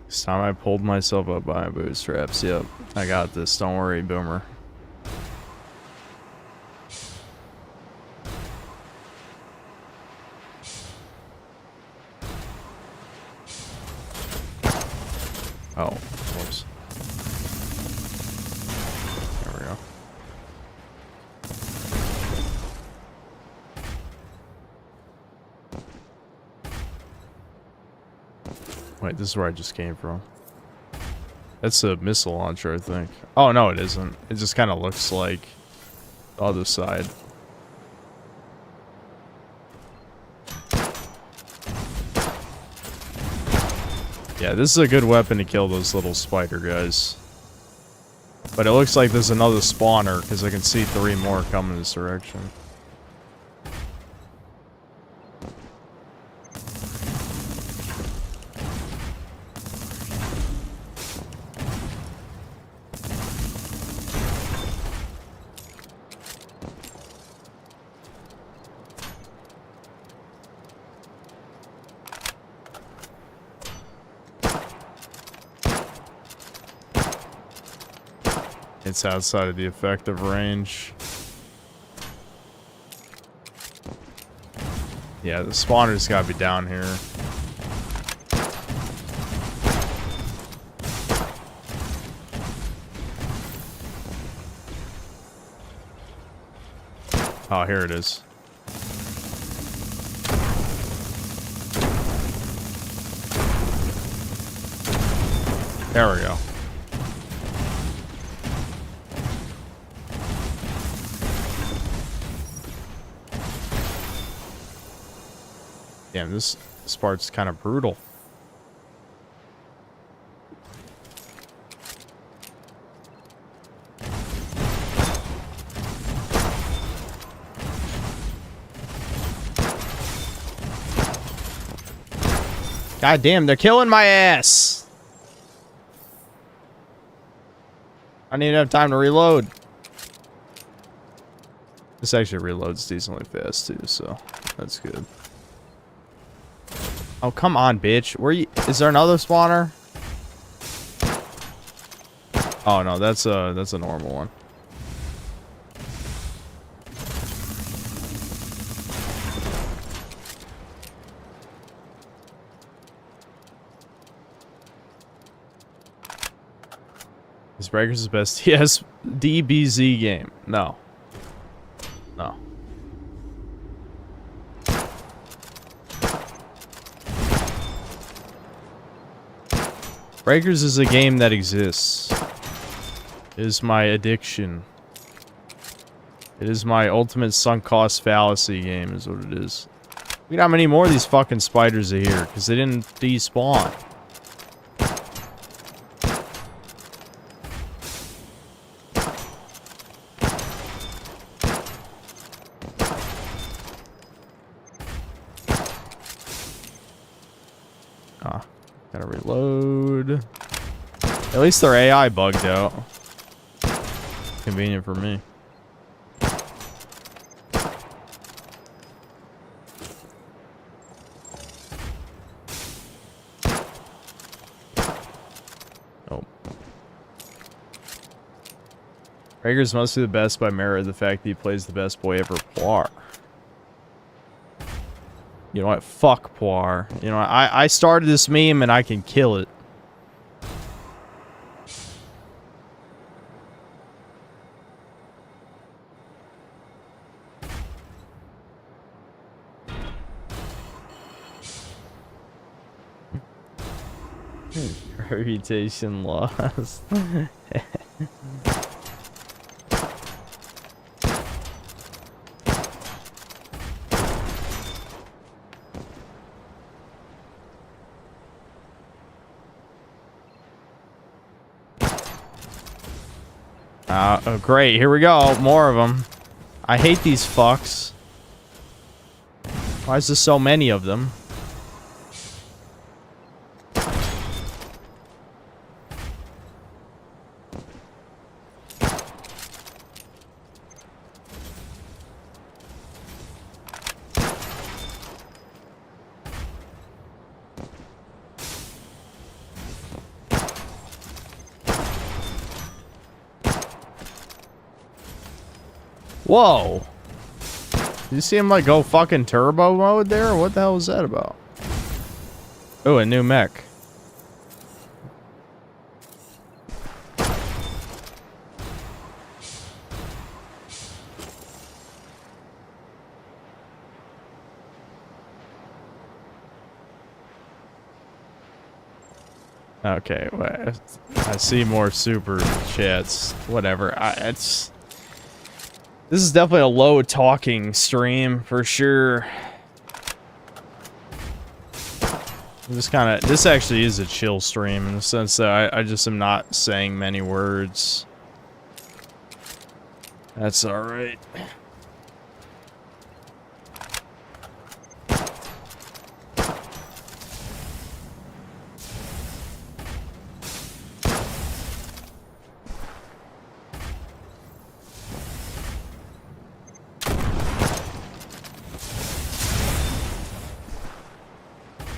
This time I pulled myself up by my bootstraps. Yep, I got this. Don't worry, Boomer. Oh, whoops. There we go. Wait, this is where I just came from. That's a missile launcher, I think. Oh, no, it isn't. It just kind of looks like the other side. Yeah, this is a good weapon to kill those little spider guys. But it looks like there's another spawner, because I can see 3 more coming this direction. It's outside of the effective range. Yeah, the spawner's gotta be down here. Oh, here it is. There we go. Damn, this part's kind of brutal. God damn, they're killing my ass. I need to have time to reload. This actually reloads decently fast too, so that's good. Oh, come on, bitch. Where you? Is there another spawner? Oh no, that's a normal one. Is Breakers the best TS DBZ game? No. No. Breakers is a game that exists. It is my addiction. It is my ultimate sunk cost fallacy game is what it is. Look at how many more of these fucking spiders are here, because they didn't despawn. Ah, gotta reload. At least their AI bugged out. Convenient for me. Oh. Rager's mostly the best by merit of the fact that he plays the best boy ever, Poir. You know what? Fuck Poir. You know, I started this meme and I can kill it. Reputation lost. Oh, great. Here we go. More of them. I hate these fucks. Why is there so many of them? Whoa. Did you see him like go fucking turbo mode there? What the hell was that about? Oh, a new mech. Okay, well, I see more super chats. Whatever. This is definitely a low talking stream for sure. This actually is a chill stream in the sense that I just am not saying many words. That's alright.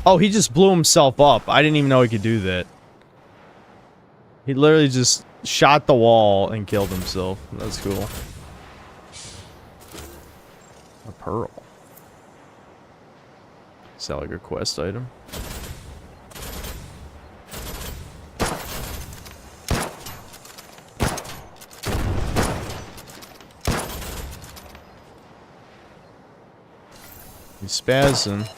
Oh, he just blew himself up. I didn't even know he could do that. He literally just shot the wall and killed himself. That's cool. A pearl. Is that like a quest item? He's spazzing.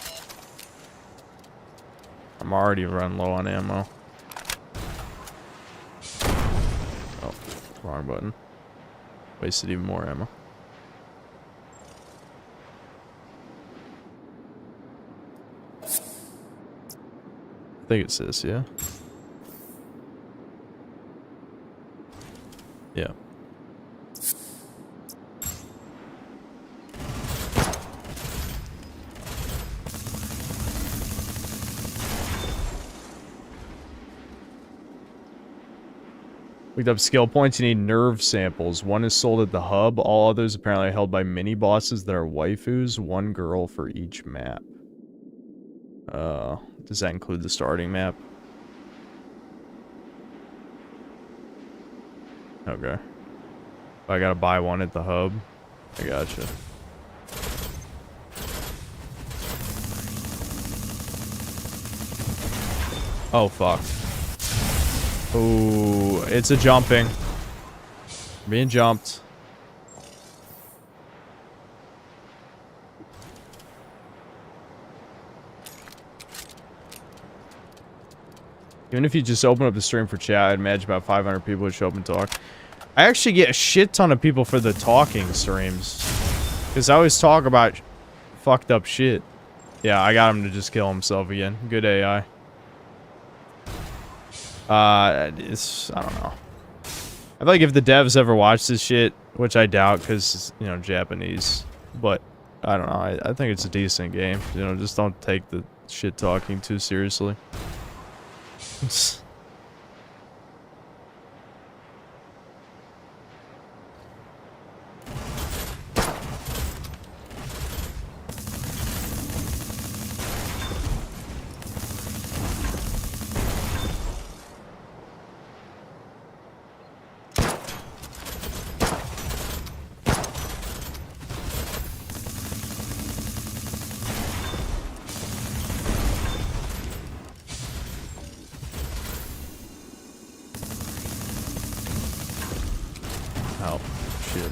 I'm already running low on ammo. Oh, wrong button. Wasted even more ammo. I think it's this, yeah? Yeah. Looked up skill points. You need nerve samples. One is sold at the hub. All others apparently are held by mini bosses that are waifus. One girl for each map. Does that include the starting map? Okay. I gotta buy one at the hub. I gotcha. Oh, fuck. Ooh, it's a jumping. Being jumped. Even if you just open up the stream for chat, I'd imagine about 500 people would show up and talk. I actually get a shit ton of people for the talking streams. Because I always talk about fucked up shit. Yeah, I got him to just kill himself again. Good AI. I don't know. I feel like if the devs ever watch this shit, which I doubt because it's, you know, Japanese, but I don't know. I think it's a decent game. You know, just don't take the shit talking too seriously. Oh, shit.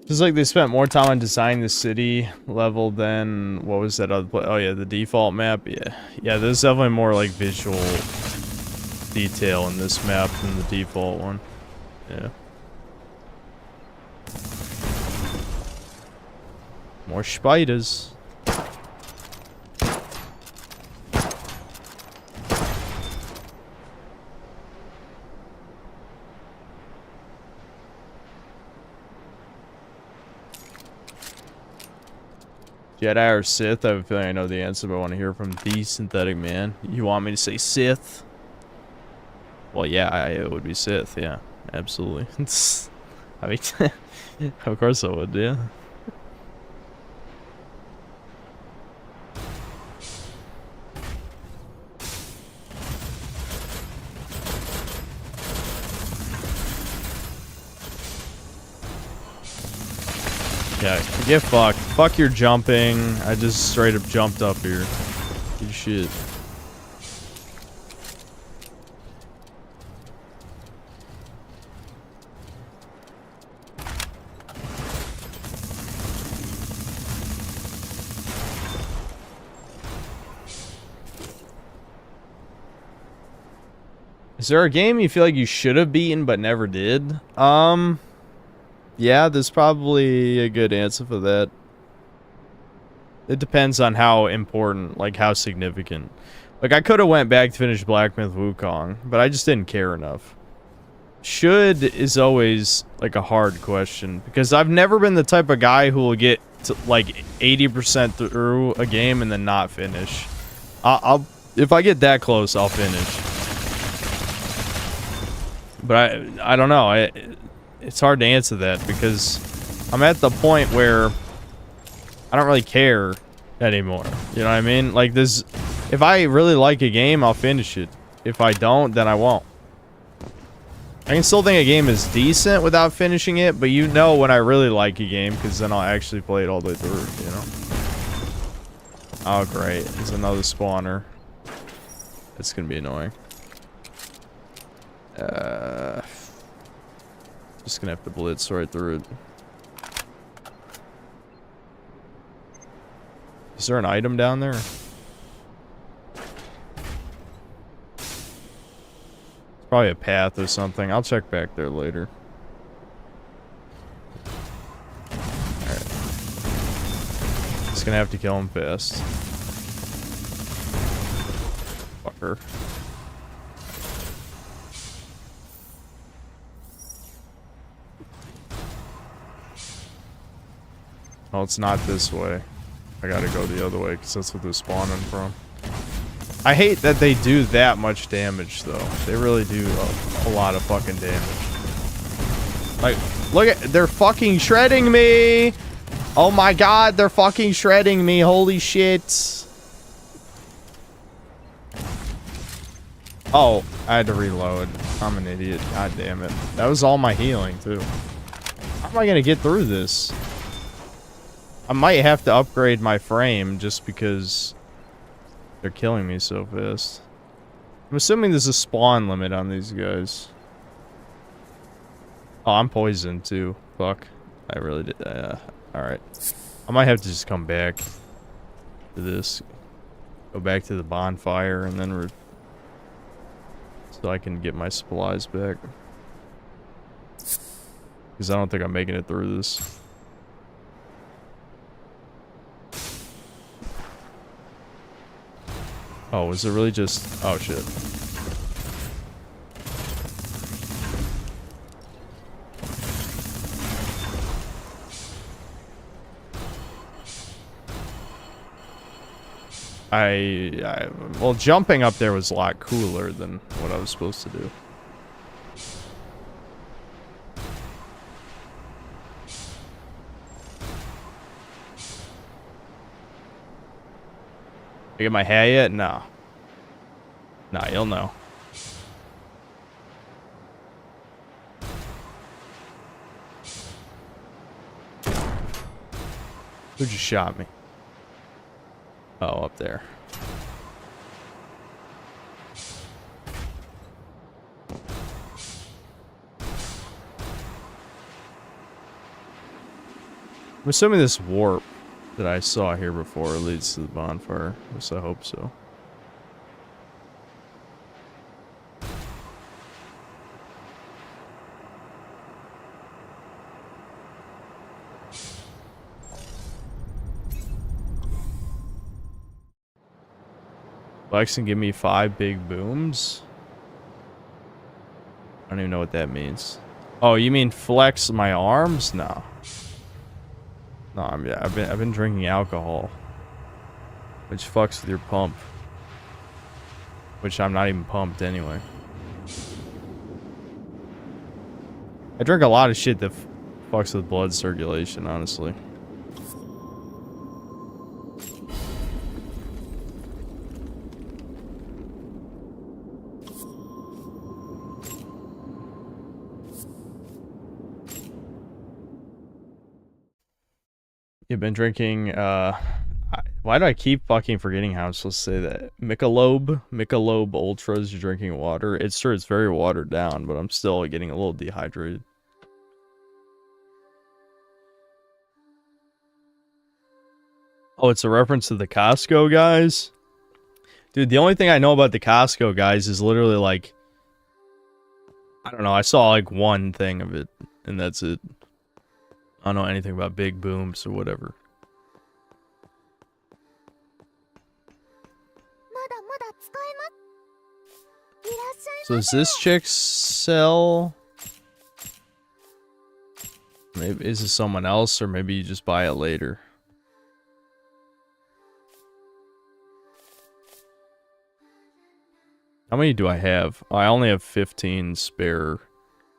Just like they spent more time on designing the city level than what was that other place? Oh yeah, the default map. Yeah, there's definitely more like visual detail in this map than the default one. Yeah. More spiders. Jedi or Sith? I have a feeling I know the answer, but I want to hear from the synthetic man. You want me to say Sith? Well, yeah, it would be Sith, yeah. Absolutely. I mean, of course I would, yeah. Yeah, get fucked. Fuck your jumping. I just straight up jumped up here. You shit. Is there a game you feel like you should have beaten but never did? Yeah, there's probably a good answer for that. It depends on how important, like how significant. Like I could have went back to finish Black Myth Wukong, but I just didn't care enough. Should is always like a hard question because I've never been the type of guy who will get to like 80% through a game and then not finish. I'll if I get that close, I'll finish. But I don't know. It's hard to answer that because I'm at the point where I don't really care anymore. You know what I mean? Like this, if I really like a game, I'll finish it. If I don't, then I won't. I can still think a game is decent without finishing it, but you know when I really like a game because then I'll actually play it all the way through, you know? Oh, great. There's another spawner. It's gonna be annoying. Just gonna have to blitz right through it. Is there an item down there? Probably a path or something. I'll check back there later. Alright. Just gonna have to kill him fast. Fucker. Oh, it's not this way. I gotta go the other way because that's what they're spawning from. I hate that they do that much damage, though. They really do a lot of fucking damage. Like, look at... They're fucking shredding me! Oh my god, they're fucking shredding me. Holy shit. Oh, I had to reload. I'm an idiot. God damn it. That was all my healing, too. How am I gonna get through this? I might have to upgrade my frame just because they're killing me so fast. I'm assuming there's a spawn limit on these guys. Oh, I'm poisoned too. Fuck. I really did. Alright. I might have to just come back to this. Go back to the bonfire and then so I can get my supplies back. Because I don't think I'm making it through this. Oh, is it really just... Oh, shit. Well, jumping up there was a lot cooler than what I was supposed to do. I get my hat yet? No. Nah, you'll know. Who just shot me? Oh, up there. I'm assuming this warp that I saw here before leads to the bonfire. At least I hope so. Flex and give me 5 big booms? I don't even know what that means. Oh, you mean flex my arms? No. No, I've been drinking alcohol, which fucks with your pump, which I'm not even pumped anyway. I drink a lot of shit that fucks with blood circulation, honestly. You've been drinking, why do I keep fucking forgetting how I'm supposed to say that? Michelob Ultras, you're drinking water. It's true, it's very watered down, but I'm still getting a little dehydrated. Oh, it's a reference to the Costco guys? Dude, the only thing I know about the Costco guys is literally like, I don't know. I saw like one thing of it, and that's it. I don't know anything about big booms or whatever. まだまだ使えます。いらっしゃい So does this chick sell? Maybe is it someone else, or maybe you just buy it later? How many do I have? Oh, I only have 15 spare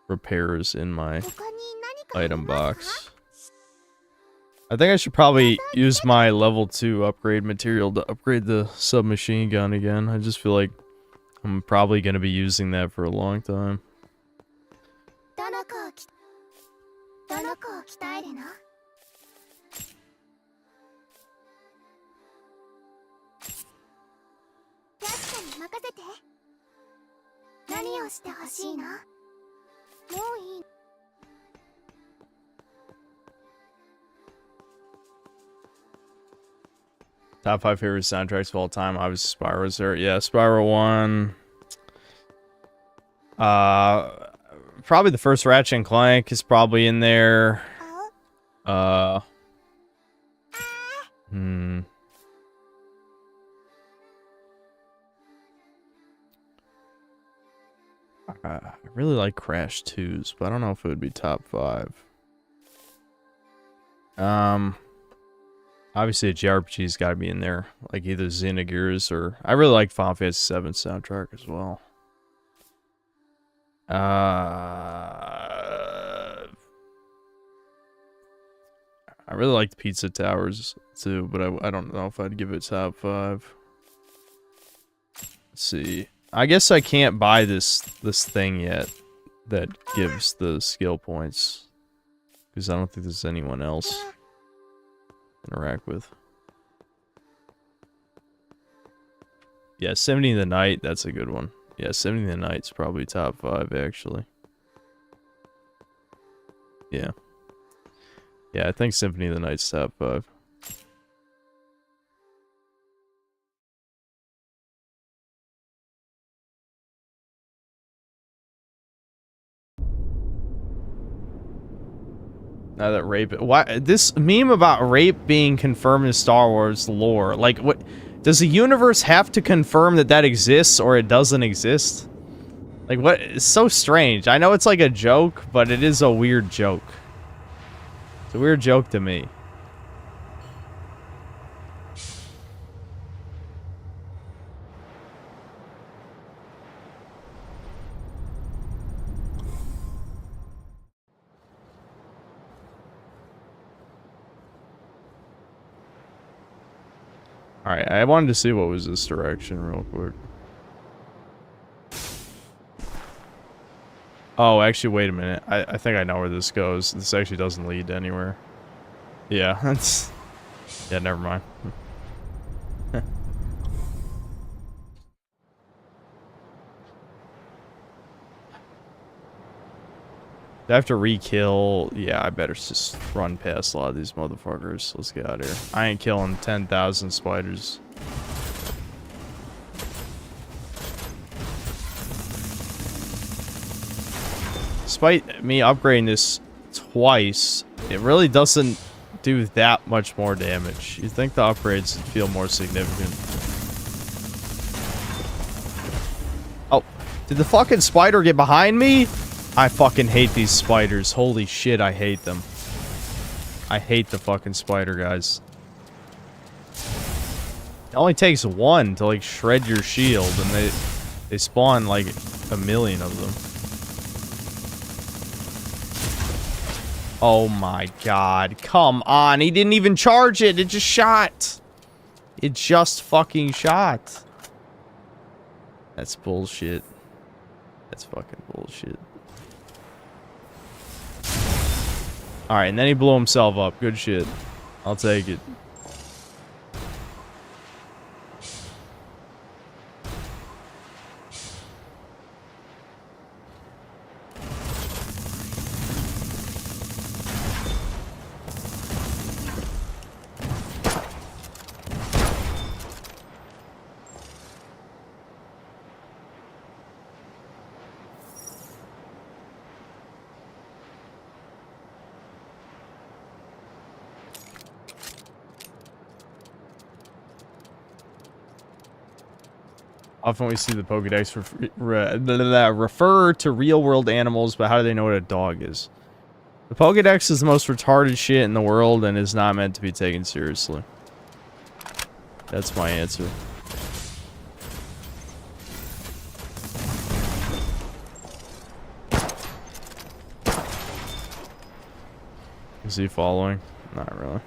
repairs in my 他に何か item box. I think I should probably use my level 2 upgrade material to upgrade the submachine gun again. I just feel like I'm probably going to be using that for a long time. どの子を鍛えるの？ジャスカに任せて。何をしてほしいの？もういい。 Top 5 favorite soundtracks of all time. Obviously, Spyro's there. Yeah, Spyro 1. Probably the first Ratchet and Clank is probably in there. I really like Crash 2s, but I don't know if it would be top 5. Obviously a JRPG's got to be in there, like either Xenogears or I really like Final Fantasy VII soundtrack as well. I really like the Pizza Towers too, but I don't know if I'd give it top 5. Let's see. I guess I can't buy this thing yet that gives the skill points because I don't think there's anyone else to interact with. Yeah, 70 the Night, that's a good one. Yeah, 70 the Night's probably top 5 actually. Yeah. Yeah, I think Symphony of the Night's top 5. Now that rape, why this meme about rape being confirmed in Star Wars lore? Like, what does the universe have to confirm that exists or it doesn't exist? Like, what? It's so strange. I know it's like a joke, but it is a weird joke. It's a weird joke to me. Alright, I wanted to see what was this direction real quick. Oh, actually, wait a minute. I think I know where this goes. This actually doesn't lead to anywhere. Yeah, that's... Yeah, never mind. I have to re-kill. Yeah, I better just run past a lot of these motherfuckers. Let's get out of here. I ain't killing 10,000 spiders. Despite me upgrading this twice, it really doesn't do that much more damage. You'd think the upgrades would feel more significant. Oh, did the fucking spider get behind me? I fucking hate these spiders. Holy shit, I hate them. I hate the fucking spider, guys. It only takes one to, like, shred your shield, and they spawn, like, a million of them. Oh my god. Come on. He didn't even charge it. It just shot. It just fucking shot. That's bullshit. That's fucking bullshit. Alright, and then he blew himself up. Good shit. I'll take it. Often we see the Pokedex refer to real-world animals, but how do they know what a dog is? The Pokedex is the most retarded shit in the world and is not meant to be taken seriously. That's my answer. Is he following? Not really.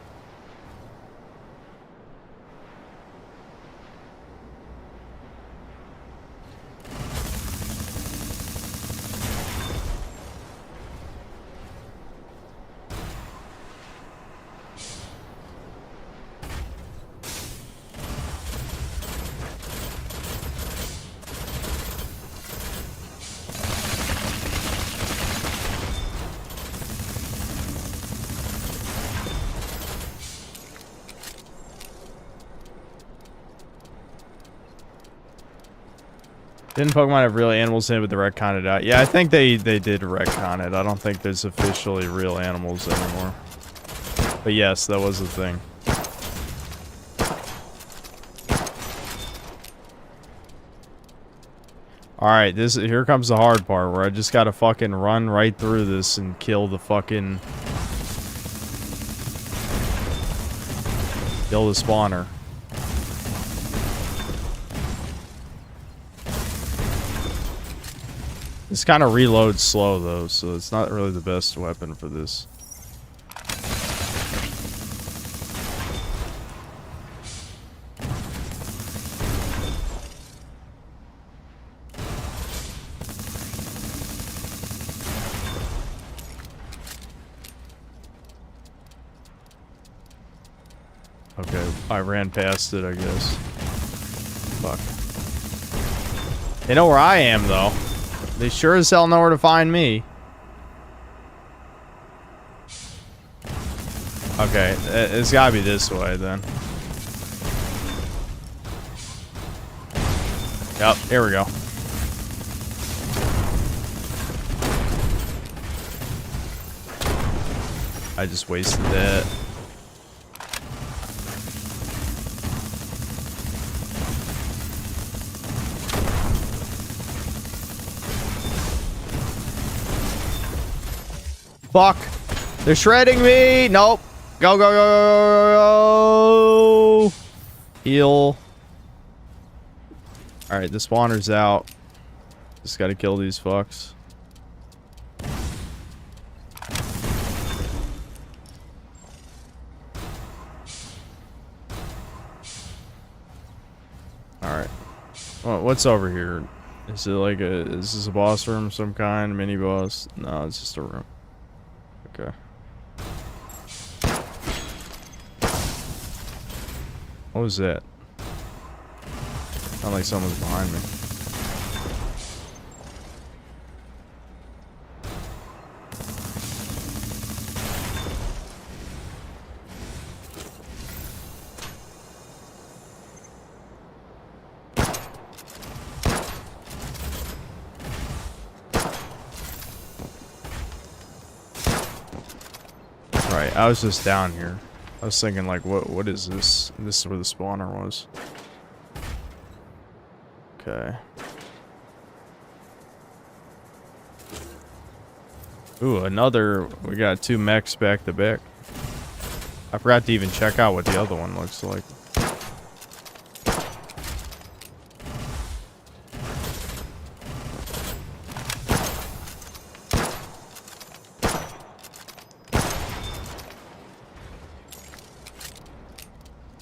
Didn't Pokemon have real animals in it, but they retconned it out? Yeah, I think they did retcon it. I don't think there's officially real animals anymore. But yes, that was the thing. Alright, here comes the hard part where I just gotta fucking run right through this and kill the fucking... Kill the spawner. This kind of reloads slow though, so it's not really the best weapon for this. Okay, I ran past it, I guess. Fuck. They know where I am though. They sure as hell know where to find me. Okay, it's gotta be this way then. Yep, here we go. I just wasted that. Fuck. They're shredding me. Nope. Go, go, go, go, go, go. Heal. Alright, the spawner's out. Just gotta kill these fucks. Alright. Well, what's over here? Is it like is this a boss room of some kind? Mini boss? No, it's just a room. Okay. What was that? Sound like someone's behind me. I was just down here. I was thinking like, what is this? This is where the spawner was. Okay. Ooh, another. We got 2 mechs back to back. I forgot to even check out what the other one looks like.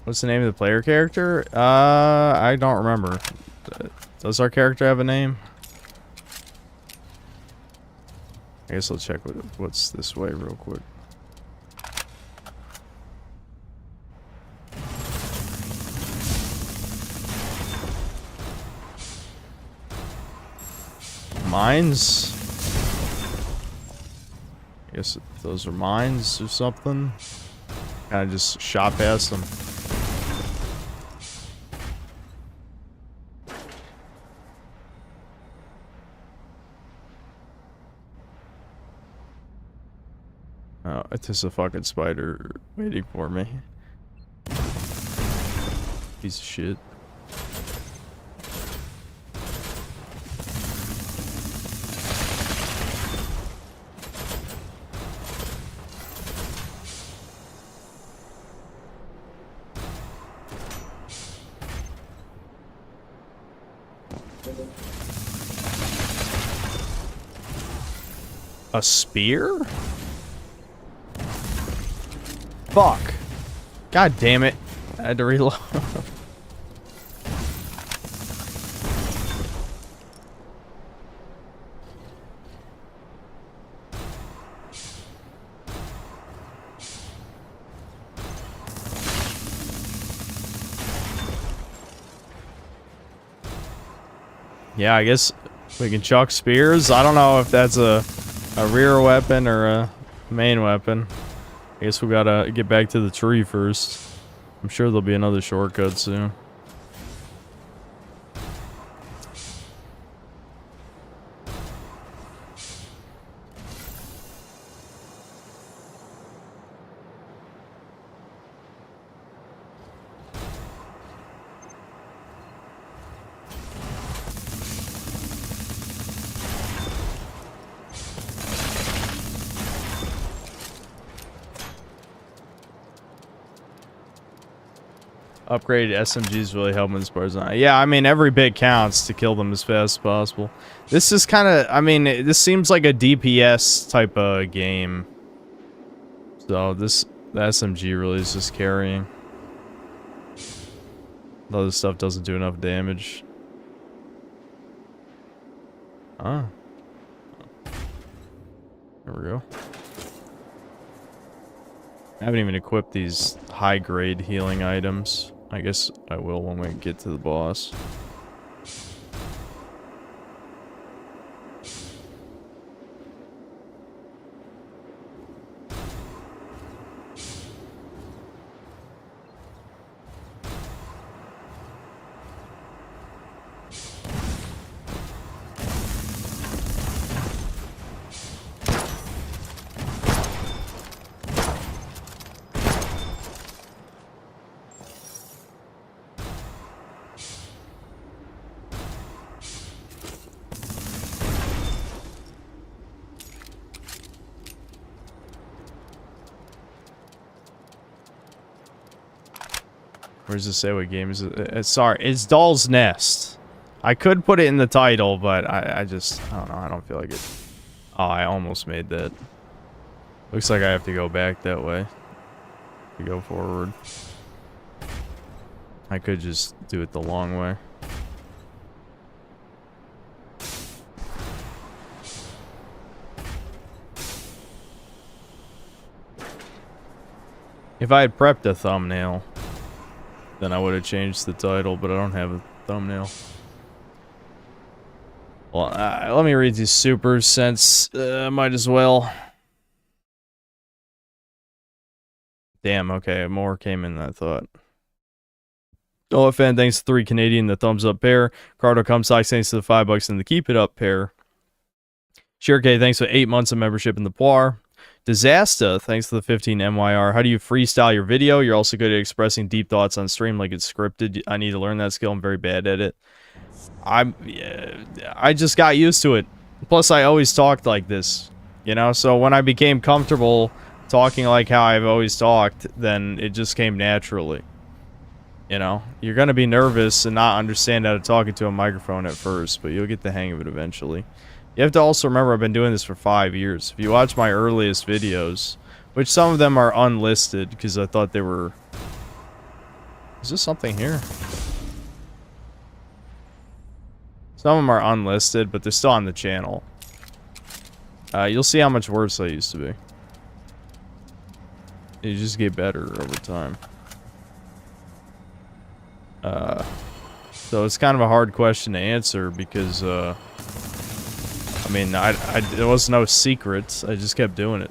What's the name of the player character? I don't remember. Does our character have a name? I guess I'll check what's this way real quick. Mines? I guess those are mines or something. Kind of just shot past them. Oh, it's just a fucking spider waiting for me. Piece of shit. A spear? Fuck. God damn it. I had to reload. Yeah, I guess we can chuck spears. I don't know if that's a rear weapon or a main weapon. I guess we gotta get back to the tree first. I'm sure there'll be another shortcut soon. Upgraded SMGs really help in this part. Yeah, I mean, every bit counts to kill them as fast as possible. This is kind of, I mean, this seems like a DPS type of game. So the SMG really is just carrying. The other stuff doesn't do enough damage. Ah. There we go. I haven't even equipped these high-grade healing items. I guess I will when we get to the boss. Where does it say what game is it? Sorry, it's Doll's Nest. I could put it in the title, but I just, I don't know, I don't feel like it. Oh, I almost made that. Looks like I have to go back that way to go forward. I could just do it the long way. If I had prepped a thumbnail, then I would have changed the title, but I don't have a thumbnail. Well, let me read these supers since might as well. Damn, okay, more came in than I thought. OFN, thanks to 3 Canadian, the thumbs up pair. Cardo Comstock, thanks to the $5 and the keep it up pair. Shirke, thanks for 8 months of membership in the Poir. Disaster, thanks to the 15 MYR. How do you freestyle your video? You're also good at expressing deep thoughts on stream like it's scripted. I need to learn that skill. I'm very bad at it. I just got used to it. Plus, I always talked like this, you know? So when I became comfortable talking like how I've always talked, then it just came naturally. You know? You're going to be nervous and not understand how to talk into a microphone at first, but you'll get the hang of it eventually. You have to also remember I've been doing this for 5 years. If you watch my earliest videos, which some of them are unlisted because I thought they were... Is there something here? Some of them are unlisted, but they're still on the channel. You'll see how much worse I used to be. You just get better over time. So it's kind of a hard question to answer because, I mean, there was no secrets. I just kept doing it.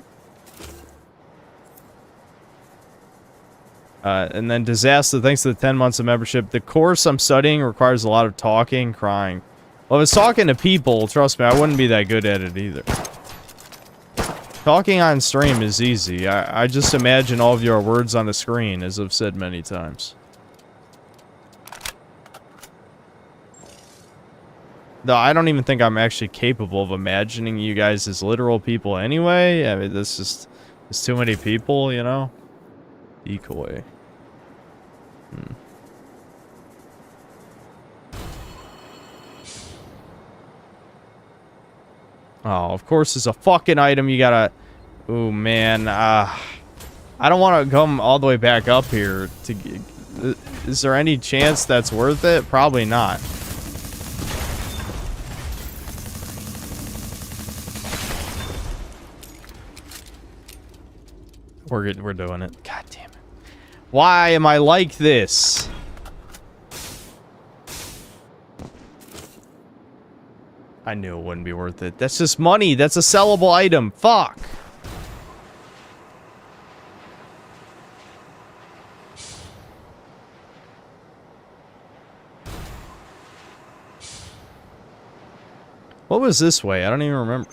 And then Disaster, thanks to the 10 months of membership. The course I'm studying requires a lot of talking, crying. Well, if it's talking to people, trust me, I wouldn't be that good at it either. Talking on stream is easy. I just imagine all of your words on the screen, as I've said many times. Though I don't even think I'm actually capable of imagining you guys as literal people anyway. I mean, this just... There's too many people, you know? Decoy. Oh, of course it's a fucking item you gotta... Ooh, man. I don't want to come all the way back up here to... Is there any chance that's worth it? Probably not. We're good. We're doing it. God damn it. Why am I like this? I knew it wouldn't be worth it. That's just money. That's a sellable item. Fuck. What was this way? I don't even remember.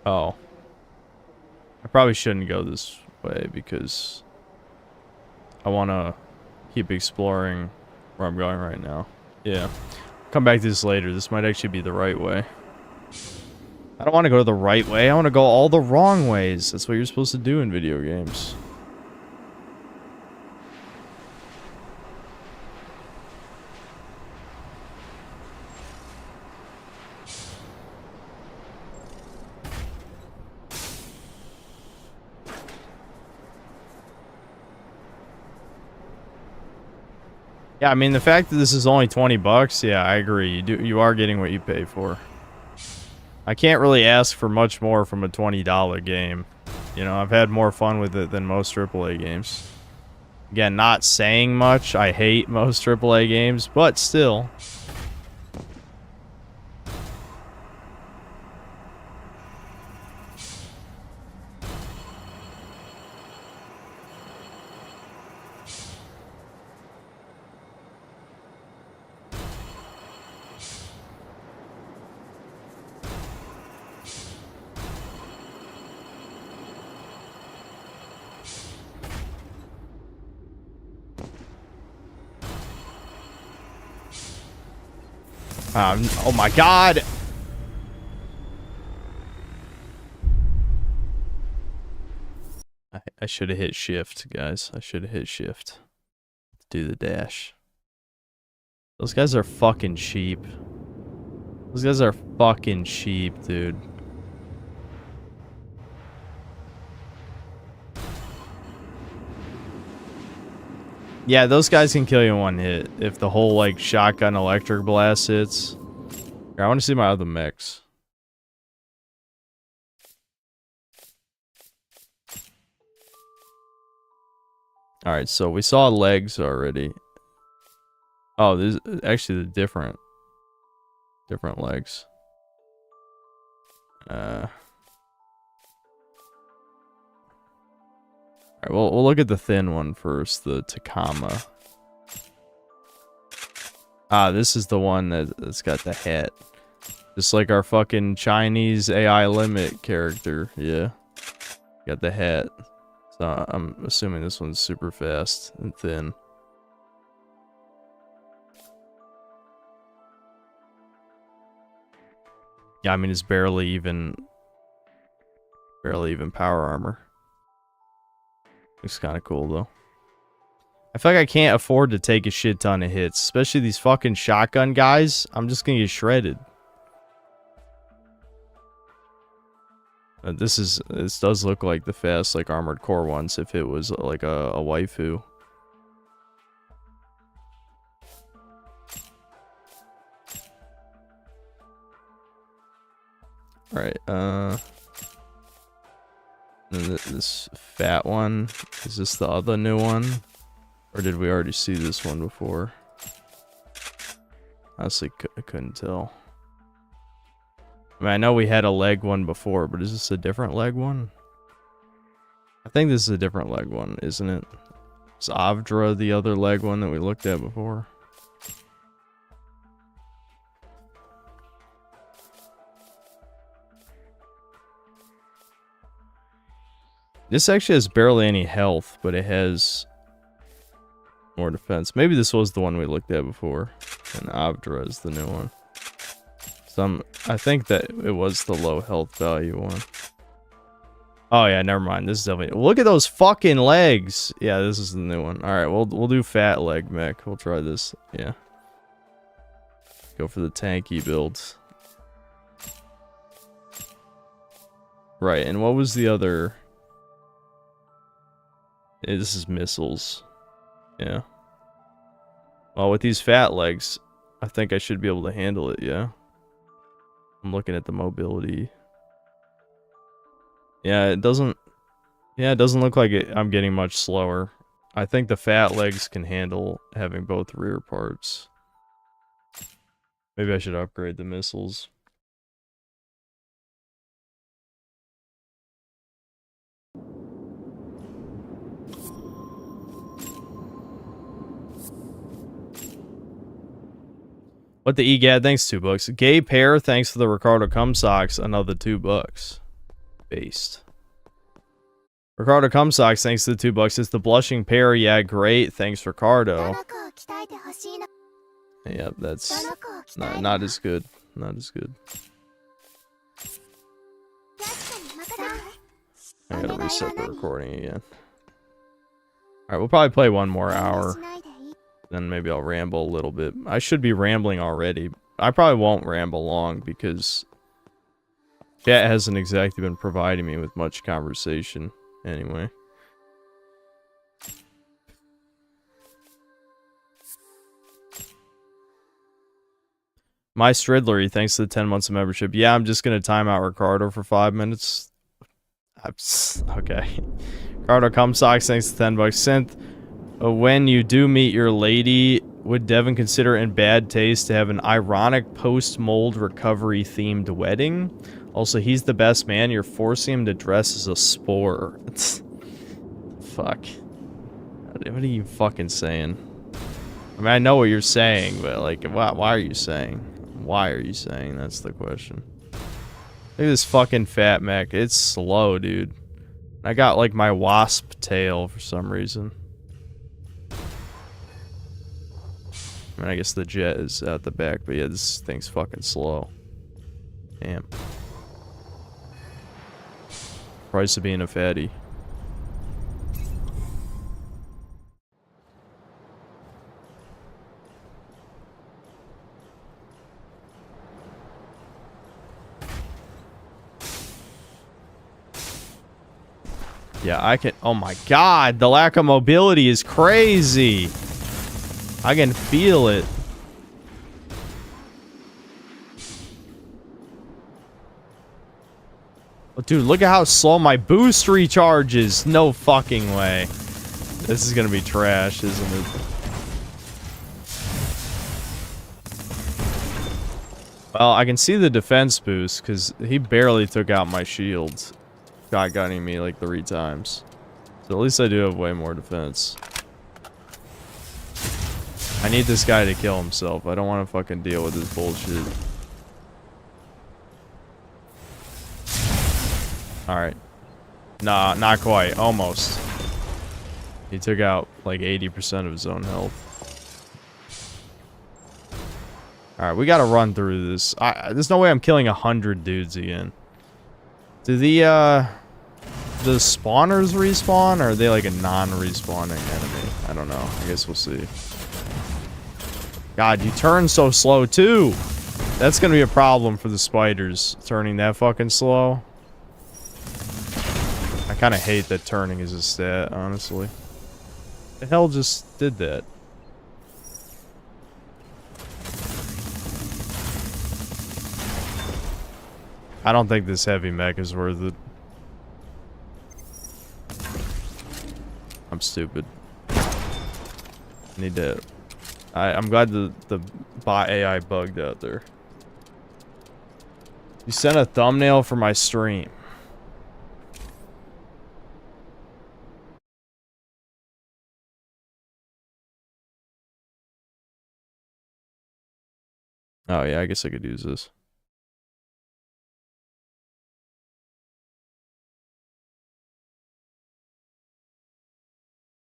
Oh. I probably shouldn't go this way because I want to keep exploring where I'm going right now. Yeah. Come back to this later. This might actually be the right way. I don't want to go the right way. I want to go all the wrong ways. That's what you're supposed to do in video games. Yeah, I mean, the fact that this is only 20 bucks, yeah, I agree. You are getting what you pay for. I can't really ask for much more from a $20 game. You know, I've had more fun with it than most AAA games. Again, not saying much. I hate most AAA games, but still. Oh my god! I should have hit shift, guys. I should have hit shift. Do the dash. Those guys are fucking cheap. Those guys are fucking cheap, dude. Yeah, those guys can kill you in one hit if the whole, like, shotgun electric blast hits. Here, I want to see my other mechs. Alright, so we saw legs already. Oh, this is actually the different legs. Alright, we'll look at the thin one first, the Takama. Ah, this is the one that's got the hat. Just like our fucking Chinese AI limit character, yeah. Got the hat. So I'm assuming this one's super fast and thin. Yeah, I mean it's barely even power armor. Looks kind of cool though. I feel like I can't afford to take a shit ton of hits, especially these fucking shotgun guys. I'm just gonna get shredded. This does look like the fast, like, Armored Core ones if it was like a waifu. Alright, this fat one, is this the other new one? Or did we already see this one before? Honestly, I couldn't tell. I mean, I know we had a leg one before, but is this a different leg one? I think this is a different leg one, isn't it? Is Avdra the other leg one that we looked at before? This actually has barely any health, but it has more defense. Maybe this was the one we looked at before. And Avdra is the new one. I think that it was the low health value one. Oh yeah, never mind. This is definitely. Look at those fucking legs. Yeah, this is the new one. All right, we'll do fat leg mech. We'll try this. Yeah. Go for the tanky builds. Right, and what was the other? Yeah, this is missiles. Yeah. Well, with these fat legs, I think I should be able to handle it. Yeah. I'm looking at the mobility. Yeah, it doesn't look like I'm getting much slower. I think the fat legs can handle having both rear parts. Maybe I should upgrade the missiles. What the EGAD? Thanks, $2. Gay Pear, thanks for the Ricardo Cum Socks, another $2. Based. Ricardo Cum Socks, thanks to the $2. It's the Blushing Pear, yeah, great. Thanks, Ricardo. Yep, that's not as good. Not as good. I gotta reset the recording again. Alright, we'll probably play one more hour. Then maybe I'll ramble a little bit. I should be rambling already. I probably won't ramble long because chat hasn't exactly been providing me with much conversation anyway. My Stridlery, thanks to the 10 months of membership. Yeah, I'm just gonna time out Ricardo for 5 minutes. Okay. Ricardo Cumsocks, thanks to 10 bucks. Synth, when you do meet your lady, would Devin consider in bad taste to have an ironic post-mold recovery themed wedding? Also, he's the best man. You're forcing him to dress as a spore. Fuck. What are you fucking saying? I mean, I know what you're saying, but like, why are you saying? Why are you saying? That's the question. Look at this fucking fat mech. It's slow, dude. I got like my wasp tail for some reason. I mean, I guess the jet is out the back, but yeah, this thing's fucking slow. Damn. Price of being a fatty. Yeah, I can. Oh my god, the lack of mobility is crazy. I can feel it. Oh, dude, look at how slow my boost recharges. No fucking way. This is gonna be trash, isn't it? Well, I can see the defense boost because he barely took out my shields. Shotgunning me like 3 times. So at least I do have way more defense. I need this guy to kill himself. I don't want to fucking deal with this bullshit. Alright. Nah, not quite. Almost. He took out like 80% of his own health. Alright, we gotta run through this. There's no way I'm killing 100 dudes again. Do the spawners respawn, or are they like a non-respawning enemy? I don't know. I guess we'll see. God, you turn so slow too. That's gonna be a problem for the spiders, turning that fucking slow. I kind of hate that turning is a stat, honestly. The hell just did that? I don't think this heavy mech is worth it. I'm stupid. Need to... I'm glad the bot AI bugged out there. You sent a thumbnail for my stream. Oh yeah, I guess I could use this.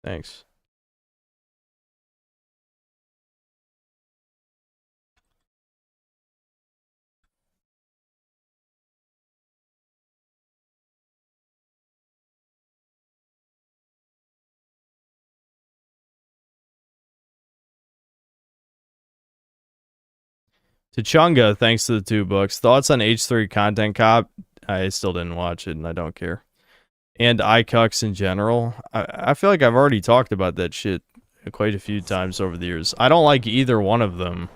Thanks. Tachunga, thanks to the $2. Thoughts on H3 Content Cop? I still didn't watch it, and I don't care. And iCucks in general. I feel like I've already talked about that shit quite a few times over the years. I don't like either one of them,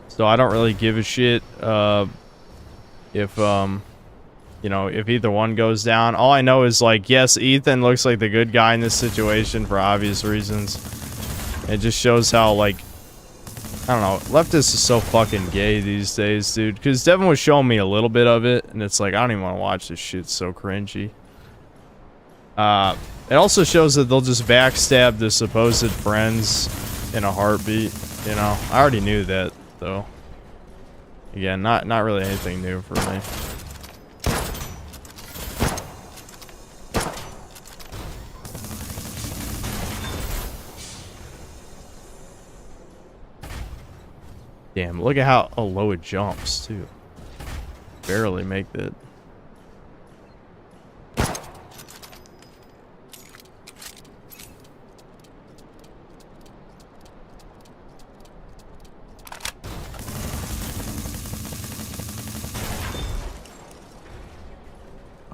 so I don't really give a shit if you know, if either one goes down. All I know is, like, yes, Ethan looks like the good guy in this situation for obvious reasons. It just shows how, like, I don't know, leftists is so fucking gay these days, dude. Because Devin was showing me a little bit of it, and it's like, I don't even want to watch this shit. It's so cringy. It also shows that they'll just backstab the supposed friends in a heartbeat. You know, I already knew that, though. Again, not really anything new for me. Damn, look at how low it jumps, too. Barely make that.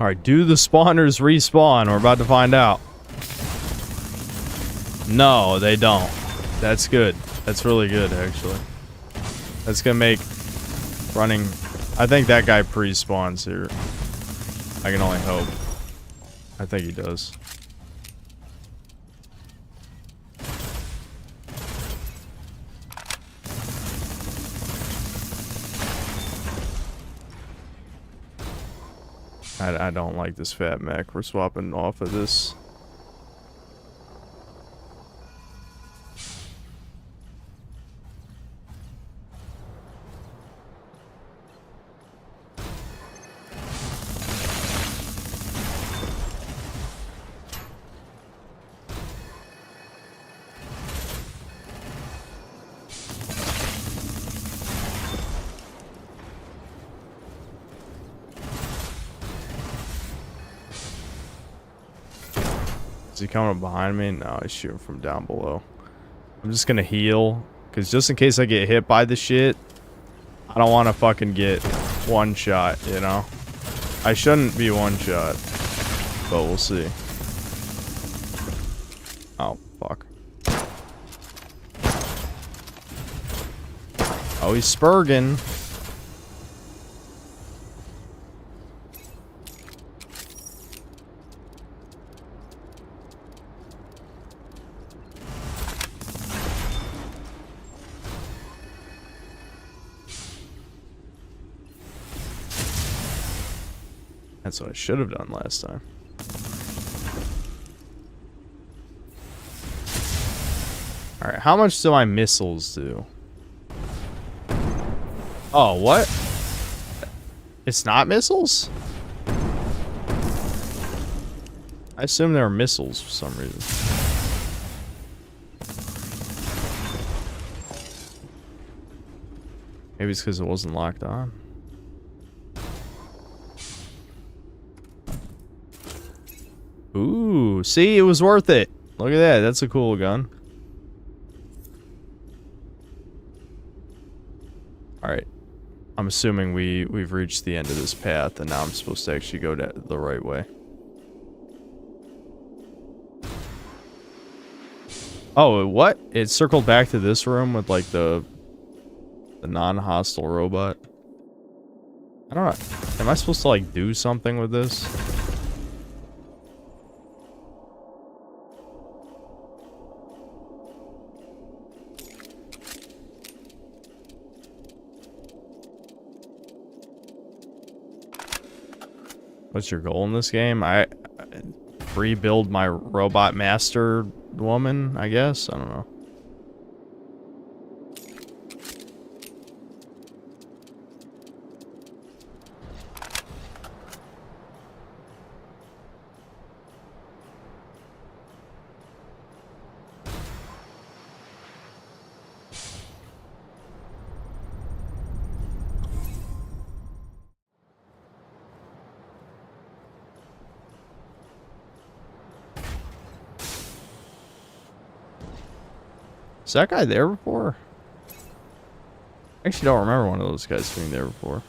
Alright, do the spawners respawn? We're about to find out. No, they don't. That's good. That's really good, actually. That's gonna make running... I think that guy pre-spawns here. I can only hope. I think he does. I don't like this fat mech. We're swapping off of this. Is he coming up behind me? No, I shoot him from down below. I'm just gonna heal, because just in case I get hit by the shit, I don't want to fucking get one shot, you know? I shouldn't be one shot, but we'll see. Oh, fuck. Oh, he's spurging. That's what I should have done last time. Alright, how much do my missiles do? Oh, what? It's not missiles? I assume they were missiles for some reason. Maybe it's because it wasn't locked on. Ooh, see, it was worth it. Look at that. That's a cool gun. Alright. I'm assuming we've reached the end of this path, and now I'm supposed to actually go the right way. Oh, what? It circled back to this room with, like, the non-hostile robot. I don't know. Am I supposed to, like, do something with this? What's your goal in this game? I rebuild my robot master woman, I guess? I don't know. Was that guy there before? I actually don't remember one of those guys being there before.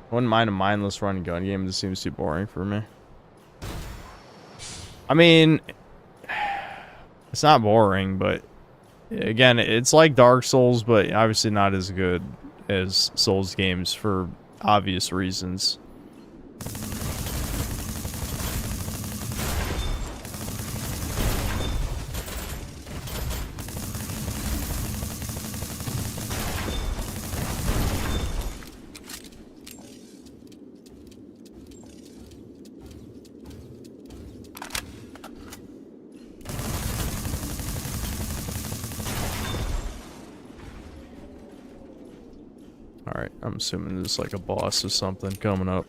Wouldn't mind a mindless run and gun game. This seems too boring for me. I mean, it's not boring, but again, it's like Dark Souls, but obviously not as good as Souls games for obvious reasons. Alright, I'm assuming there's like a boss or something coming up.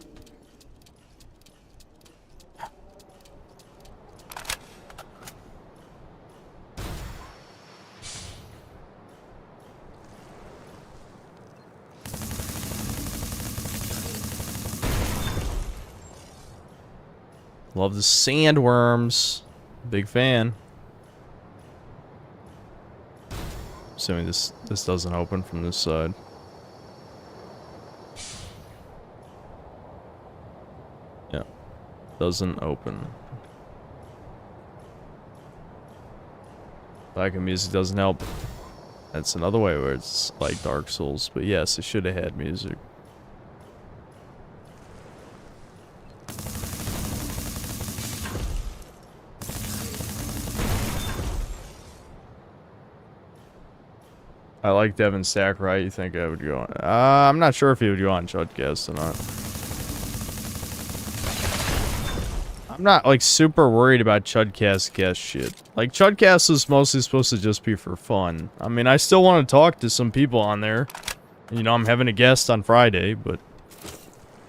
Love the sandworms. Big fan. Assuming this doesn't open from this side. Yeah. Doesn't open. Lack of music doesn't help. That's another way where it's like Dark Souls, but yes, it should have had music. I like Devin Stack, right? You think I would go on? I'm not sure if he would go on Chudcast or not. I'm not like super worried about Chudcast guest shit. Like Chudcast is mostly supposed to just be for fun. I mean, I still want to talk to some people on there. You know, I'm having a guest on Friday, but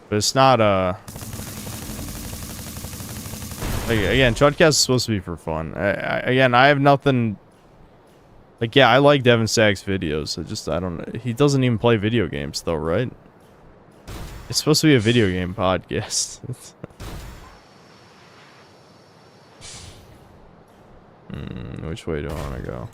it's not like, again, Chudcast is supposed to be for fun. Again, I have nothing. Like, yeah, I like Devin Stack's videos. I don't know. He doesn't even play video games, though, right? It's supposed to be a video game podcast. Which way do I want to go?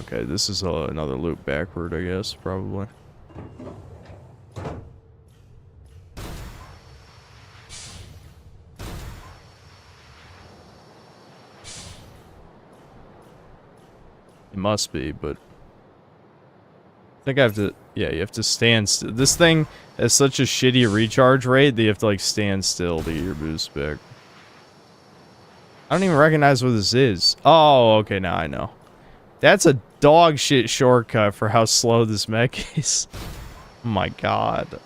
Okay, this is another loop backward, I guess, probably. It must be, but I think I have to, yeah, you have to stand still. This thing has such a shitty recharge rate that you have to, like, stand still to get your boost back. I don't even recognize what this is. Oh, okay, now I know. That's a dog shit shortcut for how slow this mech is. Oh my god.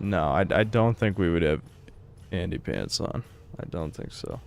No, I don't think we would have Andy pants on. I don't think so.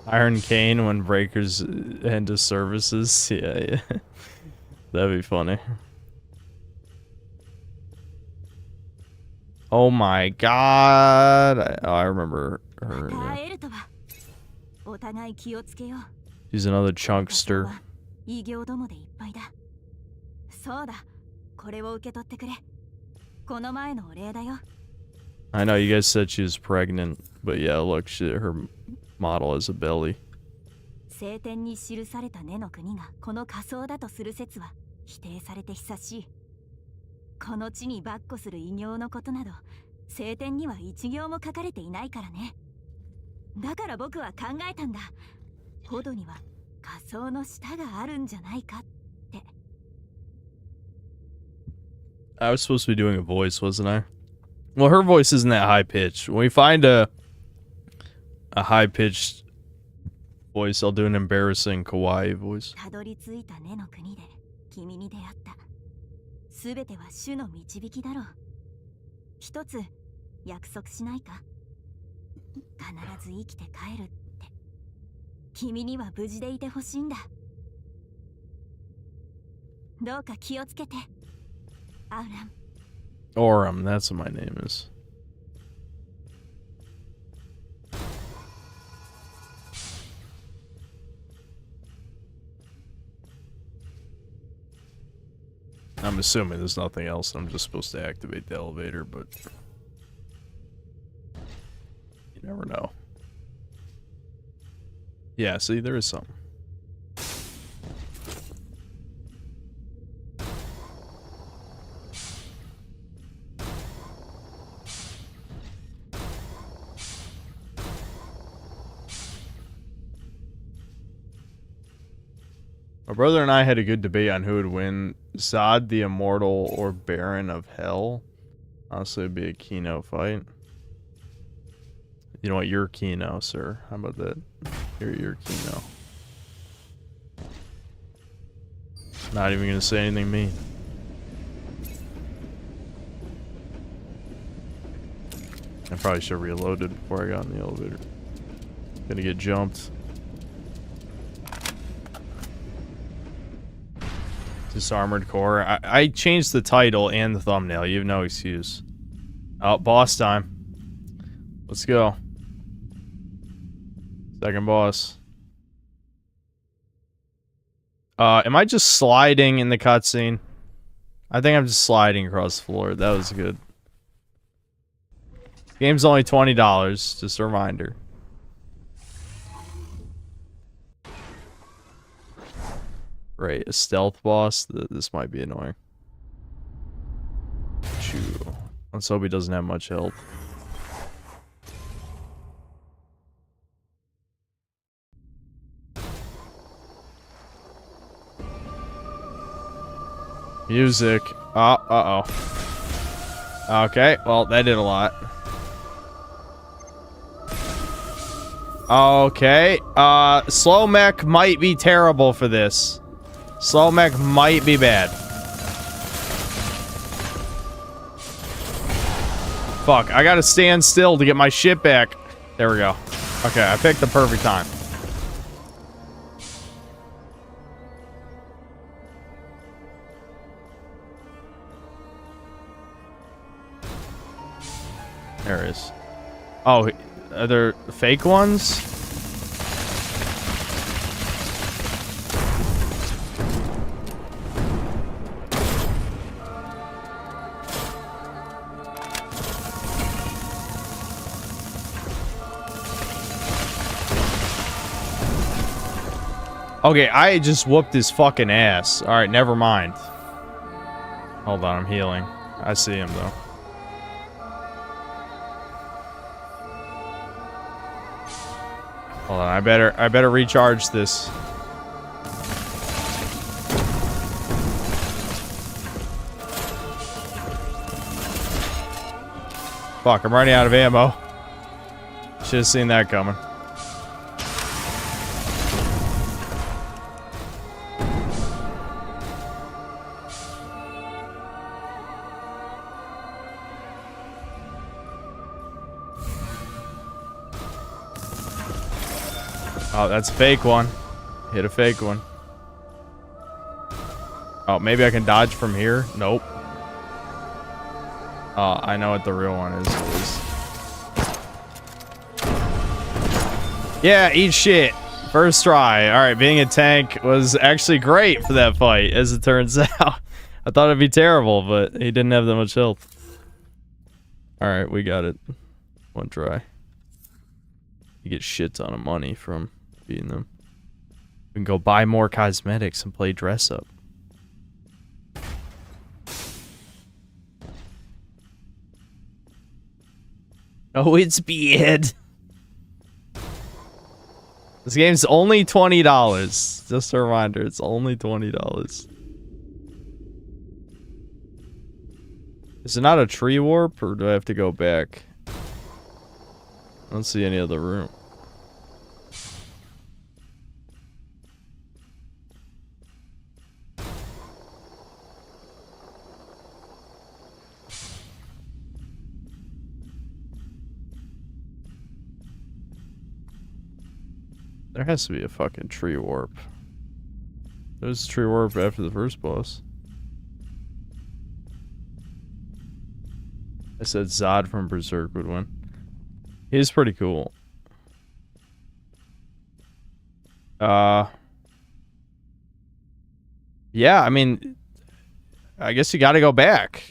Iron Cane when Breakers into services. Yeah. That'd be funny. Oh my god. I remember her. She's another chunkster. I know you guys said she was pregnant, but yeah, look, her model has a belly. 聖典に記された根の国がこの仮想だとする説は否定されて久しい。この地に跋扈する異形のことなど聖典には一行も書かれていないからね。だから僕は考えたんだ。ポドには仮想の舌があるんじゃないかって。 I was supposed to be doing a voice, wasn't I? Well, her voice isn't that high pitched. When we find a high pitched voice, I'll do an embarrassing kawaii voice. たどり着いた根の国で君に出会った。すべては主の導きだろう。一つ約束しないか。必ず生きて帰るって。君には無事でいてほしいんだ。どうか気をつけて。アウラン。 Oram, that's what my name is. I'm assuming there's nothing else. I'm just supposed to activate the elevator, but you never know. Yeah, see, there is something. My brother and I had a good debate on who would win, Zod the Immortal or Baron of Hell. Honestly, it'd be a Kino fight. You know what? You're Kino, sir. How about that? You're Kino. Not even gonna say anything mean. I probably should have reloaded before I got in the elevator. Gonna get jumped. Disarmored Core. I changed the title and the thumbnail. You have no excuse. Oh, boss time. Let's go. Second boss. Am I just sliding in the cutscene? I think I'm just sliding across the floor. That was good. Game's only $20. Just a reminder. Right, a stealth boss. This might be annoying. Chew. Let's hope he doesn't have much health. Music. Uh-oh. Okay, well, that did a lot. Okay, slow mech might be terrible for this. Slow mech might be bad. Fuck, I gotta stand still to get my shit back. There we go. Okay, I picked the perfect time. There it is. Oh, are there fake ones? Okay, I just whooped his fucking ass. Alright, never mind. Hold on, I'm healing. I see him, though. Hold on, I better recharge this. Fuck, I'm running out of ammo. Should have seen that coming. Oh, that's a fake one. Hit a fake one. Oh, maybe I can dodge from here? Nope. Oh, I know what the real one is. Yeah, eat shit. First try. Alright, being a tank was actually great for that fight, as it turns out. I thought it'd be terrible, but he didn't have that much health. Alright, we got it. One try. You get shit ton of money from beating them. We can go buy more cosmetics and play dress up. Oh, it's Beard. This game's only $20. Just a reminder, it's only $20. Is it not a tree warp, or do I have to go back? I don't see any other room. There has to be a fucking tree warp. There's a tree warp after the first boss. I said Zod from Berserk would win. He's pretty cool. Yeah, I mean, I guess you gotta go back.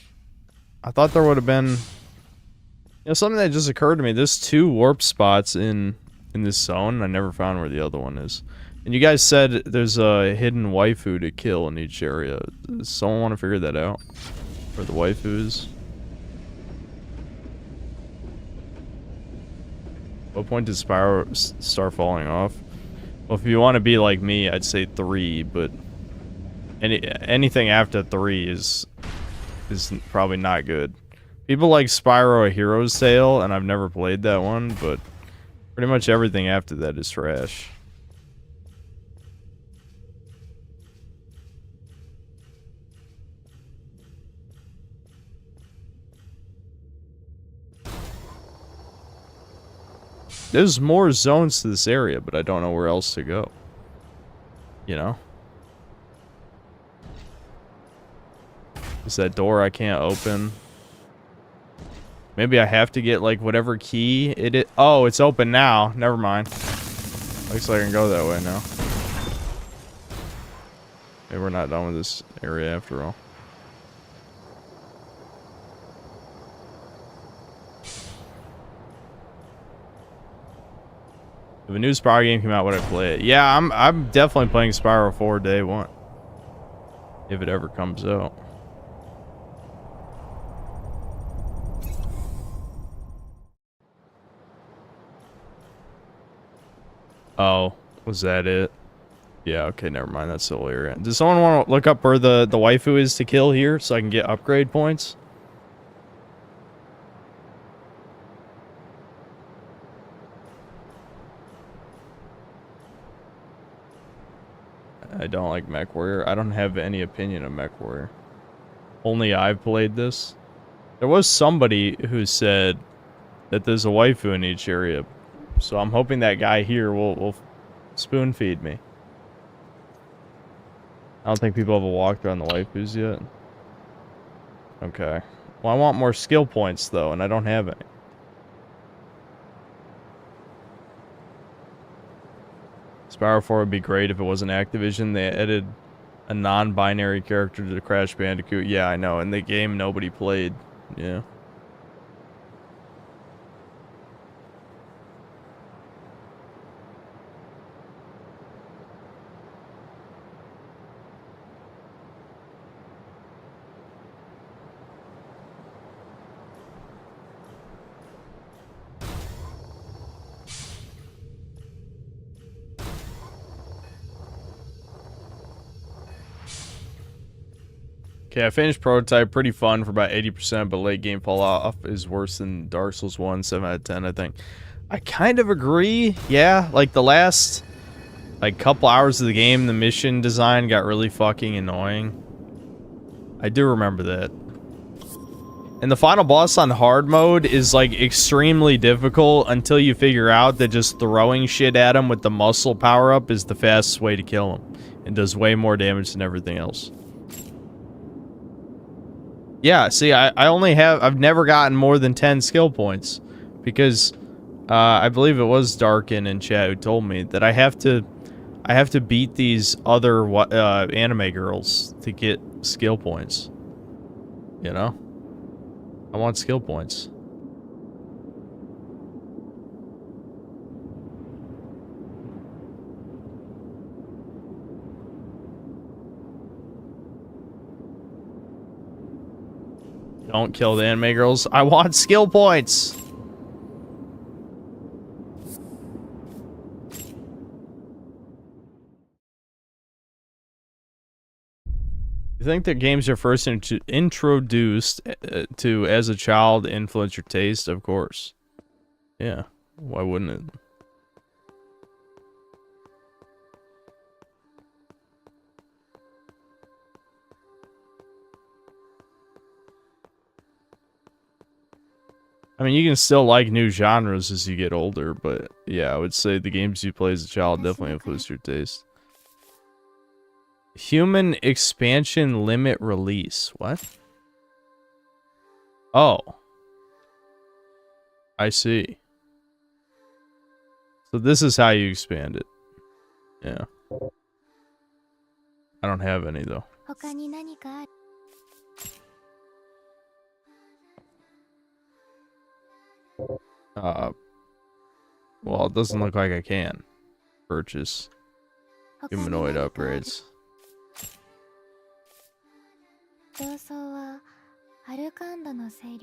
I thought there would have been, you know, something that just occurred to me. There's 2 warp spots in this zone. I never found where the other one is. And you guys said there's a hidden waifu to kill in each area. Does someone want to figure that out? Where the waifu is? What point did Spyro start falling off? Well, if you want to be like me, I'd say 3, but anything after 3 is probably not good. People like Spyro: A Hero's Tale, and I've never played that one, but pretty much everything after that is trash. There's more zones to this area, but I don't know where else to go. You know? Is that door I can't open? Maybe I have to get, like, whatever key it is. Oh, it's open now. Never mind. Looks like I can go that way now. Maybe we're not done with this area after all. If a new Spyro game came out, would I play it? Yeah, I'm definitely playing Spyro 4 day 1. If it ever comes out. Oh, was that it? Yeah, okay, never mind. That's the whole area. Does someone want to look up where the waifu is to kill here so I can get upgrade points? I don't like MechWarrior. I don't have any opinion of MechWarrior. Only I've played this. There was somebody who said that there's a waifu in each area. So I'm hoping that guy here will spoon feed me. I don't think people have a walkthrough on the waifus yet. Okay. Well, I want more skill points, though, and I don't have any. Spyro 4 would be great if it wasn't Activision. They added a non-binary character to Crash Bandicoot. Yeah, I know. In the game, nobody played. Yeah. Okay, I finished Prototype. Pretty fun for about 80%, but late game fall off is worse than Dark Souls 1, 7 out of 10, I think. I kind of agree. Yeah, like the last, like, couple hours of the game, the mission design got really fucking annoying. I do remember that. And the final boss on hard mode is, like, extremely difficult until you figure out that just throwing shit at him with the muscle power-up is the fastest way to kill him. And does way more damage than everything else. Yeah, see, I've never gotten more than 10 skill points. Because, I believe it was Darkin in chat who told me that I have to beat these other, anime girls to get skill points. You know? I want skill points. Don't kill the anime girls. I want skill points. You think that games you're first introduced to as a child influence your taste? Of course. Yeah. Why wouldn't it? I mean, you can still like new genres as you get older, but yeah, I would say the games you play as a child definitely influence your taste. Human expansion limit release. What? Oh. I see. So this is how you expand it. Yeah. I don't have any though. Well, it doesn't look like I can purchase humanoid upgrades. So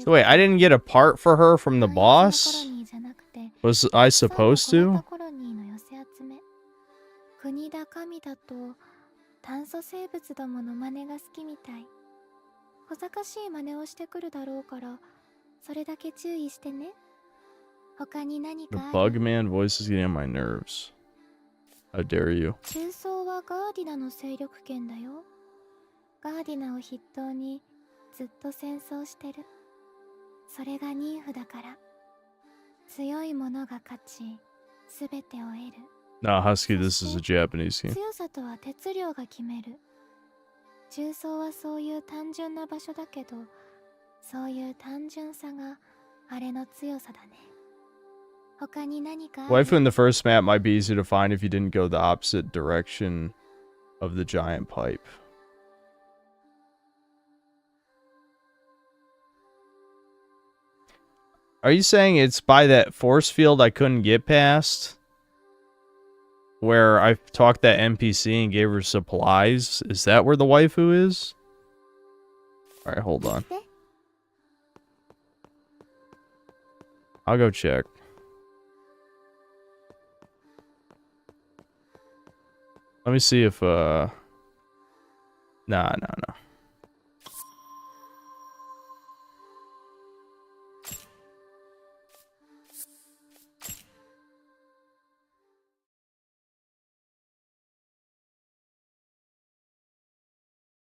wait, I didn't get a part for her from the boss? Was I supposed to? 国だ神だと炭素生物どもの真似が好きみたい。小賢しい真似をしてくるだろうから、それだけ注意してね。他に何か The Bugman voice is getting on my nerves. How dare you? 中層はガーディナの勢力圏だよ。ガーディナを筆頭にずっと戦争してる。それが妊婦だから。強い者が勝ち、すべてを得る。Nah, Husky, this is a Japanese game. 強さとは鉄量が決める。中層はそういう単純な場所だけど、そういう単純さがあれの強さだね。他に何か Waifu in the first map might be easier to find if you didn't go the opposite direction of the giant pipe. Are you saying it's by that force field I couldn't get past? Where I talked that NPC and gave her supplies? Is that where the waifu is? Alright, hold on. I'll go check. Let me see if, Nah.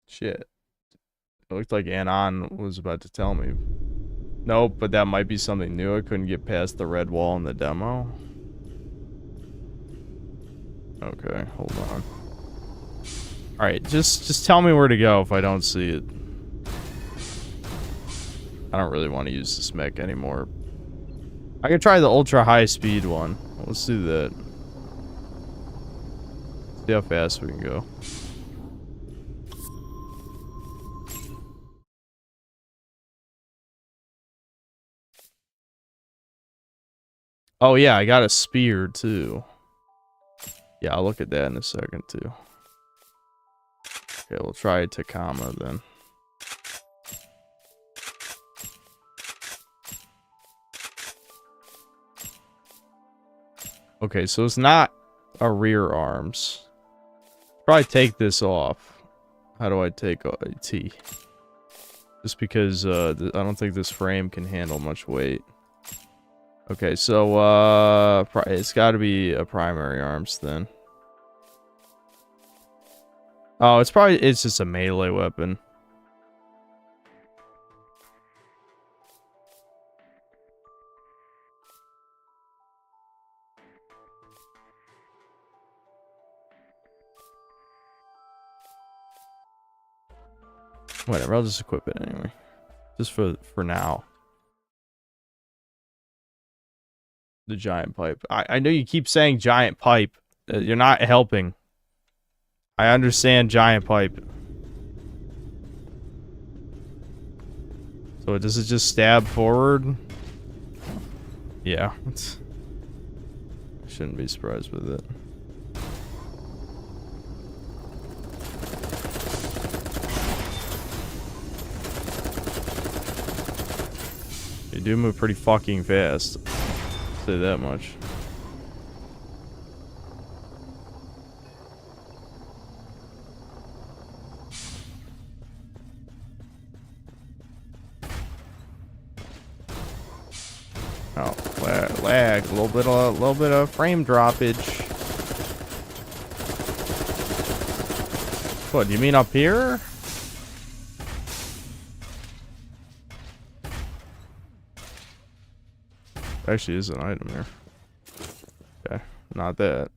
Shit. It looked like Anon was about to tell me. Nope, but that might be something new. I couldn't get past the red wall in the demo. Okay, hold on. Alright, just tell me where to go if I don't see it. I don't really want to use this mech anymore. I could try the ultra high speed one. Let's do that. See how fast we can go. Oh yeah, I got a spear too. Yeah, I'll look at that in a second too. Okay, we'll try Takama then. Okay, so it's not a rear arms. Probably take this off. How do I take a T? Just because I don't think this frame can handle much weight. Okay, so it's got to be a primary arms then. Oh, it's just a melee weapon. Whatever, I'll just equip it anyway. Just for now. The giant pipe. I know you keep saying giant pipe. You're not helping. I understand giant pipe. So does it just stab forward? Yeah. I shouldn't be surprised with it. You do move pretty fucking fast. I'll say that much. Oh, lag. A little bit of frame droppage. What, do you mean up here? Actually, is an item here. Okay, not that.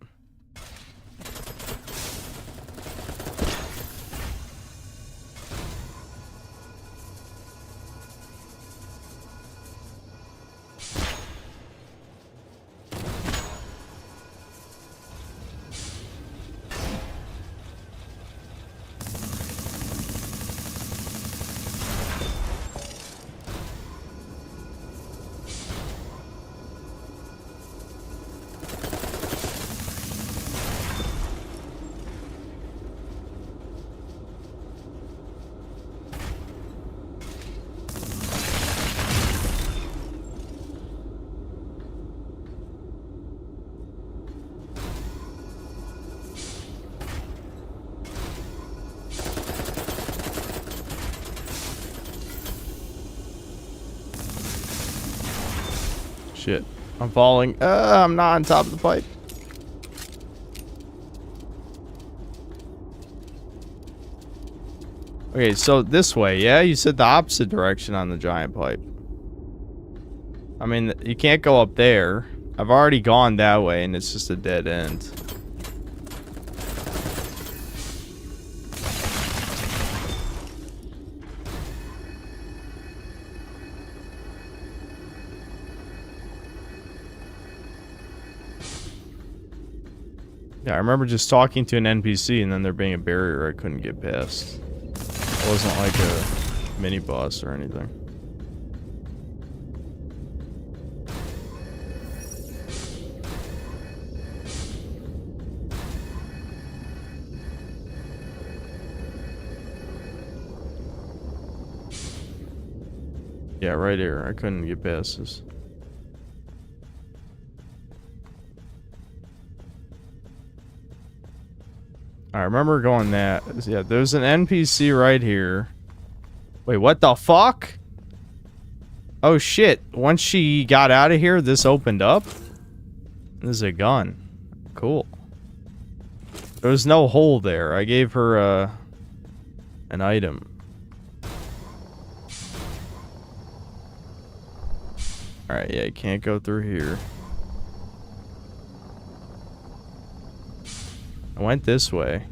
Shit. I'm falling. I'm not on top of the pipe. Okay, so this way, yeah? You said the opposite direction on the giant pipe. I mean, you can't go up there. I've already gone that way, and it's just a dead end. Yeah, I remember just talking to an NPC and then there being a barrier I couldn't get past. It wasn't like a mini boss or anything. Yeah, right here. I couldn't get past this. I remember going that. Yeah, there's an NPC right here. Wait, what the fuck? Oh shit. Once she got out of here, this opened up? This is a gun. Cool. There was no hole there. I gave her an item. Alright, yeah, you can't go through here. I went this way.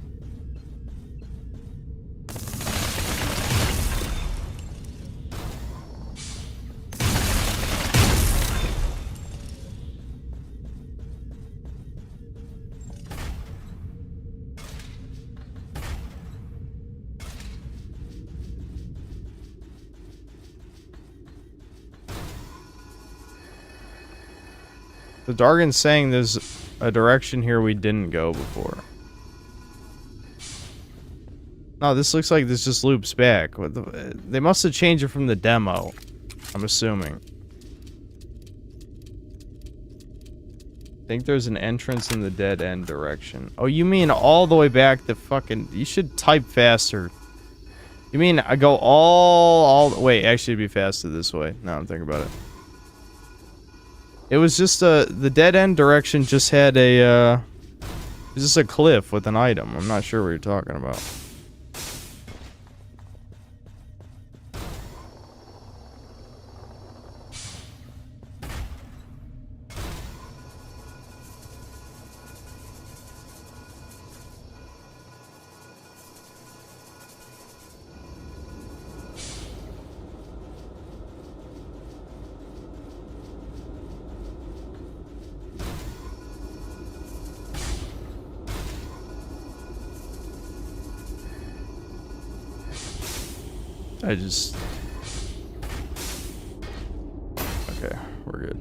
The Dargan's saying there's a direction here we didn't go before. No, this looks like this just loops back. What the, they must have changed it from the demo, I'm assuming. I think there's an entrance in the dead end direction. Oh, you mean all the way back to fucking... You should type faster. You mean I go all... Wait, actually it'd be faster this way. Now I'm thinking about it. It was just the dead end direction just had a... It was just a cliff with an item. I'm not sure what you're talking about. I just... Okay, we're good.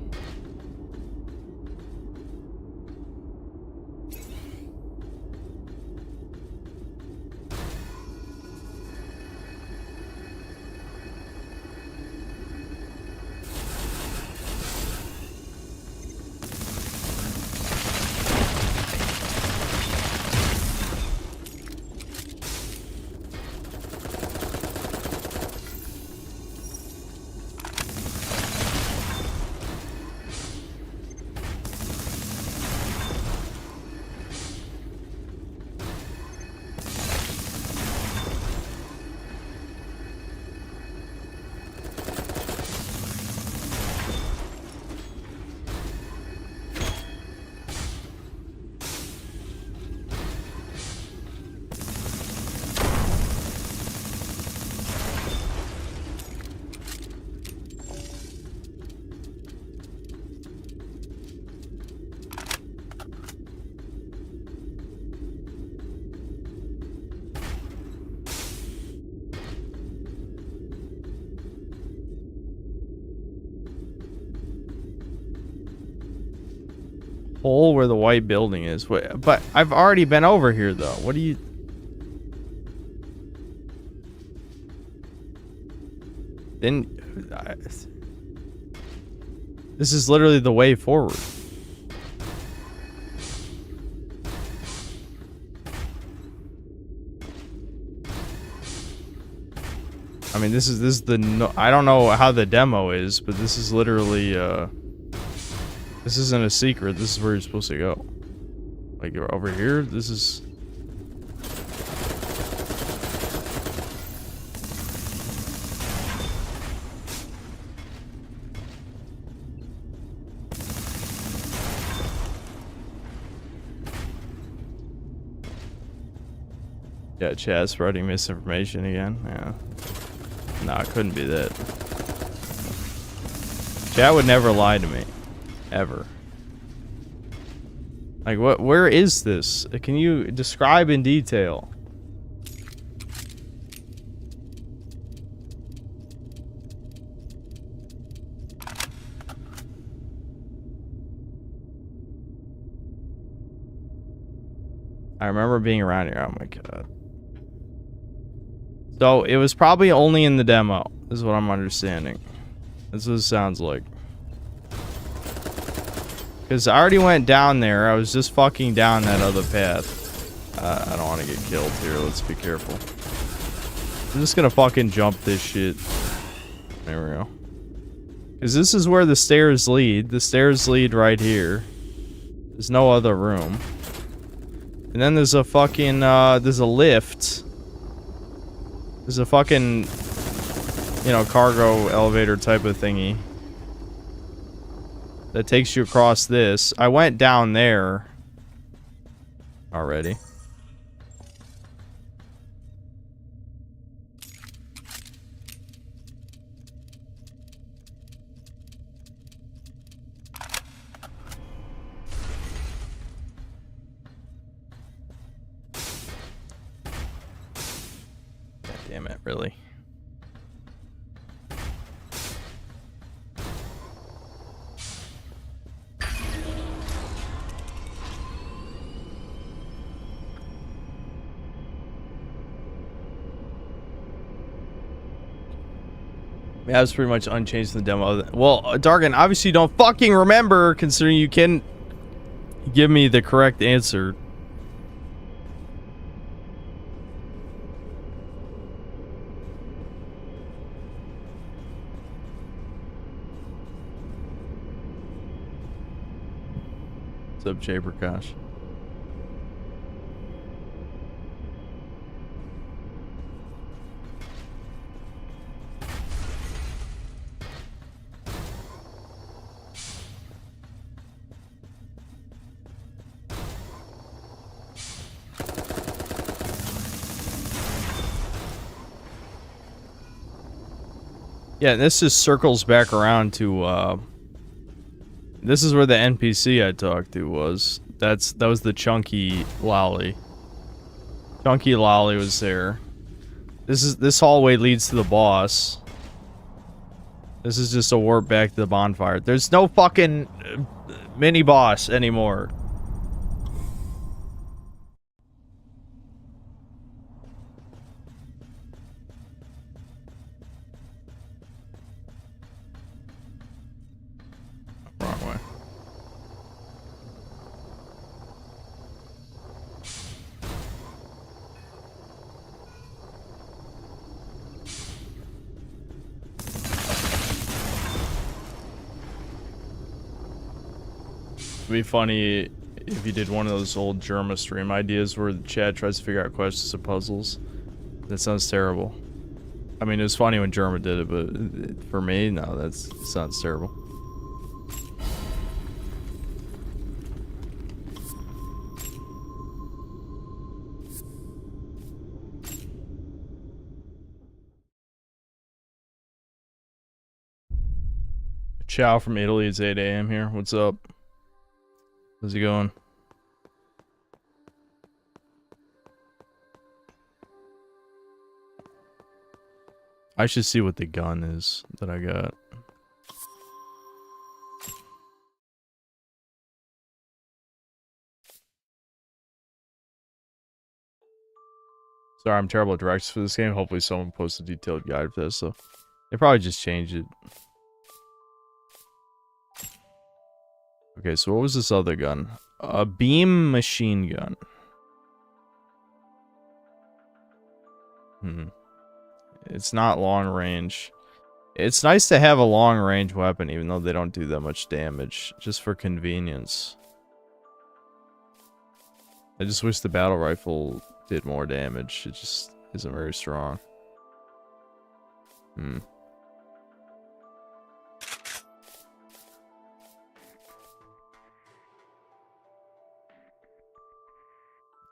Hole where the white building is. Wait, but I've already been over here though. What do you... Then... This is literally the way forward. I mean, this is the no, I don't know how the demo is, but this is literally this isn't a secret. This is where you're supposed to go. Like you're over here. This is... Yeah, chat spreading misinformation again. Yeah. Nah, it couldn't be that. Chat would never lie to me. Ever. Like, what? Where is this? Can you describe in detail? I remember being around here. Oh my god. So, it was probably only in the demo, is what I'm understanding. This is what it sounds like. Because I already went down there. I was just fucking down that other path. I don't want to get killed here. Let's be careful. I'm just gonna fucking jump this shit. There we go. Because this is where the stairs lead. The stairs lead right here. There's no other room. And then there's a fucking, there's a lift. There's a fucking, you know, cargo elevator type of thingy that takes you across this. I went down there already. God damn it, really? Yeah, it was pretty much unchanged in the demo. Well, Dargan, obviously you don't fucking remember, considering you can give me the correct answer. What's up, Jay Prakash? Yeah, this just circles back around to, this is where the NPC I talked to was. That was the Chunky Lolly. Chunky Lolly was there. This hallway leads to the boss. This is just a warp back to the bonfire. There's no fucking mini boss anymore. Wrong way. It'd be funny if you did one of those old Germa stream ideas where the chat tries to figure out questions or puzzles. That sounds terrible. I mean, it was funny when Germa did it, but for me, no, that sounds terrible. Ciao from Italy. It's 8 a.m. here. What's up? How's it going? I should see what the gun is that I got. Sorry, I'm terrible at directions for this game. Hopefully someone posts a detailed guide for this. So they probably just changed it. Okay, so what was this other gun? A beam machine gun. It's not long range. It's nice to have a long range weapon, even though they don't do that much damage, just for convenience. I just wish the battle rifle did more damage. It just isn't very strong.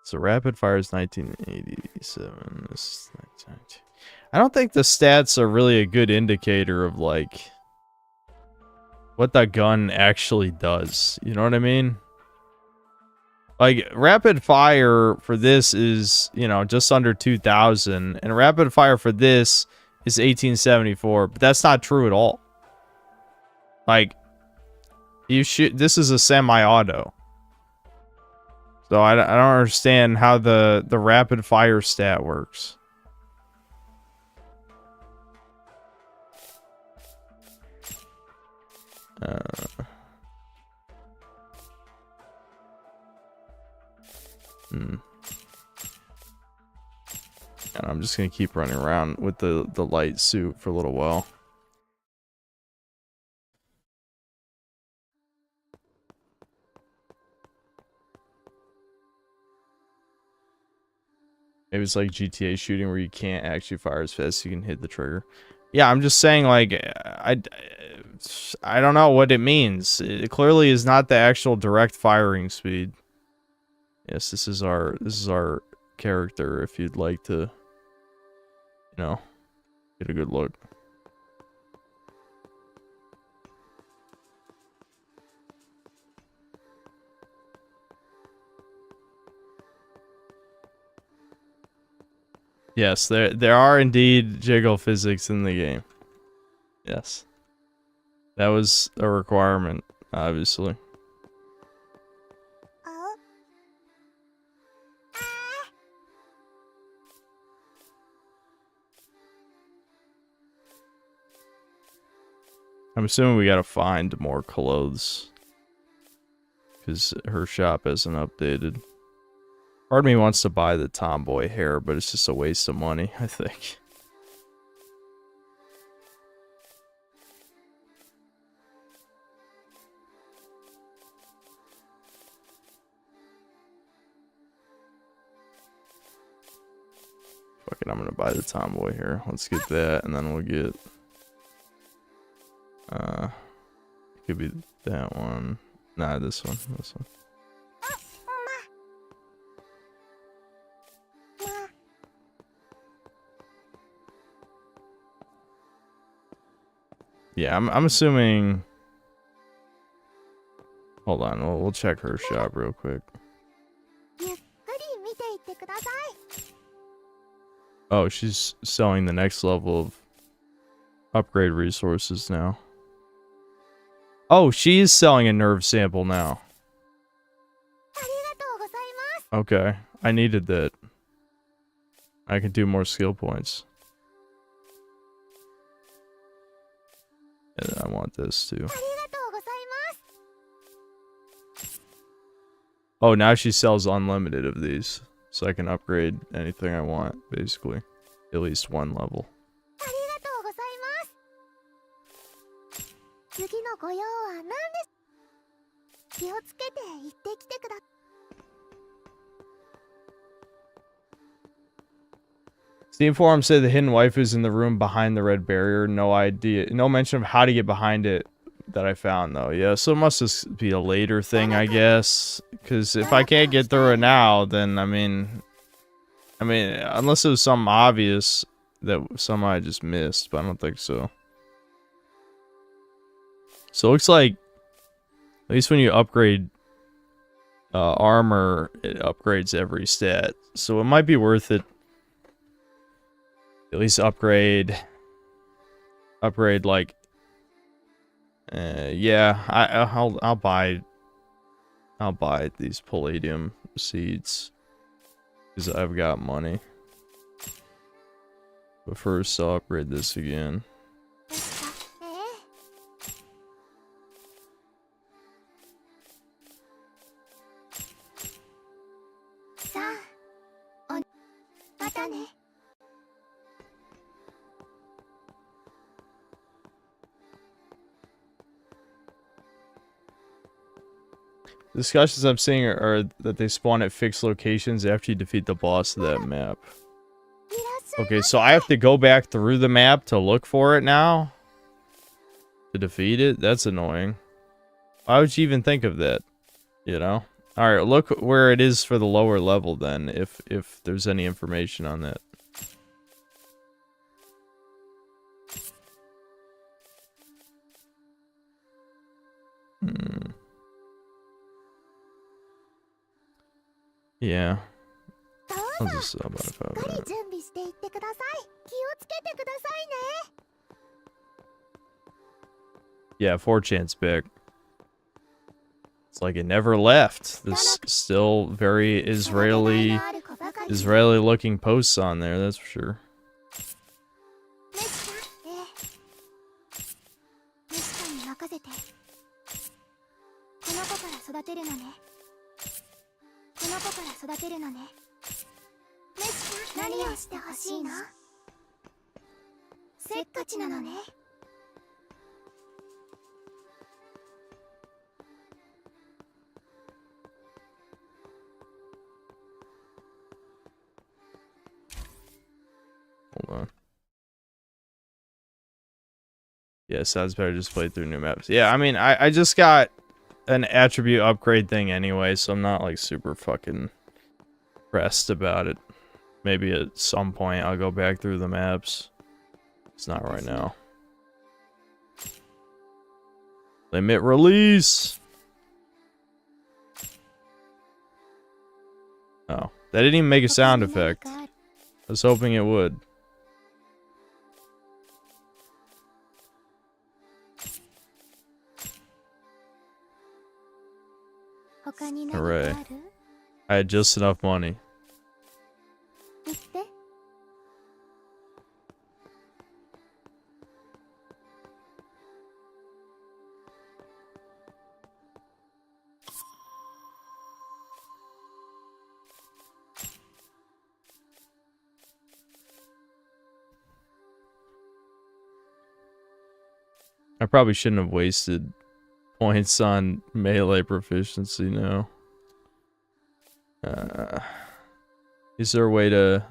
So rapid fire is 1987. This is 1992. I don't think the stats are really a good indicator of like what the gun actually does. You know what I mean? Like rapid fire for this is, you know, just under 2000, and rapid fire for this is 1874, but that's not true at all. Like you should, this is a semi-auto. So I don't understand how the rapid fire stat works. And I'm just gonna keep running around with the light suit for a little while. Maybe it's like GTA shooting where you can't actually fire as fast as you can hit the trigger. Yeah, I'm just saying, like, I don't know what it means. It clearly is not the actual direct firing speed. Yes, this is our character, if you'd like to, you know, get a good look. Yes, there are indeed jiggle physics in the game. Yes. That was a requirement, obviously. I'm assuming we gotta find more clothes, because her shop isn't updated. Part of me wants to buy the tomboy hair, but it's just a waste of money, I think. Fuck it, I'm gonna buy the tomboy hair. Let's get that, and then we'll get... it could be that one. Nah, this one. This one. Yeah, I'm assuming... Hold on, we'll check her shop real quick. Oh, she's selling the next level of upgrade resources now. Oh, she's selling a nerve sample now. Okay, I needed that. I can do more skill points. And I want this too. Oh, now she sells unlimited of these. So I can upgrade anything I want, basically. At least one level. Steam forum said the hidden wife is in the room behind the red barrier. No idea. No mention of how to get behind it that I found, though. Yeah, so it must just be a later thing, I guess. Because if I can't get through it now, then, I mean, unless it was something obvious that somehow I just missed, but I don't think so. So it looks like, at least when you upgrade armor, it upgrades every stat. So it might be worth it. At least upgrade like, yeah, I'll buy these palladium seeds because I've got money. But first, I'll upgrade this again. ですか？さあ、またね。Discussions I'm seeing are that they spawn at fixed locations after you defeat the boss of that map. Okay, so I have to go back through the map to look for it now? To defeat it? That's annoying. Why would you even think of that? You know? Alright, look where it is for the lower level then, if there's any information on that. Yeah. I'll just sub out if I しっかり have 準備していってください。気をつけてくださいね。 Yeah, 4chan's back. It's like it never left. There's still very Israeli looking posts on there, that's for sure. メシカ、メシカに任せて。この子から育てるのね。この子から育てるのね。メシカ、何をしてほしいの？せっかちなのね。 Hold on. Yeah, sounds better just play through new maps. Yeah, I mean, I just got an attribute upgrade thing anyway, so I'm not like super fucking pressed about it. Maybe at some point I'll go back through the maps. It's not right now. Limit release! Oh, that didn't even make a sound effect. I was hoping it would. Hooray. I had just enough money. I probably shouldn't have wasted points on melee proficiency now. Is there a way to...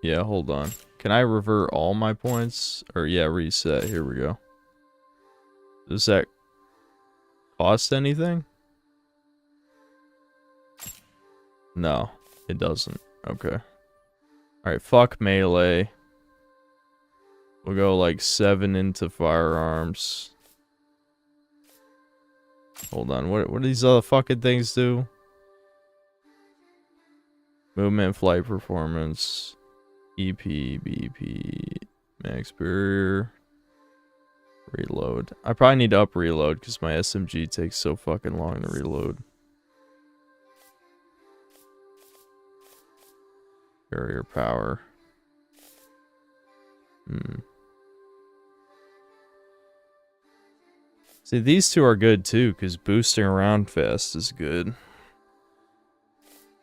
Yeah, hold on. Can I revert all my points? Or yeah, reset. Here we go. Does that cost anything? No, it doesn't. Okay. Alright, fuck melee. We'll go like 7 into firearms. Hold on, what do these other fucking things do? Movement, flight performance, EP, BP, max barrier, reload. I probably need to up reload because my SMG takes so fucking long to reload. Barrier power. See, these two are good too, because boosting around fast is good.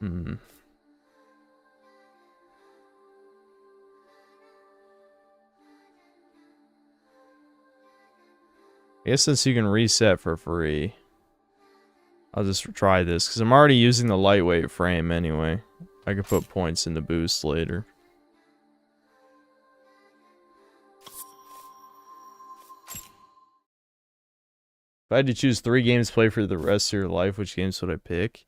I guess since you can reset for free, I'll just try this, because I'm already using the lightweight frame anyway. I could put points into boost later. If I had to choose 3 games to play for the rest of your life, which games would I pick?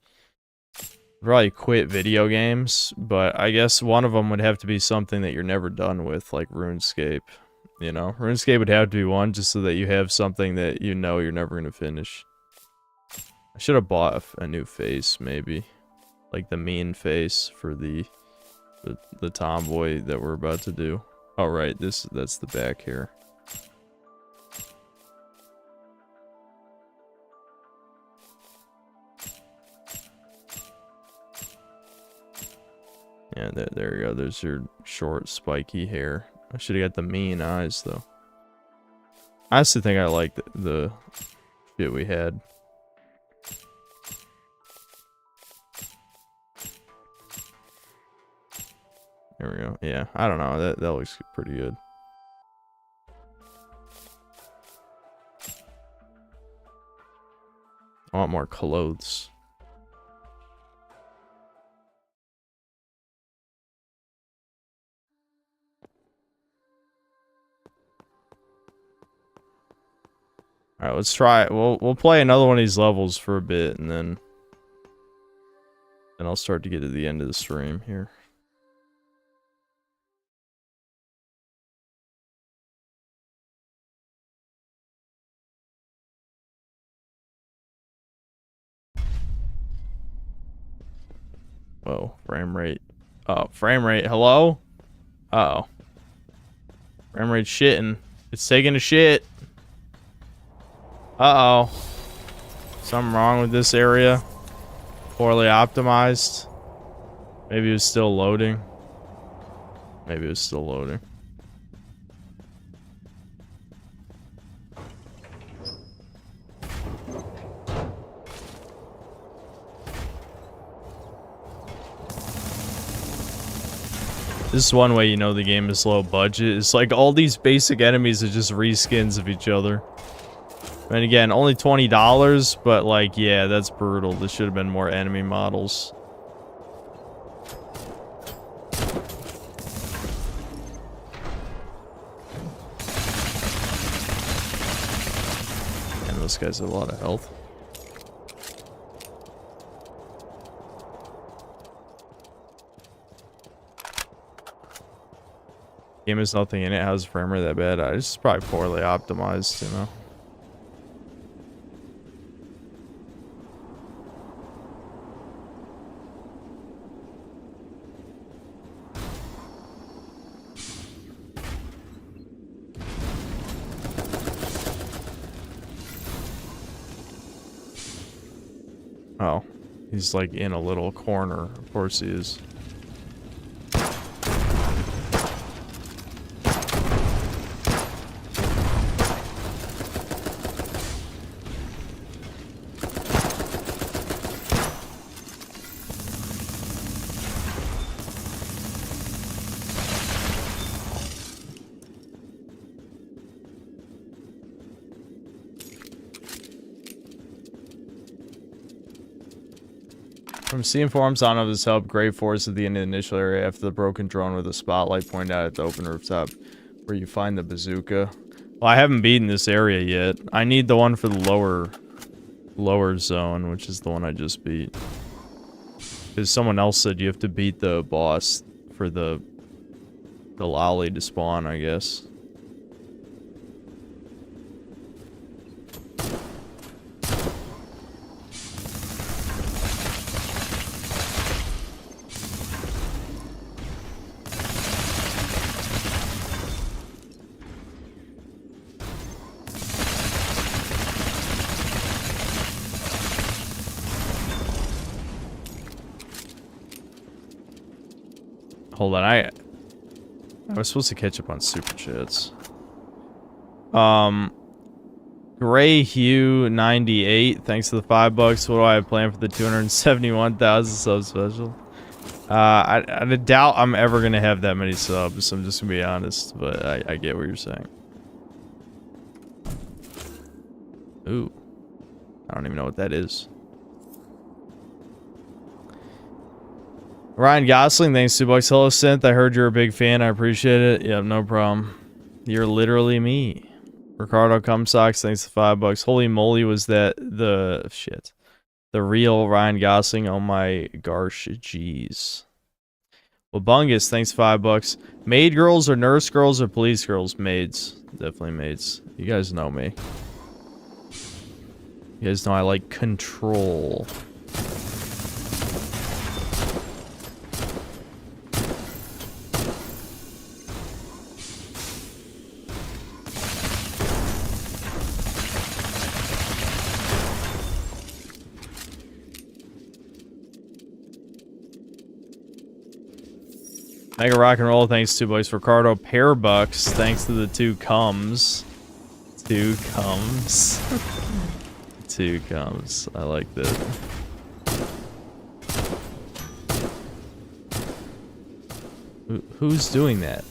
Probably quit video games, but I guess one of them would have to be something that you're never done with, like RuneScape. You know, RuneScape would have to be one, just so that you have something that you know you're never going to finish. I should have bought a new face, maybe. Like the mean face for the tomboy that we're about to do. Oh, right, that's the back here. Yeah, there you go. There's your short, spiky hair. I should have got the mean eyes though. I honestly think I like the shit we had. There we go. Yeah, I don't know. That looks pretty good. I want more clothes. All right, let's try it. We'll play another one of these levels for a bit, and then I'll start to get to the end of the stream here. Whoa, frame rate. Oh, frame rate. Hello? Uh-oh. Frame rate shitting. It's taking a shit. Uh-oh. Something wrong with this area. Poorly optimized. Maybe it was still loading. Maybe it was still loading. This is one way you know the game is low budget. It's like all these basic enemies are just reskins of each other. And again, only $20, but like, yeah, that's brutal. There should have been more enemy models. And those guys have a lot of health. Game has nothing in it. How's the frame rate that bad? It's probably poorly optimized, you know. Oh, he's like in a little corner. Of course he is. From seeing forums, I don't know if this helped. Great force at the end of the initial area after the broken drone with a spotlight pointed out at the open rooftop where you find the bazooka. Well, I haven't beaten this area yet. I need the one for the lower zone, which is the one I just beat. Because someone else said you have to beat the boss for the lolly to spawn, I guess. Hold on, I was supposed to catch up on super chats. Gray Hue 98, thanks to the $5. What do I have planned for the 271,000 sub special? I doubt I'm ever gonna have that many subs. I'm just gonna be honest, but I get what you're saying. Ooh, I don't even know what that is. Ryan Gosling, thanks $2. Hello, Synth. I heard you're a big fan. I appreciate it. Yep, no problem. You're literally me. Ricardo Cumsocks, thanks to $5. Holy moly, was that the shit? The real Ryan Gosling? Oh my gosh, jeez. Well, Bungus, thanks $5. Maid girls or nurse girls or police girls? Maids. Definitely maids. You guys know me. You guys know I like control. Mega Rock and Roll, thanks to $2 for Ricardo. Pair bucks, thanks to the 2 comes. 2 comes. 2 comes. I like that. Who's doing that?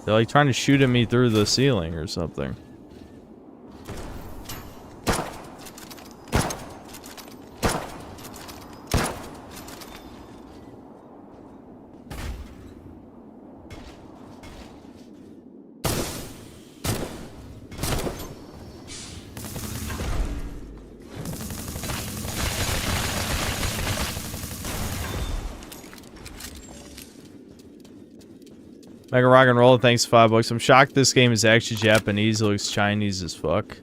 They're like trying to shoot at me through the ceiling or something. Mega Rock and Roll, thanks $5. I'm shocked this game is actually Japanese. It looks Chinese as fuck.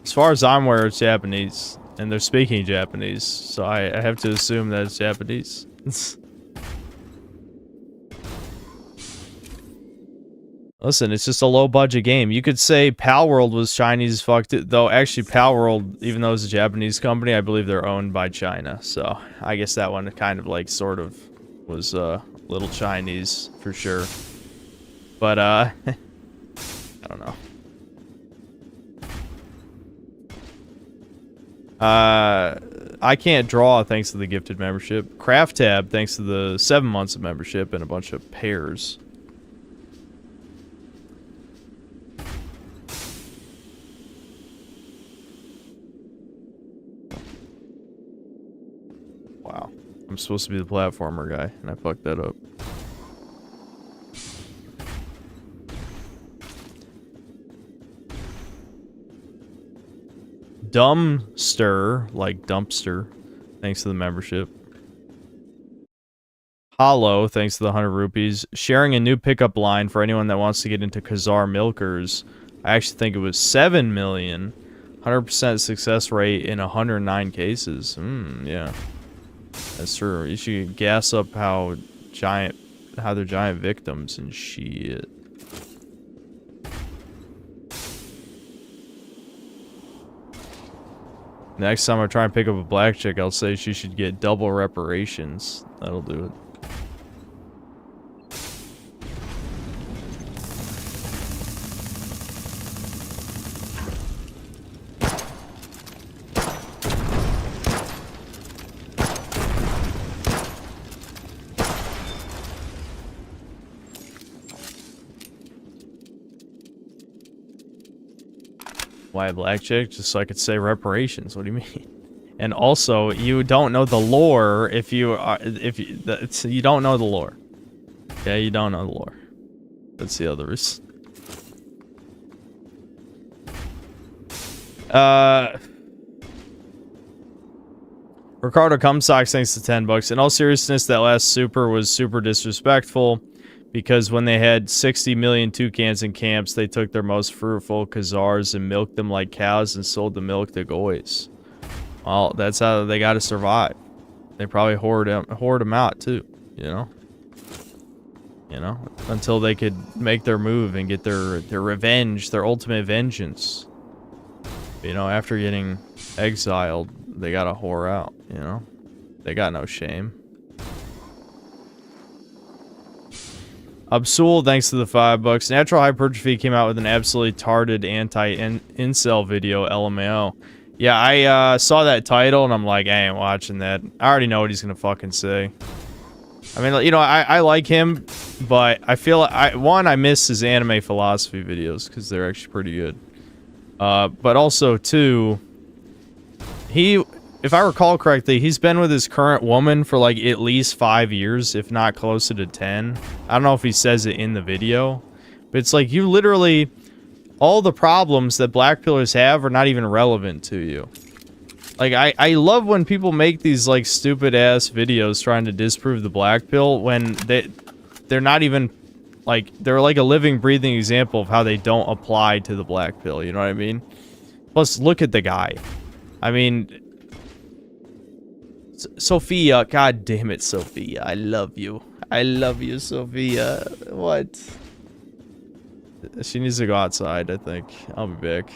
As far as I'm aware, it's Japanese. And they're speaking Japanese. So I have to assume that it's Japanese. Listen, it's just a low-budget game. You could say Palworld was Chinese as fuck, though actually Palworld, even though it's a Japanese company, I believe they're owned by China. So I guess that one kind of like sort of was little Chinese for sure, but I don't know. I can't draw thanks to the gifted membership. Craft Tab thanks to the 7 months of membership and a bunch of pairs. Wow. I'm supposed to be the platformer guy, and I fucked that up. Dumpster, like dumpster, thanks to the membership. Hollow, thanks to the 100 rupees. Sharing a new pickup line for anyone that wants to get into Khazar Milkers. I actually think it was 7 million. 100% success rate in 109 cases. Yeah. That's true. You should gas up how they're giant victims and shit. Next time I try and pick up a black chick, I'll say she should get double reparations. That'll do it. Why a black chick? Just so I could say reparations. What do you mean? And also, you don't know the lore if you don't know the lore. Okay, you don't know the lore. That's the others. Ricardo Cumsocks, thanks to $10. In all seriousness, that last super was super disrespectful. Because when they had 60 million toucans in camps, they took their most fruitful Khazars and milked them like cows and sold the milk to goys. Well, that's how they got to survive. They probably hoard them out too, you know? Until they could make their move and get their revenge, their ultimate vengeance. After getting exiled, they got to whore out, They got no shame. Absul, thanks to the $5. Natural Hypertrophy came out with an absolutely tarded anti-incel video, LMAO. Yeah, I saw that title and I'm like, I ain't watching that. I already know what he's gonna fucking say. I mean, I like him, but I feel like I miss his anime philosophy videos because they're actually pretty good. But also, two, if I recall correctly, he's been with his current woman for like at least 5 years, if not closer to 10. I don't know if he says it in the video, but it's like you literally, all the problems that black pillars have are not even relevant to you. Like, I love when people make these like stupid ass videos trying to disprove the black pill when they're not even like, they're like a living, breathing example of how they don't apply to the black pill, you know what I mean? Plus, look at the guy. I mean, Sophia, god damn it, Sophia, I love you. I love you, Sophia. What? She needs to go outside, I think. I'll be back.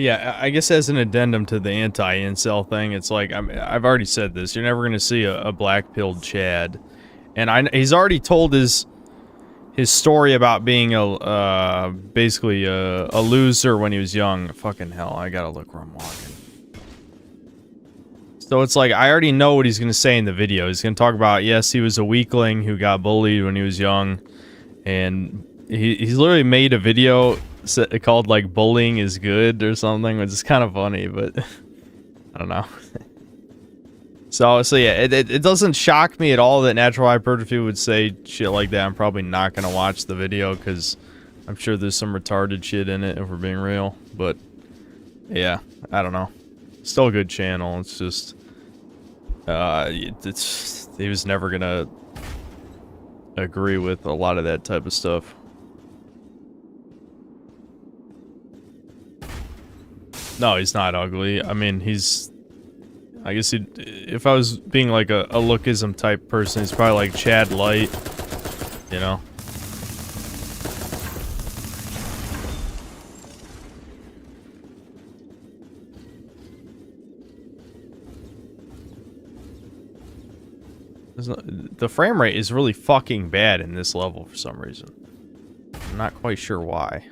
Yeah, I guess as an addendum to the anti-incel thing, it's like, I've already said this, you're never going to see a black-pilled Chad. And he's already told his story about being basically a loser when he was young. Fucking hell, I gotta look where I'm walking. So it's like, I already know what he's gonna say in the video. He's gonna talk about, yes, he was a weakling who got bullied when he was young. And he's literally made a video called, like, Bullying is Good or something, which is kind of funny, but I don't know. So yeah, it doesn't shock me at all that Natural Hypertrophy would say shit like that. I'm probably not gonna watch the video because I'm sure there's some retarded shit in it if we're being real. But yeah, I don't know. Still a good channel. It's just he was never gonna agree with a lot of that type of stuff. No, he's not ugly. I mean, I guess if I was being like a lookism type person, he's probably like Chad Light, you know? The frame rate is really fucking bad in this level for some reason. I'm not quite sure why.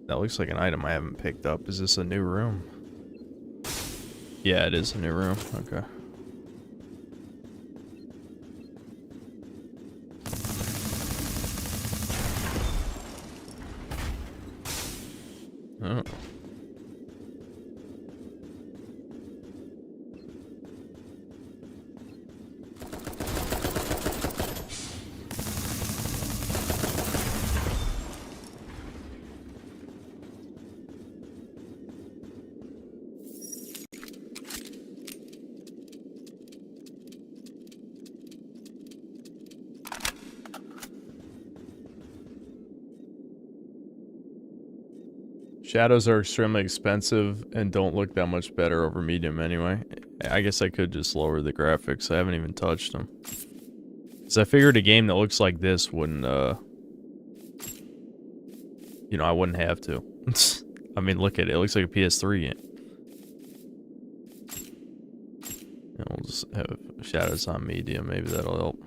That looks like an item I haven't picked up. Is this a new room? Yeah, it is a new room. Okay. Oh. Shadows are extremely expensive and don't look that much better over medium anyway. I guess I could just lower the graphics. I haven't even touched them. Because I figured a game that looks like this wouldn't, you know, I wouldn't have to. I mean, look at it. It looks like a PS3 game. And we'll just have shadows on medium. Maybe that'll help.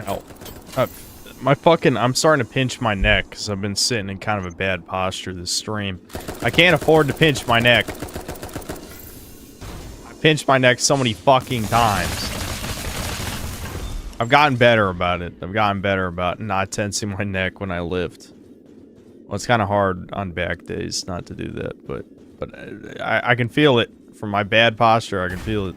Ow. I'm starting to pinch my neck because I've been sitting in kind of a bad posture this stream. I can't afford to pinch my neck. I pinched my neck so many fucking times. I've gotten better about it. I've gotten better about not tensing my neck when I lift. Well, it's kind of hard on back days not to do that, but I can feel it. From my bad posture, I can feel it.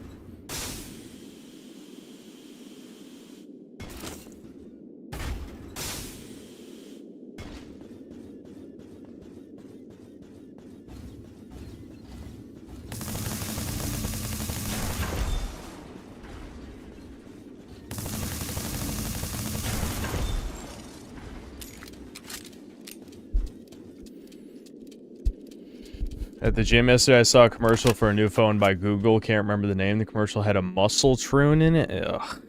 At the gym yesterday, I saw a commercial for a new phone by Google. Can't remember the name. The commercial had a muscle troon in it. Ugh.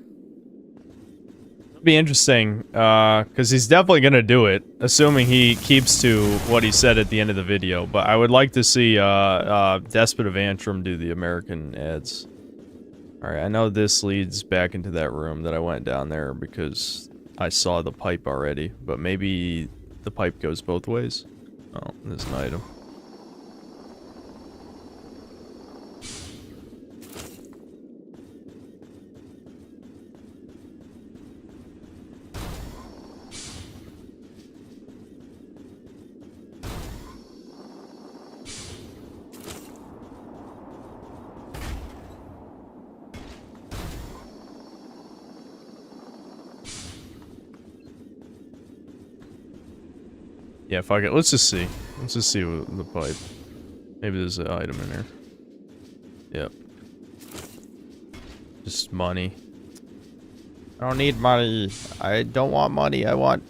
It'll be interesting, because he's definitely going to do it, assuming he keeps to what he said at the end of the video. But I would like to see Despot of Antrim do the American ads. Alright, I know this leads back into that room that I went down there because I saw the pipe already. But maybe the pipe goes both ways? Oh, there's an item. Yeah, fuck it. Let's just see. Let's just see what the pipe. Maybe there's an item in here. Yep. Just money. I don't need money. I don't want money. I want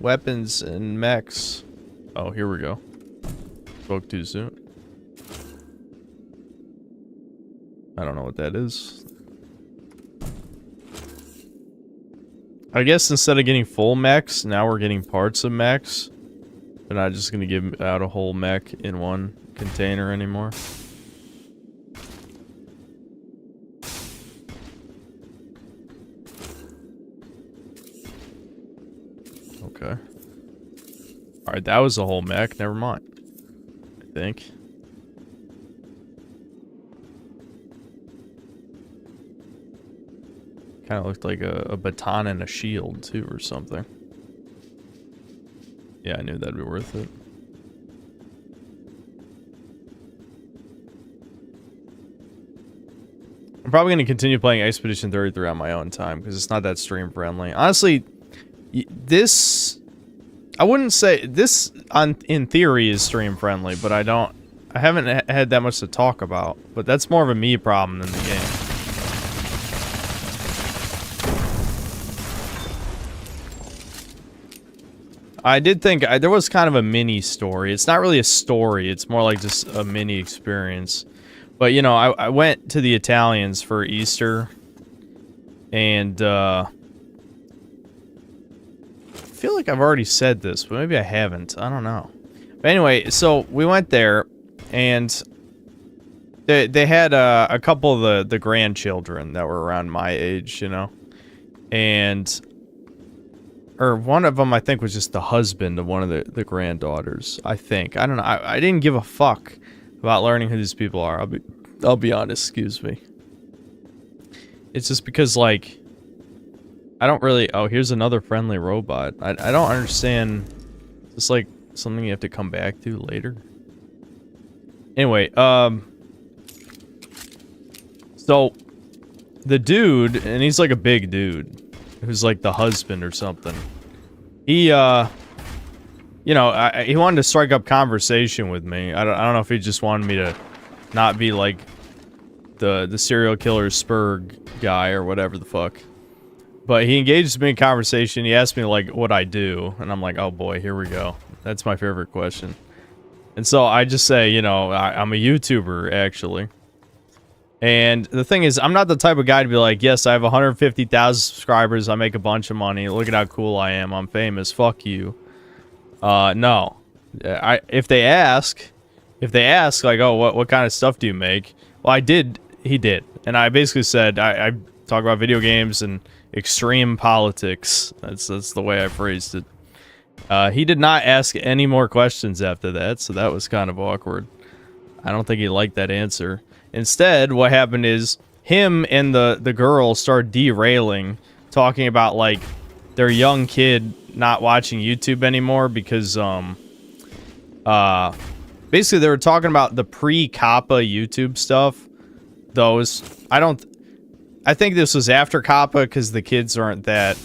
weapons and mechs. Oh, here we go. Spoke too soon. I don't know what that is. I guess instead of getting full mechs, now we're getting parts of mechs. They're not just gonna give out a whole mech in one container anymore. Okay. Alright, that was the whole mech. Never mind. I think. Kind of looked like a baton and a shield, too, or something. Yeah, I knew that'd be worth it. I'm probably going to continue playing Expedition 33 on my own time, because it's not that stream friendly. Honestly, this... I wouldn't say... This, in theory, is stream friendly, but I haven't had that much to talk about. But that's more of a me problem than the game. I did think there was kind of a mini story. It's not really a story. It's more like just a mini experience. But, you know, I went to the Italians for Easter. And, I feel like I've already said this, but maybe I haven't. I don't know. But anyway, so we went there. And they had a couple of the grandchildren that were around my age, you know. And... Or one of them, I think, was just the husband of one of the granddaughters. I think. I don't know. I didn't give a fuck about learning who these people are. I'll be honest. Excuse me. It's just because, like, I don't really... Oh, here's another friendly robot. I don't understand. It's like something you have to come back to later. Anyway, so the dude, and he's like a big dude. Who's like the husband or something. He, you know, he wanted to strike up conversation with me. I don't know if he just wanted me to not be like the serial killer Spurg guy or whatever the fuck. But he engaged me in conversation. He asked me like what I do, and I'm like, oh boy, here we go. That's my favorite question. And so I just say, you know, I'm a YouTuber actually. And the thing is, I'm not the type of guy to be like, yes, I have 150,000 subscribers, I make a bunch of money, look at how cool I am, I'm famous, fuck you. No. If they ask, like, oh, what kind of stuff do you make? Well, he did. And I basically said, I talk about video games and extreme politics. That's the way I phrased it. He did not ask any more questions after that, so that was kind of awkward. I don't think he liked that answer. Instead, what happened is him and the girl started derailing, talking about like their young kid not watching YouTube anymore because basically they were talking about the pre-Kappa YouTube stuff. Those I think this was after Kappa because the kids aren't that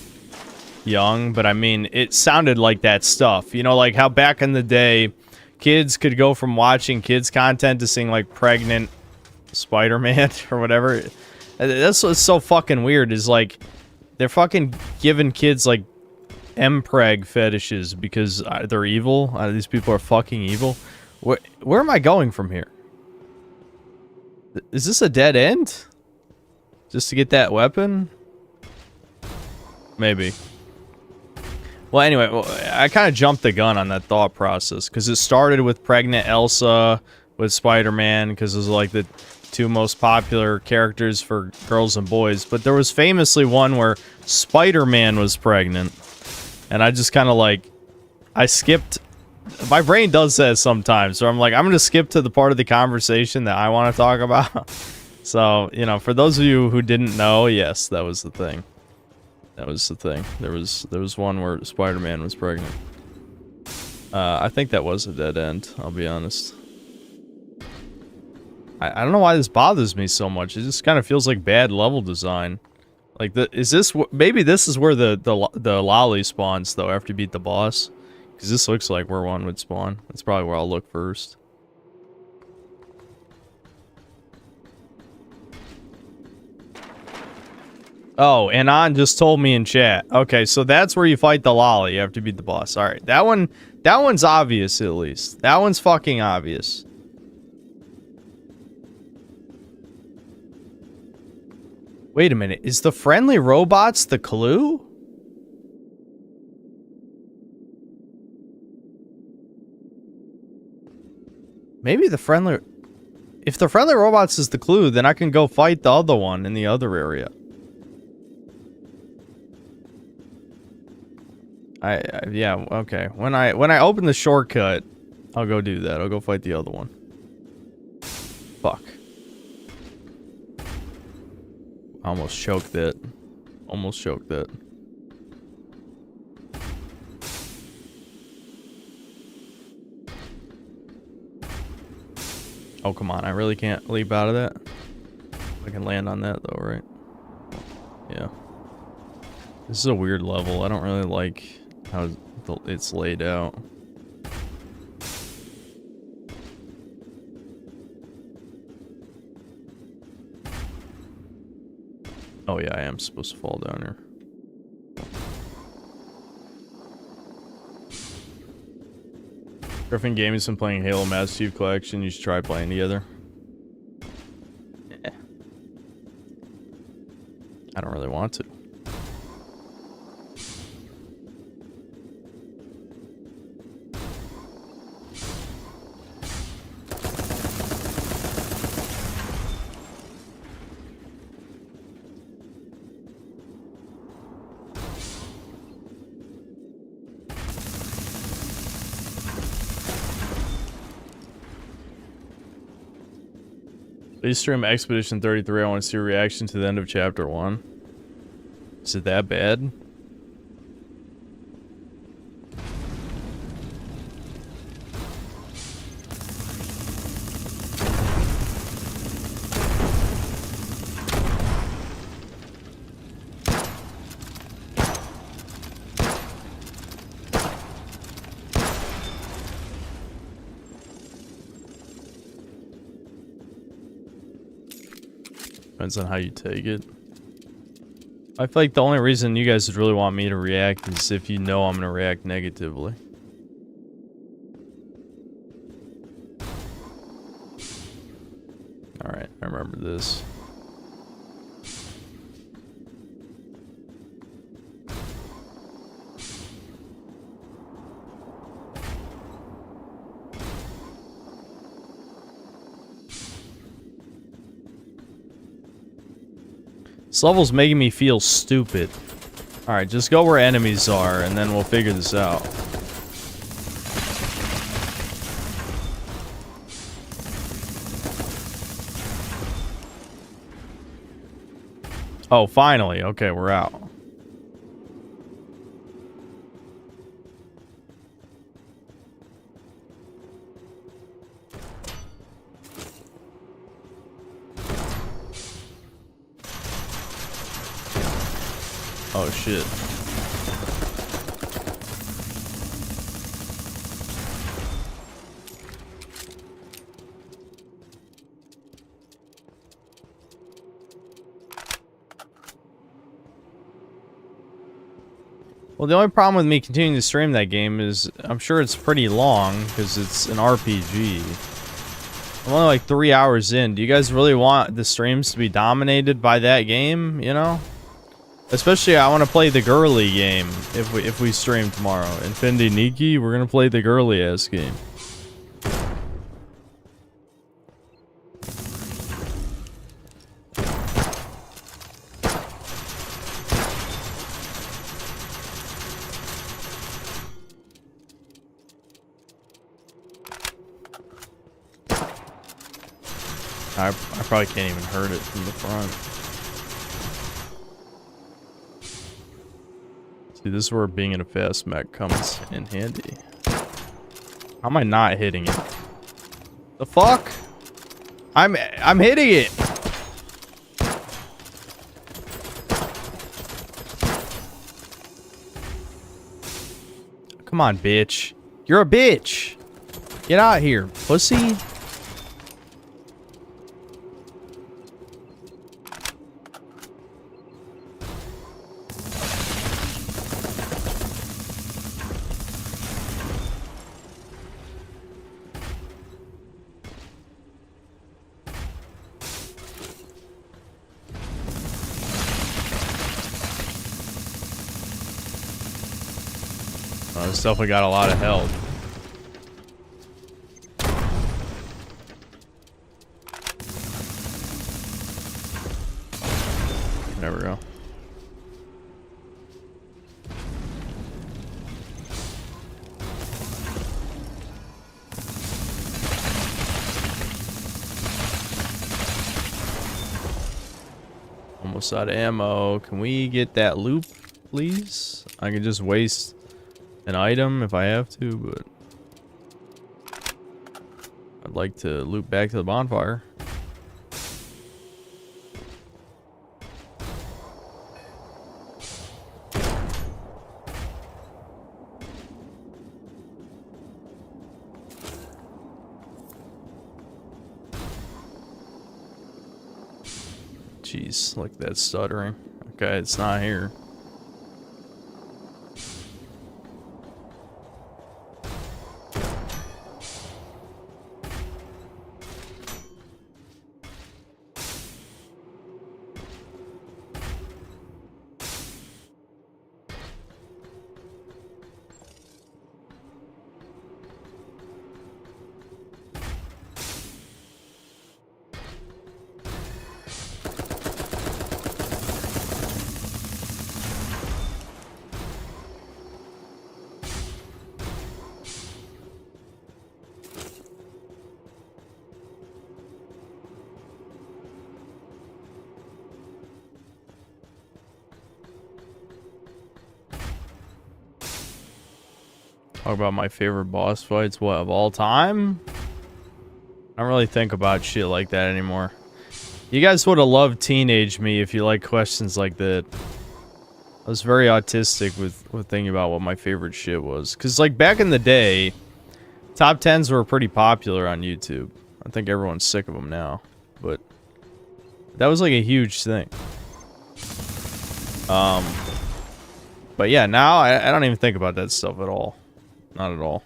young, but I mean it sounded like that stuff. You know, like how back in the day kids could go from watching kids content to seeing like pregnant Spider-Man or whatever. That's what's so fucking weird is like they're fucking giving kids like mpreg fetishes because they're evil. These people are fucking evil. Where am I going from here? Is this a dead end? Just to get that weapon? Maybe. Well, anyway, I kind of jumped the gun on that thought process because it started with pregnant Elsa with Spider-Man because it was like the two most popular characters for girls and boys, but there was famously one where Spider-Man was pregnant, and I just kind of like, I skipped, my brain does that sometimes, so I'm like, I'm gonna skip to the part of the conversation that I want to talk about. So, you know, for those of you who didn't know, yes, that was the thing. That was the thing. There was one where Spider-Man was pregnant. I think that was a dead end, I'll be honest. I don't know why this bothers me so much. It just kind of feels like bad level design. Like, maybe this is where the lolly spawns, though, after you beat the boss. Because this looks like where one would spawn. That's probably where I'll look first. Oh, Anon just told me in chat. Okay, so that's where you fight the lolly. You have to beat the boss. Alright, that one's obvious at least. That one's fucking obvious. Wait a minute, is the friendly robots the clue? Maybe the friendly... If the friendly robots is the clue, then I can go fight the other one in the other area. Yeah, okay. When I open the shortcut, I'll go do that. I'll go fight the other one. Fuck. I almost choked that. Almost choked that. Oh, come on. I really can't leap out of that. I can land on that, though, right? Yeah. This is a weird level. I don't really like how it's laid out. Oh, yeah, I am supposed to fall down here. Griffin Gaming's been playing Halo Master Chief Collection. You should try playing together. Eh. I don't really want to. Please stream Expedition 33. I want to see a reaction to the end of Chapter 1. Is it that bad? Depends on how you take it. I feel like the only reason you guys would really want me to react is if you know I'm gonna react negatively. Alright, I remember this. This level's making me feel stupid. Alright, just go where enemies are, and then we'll figure this out. Oh, finally. Okay, we're out. Oh shit. Well, the only problem with me continuing to stream that game is I'm sure it's pretty long because it's an RPG. I'm only like 3 hours in. Do you guys really want the streams to be dominated by that game, you know? Especially, I want to play the girly game if we stream tomorrow. Infinity Nikki, we're gonna play the girly ass game. I probably can't even hurt it from the front. See, this is where being in a fast mech comes in handy. How am I not hitting it? The fuck? I'm hitting it. Come on, bitch. You're a bitch. Get out here, pussy. Oh, this definitely got a lot of health. There we go. Almost out of ammo. Can we get that loop, please? I can just waste an item if I have to, but I'd like to loop back to the bonfire. Jeez, look at that stuttering. Okay, it's not here. Talk about my favorite boss fights, what, of all time? I don't really think about shit like that anymore. You guys would have loved teenage me if you like questions like that. I was very autistic with thinking about what my favorite shit was. Because, like, back in the day, top 10s were pretty popular on YouTube. I think everyone's sick of them now. But that was, like, a huge thing. But yeah, now I don't even think about that stuff at all. Not at all.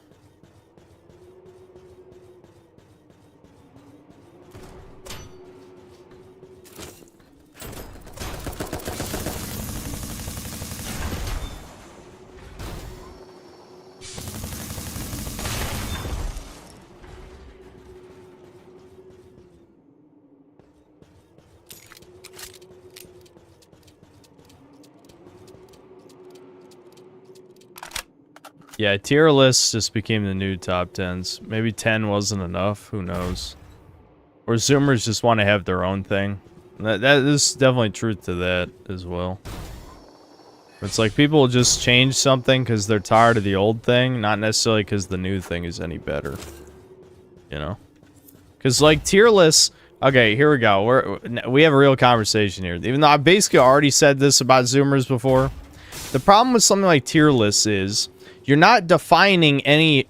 Yeah, tier lists just became the new top 10s. Maybe 10 wasn't enough. Who knows? Or Zoomers just want to have their own thing. There's definitely truth to that as well. It's like people just change something because they're tired of the old thing, not necessarily because the new thing is any better. You know? Because, like, tier lists... Okay, here we go. We have a real conversation here. Even though I basically already said this about Zoomers before. The problem with something like tier lists is... You're not defining any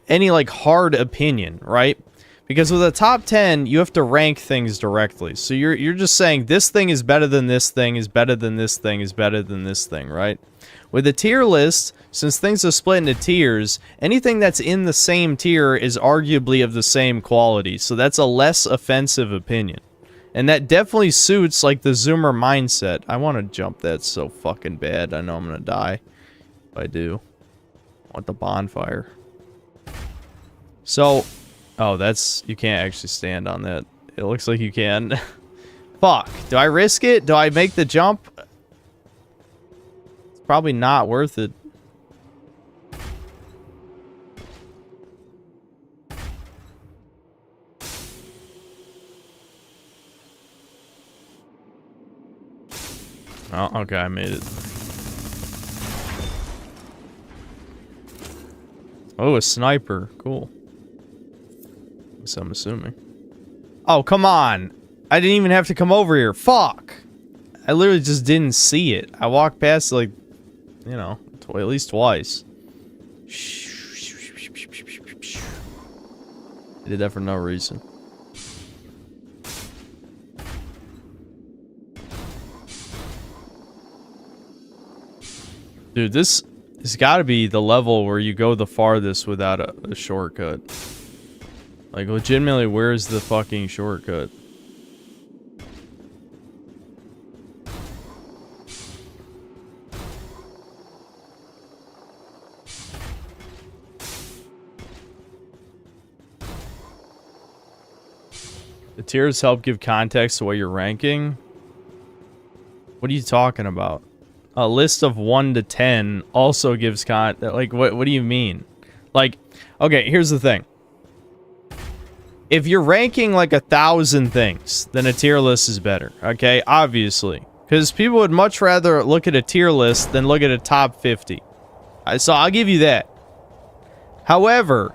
like hard opinion, right? Because with a top 10, you have to rank things directly. So you're just saying this thing is better than this thing, is better than this thing, is better than this thing, right? With a tier list, since things are split into tiers, anything that's in the same tier is arguably of the same quality. So that's a less offensive opinion. And that definitely suits like the Zoomer mindset. I want to jump that so fucking bad. I know I'm going to die if I do. Want the bonfire. So, oh, that's, you can't actually stand on that. It looks like you can. Fuck. Do I risk it? Do I make the jump? It's probably not worth it. Oh, okay, I made it. Oh, a sniper. Cool. So I'm assuming. Oh, come on. I didn't even have to come over here. Fuck. I literally just didn't see it. I walked past, like, you know, at least twice. He did that for no reason. Dude, this has got to be the level where you go the farthest without a shortcut. Like, legitimately, where's the fucking shortcut? The tiers help give context to what you're ranking. What are you talking about? A list of 1 to 10 also gives like, what do you mean? Like, okay, here's the thing. If you're ranking like 1,000 things, then a tier list is better, okay? Obviously. Because people would much rather look at a tier list than look at a top 50. So I'll give you that. However,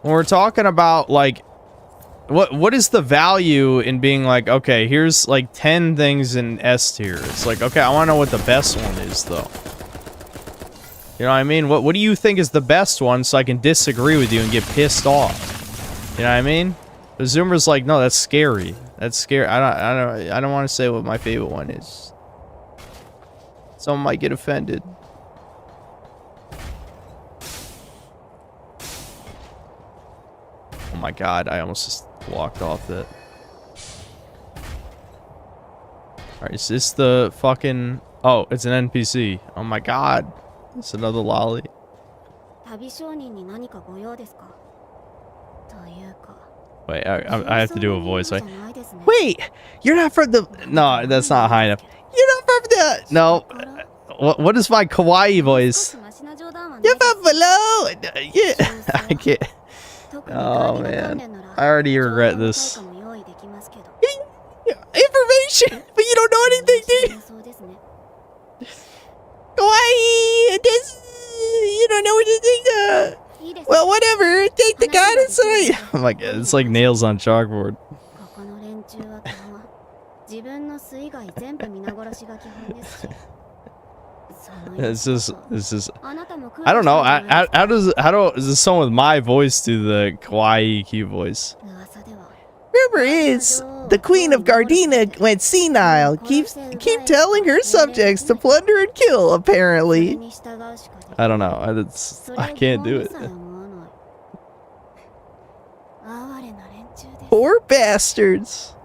when we're talking about, like, what is the value in being like, okay, here's like 10 things in S tier. It's like, okay, I want to know what the best one is, though. You know what I mean? What do you think is the best one so I can disagree with you and get pissed off? You know what I mean? The Zoomer's like, no, that's scary. That's scary. I don't want to say what my favorite one is. Someone might get offended. Oh my god, I almost just walked off that. Alright, is this the fucking... Oh, it's an NPC. Oh my god. It's another lolly. Wait, I have to do a voice. Wait, you're not from the... No, that's not high enough. You're not from the... No. What is my kawaii voice? You're from below. Yeah, I can't... Oh man, I already regret this. Information, but you don't know anything, do you? Kawaii, you don't know anything. Well, whatever. Take the guidance. Oh my god, it's like nails on chalkboard. It's just, I don't know. How does someone with my voice do the kawaii cute voice? Rumor is the Queen of Gardena went senile. Keep telling her subjects to plunder and kill. Apparently, I don't know. I can't do it. Poor bastards.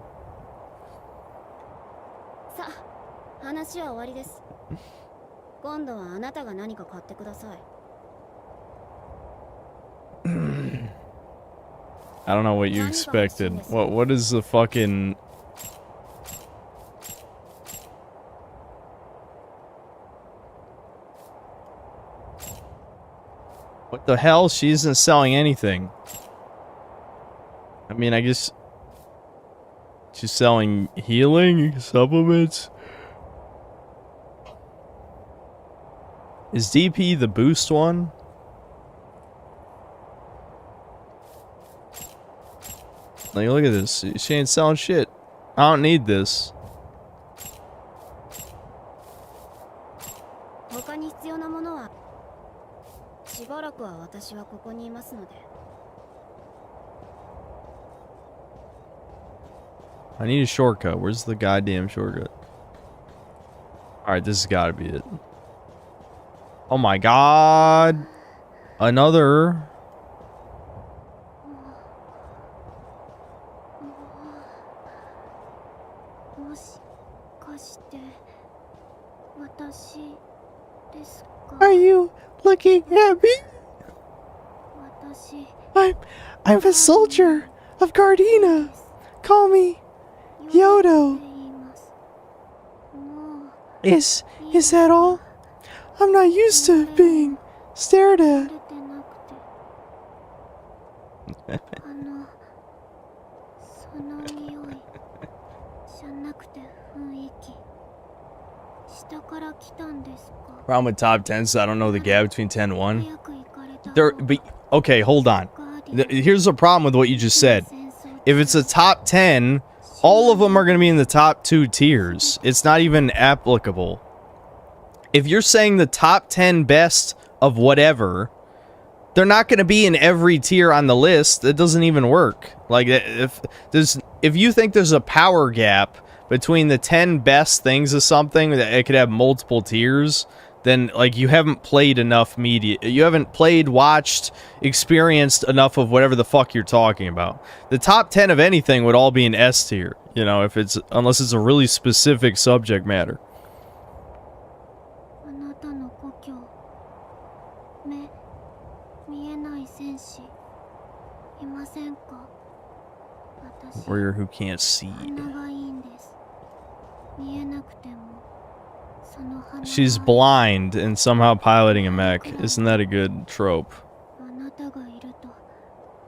I don't know what you expected. What is the fucking... What the hell? She isn't selling anything. I mean, I guess she's selling healing supplements. Is DP the boost one? Like, look at this. She ain't selling shit. I don't need this. I need a shortcut. Where's the goddamn shortcut? Alright, this has got to be it. Oh my god. Another. Are you looking at me? I'm a soldier of Gardena. Call me Yodo. Is that all? I'm not used to being stared at. Problem with top 10, so I don't know the gap between 10 and 1. Okay, hold on. Here's the problem with what you just said. If it's a top 10, all of them are going to be in the top 2 tiers. It's not even applicable. If you're saying the top 10 best of whatever, they're not going to be in every tier on the list. It doesn't even work. Like, if you think there's a power gap between the 10 best things of something that it could have multiple tiers, then like you haven't played enough media. You haven't played, watched, experienced enough of whatever the fuck you're talking about. The top 10 of anything would all be in S tier, you know, unless it's a really specific subject matter. あなたの故郷目見えない戦士いませんか私 Warrior who can't see. 鼻がいいんです見えなくてもその鼻 She's blind and somehow piloting a mech. Isn't that a good trope? あなたがいると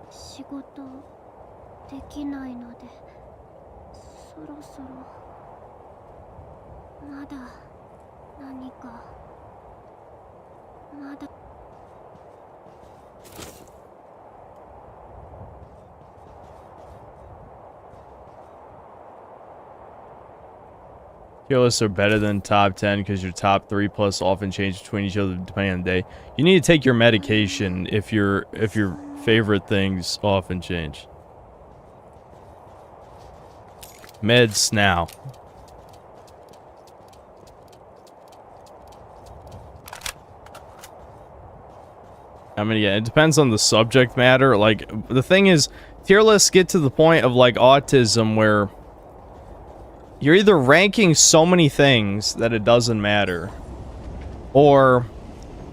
仕事できないのでそろそろまだ何かまだ Tier lists are better than top 10 because your top 3 plus often change between each other depending on the day. You need to take your medication if your favorite things often change. Meds now. I mean, yeah, it depends on the subject matter. Like, the thing is, tier lists get to the point of, like, autism where you're either ranking so many things that it doesn't matter, or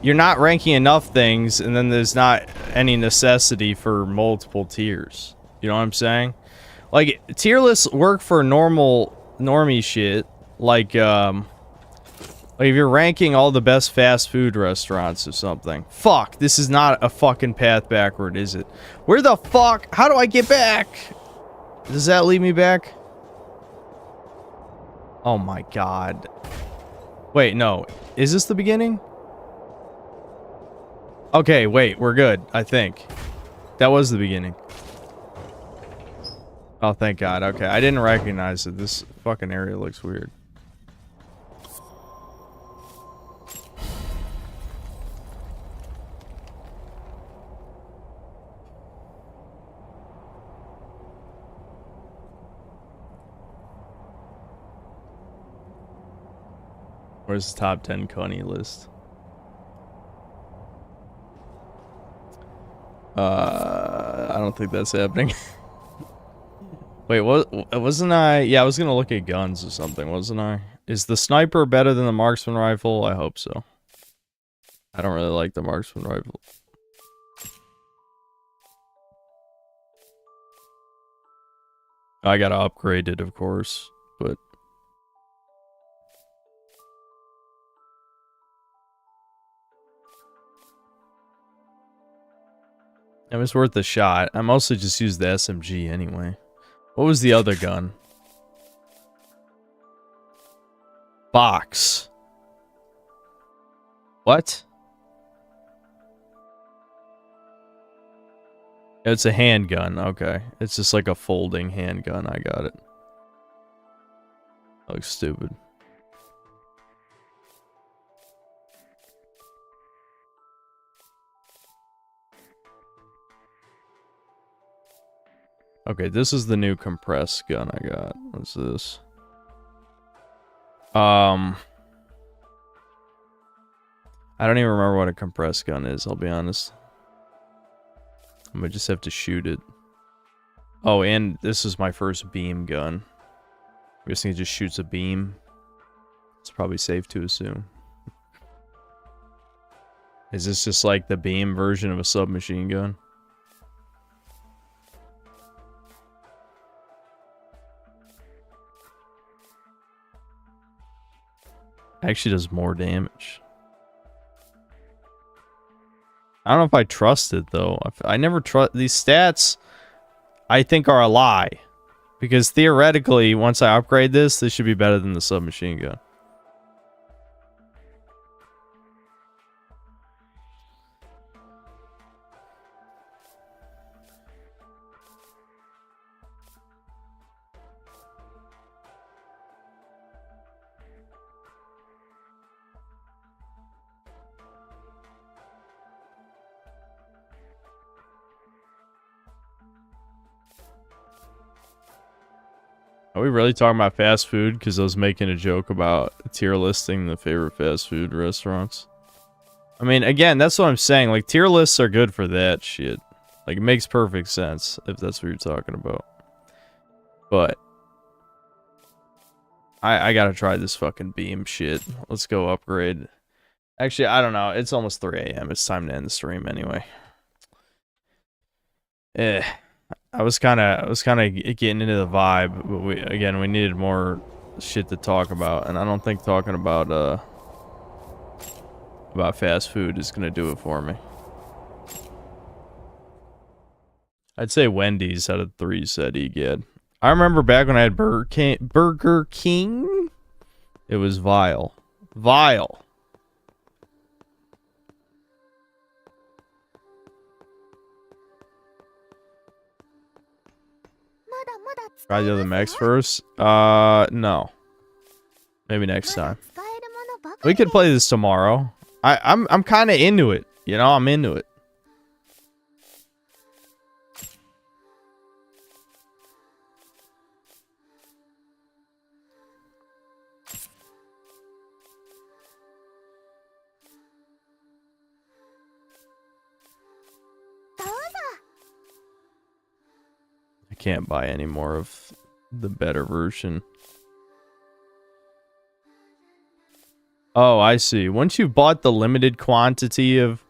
you're not ranking enough things and then there's not any necessity for multiple tiers. You know what I'm saying? Like, tier lists work for normie shit, like if you're ranking all the best fast food restaurants or something. Fuck, this is not a fucking path backward, is it? Where the fuck? How do I get back? Does that lead me back? Oh my god. Wait, no. Is this the beginning? Okay, wait, we're good, I think. That was the beginning. Oh, thank god. Okay, I didn't recognize it. This fucking area looks weird. Where's the top 10 Coney list? I don't think that's happening. Wait, what? Wasn't I? Yeah, I was gonna look at guns or something, wasn't I? Is the sniper better than the marksman rifle? I hope so. I don't really like the marksman rifle. I gotta upgrade it, of course, but it was worth a shot. I mostly just used the SMG anyway. What was the other gun? Box. What? It's a handgun. Okay. It's just like a folding handgun. I got it. That looks stupid. Okay, this is the new compressed gun I got. What's this? I don't even remember what a compressed gun is, I'll be honest. I might just have to shoot it. Oh, and this is my first beam gun. I'm guessing it just shoots a beam. It's probably safe to assume. Is this just like the beam version of a submachine gun? Actually does more damage. I don't know if I trust it though. I never trust these stats. I think are a lie, because theoretically, once I upgrade this should be better than the submachine gun. Are we really talking about fast food? Because I was making a joke about tier listing the favorite fast food restaurants. I mean, again, that's what I'm saying. Like, tier lists are good for that shit. Like, it makes perfect sense if that's what you're talking about. But I gotta try this fucking beam shit. Let's go upgrade. Actually, I don't know. It's almost 3 a.m. It's time to end the stream anyway. I was kind of getting into the vibe, but we needed more shit to talk about, and I don't think talking about fast food is gonna do it for me. I'd say Wendy's out of 3 said EGAD. I remember back when I had Burger King. It was vile. Vile. Try the other mechs first? No. Maybe next time. We could play this tomorrow. I'm kind of into it. You know, I'm into it. I can't buy any more of the better version. Oh, I see. Once you've bought the limited quantity of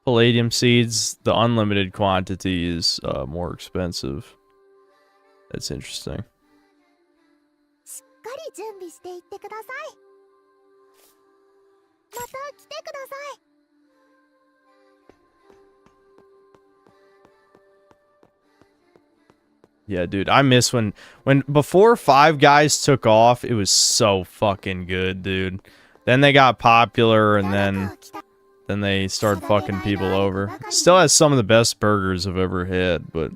palladium seeds, the unlimited quantity is more expensive. That's interesting. Yeah, dude, I miss when before Five Guys took off, it was so fucking good, dude. Then they got popular, and then they started fucking people over. Still has some of the best burgers I've ever had, but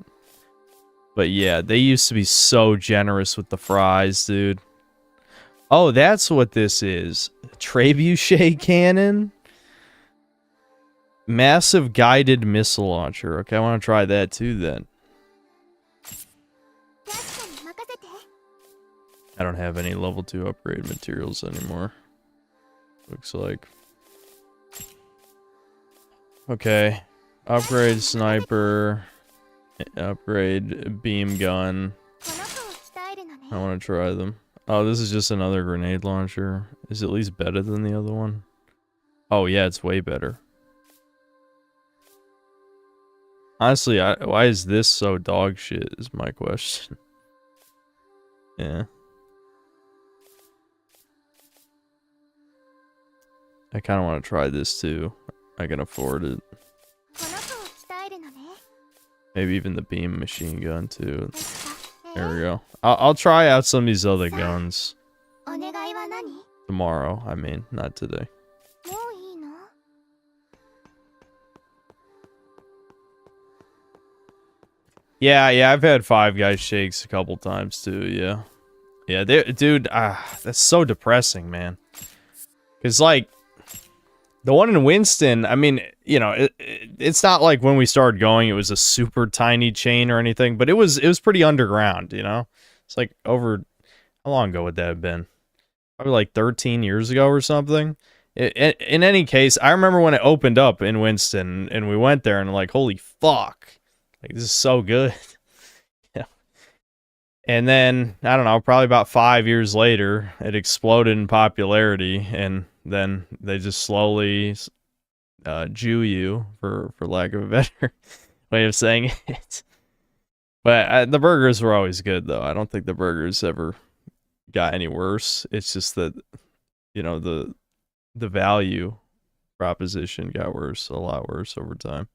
yeah, they used to be so generous with the fries, dude. Oh, that's what this is. Trebuchet cannon? Massive guided missile launcher. Okay, I want to try that too then. I don't have any level 2 upgrade materials anymore. Looks like. Okay. Upgrade sniper. Upgrade beam gun. I want to try them. Oh, this is just another grenade launcher. Is it at least better than the other one? Oh yeah, it's way better. Honestly, why is this so dog shit is my question. Yeah. I kind of want to try this too. I can afford it. Maybe even the beam machine gun too. There we go. I'll try out some of these other guns. Tomorrow, I mean, not today. Yeah, I've had Five Guys shakes a couple times too, yeah. Yeah, dude, that's so depressing, man. Cause like, the one in Winston, I mean, you know, it's not like when we started going, it was a super tiny chain or anything, but it was pretty underground, you know? It's like over, how long ago would that have been? Probably like 13 years ago or something. In any case, I remember when it opened up in Winston and we went there and like, holy fuck. Like, this is so good. Yeah. And then, I don't know, probably about 5 years later, it exploded in popularity, and then they just slowly Jew you, for lack of a better way of saying it. But the burgers were always good, though. I don't think the burgers ever got any worse. It's just that, you know, the value proposition got worse, a lot worse over time.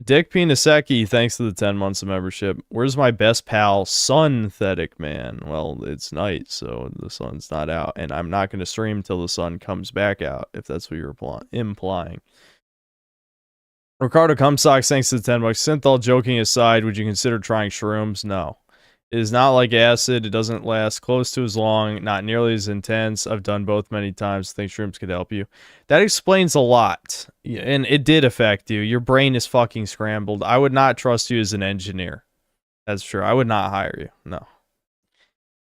Dick Pinasecki, thanks to the 10 months of membership. Where's my best pal, Synthetic Man? Well, it's night, so the sun's not out, and I'm not going to stream till the sun comes back out, if that's what you're implying. Ricardo Cumsocks, thanks to the 10 bucks. Synthol, joking aside, would you consider trying shrooms? No. It is not like acid. It doesn't last close to as long, not nearly as intense. I've done both many times. I think shrooms could help you. That explains a lot. And it did affect you. Your brain is fucking scrambled. I would not trust you as an engineer. That's true. I would not hire you. No.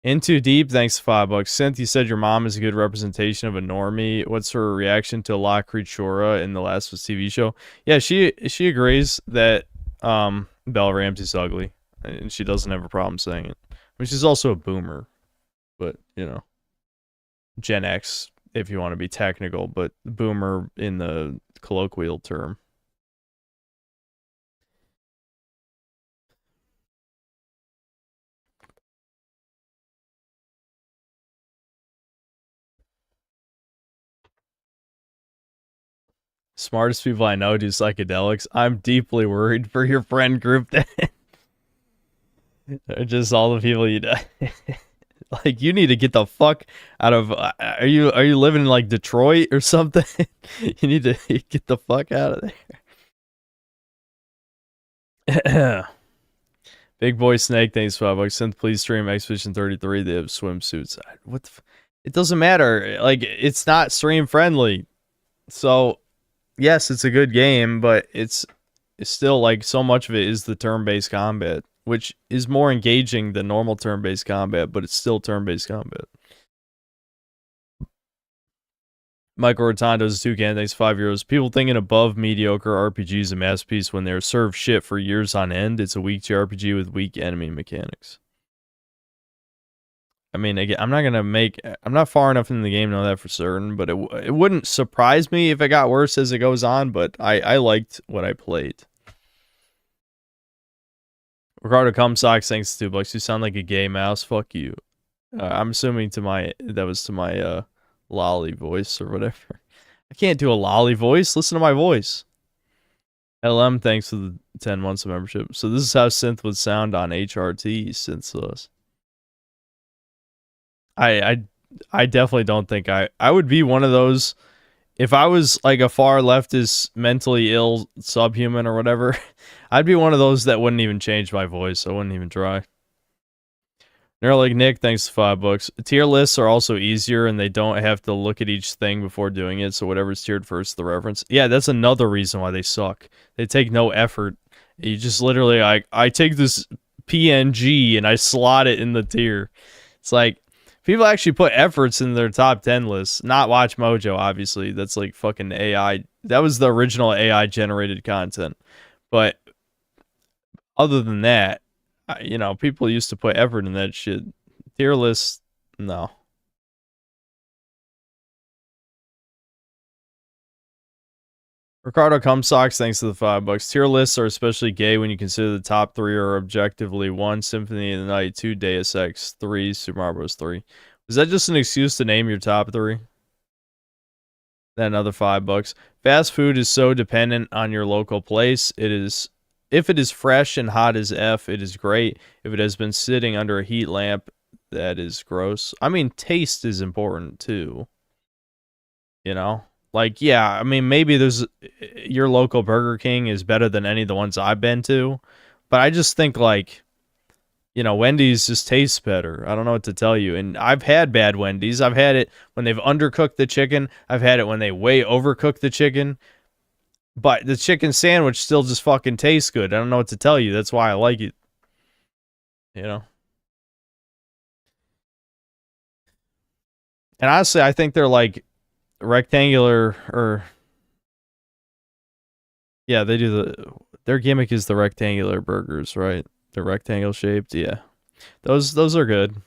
In Too Deep, thanks to $5. Synth, you said your mom is a good representation of a normie. What's her reaction to La Creatura in the Last of Us TV show? Yeah, she agrees that Belle Ramsey's ugly, and she doesn't have a problem saying it. I mean, she's also a boomer, but you know, Gen X if you want to be technical, but boomer in the colloquial term. Smartest people I know do psychedelics. I'm deeply worried for your friend group that just all the people you know. Like, you need to get the fuck out of are you living in like Detroit or something? You need to get the fuck out of there. Big Boy Snake, thanks $5. Synth, please stream Expedition 33. They have swimsuits. What the it doesn't matter. Like, it's not stream friendly. So yes, it's a good game, but it's still like so much of it is the turn-based combat, which is more engaging than normal turn-based combat, but it's still turn-based combat. Michael Rotondo's 2 can, thanks €5. People thinking above mediocre RPG is a masterpiece when they're served shit for years on end. It's a weak JRPG with weak enemy mechanics. I mean, again, I'm not far enough in the game to know that for certain, but it wouldn't surprise me if it got worse as it goes on, but I liked what I played. Ricardo Cumsocks, thanks to $2. You sound like a gay mouse. Fuck you. I'm assuming that was to my lolly voice or whatever. I can't do a lolly voice. Listen to my voice. LM, thanks for the 10 months of membership. So this is how synth would sound on HRT, synth. I definitely don't think I would be one of those. If I was like a far leftist, mentally ill subhuman or whatever, I'd be one of those that wouldn't even change my voice. I wouldn't even try. Neuralink Nick, thanks to $5. Tier lists are also easier and they don't have to look at each thing before doing it, so whatever's tiered first is the reference. Yeah, that's another reason why they suck. They take no effort. You just literally, I take this PNG and I slot it in the tier. It's like, people actually put efforts in their top 10 lists. Not Watch Mojo, obviously. That's like fucking AI. That was the original AI generated content. But other than that, you know, people used to put effort in that shit. Tier lists, no. Ricardo Cumsocks, thanks to the $5. Tier lists are especially gay when you consider the top 3 are objectively 1, Symphony of the Night, 2, Deus Ex, 3, Super Mario Bros. 3. Was that just an excuse to name your top 3? Then another $5. Fast food is so dependent on your local place. If it is fresh and hot as F, it is great. If it has been sitting under a heat lamp, that is gross. I mean, taste is important too. You know? Like, yeah, I mean, maybe your local Burger King is better than any of the ones I've been to, but I just think, like, you know, Wendy's just tastes better. I don't know what to tell you. And I've had bad Wendy's. I've had it when they've undercooked the chicken. I've had it when they way overcooked the chicken. But the chicken sandwich still just fucking tastes good. I don't know what to tell you. That's why I like it. You know? And honestly, I think they're like rectangular or yeah, they do their gimmick is the rectangular burgers, right? They're rectangle shaped, yeah. Those are good.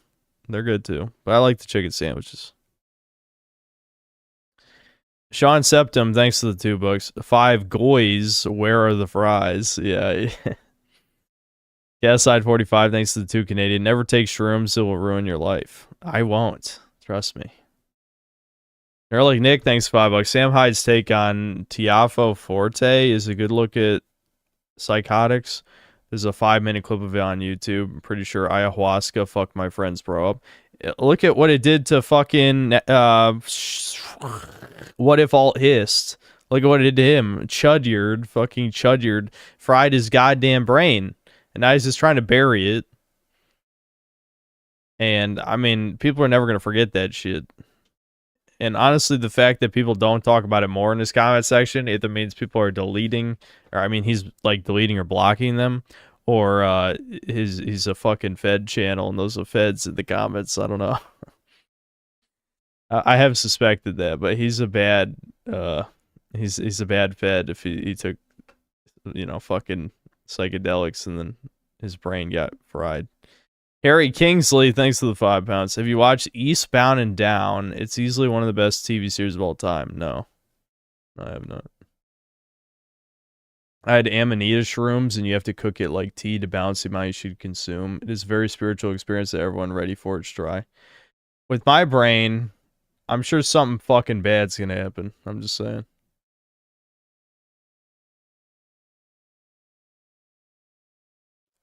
They're good too. But I like the chicken sandwiches. Sean Septum, thanks to the $2. 5 goys, where are the fries? Yeah. Yeah, side 45, thanks to the 2 Canadian. Never take shrooms, it will ruin your life. I won't. Trust me. Early Nick, thanks $5. Sam Hyde's take on Tiafo Forte is a good look at psychotics. There's a 5-minute clip of it on YouTube. I'm pretty sure ayahuasca fucked my friend's bro up. Look at what it did to fucking What If Alt Hist. Look at what it did to him. Fucking Chudyard fried his goddamn brain. And now he's just trying to bury it. And, I mean, people are never going to forget that shit. And honestly, the fact that people don't talk about it more in this comment section either means people are deleting, or I mean, he's like deleting or blocking them, or he's a fucking Fed channel and those are Feds in the comments. I don't know. I have suspected that, but he's a bad he's a bad Fed if he took, you know, fucking psychedelics and then his brain got fried. Harry Kingsley, thanks for the £5. Have you watched Eastbound and Down? It's easily one of the best TV series of all time. No, I have not. I had Amanita shrooms, and you have to cook it like tea to balance the amount you should consume. It is a very spiritual experience that everyone ready for it's try. With my brain, I'm sure something fucking bad's gonna happen. I'm just saying.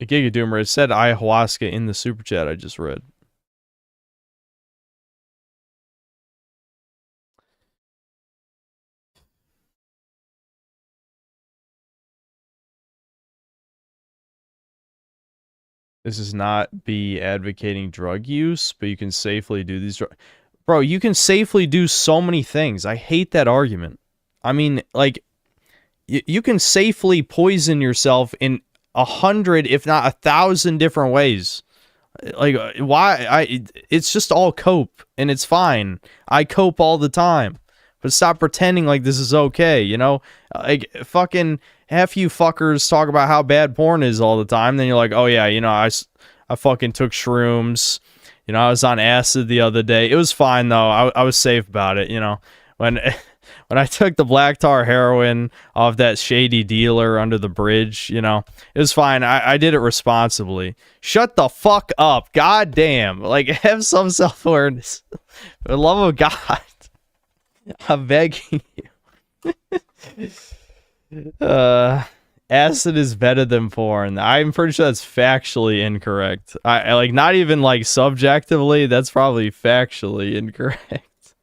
Giga Doomer, it said ayahuasca in the super chat I just read. This is not be advocating drug use, but you can safely do these Bro, you can safely do so many things. I hate that argument. I mean, like, you can safely poison yourself in 100, if not 1,000 different ways. Like, why? It's just all cope, and it's fine. I cope all the time. But stop pretending like this is okay, you know? Like, fucking half you fuckers talk about how bad porn is all the time, then you're like, oh yeah, you know, I fucking took shrooms. You know, I was on acid the other day. It was fine, though. I was safe about it, you know? When I took the black tar heroin off that shady dealer under the bridge, you know, it was fine. I did it responsibly. Shut the fuck up. God damn. Like, have some self-awareness. For the love of God. I'm begging you. Acid is better than porn. I'm pretty sure that's factually incorrect. I like, not even like subjectively, that's probably factually incorrect.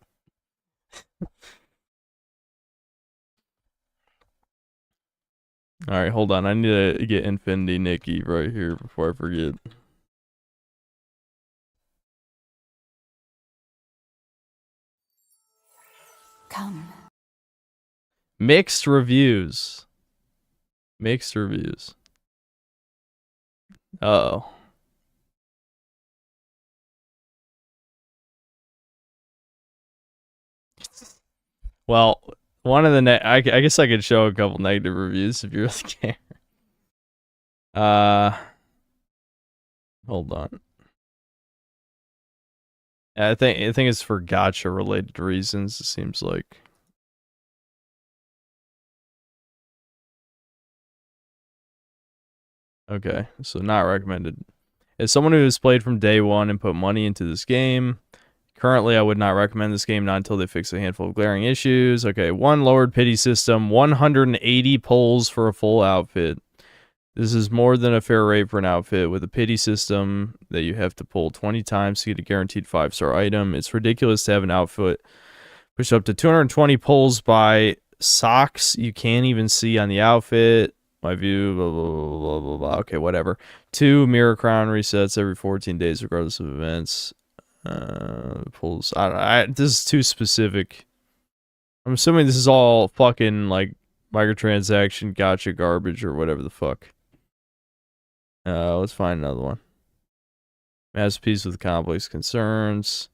Alright, hold on. I need to get Infinity Nikki right here before I forget. Come. Mixed reviews. Mixed reviews. Uh-oh. Well, one of the I guess I could show a couple negative reviews if you really care. Hold on. I think it's for gacha related reasons, it seems like. Okay, so not recommended. As someone who has played from day one and put money into this game, currently I would not recommend this game, not until they fix a handful of glaring issues. Okay, 1 lowered pity system, 180 pulls for a full outfit. This is more than a fair rate for an outfit with a pity system that you have to pull 20 times to get a guaranteed 5-star item. It's ridiculous to have an outfit push up to 220 pulls by socks you can't even see on the outfit. My view, blah, blah, blah, blah, blah, blah. Okay, whatever. 2 mirror crown resets every 14 days regardless of events. Pulls. This is too specific. I'm assuming this is all fucking, like, microtransaction gotcha garbage or whatever the fuck. Let's find another one. Masterpiece with complex concerns.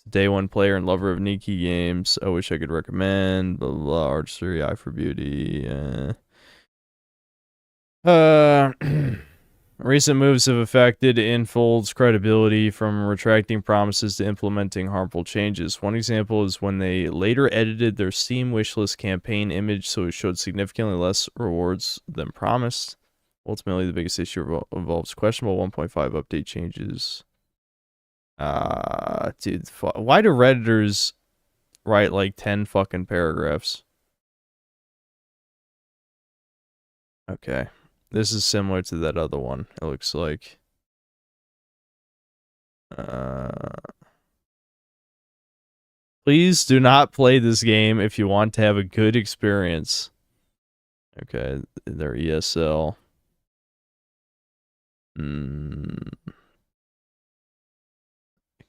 Day one player and lover of Nikki games. I wish I could recommend. Blah, blah, blah. Archery, Eye for Beauty. Recent moves have affected Infold's credibility from retracting promises to implementing harmful changes. One example is when they later edited their Steam wishlist campaign image so it showed significantly less rewards than promised. Ultimately, the biggest issue involves questionable 1.5 update changes. Dude, why do Redditors write like 10 fucking paragraphs? Okay. This is similar to that other one, it looks like. Please do not play this game if you want to have a good experience. Okay, their ESL.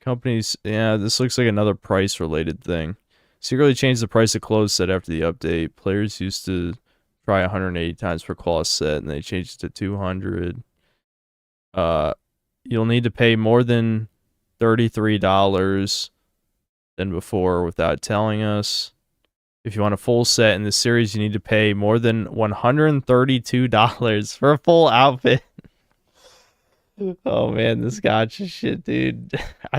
Companies, yeah, this looks like another price-related thing. Secretly changed the price of clothes set after the update. Players used to try 180 times per claw set, and they changed it to 200. You'll need to pay more than $33 than before without telling us. If you want a full set in this series, you need to pay more than $132 for a full outfit. Oh man, this gacha shit, dude.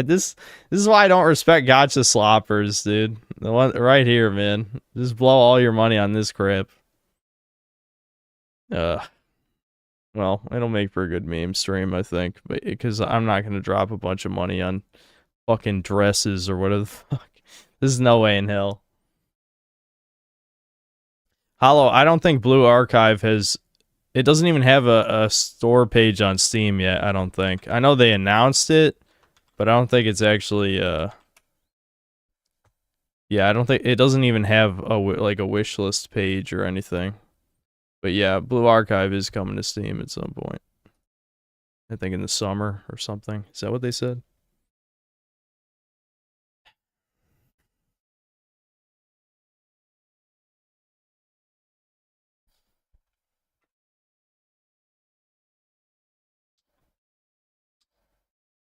This is why I don't respect gacha sloppers, dude. The one right here, man. Just blow all your money on this crap. Well, it'll make for a good meme stream, I think, but because I'm not gonna drop a bunch of money on fucking dresses or whatever the fuck. There's no way in hell. Hollow, I don't think Blue Archive has... It doesn't even have a store page on Steam yet, I don't think. I know they announced it, but I don't think it's actually... Yeah, I don't think... It doesn't even have a wish list page or anything. But yeah, Blue Archive is coming to Steam at some point. I think in the summer or something. Is that what they said?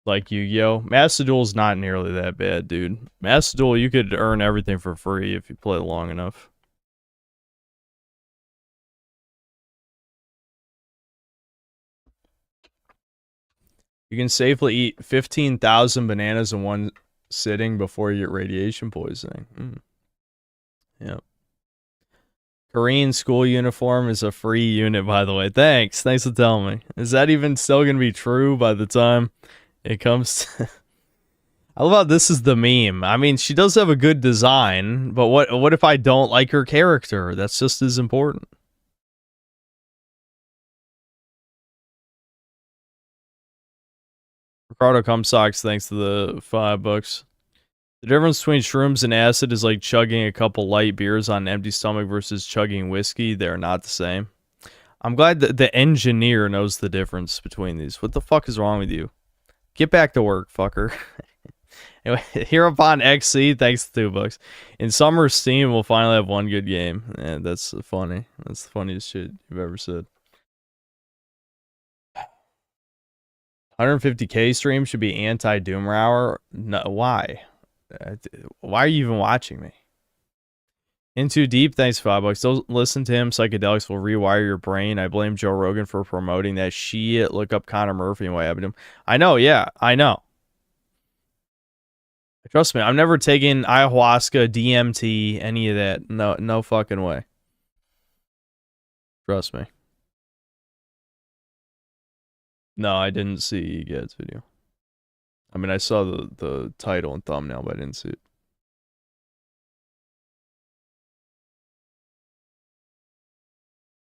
Like Yu-Gi-Oh! Master Duel's not nearly that bad, dude. Master Duel, you could earn everything for free if you play it long enough. You can safely eat 15,000 bananas in one sitting before you get radiation poisoning. Yep. Korean school uniform is a free unit, by the way. Thanks for telling me. Is that even still gonna be true by the time it comes to... I love how this is the meme. I mean, she does have a good design, but what if I don't like her character? That's just as important. Ricardo Cumsocks, thanks to the $5. The difference between shrooms and acid is like chugging a couple light beers on an empty stomach versus chugging whiskey. They're not the same. I'm glad that the engineer knows the difference between these. What the fuck is wrong with you? Get back to work, fucker. Anyway, Hereupon XC, thanks to $2. In summer, Steam will finally have one good game. And that's funny. That's the funniest shit you've ever said. 150k stream should be anti-Doomrower. No, why? Why are you even watching me? In Too Deep, thanks $5. Don't listen to him. Psychedelics will rewire your brain. I blame Joe Rogan for promoting that shit. Look up Connor Murphy and what happened to him. I know, yeah, I know. Trust me, I'm never taking ayahuasca, DMT, any of that. No fucking way. Trust me. No, I didn't see Gad's video. I mean, I saw the title and thumbnail, but I didn't see it.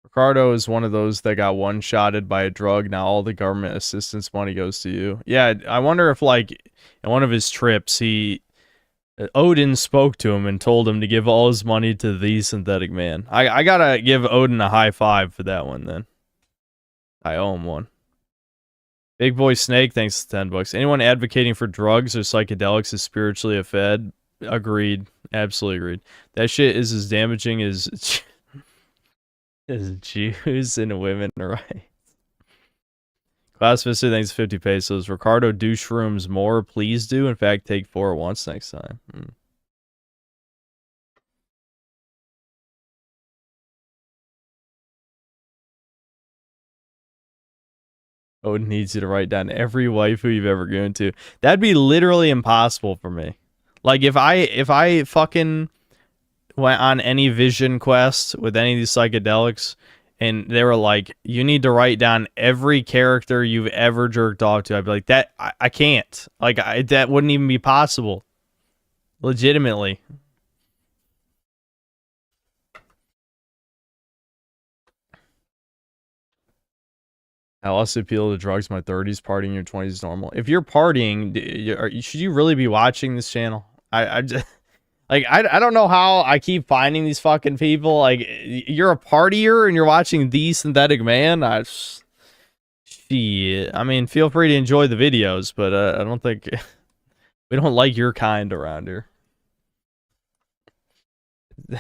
Ricardo is one of those that got one-shotted by a drug. Now all the government assistance money goes to you. Yeah, I wonder if, like, in one of his trips, Odin spoke to him and told him to give all his money to the synthetic man. I gotta give Odin a high five for that one, then. I owe him one. Big Boy Snake, thanks to $10. Anyone advocating for drugs or psychedelics is spiritually a fed? Agreed. Absolutely agreed. That shit is as damaging as Jews and women, right? Class Vista, thanks to 50 pesos. Ricardo, do shrooms more. Please do. In fact, take 4 at once next time. Odin needs you to write down every waifu you've ever gone to. That'd be literally impossible for me. Like, if I fucking went on any vision quest with any of these psychedelics, and they were like, you need to write down every character you've ever jerked off to, I'd be like, that, I can't. Like, that wouldn't even be possible. Legitimately. I also appeal to drugs in my 30s, partying in your 20s is normal. If you're partying, should you really be watching this channel? I just... Like, I don't know how I keep finding these fucking people. Like, you're a partier and you're watching The Synthetic Man? Shit. I mean, feel free to enjoy the videos, but I don't think... We don't like your kind around here.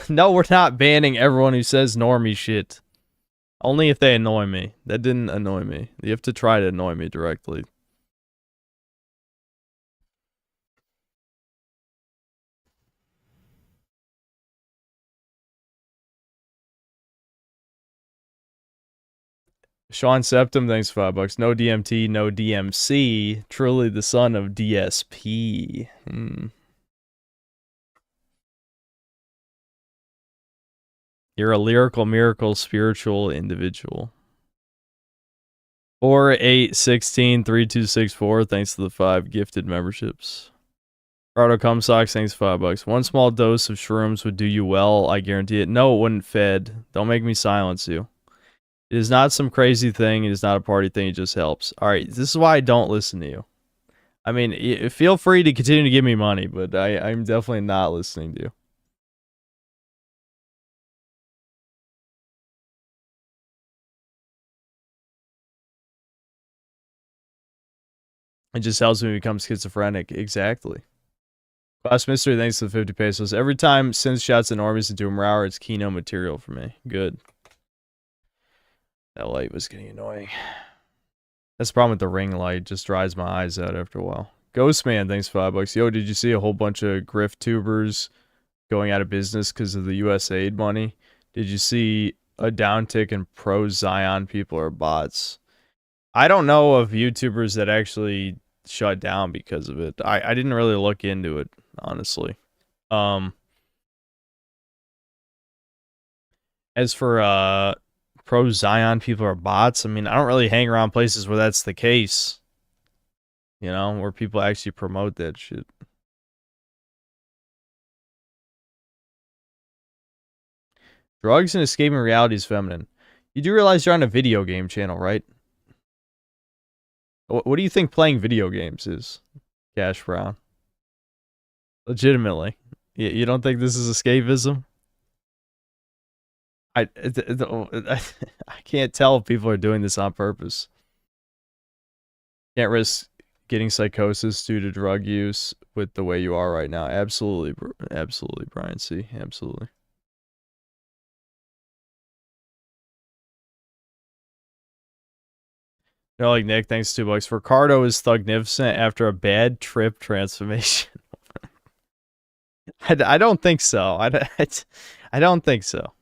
No, we're not banning everyone who says normie shit. Only if they annoy me. That didn't annoy me. You have to try to annoy me directly. Sean Septum, thanks for $5. No DMT, no DMC. Truly the son of DSP. You're a lyrical miracle spiritual individual. 4-8-16-3264. Thanks to the 5 gifted memberships. Rado Cumsocks, thanks $5. One small dose of shrooms would do you well, I guarantee it. No, it wouldn't fed. Don't make me silence you. It is not some crazy thing. It is not a party thing. It just helps. All right, this is why I don't listen to you. I mean, feel free to continue to give me money, but I'm definitely not listening to you. It just helps me become schizophrenic. Exactly. Class Mystery, thanks to the 50 pesos. Every time Synth shots enormous into a Mauer, it's Kino material for me. Good. That light was getting annoying. That's the problem with the ring light. Just dries my eyes out after a while. Ghostman, thanks $5. Yo, did you see a whole bunch of grift tubers going out of business because of the USAID money? Did you see a downtick in pro-Zion people or bots? I don't know of YouTubers that actually shut down because of it. I didn't really look into it, honestly. As for pro-Zion people are bots, I mean, I don't really hang around places where that's the case. You know, where people actually promote that shit. Drugs and escaping reality is feminine. You do realize you're on a video game channel, right? What do you think playing video games is, Cash Brown? Legitimately. You don't think this is escapism? I can't tell if people are doing this on purpose. Can't risk getting psychosis due to drug use with the way you are right now. Absolutely, absolutely, Brian C. Absolutely. No, like Nick, thanks $2. Ricardo is thugnificent after a bad trip transformation. I don't think so. I don't think so.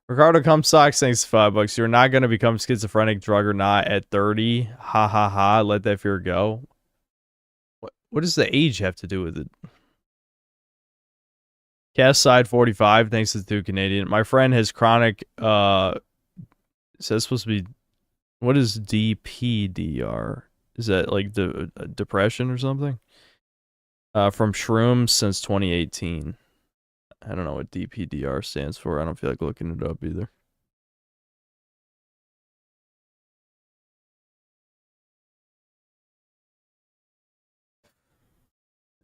Ricardo Cumsocks, thanks $5. You're not gonna become schizophrenic, drug or not, at 30. Ha ha ha. Let that fear go. What does the age have to do with it? Cast side 45, thanks to the 2 Canadian. My friend has chronic is that supposed to be, what is DPDR? Is that like the depression or something? From shrooms since 2018. I don't know what DPDR stands for. I don't feel like looking it up either.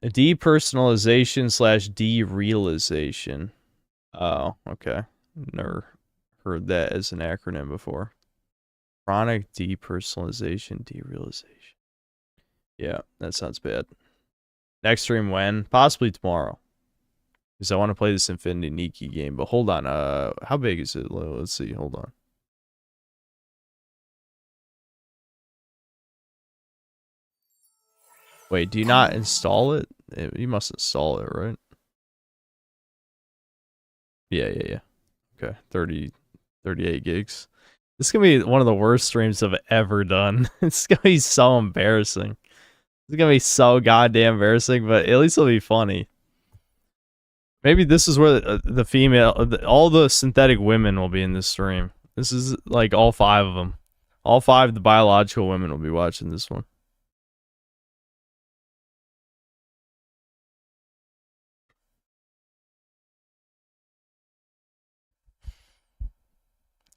A depersonalization / derealization. Oh, okay. Never heard that as an acronym before. Chronic depersonalization, derealization. Yeah, that sounds bad. Next stream when? Possibly tomorrow. Because I want to play this Infinity Nikki game. But hold on. How big is it? Let's see. Hold on. Wait, do you not install it? You must install it, right? Yeah. Okay, 38 gigs. This is going to be one of the worst streams I've ever done. It's going to be so embarrassing. It's going to be so goddamn embarrassing, but at least it'll be funny. Maybe this is where the female, all the synthetic women will be in this stream. This is like all 5 of them. All 5 of the biological women will be watching this one.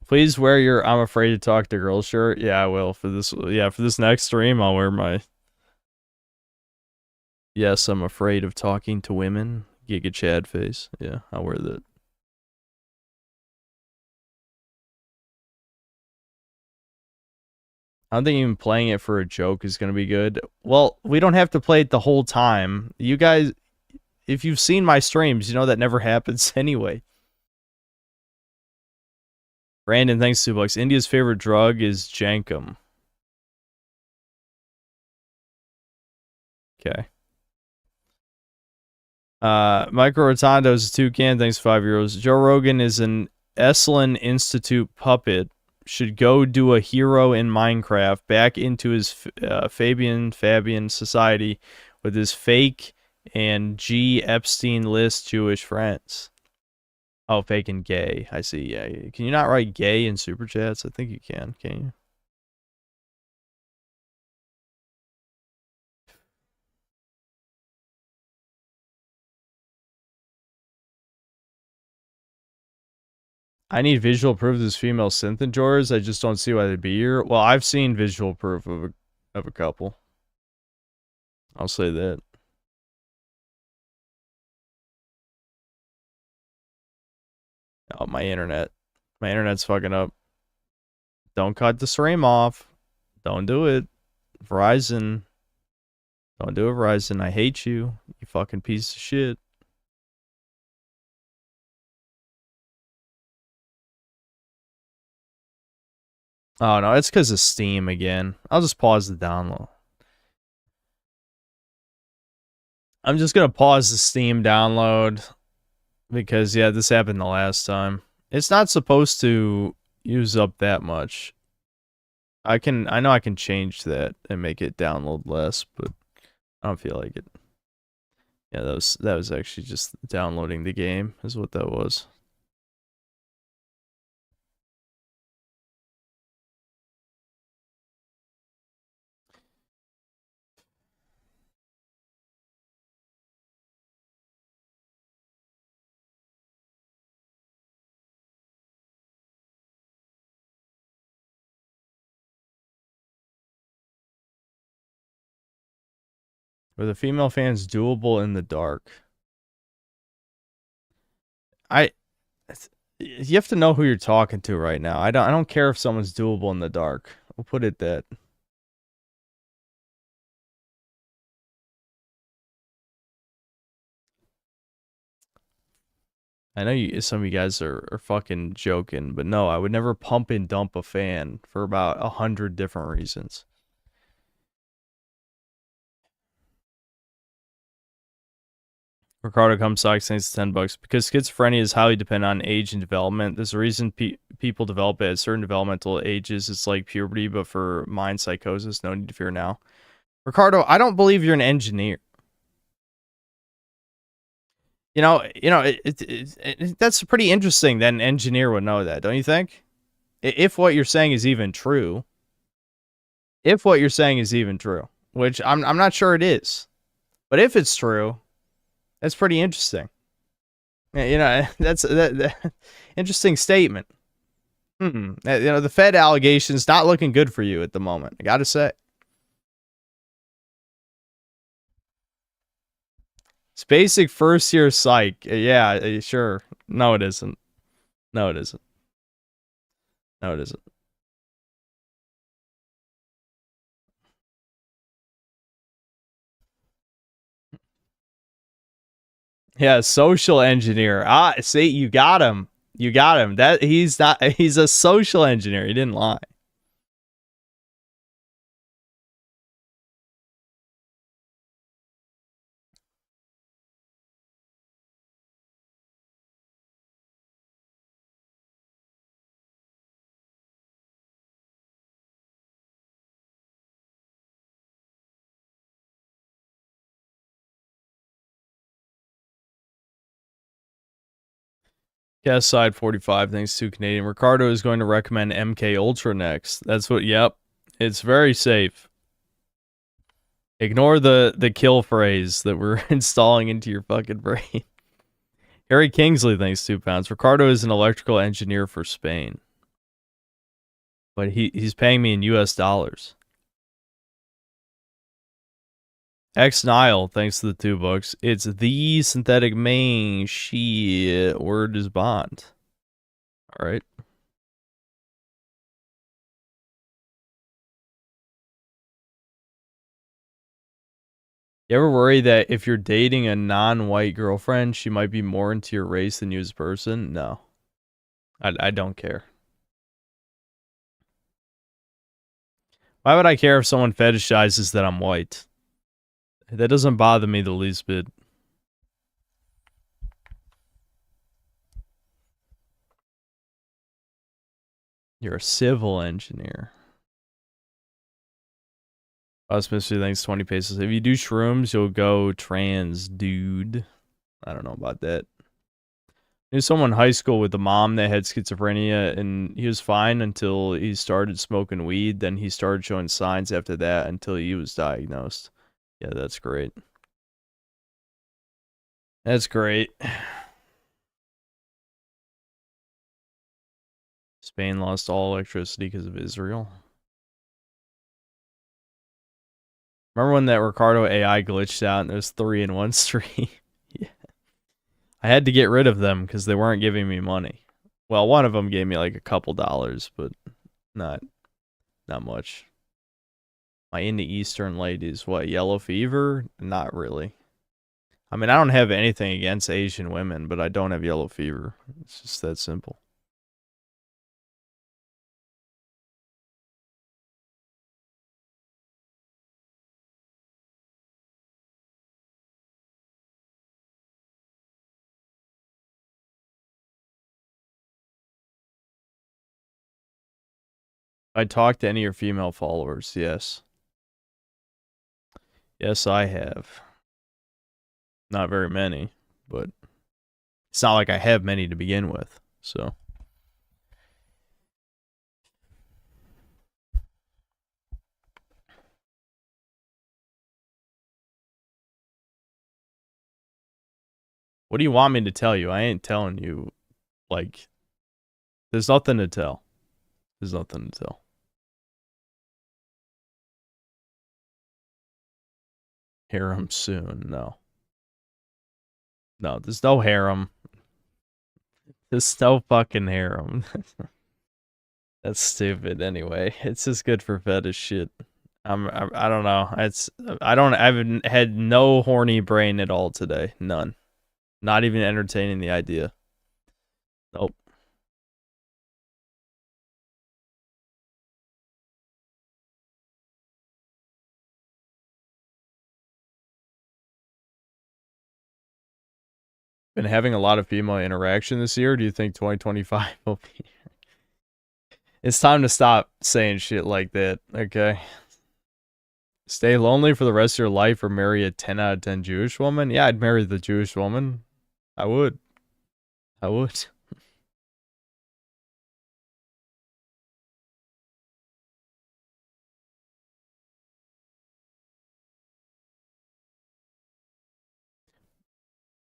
Please wear your I'm afraid to talk to girls shirt. Yeah, I will for this. Yeah, for this next stream, I'll wear my yes, I'm afraid of talking to women. Giga Chad face. Yeah, I'll wear that. I don't think even playing it for a joke is going to be good. Well, we don't have to play it the whole time. You guys, if you've seen my streams, you know that never happens anyway. Brandon, thanks $2. India's favorite drug is jankum. Okay. Micro Rotondo's 2 thanks €5. Joe Rogan is an Esalen Institute puppet. Should go do a hero in Minecraft back into his Fabian society with his fake and G Epstein list Jewish friends. Oh, fake and gay. I see. Yeah. Can you not write gay in super chats? I think you can you? I need visual proof there's female synth in drawers. I just don't see why they'd be here. Well, I've seen visual proof of a couple. I'll say that. Oh, my internet. My internet's fucking up. Don't cut the stream off. Don't do it. Verizon. Don't do it, Verizon. I hate you. You fucking piece of shit. Oh, no. It's because of Steam again. I'll just pause the download. I'm just going to pause the Steam download. Because, yeah, this happened the last time. It's not supposed to use up that much. I know I can change that and make it download less, but I don't feel like it. Yeah, that was actually just downloading the game, is what that was. Were the female fans doable in the dark? You have to know who you're talking to right now. I don't care if someone's doable in the dark. We'll put it that. I know some of you guys are fucking joking, but no, I would never pump and dump a fan for about 100 different reasons. Ricardo comes thanks to $10. Because schizophrenia is highly dependent on age and development. There's a reason people develop it at certain developmental ages. It's like puberty, but for mind psychosis, no need to fear now. Ricardo, I don't believe you're an engineer. That's pretty interesting that an engineer would know that, don't you think? If what you're saying is even true. If what you're saying is even true, which I'm not sure it is. But if it's true, that's pretty interesting. That's that interesting statement. The Fed allegations not looking good for you at the moment. I gotta say. It's basic first year psych. Yeah, sure. No, it isn't. No, it isn't. No, it isn't. Yeah, social engineer. Ah, see, you got him. You got him. He's a social engineer. He didn't lie. Guest side 45, thanks to Canadian. Ricardo is going to recommend MK Ultra next. That's what, yep. It's very safe. Ignore the kill phrase that we're installing into your fucking brain. Harry Kingsley, thanks £2. Ricardo is an electrical engineer for Spain. But he's paying me in US dollars. X Nile, thanks to the $2. It's the synthetic main. Shit. Word is bond. Alright. You ever worry that if you're dating a non-white girlfriend, she might be more into your race than you as a person? No. I don't care. Why would I care if someone fetishizes that I'm white? That doesn't bother me the least bit. You're a civil engineer. Us Mystery thanks 20 pesos. If you do shrooms, you'll go trans, dude. I don't know about that. Knew someone in high school with a mom that had schizophrenia, and he was fine until he started smoking weed. Then he started showing signs after that until he was diagnosed. Yeah, that's great. That's great. Spain lost all electricity because of Israel. Remember when that Ricardo AI glitched out and there was 3 in one stream? Yeah. I had to get rid of them because they weren't giving me money. Well, one of them gave me like a couple dollars, but not much. Am I into Eastern ladies? What, yellow fever? Not really. I mean, I don't have anything against Asian women, but I don't have yellow fever. It's just that simple. I talked to any of your female followers, yes. Yes, I have. Not very many, but it's not like I have many to begin with, so. What do you want me to tell you? I ain't telling you, like, there's nothing to tell. There's nothing to tell. Harem soon, no. No, there's no harem. There's no fucking harem. That's stupid anyway. It's just good for fetish shit. I don't know. I've had no horny brain at all today. None. Not even entertaining the idea. Nope. Been having a lot of female interaction this year. Do you think 2025 will be? It's time to stop saying shit like that, okay? Stay lonely for the rest of your life or marry a 10 out of 10 Jewish woman? Yeah, I'd marry the Jewish woman. I would. I would.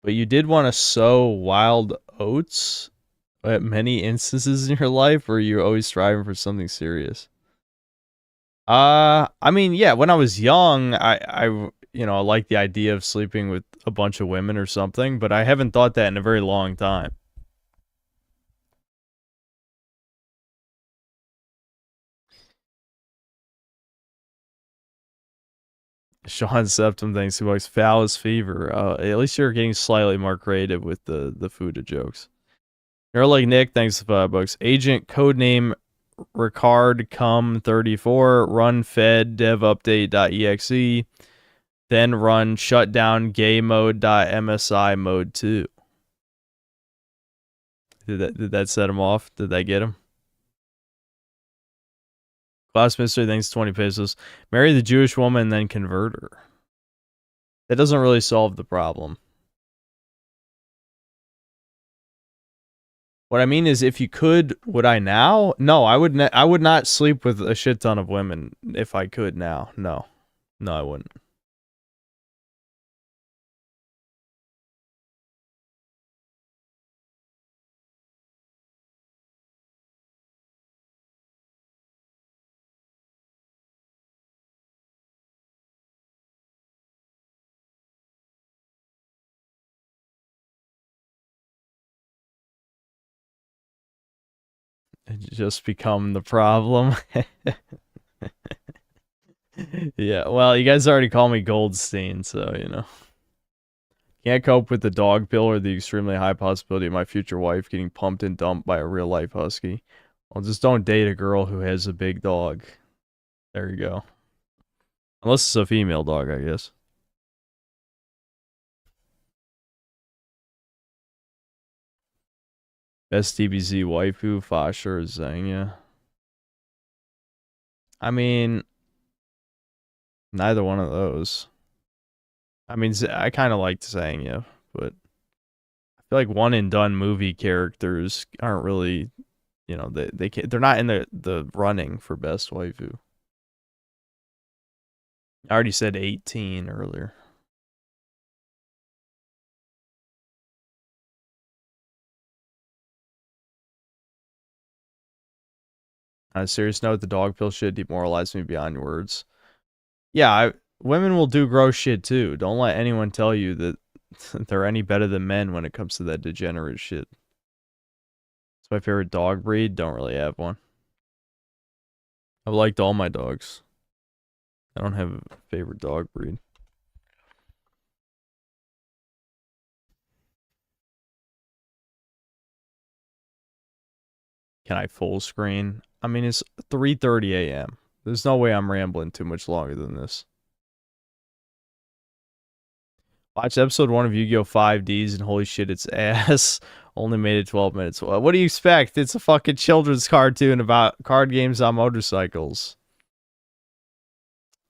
But you did want to sow wild oats at many instances in your life, or you're always striving for something serious? I mean, yeah, when I was young, I like the idea of sleeping with a bunch of women or something, but I haven't thought that in a very long time. Sean Septum thinks he likes foul as fever. At least you're getting slightly more creative with the food jokes. You're like Nick, thanks for $5. Agent codename Ricard Cum 34, run fed dev update.exe, then run shutdown gay mode.msi mode 2. Did that set him off? Did that get him? Class Mystery, thanks 20 pesos. Marry the Jewish woman, then convert her. That doesn't really solve the problem. What I mean is, if you could, would I now? No, I would not sleep with a shit ton of women if I could now. No, I wouldn't. Just become the problem. Yeah, well, you guys already call me Goldstein, so, you know. Can't cope with the dog pill or the extremely high possibility of my future wife getting pumped and dumped by a real-life husky. Well, just don't date a girl who has a big dog. There you go. Unless it's a female dog, I guess. Best DBZ waifu, Fasha or Zanya? I mean, neither one of those. I mean, I kind of liked Zanya, but I feel like one and done movie characters aren't really, you know, they're not in the running for best waifu. I already said 18 earlier. On a serious note, the dog pill shit demoralized me beyond words. Yeah, women will do gross shit too. Don't let anyone tell you that they're any better than men when it comes to that degenerate shit. It's my favorite dog breed. Don't really have one. I've liked all my dogs. I don't have a favorite dog breed. Can I full screen? I mean, it's 3:30 a.m. There's no way I'm rambling too much longer than this. Watch episode 1 of Yu-Gi-Oh! 5Ds and holy shit, it's ass. Only made it 12 minutes. What do you expect? It's a fucking children's cartoon about card games on motorcycles.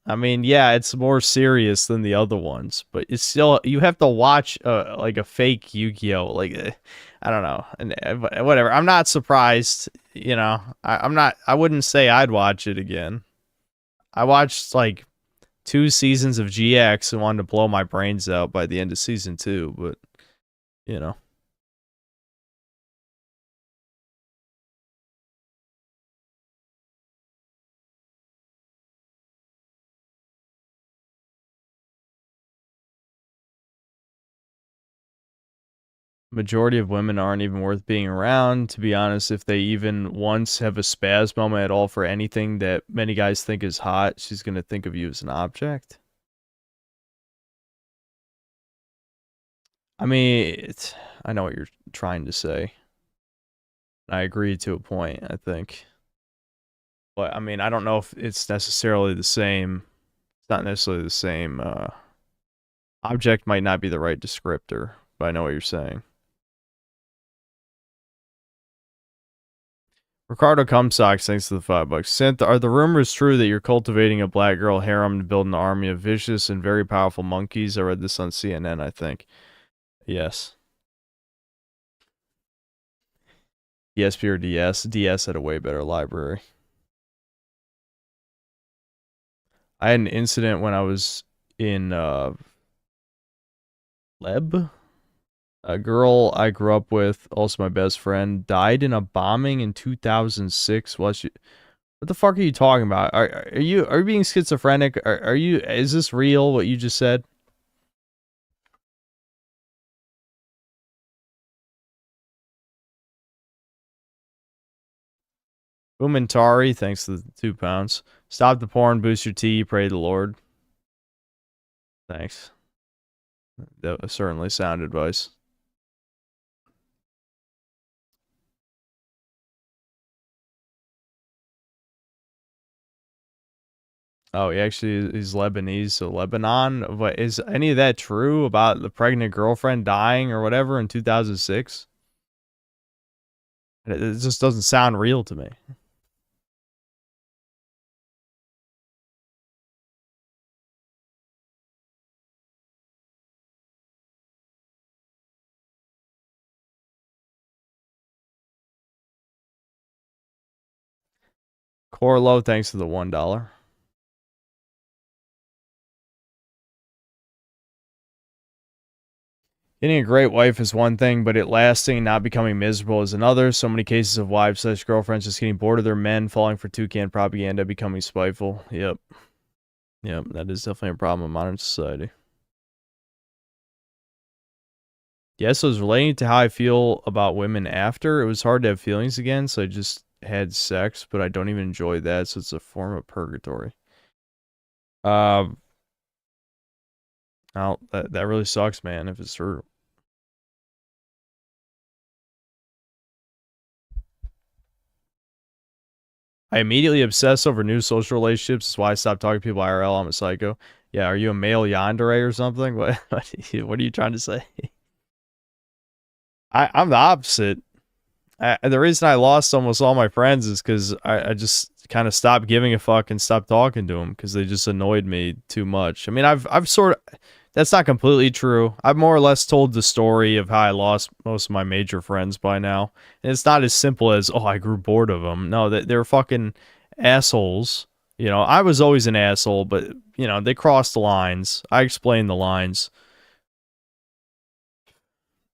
I mean, yeah, it's more serious than the other ones, but it's still, you have to watch like a fake Yu-Gi-Oh! Like, I don't know, and whatever. I'm not surprised, you know. I wouldn't say I'd watch it again. I watched like 2 seasons of GX and wanted to blow my brains out by the end of season 2, but you know. Majority of women aren't even worth being around, to be honest. If they even once have a spaz moment at all for anything that many guys think is hot, she's going to think of you as an object. I mean, I know what you're trying to say. I agree to a point, I think. But, I mean, I don't know if it's necessarily the same. It's not necessarily the same. Object might not be the right descriptor, but I know what you're saying. Ricardo Cumsocks, thanks to the $5. Synth, are the rumors true that you're cultivating a black girl harem to build an army of vicious and very powerful monkeys? I read this on CNN, I think. Yes. ESP or DS? DS had a way better library. I had an incident when I was in Leb. A girl I grew up with, also my best friend, died in a bombing in 2006. What the fuck are you talking about? Are you being schizophrenic? Are you? Is this real? What you just said? Umantari, thanks to the £2. Stop the porn, boost your tea, pray the Lord. Thanks. That was certainly sound advice. Oh, he actually is Lebanese, so Lebanon. What is any of that true about the pregnant girlfriend dying or whatever in 2006? It just doesn't sound real to me. Corlo, thanks for the $1. Getting a great wife is one thing, but it lasting and not becoming miserable is another. So many cases of wives/girlfriends just getting bored of their men, falling for toucan propaganda, becoming spiteful. Yep. Yep, that is definitely a problem in modern society. Yes, so it was relating to how I feel about women after. It was hard to have feelings again, so I just had sex, but I don't even enjoy that, so it's a form of purgatory. Oh, that really sucks, man, if it's true. I immediately obsess over new social relationships. That's why I stopped talking to people IRL. I'm a psycho. Yeah, are you a male yandere or something? What are you trying to say? I'm the opposite. The reason I lost almost all my friends is because I just kind of stopped giving a fuck and stopped talking to them because they just annoyed me too much. I mean, I've sort of, that's not completely true. I've more or less told the story of how I lost most of my major friends by now. And it's not as simple as, oh, I grew bored of them. No, they're fucking assholes. You know, I was always an asshole, but, you know, they crossed the lines. I explained the lines.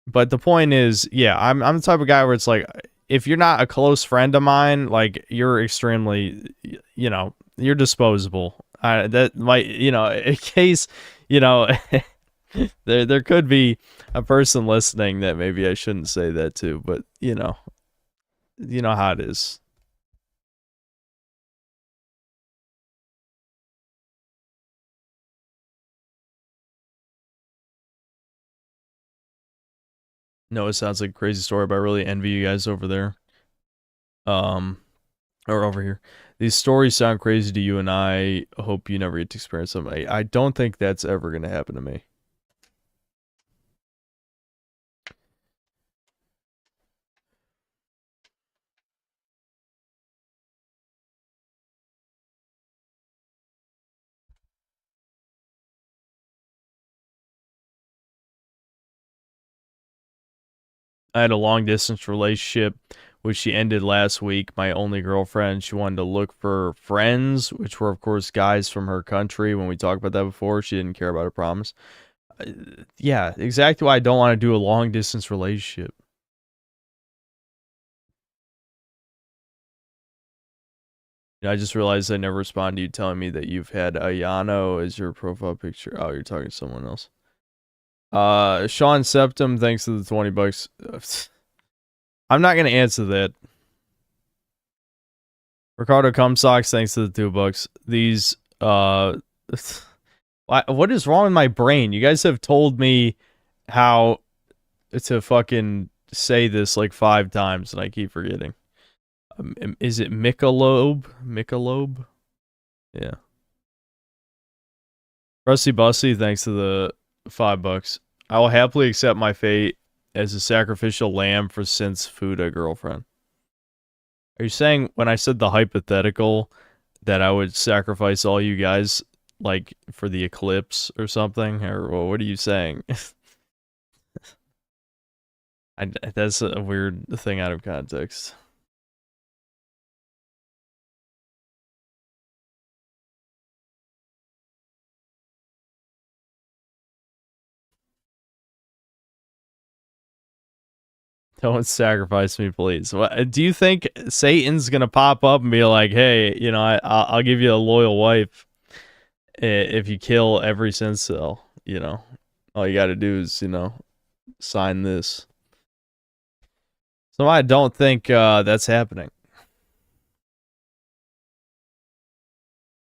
But the point is, yeah, I'm the type of guy where it's like, if you're not a close friend of mine, like, you're extremely, you know, you're disposable. That might, you know, in case, you know, there could be a person listening that maybe I shouldn't say that to, but you know how it is. No, it sounds like a crazy story, but I really envy you guys over there. Or over here. These stories sound crazy to you, and I hope you never get to experience them. I don't think that's ever gonna happen to me. I had a long distance relationship, which she ended last week. My only girlfriend. She wanted to look for friends, which were, of course, guys from her country. When we talked about that before, she didn't care about a promise. Yeah, exactly why I don't want to do a long distance relationship. I just realized I never responded to you telling me that you've had Ayano as your profile picture. Oh, you're talking to someone else. Sean Septum, thanks for the 20 bucks. I'm not gonna answer that. Ricardo Cumsocks, thanks to the 2 bucks. These, what is wrong with my brain? You guys have told me how to fucking say this like 5 times, and I keep forgetting. Is it Michelob? Michelob? Yeah. Rusty Bussy, thanks to the 5 bucks. I will happily accept my fate as a sacrificial lamb for Synth's Fuda girlfriend. Are you saying when I said the hypothetical that I would sacrifice all you guys, like, for the eclipse or something? Or well, what are you saying? That's a weird thing out of context. Don't sacrifice me, please. What, do you think Satan's gonna pop up and be like, "Hey, you know, I'll give you a loyal wife if you kill every synth cell"? You know, all you got to do is, you know, sign this. So I don't think that's happening.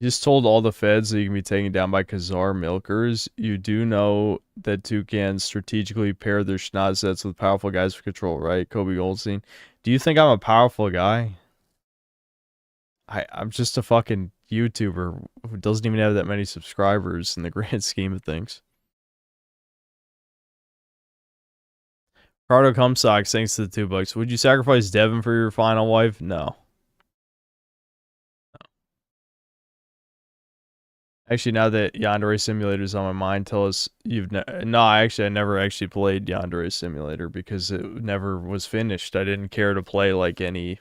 You just told all the feds that you can be taken down by Khazar milkers. You do know that toucans strategically pair their schnoz sets with powerful guys for control, right? Kobe Goldstein. Do you think I'm a powerful guy? I'm just a fucking YouTuber who doesn't even have that many subscribers in the grand scheme of things. Cardo Cumsocks, thanks to the 2 bucks. Would you sacrifice Devin for your final wife? No. Actually, now that Yandere Simulator is on my mind, tell us you've no. I never actually played Yandere Simulator because it never was finished. I didn't care to play like any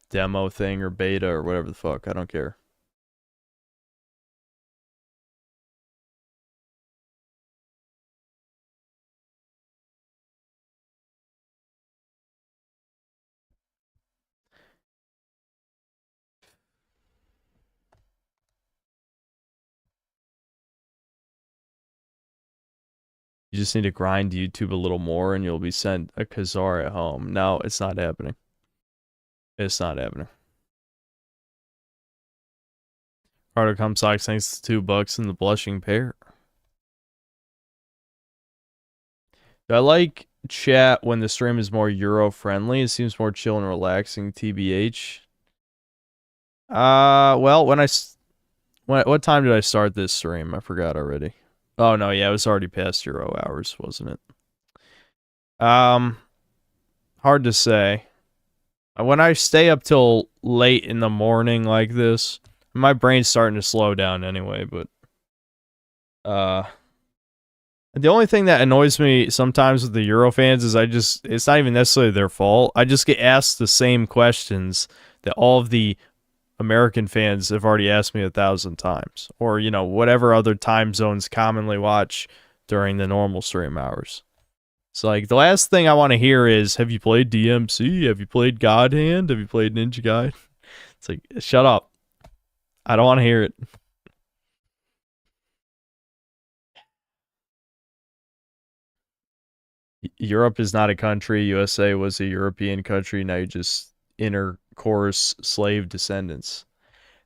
demo thing or beta or whatever the fuck. I don't care. You just need to grind YouTube a little more and you'll be sent a Khazar at home. No, it's not happening. It's not happening. Carter Cumsocks, thanks to 2 bucks and the blushing pair. Do I like chat when the stream is more Euro friendly? It seems more chill and relaxing, TBH. Well, what time did I start this stream? I forgot already. Oh no, yeah, it was already past Euro hours, wasn't it? Hard to say. When I stay up till late in the morning like this, my brain's starting to slow down anyway, but the only thing that annoys me sometimes with the Euro fans is it's not even necessarily their fault. I just get asked the same questions that all of the American fans have already asked me 1,000 times. Or, you know, whatever other time zones commonly watch during the normal stream hours. So, like, the last thing I want to hear is, have you played DMC? Have you played God Hand? Have you played Ninja Gaiden? It's like, shut up. I don't want to hear it. Europe is not a country. USA was a European country. Now you just intercourse slave descendants.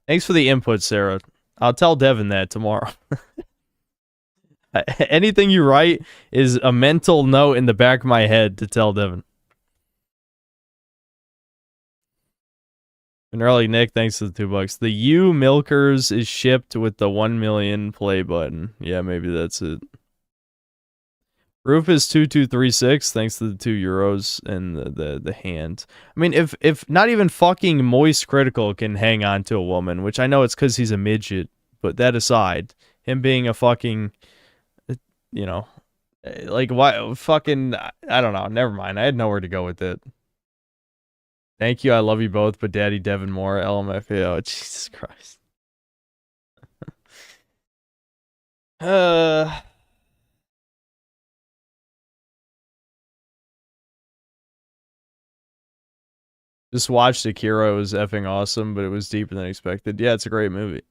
Thanks for the input, Sarah. I'll tell Devin that tomorrow. Anything you write is a mental note in the back of my head to tell Devin. And early Nick, thanks for the $2. The U Milkers is shipped with the 1 million play button. Yeah, maybe that's it. Rufus2236, thanks to the €2 and the hand. I mean, if not even fucking Moist Critical can hang on to a woman, which I know it's because he's a midget, but that aside, him being a fucking, you know, like, why, fucking, I don't know, never mind, I had nowhere to go with it. Thank you, I love you both, but Daddy Devin Moore, LMFAO, Jesus Christ. Just watched Akira. It was effing awesome, but it was deeper than expected. Yeah, it's a great movie.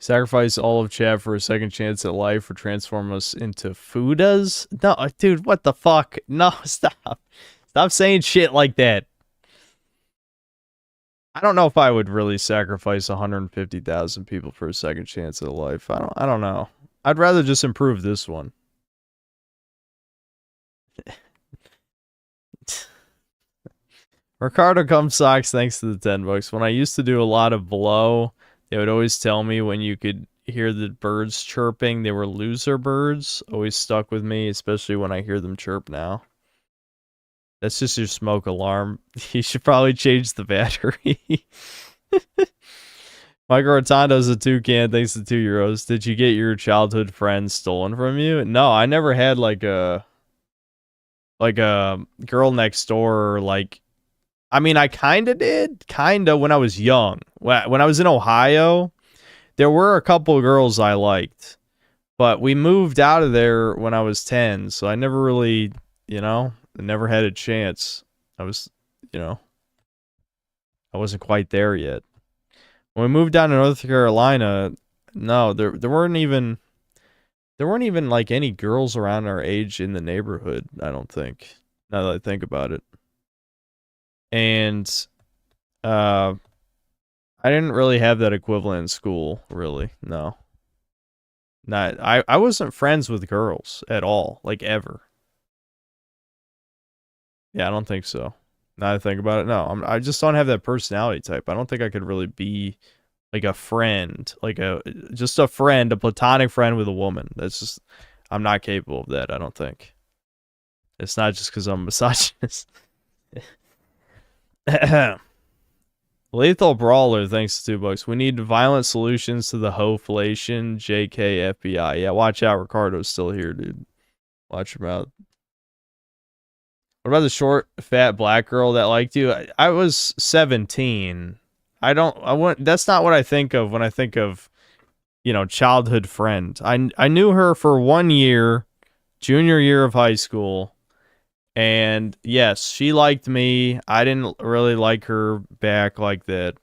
Sacrifice all of Chad for a second chance at life or transform us into Fudas? No, dude, what the fuck? No, stop. Stop saying shit like that. I don't know if I would really sacrifice 150,000 people for a second chance at a life. I don't know. I'd rather just improve this one. Ricardo Cum Socks, thanks to the $10. When I used to do a lot of blow, they would always tell me when you could hear the birds chirping, they were loser birds. Always stuck with me, especially when I hear them chirp now. That's just your smoke alarm. You should probably change the battery. Michael Rotondo's a toucan, thanks to €2. Did you get your childhood friend stolen from you? No, I never had like a girl next door, like, I mean, I kinda did, when I was young. When I was in Ohio, there were a couple of girls I liked, but we moved out of there when I was 10, so I never really, you know, I never had a chance. I was, you know, I wasn't quite there yet. When we moved down to North Carolina, no, there weren't even like any girls around our age in the neighborhood, I don't think. Now that I think about it. And I didn't really have that equivalent in school, really. No. I wasn't friends with girls at all, like, ever. Yeah, I don't think so. Now that I think about it, no. I just don't have that personality type. I don't think I could really be like a friend, like just a friend, a platonic friend with a woman. That's just, I'm not capable of that, I don't think. It's not just because I'm a misogynist. Lethal Brawler, thanks to $2. We need violent solutions to the hoflation. JK FBI. Yeah, watch out. Ricardo's still here, dude. Watch him out. What about the short, fat black girl that liked you? I was 17. That's not what I think of when I think of, you know, childhood friend. I knew her for 1 year, junior year of high school. And yes, she liked me. I didn't really like her back like that.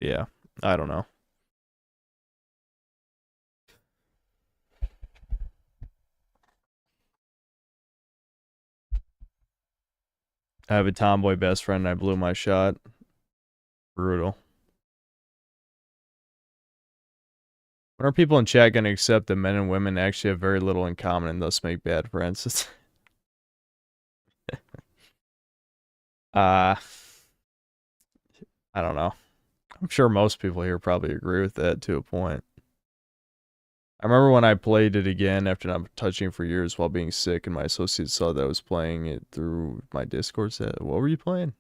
Yeah, I don't know. I have a tomboy best friend and I blew my shot. Brutal. When are people in chat going to accept that men and women actually have very little in common and thus make bad friends? I don't know. I'm sure most people here probably agree with that to a point. I remember when I played it again after not touching it for years while being sick, and my associates saw that I was playing it through my Discord. Said, "What were you playing?"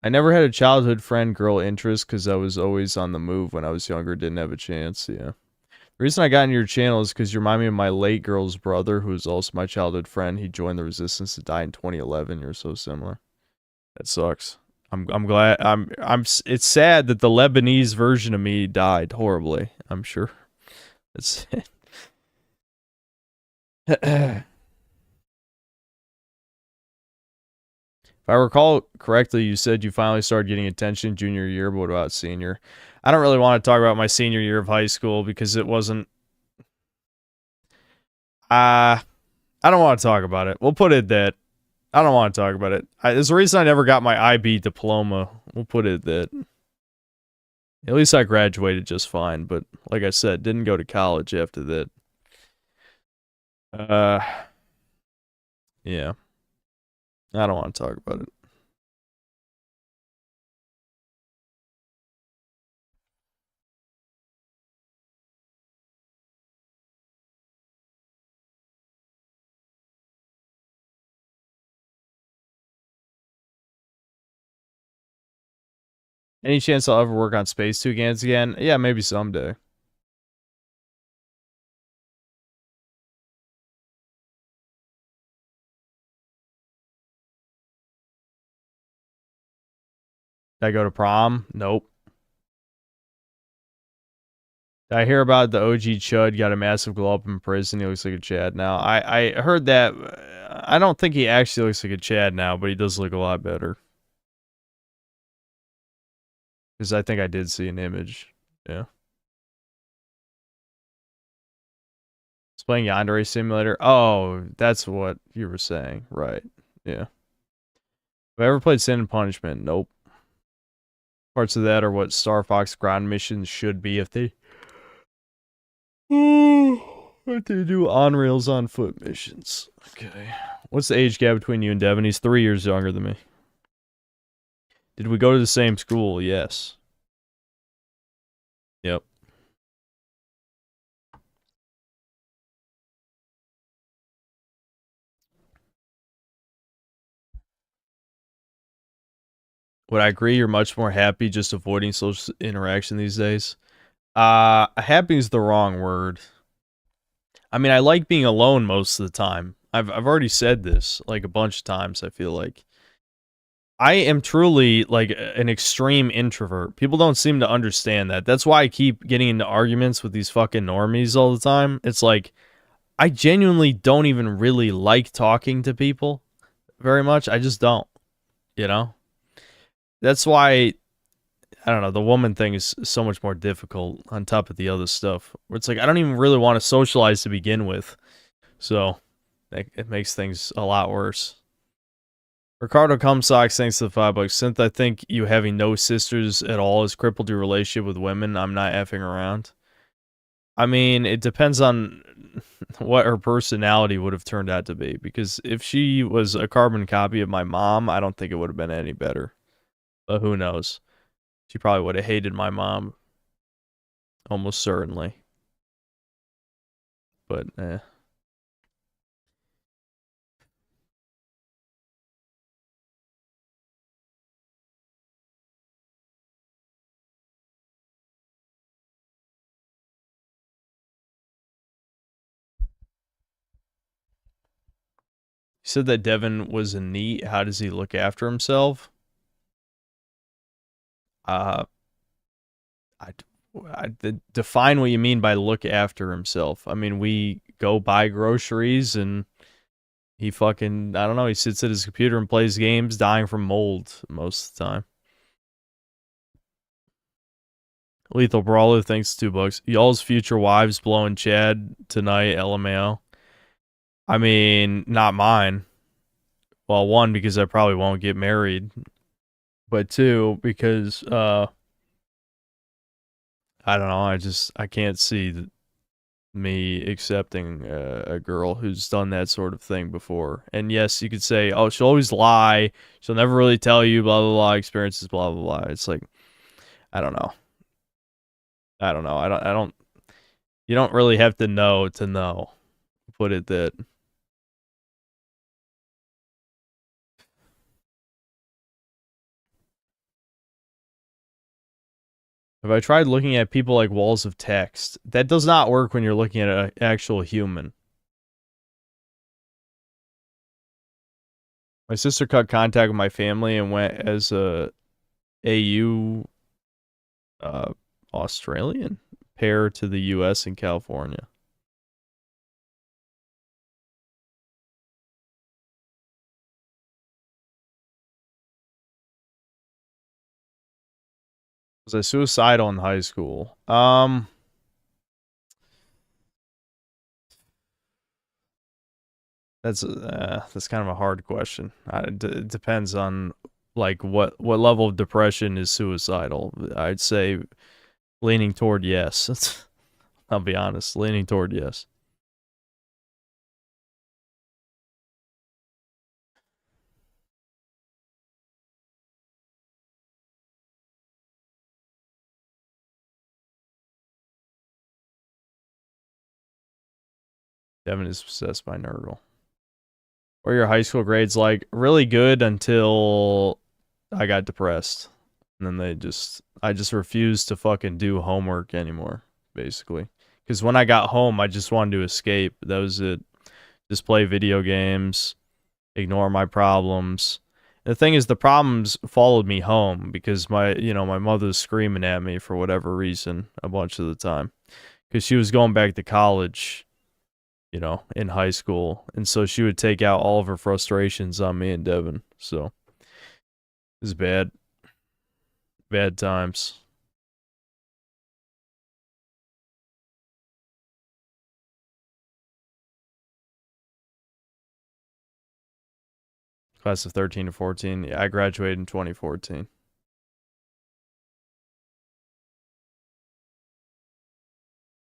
I never had a childhood friend girl interest because I was always on the move when I was younger. Didn't have a chance. Yeah. The reason I got into your channel is because you remind me of my late girl's brother, who is also my childhood friend. He joined the resistance to die in 2011. You're so similar. That sucks. I'm glad. It's sad that the Lebanese version of me died horribly. I'm sure. It's. If I recall correctly, you said you finally started getting attention junior year, but what about senior? I don't really want to talk about my senior year of high school because it wasn't. I don't want to talk about it. We'll put it that. I don't want to talk about it. There's a reason I never got my IB diploma. We'll put it that. At least I graduated just fine, but like I said, didn't go to college after that. Yeah. I don't want to talk about it. Any chance I'll ever work on Space Toucans again? Yeah, maybe someday. Did I go to prom? Nope. Did I hear about the OG Chud got a massive glow up in prison? He looks like a Chad now. I heard that. I don't think he actually looks like a Chad now, but he does look a lot better. Because I think I did see an image. Yeah. It's playing Yandere Simulator. Oh, that's what you were saying. Right. Yeah. Have I ever played Sin and Punishment? Nope. Parts of that are what Star Fox ground missions should be if they what they do on rails on foot missions. Okay. What's the age gap between you and Devin? He's 3 years younger than me. Did we go to the same school? Yes. Yep. Would I agree you're much more happy just avoiding social interaction these days? Happy is the wrong word. I mean, I like being alone most of the time. I've already said this like a bunch of times, I feel like. I am truly like an extreme introvert. People don't seem to understand that. That's why I keep getting into arguments with these fucking normies all the time. It's like I genuinely don't even really like talking to people very much. I just don't, you know? That's why I don't know, the woman thing is so much more difficult on top of the other stuff. Where it's like I don't even really want to socialize to begin with. So it makes things a lot worse. Ricardo Cumsocks, thanks to the $5. Synth, I think you having no sisters at all has crippled your relationship with women. I'm not effing around. I mean, it depends on what her personality would have turned out to be. Because if she was a carbon copy of my mom, I don't think it would have been any better. But who knows? She probably would have hated my mom. Almost certainly. But, eh. You said that Devin was a NEET. How does he look after himself? Define what you mean by look after himself. I mean, we go buy groceries and he fucking, I don't know, he sits at his computer and plays games, dying from mold most of the time. Lethal Brawler, thanks $2. Y'all's future wives blowing Chad tonight, LMAO. I mean, not mine. Well, one, because I probably won't get married. But two, because, I don't know. I can't see me accepting a girl who's done that sort of thing before. And yes, you could say, oh, she'll always lie. She'll never really tell you, blah, blah, blah, experiences, blah, blah, blah. It's like, I don't know. I don't know. I don't, you don't really have to know. Put it that. Have I tried looking at people like walls of text? That does not work when you're looking at an actual human. My sister cut contact with my family and went as a AU Australian pair to the US and California. Was I suicidal in high school? That's kind of a hard question. It depends on like what level of depression is suicidal. I'd say leaning toward yes. I'll be honest, leaning toward yes. Devin is possessed by Nurgle. What are your high school grades like? Really good until I got depressed. And then I just refused to fucking do homework anymore, basically. Because when I got home, I just wanted to escape. That was it. Just play video games, ignore my problems. And the thing is, the problems followed me home because my mother's screaming at me for whatever reason a bunch of the time. Because she was going back to college, in high school. And so she would take out all of her frustrations on me and Devin. So it was bad. Bad times. Class of 13 to 14. Yeah, I graduated in 2014.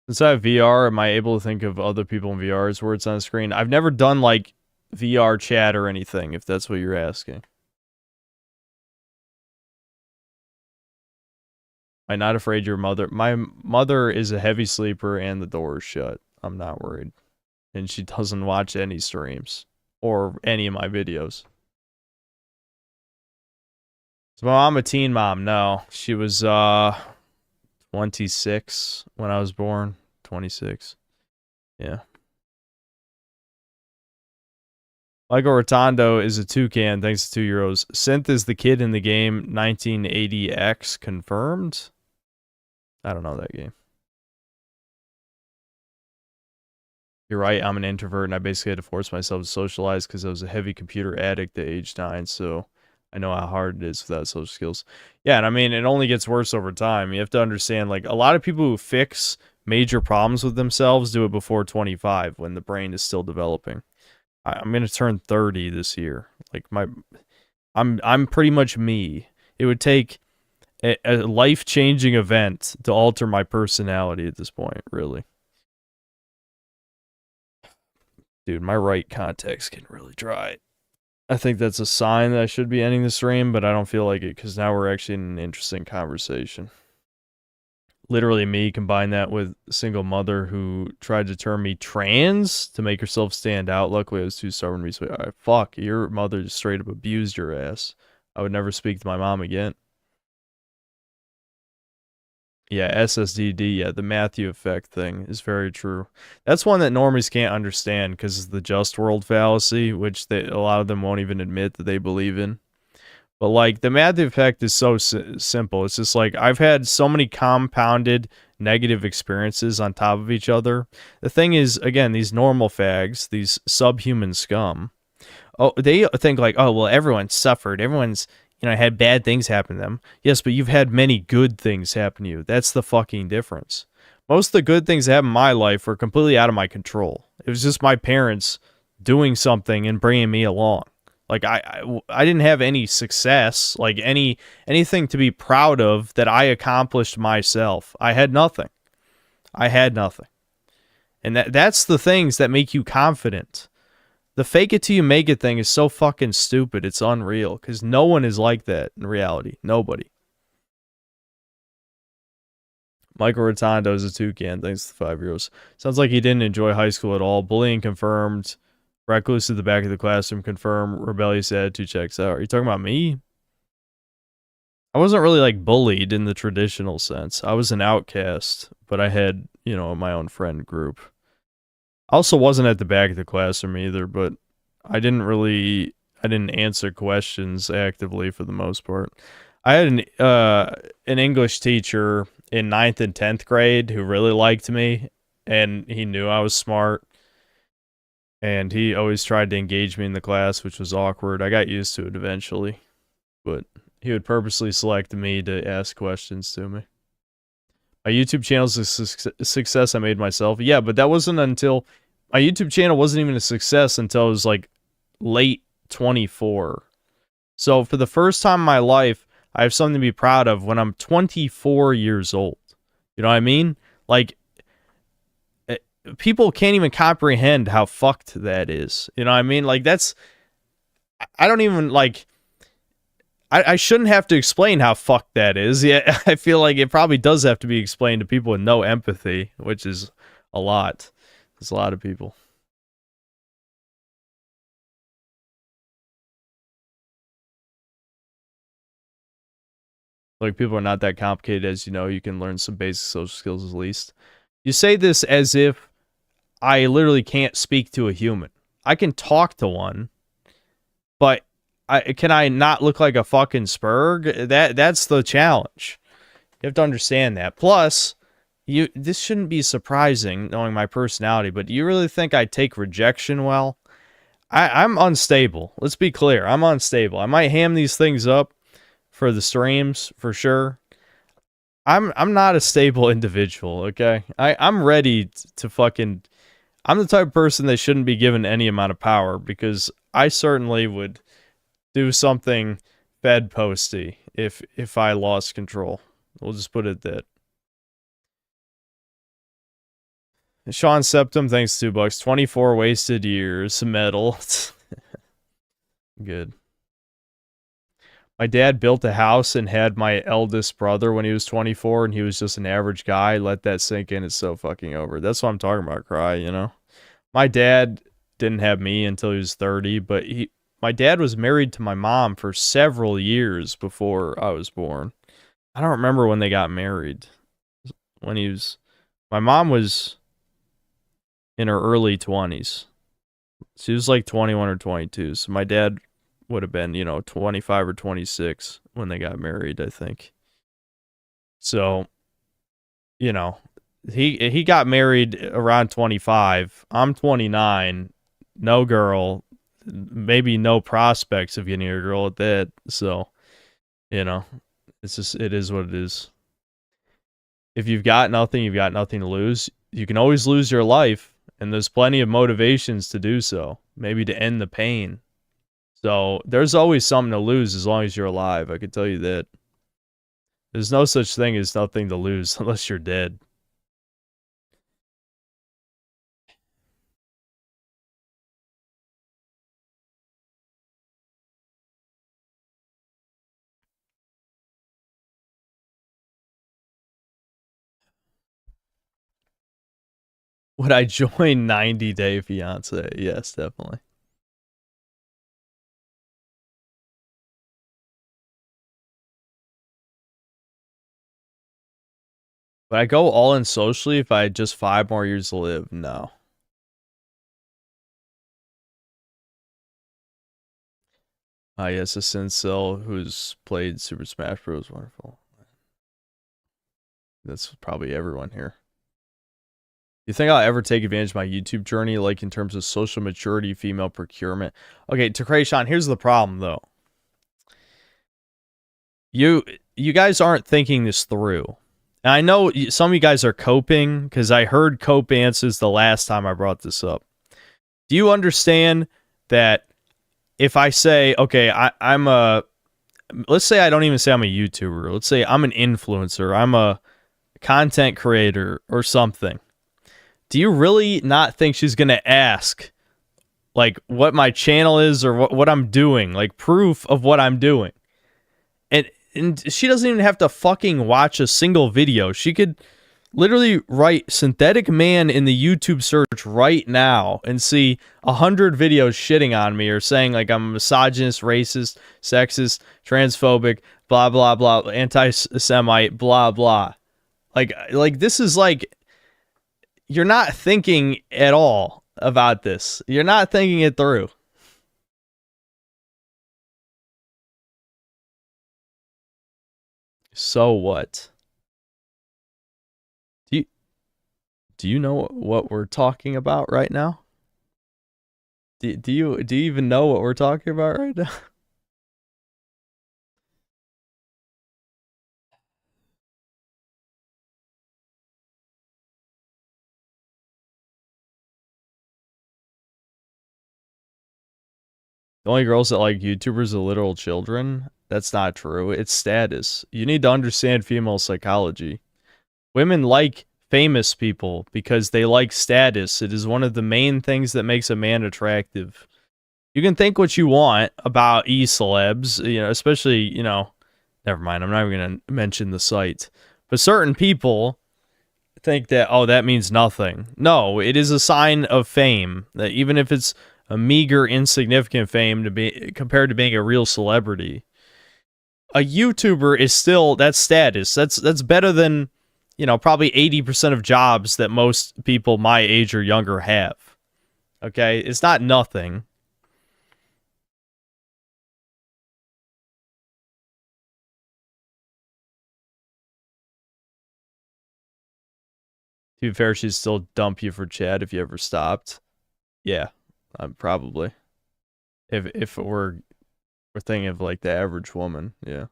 Since I have VR, am I able to think of other people in VR's words on the screen? I've never done like VR chat or anything, if that's what you're asking. I'm not afraid your mother. My mother is a heavy sleeper and the door is shut. I'm not worried. And she doesn't watch any streams or any of my videos. Is my mom a teen mom? No. She was 26 when I was born. 26. Yeah. Michael Rotondo is a toucan thanks to €2. Synth is the kid in the game 1980X confirmed? I don't know that game. You're right, I'm an introvert and I basically had to force myself to socialize because I was a heavy computer addict at age 9, so I know how hard it is without social skills. Yeah, and I mean, it only gets worse over time. You have to understand, like, a lot of people who fix major problems with themselves do it before 25 when the brain is still developing. I'm going to turn 30 this year. Like, I'm pretty much me. It would take a life-changing event to alter my personality at this point, really. Dude, my right contact's getting really dry. I think that's a sign that I should be ending the stream, but I don't feel like it because now we're actually in an interesting conversation. Literally me combine that with a single mother who tried to turn me trans to make herself stand out. Luckily, I was too stubborn to be sweet. Alright, fuck, your mother just straight up abused your ass. I would never speak to my mom again. Yeah, SSDD, yeah, the Matthew effect thing is very true. That's one that normies can't understand because it's the just world fallacy, which a lot of them won't even admit that they believe in. But, like, the Matthew effect is so simple. It's just like, I've had so many compounded negative experiences on top of each other. The thing is, again, these normal fags, these subhuman scum, they think like, oh, well, everyone suffered. Everyone's, had bad things happen to them. Yes, but you've had many good things happen to you. That's the fucking difference. Most of the good things that happened in my life were completely out of my control. It was just my parents doing something and bringing me along. Like I didn't have any success, like anything to be proud of that I accomplished myself. I had nothing. And that's the things that make you confident. The fake it till you make it thing is so fucking stupid. It's unreal because no one is like that in reality. Nobody. Michael Rotondo is a toucan. Thanks to the 5 euros. Sounds like he didn't enjoy high school at all. Bullying confirmed. Recluse at the back of the classroom confirmed. Rebellious attitude checks out. Are you talking about me? I wasn't really like bullied in the traditional sense. I was an outcast, but I had, my own friend group. I also wasn't at the back of the classroom either, but I didn't answer questions actively for the most part. I had an English teacher in 9th and 10th grade who really liked me, and he knew I was smart, and he always tried to engage me in the class, which was awkward. I got used to it eventually, but he would purposely select me to ask questions to me. My YouTube channel is a success I made myself. Yeah, but that wasn't until... My YouTube channel wasn't even a success until I was like late 24. So for the first time in my life, I have something to be proud of when I'm 24 years old. You know what I mean? Like, people can't even comprehend how fucked that is. You know what I mean? Like, that's... I don't even, like... I shouldn't have to explain how fucked that is. Yeah, I feel like it probably does have to be explained to people with no empathy, which is a lot. There's a lot of people. Like, people are not that complicated, as you know. You can learn some basic social skills at least. You say this as if I literally can't speak to a human. I can talk to one, but can I not look like a fucking spurg? That's the challenge. You have to understand that. Plus, this shouldn't be surprising, knowing my personality, but do you really think I take rejection well? I'm unstable. Let's be clear. I'm unstable. I might ham these things up for the streams, for sure. I'm not a stable individual, okay? I'm ready to fucking... I'm the type of person that shouldn't be given any amount of power, because I certainly would do something bedposty if I lost control. We'll just put it that. Sean Septum, thanks $2. 24 wasted years. Metal. Good. My dad built a house and had my eldest brother when he was 24, and he was just an average guy. Let that sink in. It's so fucking over. That's what I'm talking about, Cry, you know? My dad didn't have me until he was 30, but my dad was married to my mom for several years before I was born. I don't remember when they got married. My mom was in her early 20s. She was like 21 or 22. So my dad would have been, 25 or 26 when they got married, I think. So, he got married around 25. I'm 29. No girl. Maybe no prospects of getting a girl at that. So, it's just, it is what it is. If you've got nothing, you've got nothing to lose. You can always lose your life, and there's plenty of motivations to do so. Maybe to end the pain. So, there's always something to lose as long as you're alive. I can tell you that. There's no such thing as nothing to lose unless you're dead. Would I join 90 Day Fiance? Yes, definitely. Would I go all in socially if I had just 5 more years to live? No. Yes, a Sincil who's played Super Smash Bros. Wonderful. That's probably everyone here. You think I'll ever take advantage of my YouTube journey, like in terms of social maturity, female procurement? Okay, to Krayshawn, here's the problem, though. You guys aren't thinking this through. And I know some of you guys are coping, because I heard cope answers the last time I brought this up. Do you understand that if I say, okay, I'm a, let's say I don't even say I'm a YouTuber. Let's say I'm an influencer. I'm a content creator or something. Do you really not think she's going to ask, like, what my channel is or what I'm doing? Like, proof of what I'm doing. And she doesn't even have to fucking watch a single video. She could literally write synthetic man in the YouTube search right now and see 100 videos shitting on me or saying like I'm a misogynist, racist, sexist, transphobic, blah, blah, blah, anti-Semite, blah, blah. Like this is like, you're not thinking at all about this. You're not thinking it through. So what? Do you know what we're talking about right now? Do you even know what we're talking about right now? The only girls that like YouTubers are literal children? That's not true. It's status. You need to understand female psychology. Women like famous people because they like status. It is one of the main things that makes a man attractive. You can think what you want about e-celebs, you know, especially, you know, never mind, I'm not even going to mention the site. But certain people think that, oh, that means nothing. No, it is a sign of fame, that even if it's a meager, insignificant fame to be compared to being a real celebrity. A YouTuber is still, that's status. That's better than, you know, probably 80% of jobs that most people my age or younger have. Okay? It's not nothing. To be fair, she'd still dump you for Chad if you ever stopped. Yeah, probably. If we're thinking of like the average woman, yeah.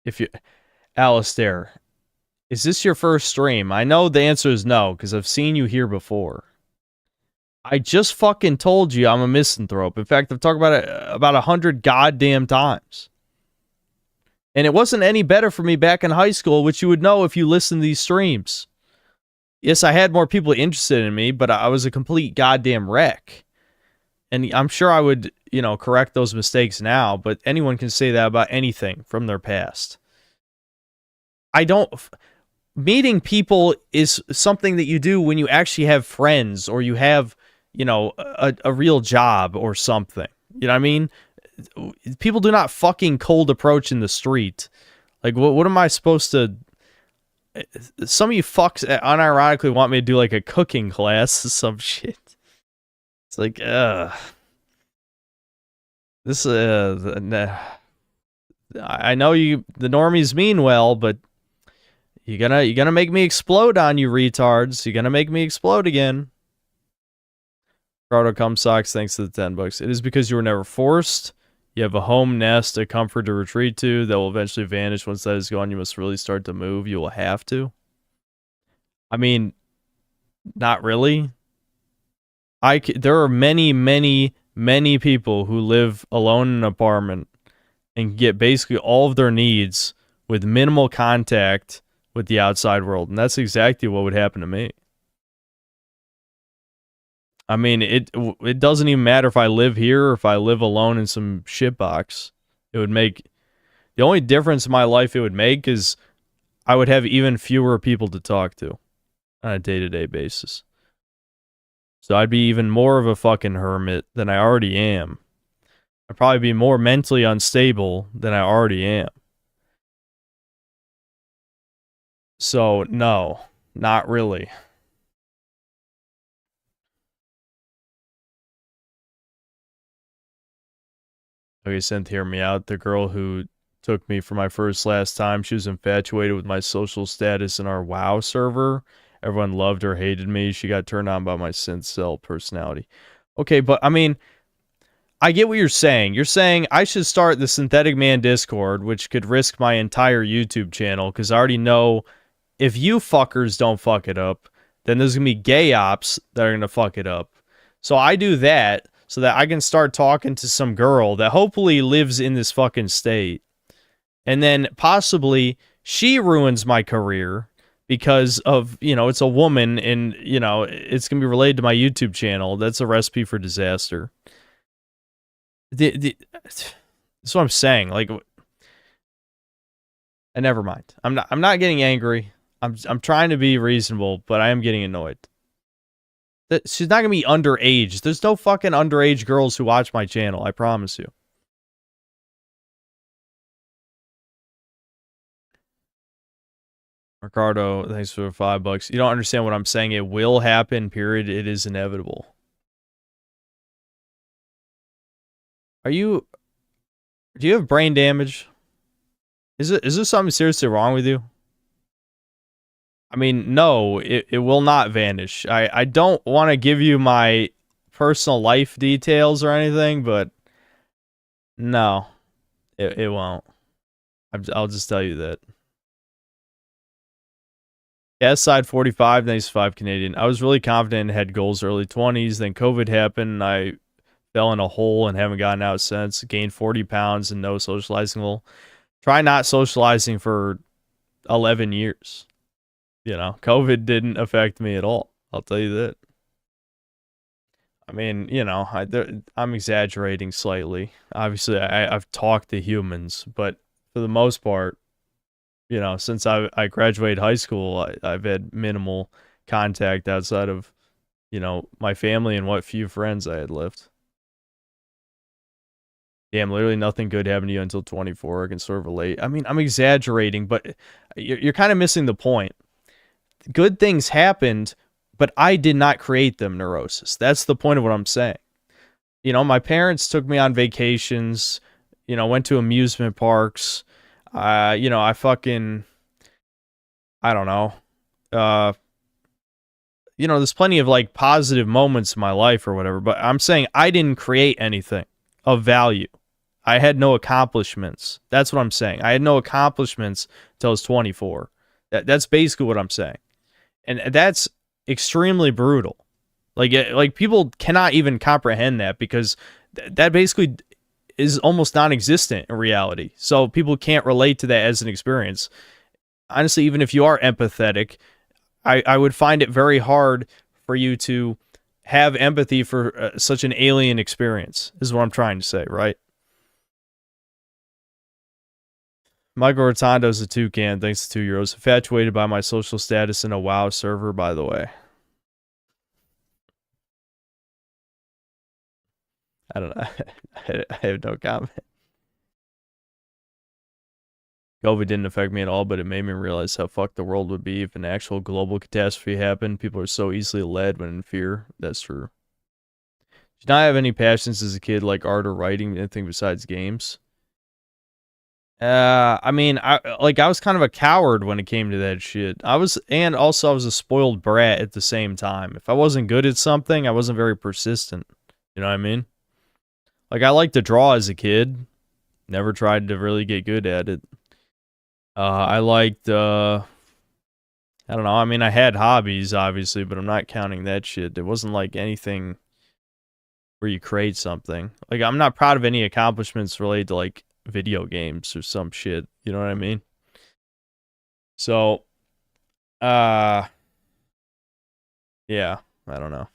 If you, Alistair, is this your first stream? I know the answer is no, because I've seen you here before. I just fucking told you I'm a misanthrope. In fact, I've talked about it about 100 goddamn times. And it wasn't any better for me back in high school, which you would know if you listened to these streams. Yes, I had more people interested in me, but I was a complete goddamn wreck. And I'm sure I would, you know, correct those mistakes now, but anyone can say that about anything from their past. Meeting people is something that you do when you actually have friends or you have, you know, a real job or something. You know what I mean? People do not fucking cold approach in the street. Like, what am I supposed to... Some of you fucks unironically want me to do, like, a cooking class or some shit. It's like, This, I know you, the normies mean well, but you're gonna make me explode on you retards. You're gonna make me explode again. Proto cum socks, thanks to the $10. It is because you were never forced. You have a home nest, a comfort to retreat to that will eventually vanish. Once that is gone, you must really start to move. You will have to. I mean, not really. There are many, many, many people who live alone in an apartment and get basically all of their needs with minimal contact with the outside world. And that's exactly what would happen to me. I mean, it doesn't even matter if I live here or if I live alone in some shitbox. It would make... The only difference in my life it would make is I would have even fewer people to talk to on a day-to-day basis. So I'd be even more of a fucking hermit than I already am. I'd probably be more mentally unstable than I already am. So, no, not really. Okay, Synth, hear me out. The girl who took me for my first last time, she was infatuated with my social status in our WoW server. Everyone loved or hated me. She got turned on by my synth cell personality. Okay, but I mean, I get what you're saying. You're saying I should start the Synthetic Man Discord, which could risk my entire YouTube channel, because I already know if you fuckers don't fuck it up, then there's going to be gay ops that are going to fuck it up. So I do that so that I can start talking to some girl that hopefully lives in this fucking state. And then possibly she ruins my career because of, you know, it's a woman and, you know, it's going to be related to my YouTube channel. That's a recipe for disaster. That's what I'm saying. Like, and never mind. I'm not getting angry. I'm trying to be reasonable, but I am getting annoyed. She's not gonna be underage. There's no fucking underage girls who watch my channel. I promise you. Ricardo, thanks for $5. You don't understand what I'm saying. It will happen. Period. It is inevitable. Do you have brain damage? Is there something seriously wrong with you? I mean, no, it will not vanish. I don't want to give you my personal life details or anything, but no, it won't. I'll just tell you that. Yeah, side 45, 95 Canadian. I was really confident and had goals early 20s. Then COVID happened and I fell in a hole and haven't gotten out since. Gained 40 pounds and no socializing. Well, try not socializing for 11 years. You know, COVID didn't affect me at all. I'll tell you that. I mean, you know, I'm exaggerating slightly. Obviously, I've talked to humans, but for the most part, you know, since I graduated high school, I've had minimal contact outside of, you know, my family and what few friends I had left. Damn, literally nothing good happened to you until 24. I can sort of relate. I mean, I'm exaggerating, but you're kind of missing the point. Good things happened, but I did not create them, Neurosis. That's the point of what I'm saying. You know, my parents took me on vacations, you know, went to amusement parks. You know, I don't know. You know, there's plenty of like positive moments in my life or whatever, but I'm saying I didn't create anything of value. I had no accomplishments. That's what I'm saying. I had no accomplishments until I was 24. That's basically what I'm saying. And that's extremely brutal. Like people cannot even comprehend that because that basically is almost non-existent in reality. So people can't relate to that as an experience. Honestly, even if you are empathetic, I would find it very hard for you to have empathy for such an alien experience, is what I'm trying to say, right? Michael Rotondo's a toucan, thanks to €2. Infatuated by my social status in a WoW server, by the way. I don't know. I have no comment. COVID didn't affect me at all, but it made me realize how fucked the world would be if an actual global catastrophe happened. People are so easily led when in fear. That's true. Did not have any passions as a kid, like art or writing, anything besides games. I mean, I was kind of a coward when it came to that shit. I was a spoiled brat at the same time. If I wasn't good at something, I wasn't very persistent. You know what I mean? Like, I liked to draw as a kid. Never tried to really get good at it. I liked, I don't know. I mean, I had hobbies, obviously, but I'm not counting that shit. It wasn't like anything where you create something. Like, I'm not proud of any accomplishments related to, like, video games or some shit. You know what I mean? So, yeah, I don't know.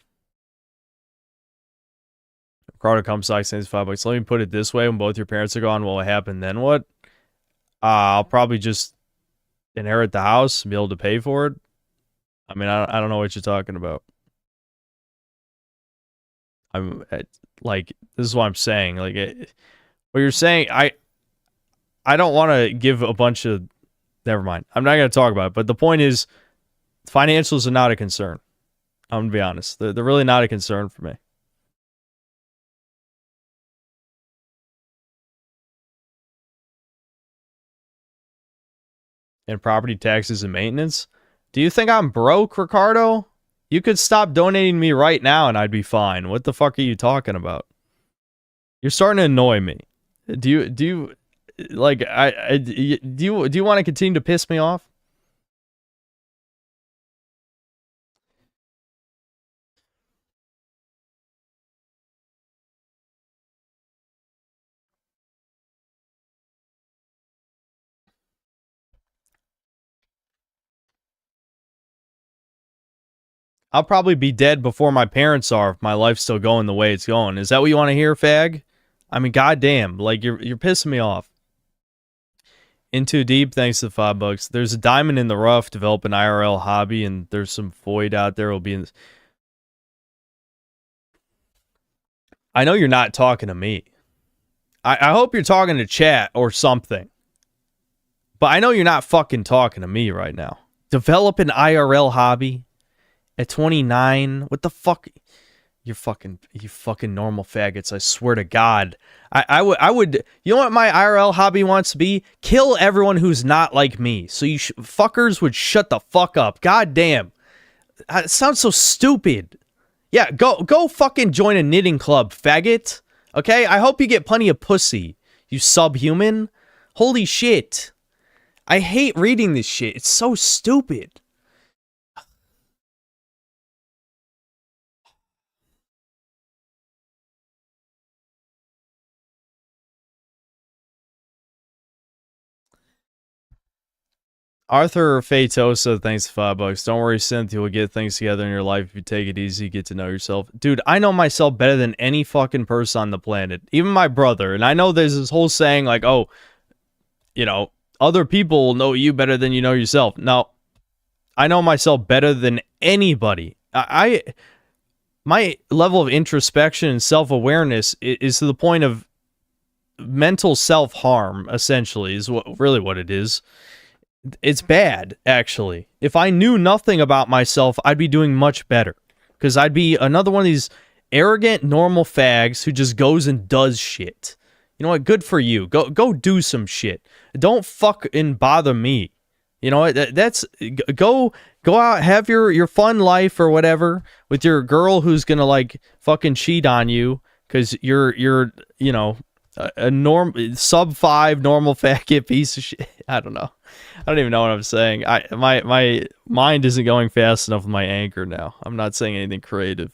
Ricardo Comstock sends $5. Let me put it this way: when both your parents are gone, what will happen then? What? I'll probably just inherit the house and be able to pay for it. I mean, I don't know what you're talking about. Like, this is what I'm saying. Like, what you're saying, I don't want to give a bunch of, never mind. I'm not going to talk about it, but the point is, financials are not a concern. I'm going to be honest. They're really not a concern for me. And property taxes and maintenance? Do you think I'm broke, Ricardo? You could stop donating me right now and I'd be fine. What the fuck are you talking about? You're starting to annoy me. Do you like do you want to continue to piss me off? I'll probably be dead before my parents are if my life's still going the way it's going. Is that what you want to hear, fag? I mean, goddamn, like you're pissing me off. In Too Deep, thanks to the $5. There's a diamond in the rough, develop an IRL hobby, and there's some void out there. Will be in. I know you're not talking to me. I hope you're talking to chat or something. But I know you're not fucking talking to me right now. Develop an IRL hobby at 29. What the fuck? You fucking normal faggots. I swear to God. I would. You know what my IRL hobby wants to be? Kill everyone who's not like me. So you fuckers would shut the fuck up. God damn. It sounds so stupid. Yeah, go fucking join a knitting club, faggot. Okay? I hope you get plenty of pussy, you subhuman. Holy shit. I hate reading this shit. It's so stupid. Arthur Fatosa, thanks for $5. Don't worry, Cynthia will get things together in your life if you take it easy, get to know yourself. Dude, I know myself better than any fucking person on the planet. Even my brother. And I know there's this whole saying like, oh, you know, other people know you better than you know yourself. No, I know myself better than anybody. My level of introspection and self-awareness is to the point of mental self-harm, essentially, is really what it is. It's bad, actually. If I knew nothing about myself, I'd be doing much better. Because I'd be another one of these arrogant, normal fags who just goes and does shit. You know what? Good for you. Go do some shit. Don't fucking bother me. You know what? That's go out, have your fun life or whatever with your girl who's gonna like fucking cheat on you because you're you know a sub 5 normal faggot piece of shit. I don't know. I don't even know what I'm saying. My mind isn't going fast enough with my anchor now. I'm not saying anything creative.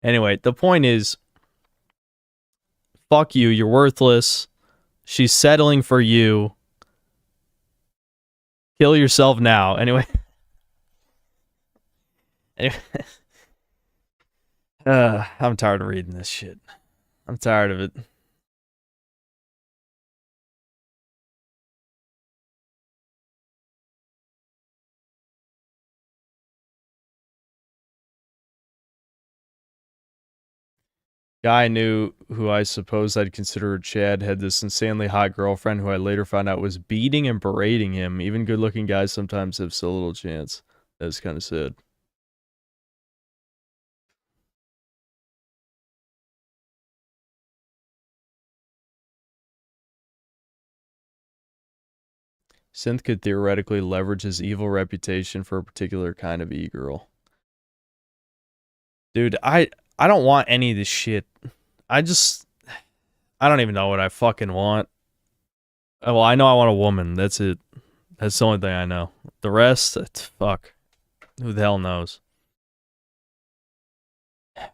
Anyway, the point is, fuck you. You're worthless. She's settling for you. Kill yourself now. Anyway. I'm tired of reading this shit. I'm tired of it. Guy I knew who I suppose I'd consider a Chad had this insanely hot girlfriend who I later found out was beating and berating him. Even good-looking guys sometimes have so little chance. That's kind of sad. Synth could theoretically leverage his evil reputation for a particular kind of e-girl. Dude, I don't want any of this shit. I don't even know what I fucking want. Well, I know I want a woman. That's it. That's the only thing I know. The rest, fuck. Who the hell knows? Can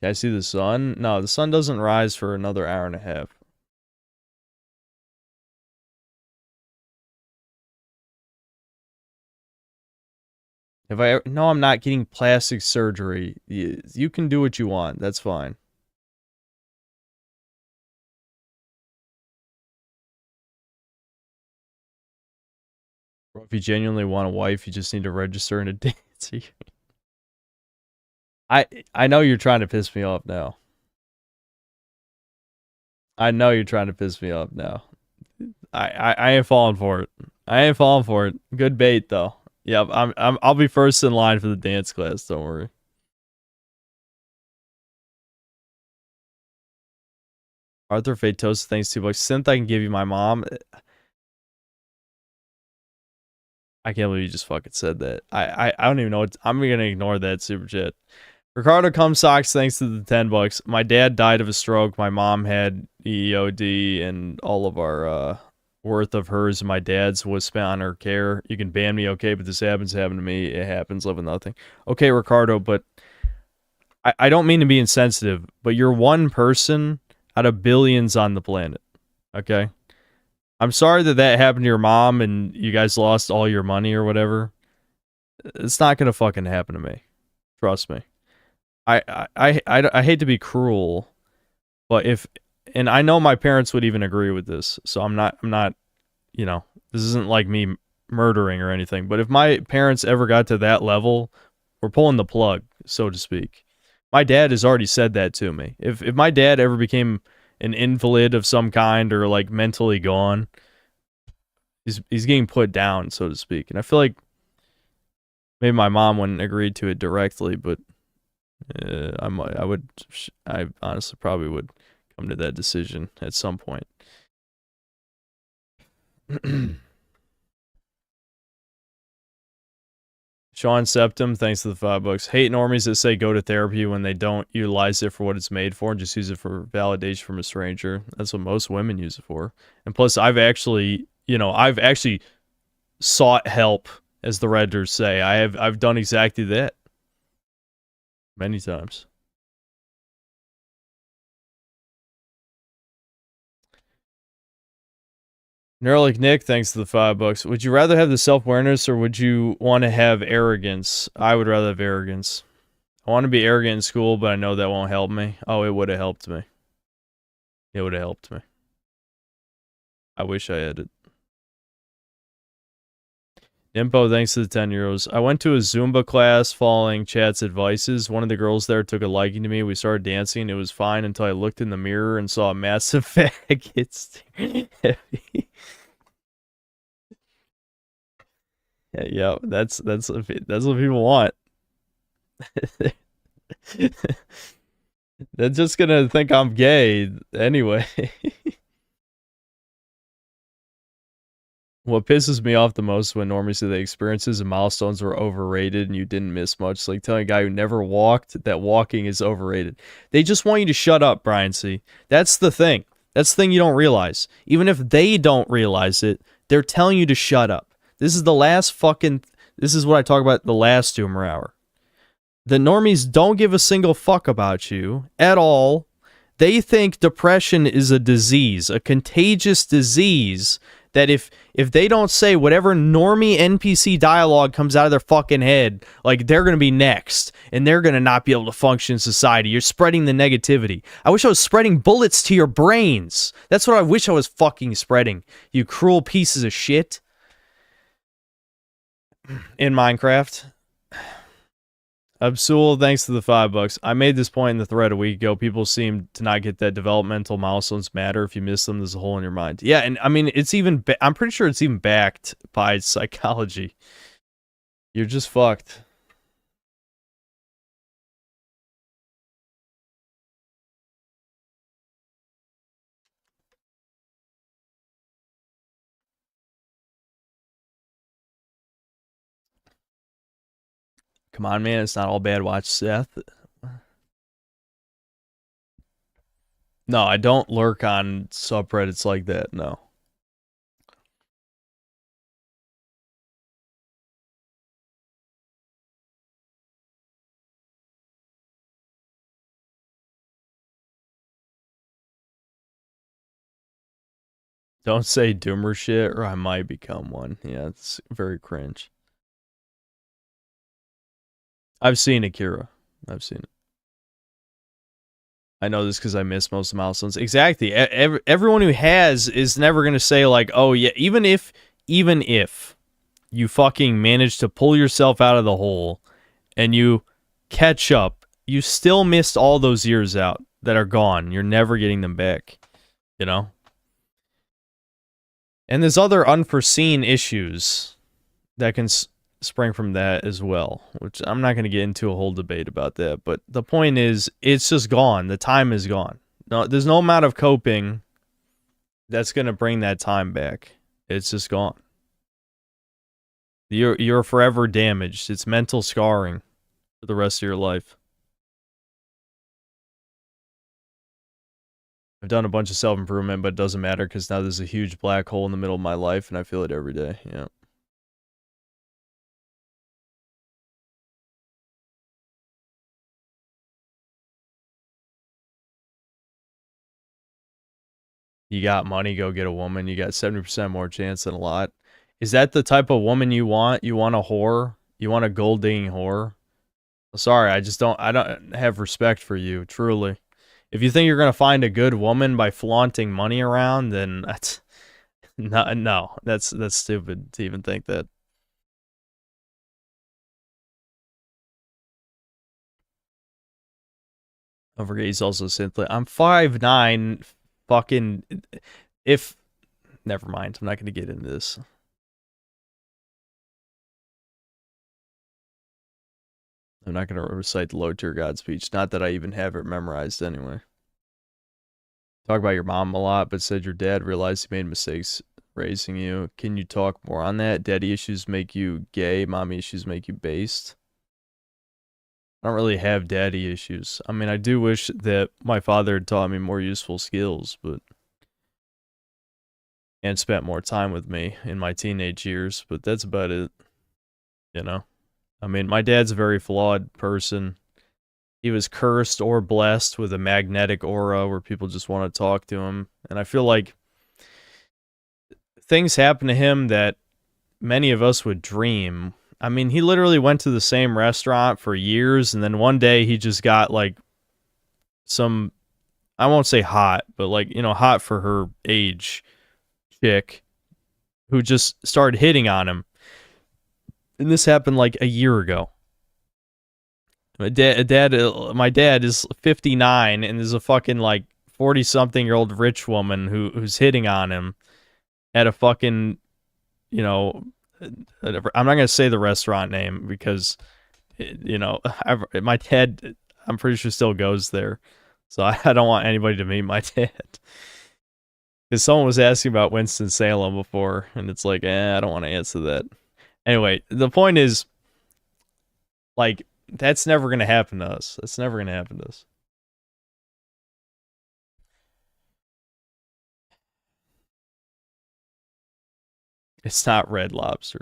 I see the sun? No, the sun doesn't rise for another hour and a half. If I ever, no, I'm not getting plastic surgery. You can do what you want. That's fine. If you genuinely want a wife, you just need to register in a dance. I know you're trying to piss me off now. I know you're trying to piss me off now. I ain't falling for it. I ain't falling for it. Good bait though. Yep, I'll be first in line for the dance class, don't worry. Arthur Fatosa, thanks $2. Synth, I can give you my mom. I can't believe you just fucking said that. I don't even know what I'm gonna ignore that super chat. Ricardo Cum Socks, thanks to the $10. My dad died of a stroke. My mom had EOD, and all of our worth of hers and my dad's was spent on her care. You can ban me, okay, but this happens to happen to me. It happens, live with nothing. Okay, Ricardo, but I don't mean to be insensitive, but you're one person out of billions on the planet, okay? I'm sorry that happened to your mom and you guys lost all your money or whatever. It's not gonna fucking happen to me. Trust me. I hate to be cruel, but and I know my parents would even agree with this, so I'm not, you know, this isn't like me murdering or anything, but if my parents ever got to that level, we're pulling the plug, so to speak. My dad has already said that to me. If my dad ever became an invalid of some kind or like mentally gone, he's getting put down, so to speak. And I feel like maybe my mom wouldn't agree to it directly, but I honestly probably would come to that decision at some point. Sean Septum, thanks to the $5. Hate normies that say go to therapy when they don't utilize it for what it's made for and just use it for validation from a stranger. That's what most women use it for. And plus, I've actually sought help, as the Redditors say. I've done exactly that many times. Neuralic Nick, thanks to the $5. Would you rather have the self-awareness or would you want to have arrogance? I would rather have arrogance. I want to be arrogant in school, but I know that won't help me. Oh, it would have helped me. It would have helped me. I wish I had it. Nimpo, thanks to the 10 euros. I went to a Zumba class following chat's advices. One of the girls there took a liking to me. We started dancing. It was fine until I looked in the mirror and saw a massive faggot staring at me. Yeah, that's what people want. They're just gonna think I'm gay anyway. What pisses me off the most when normies say the experiences and milestones were overrated and you didn't miss much. It's like telling a guy who never walked that walking is overrated. They just want you to shut up, Brian C. That's the thing. That's the thing you don't realize. Even if they don't realize it, they're telling you to shut up. This is what I talk about the last Doomer Hour. The normies don't give a single fuck about you at all. They think depression is a disease, a contagious disease that if they don't say whatever normie NPC dialogue comes out of their fucking head, like they're going to be next and they're going to not be able to function in society. You're spreading the negativity. I wish I was spreading bullets to your brains. That's what I wish I was fucking spreading. You cruel pieces of shit. In Minecraft. Absul, thanks to the $5. I made this point in the thread a week ago. People seem to not get that developmental milestones matter. If you miss them, there's a hole in your mind. Yeah, and I mean, it's even... I'm pretty sure it's even backed by psychology. You're just fucked. Come on, man. It's not all bad. Watch Seth. No, I don't lurk on subreddits like that. No. Don't say doomer shit or I might become one. Yeah, it's very cringe. I've seen Akira. I've seen it. I know this because I miss most of the milestones. Exactly. Everyone who has is never going to say like, oh yeah, even if you fucking manage to pull yourself out of the hole and you catch up, you still missed all those years out that are gone. You're never getting them back, you know? And there's other unforeseen issues that can spring from that as well, which I'm not going to get into a whole debate about that, but the point is, it's just gone. The time is gone. No, there's no amount of coping that's going to bring that time back. It's just gone. You're forever damaged. It's mental scarring for the rest of your life. I've done a bunch of self-improvement, but it doesn't matter because now there's a huge black hole in the middle of my life, and I feel it every day. Yeah. You got money, go get a woman. You got 70% more chance than a lot. Is that the type of woman you want? You want a whore? You want a gold-digging whore? Sorry, I don't have respect for you, truly. If you think you're gonna find a good woman by flaunting money around, then that's no, that's stupid to even think that. Don't forget he's also simply I'm 5'9", fucking if never mind, I'm not gonna get into this. I'm not gonna recite the low tier god speech, not that I even have it memorized anyway. Talk about your mom a lot, but said your dad realized he made mistakes raising you. Can you talk more on that? Daddy issues make you gay, mommy issues make you based. I don't really have daddy issues. I mean, I do wish that my father had taught me more useful skills, but and spent more time with me in my teenage years, but that's about it. You know? I mean, my dad's a very flawed person. He was cursed or blessed with a magnetic aura where people just want to talk to him. And I feel like things happen to him that many of us would dream. I mean, he literally went to the same restaurant for years, and then one day he just got like some, I won't say hot, but like, you know, hot for her age chick who just started hitting on him. And this happened like a year ago. My dad is 59 and is a fucking like 40-something-year-old rich woman who's hitting on him at a fucking, you know, I'm not gonna say the restaurant name because, you know, my dad, I'm pretty sure still goes there, so I don't want anybody to meet my dad. Because someone was asking about Winston-Salem before, and it's like, I don't want to answer that. Anyway, the point is, like, that's never gonna happen to us. That's never gonna happen to us. It's not Red Lobster.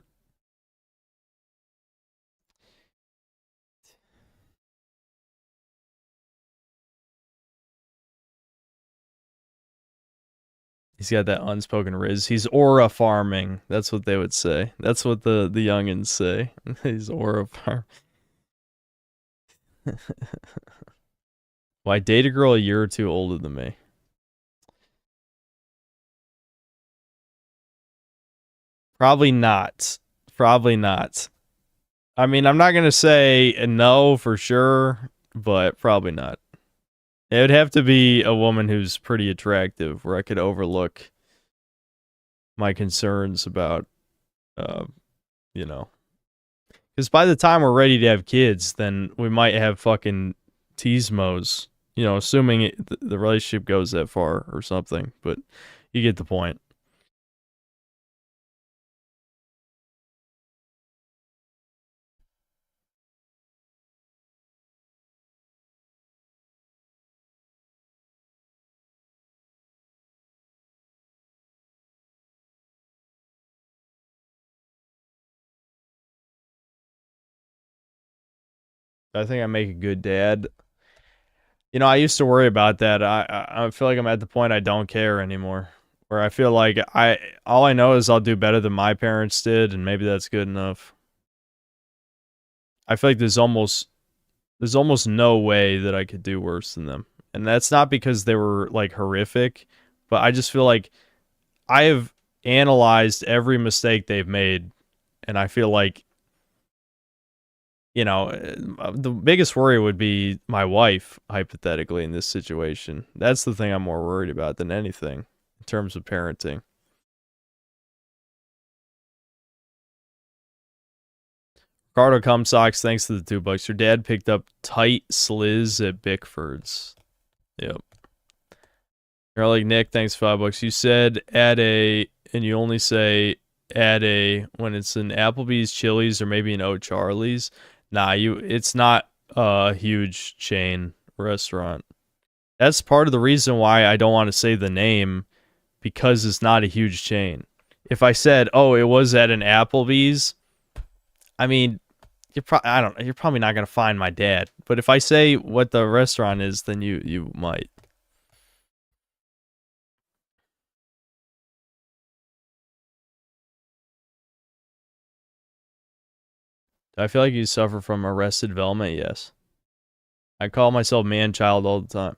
He's got that unspoken riz. He's aura farming. That's what they would say. That's what the youngins say. He's aura farm. Why date a girl a year or two older than me? Probably not. Probably not. I mean, I'm not gonna say no for sure, but probably not. It would have to be a woman who's pretty attractive, where I could overlook my concerns about, you know. Because by the time we're ready to have kids, then we might have fucking Teasmos, you know, assuming the relationship goes that far or something. But you get the point. I think I make a good dad. You know, I used to worry about that. I feel like I'm at the point I don't care anymore. Where I feel like all I know is I'll do better than my parents did, and maybe that's good enough. I feel like there's almost no way that I could do worse than them. And that's not because they were like horrific, but I just feel like I have analyzed every mistake they've made, and I feel like, you know, the biggest worry would be my wife, hypothetically, in this situation. That's the thing I'm more worried about than anything in terms of parenting. Ricardo Cumsocks, thanks to the $2. Your dad picked up tight sliz at Bickford's. Yep. You're like, Nick, thanks $5. You said add a, and you only say add a when it's an Applebee's, Chili's, or maybe an O'Charlie's. Nah, it's not a huge chain restaurant. That's part of the reason why I don't want to say the name, because it's not a huge chain. If I said, "Oh, it was at an Applebee's," I mean, you're probably not gonna find my dad. But if I say what the restaurant is, then you might. Do I feel like you suffer from arrested development? Yes. I call myself man-child all the time.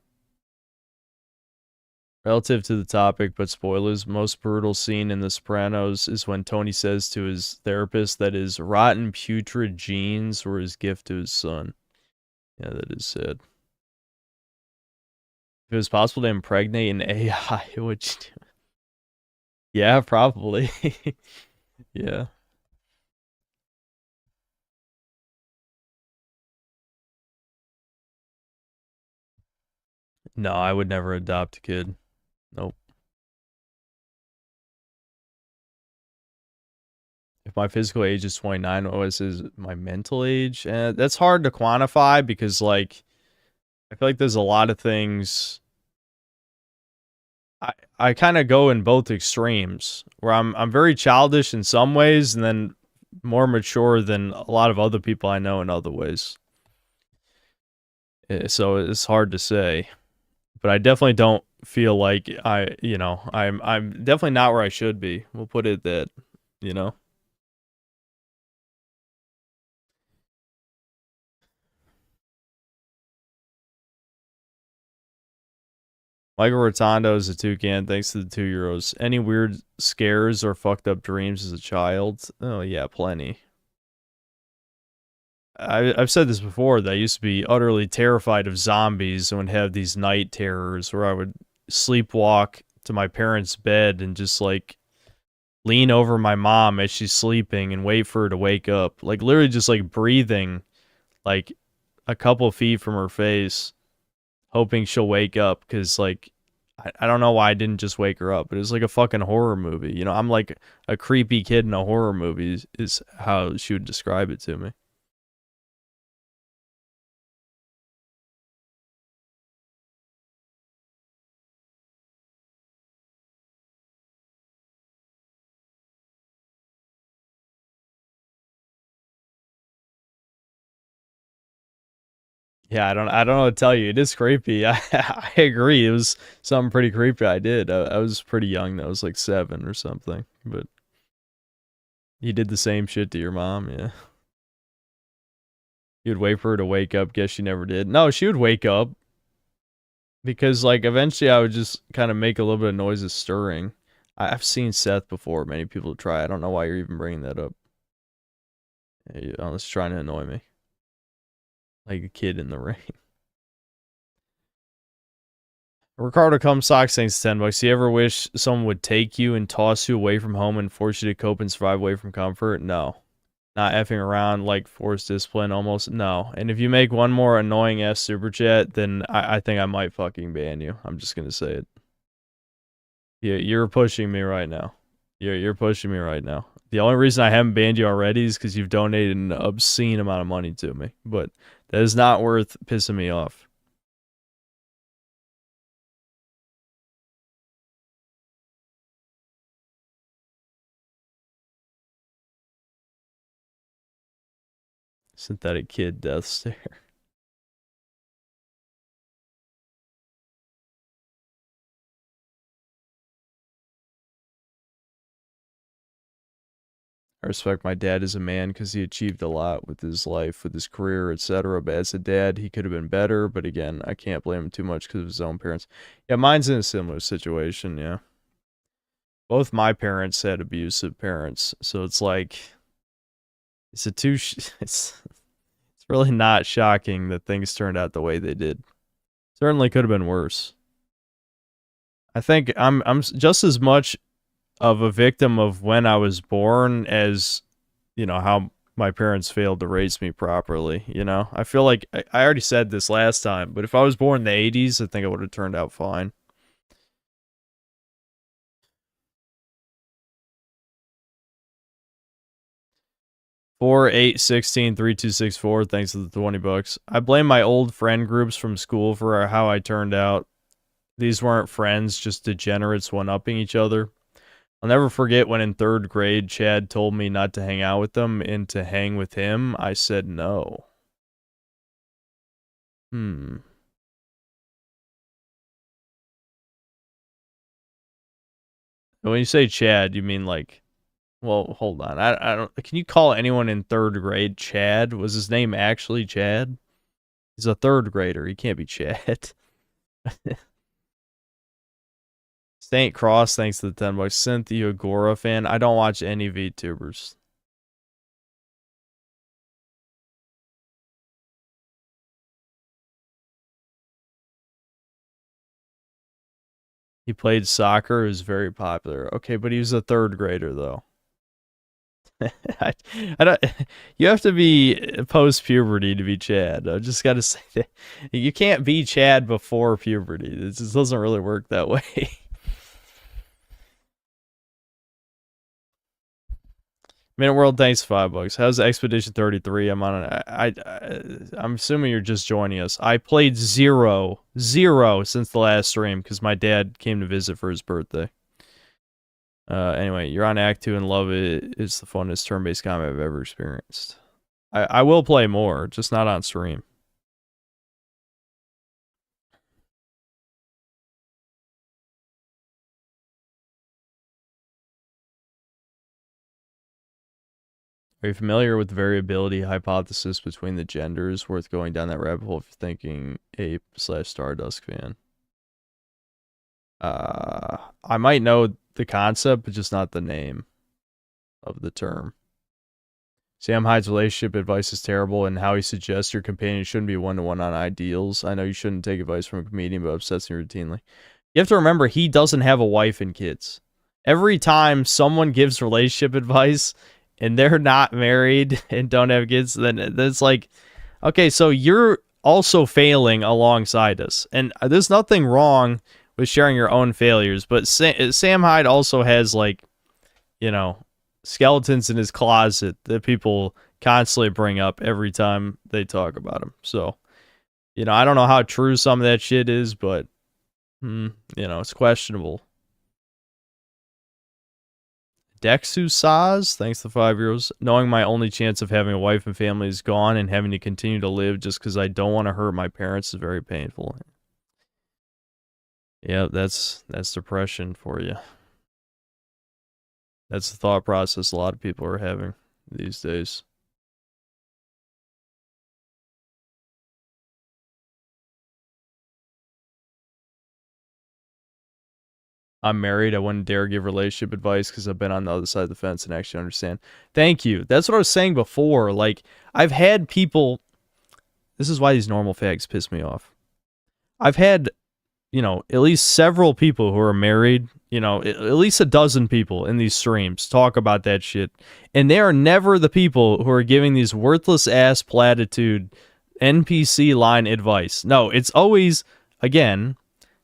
Relative to the topic, but spoilers, most brutal scene in The Sopranos is when Tony says to his therapist that his rotten putrid genes were his gift to his son. Yeah, that is sad. If it was possible to impregnate an AI, would you do? Yeah, probably. Yeah. No, I would never adopt a kid. Nope. If my physical age is 29, what is my mental age? That's hard to quantify because, like, I feel like there's a lot of things. I kind of go in both extremes where I'm very childish in some ways and then more mature than a lot of other people I know in other ways. So it's hard to say, but I definitely don't feel like I'm definitely not where I should be. We'll put it that, you know. Michael Rotondo is a toucan. Thanks to the €2. Any weird scares or fucked up dreams as a child? Oh yeah, plenty. I've said this before that I used to be utterly terrified of zombies and would have these night terrors where I would sleepwalk to my parents' bed and just like lean over my mom as she's sleeping and wait for her to wake up. Like literally just like breathing like a couple feet from her face, hoping she'll wake up because like I don't know why I didn't just wake her up, but it was like a fucking horror movie. You know, I'm like a creepy kid in a horror movie is how she would describe it to me. Yeah, I don't know what to tell you. It is creepy. I agree. It was something pretty creepy I did. I was pretty young though. I was like 7 or something. But you did the same shit to your mom, yeah. You'd wait for her to wake up. Guess she never did. No, she would wake up. Because like eventually I would just kind of make a little bit of noises stirring. I've seen Seth before. Many people try. I don't know why you're even bringing that up. You're just trying to annoy me. Like a kid in the rain. Ricardo Comstock thanks $10. You ever wish someone would take you and toss you away from home and force you to cope and survive away from comfort? No. Not effing around like forced discipline almost? No. And if you make one more annoying ass super chat, then I think I might fucking ban you. I'm just gonna say it. Yeah, you're pushing me right now. You're pushing me right now. The only reason I haven't banned you already is because you've donated an obscene amount of money to me. But that is not worth pissing me off. Synthetic kid death stare. I respect my dad as a man because he achieved a lot with his life, with his career, etc. But as a dad, he could have been better. But again, I can't blame him too much because of his own parents. Yeah, mine's in a similar situation, yeah. Both my parents had abusive parents. So it's like, it's really not shocking that things turned out the way they did. Certainly could have been worse. I think I'm just as much of a victim of when I was born as, you know, how my parents failed to raise me properly, you know? I feel like, I already said this last time, but if I was born in the 80s, I think it would have turned out fine. Four, 8, 16, 3264. Thanks for the $20. I blame my old friend groups from school for how I turned out. These weren't friends, just degenerates one-upping each other. I'll never forget when in 3rd grade, Chad told me not to hang out with them and to hang with him. I said no. When you say Chad, you mean like, well, hold on. I don't. Can you call anyone in 3rd grade Chad? Was his name actually Chad? He's a 3rd grader. He can't be Chad. Saint Cross, thanks to the 10 bucks. Cynthia Agora fan. I don't watch any VTubers. He played soccer. It was very popular. Okay, but he was a 3rd grader though. I don't. You have to be post puberty to be Chad. I just got to say that you can't be Chad before puberty. It just doesn't really work that way. Minute World, thanks $5. How's Expedition 33? I'm on I'm assuming you're just joining us. I played zero since the last stream because my dad came to visit for his birthday. Anyway, you're on Act 2 and love it. It's the funnest turn-based combat I've ever experienced. I will play more, just not on stream. Are you familiar with the variability hypothesis between the genders? Worth going down that rabbit hole if you're thinking ape/Stardust fan. I might know the concept, but just not the name of the term. Sam Hyde's relationship advice is terrible, and how he suggests your companion shouldn't be one-to-one on ideals. I know you shouldn't take advice from a comedian, but upsets me routinely. You have to remember, he doesn't have a wife and kids. Every time someone gives relationship advice and they're not married and don't have kids, then it's like, okay, so you're also failing alongside us. And there's nothing wrong with sharing your own failures, but Sam Hyde also has, like, you know, skeletons in his closet that people constantly bring up every time they talk about him. So, you know, I don't know how true some of that shit is, but, you know, it's questionable. Dexu Saz, thanks to 5 euros. Knowing my only chance of having a wife and family is gone and having to continue to live just because I don't want to hurt my parents is very painful. Yeah, that's depression for you. That's the thought process a lot of people are having these days. I'm married. I wouldn't dare give relationship advice because I've been on the other side of the fence and actually understand. Thank you. That's what I was saying before. Like, I've had people... This is why these normal fags piss me off. I've had, you know, at least several people who are married, you know, at least a dozen people in these streams talk about that shit. And they are never the people who are giving these worthless-ass platitude NPC line advice. No, it's always, again,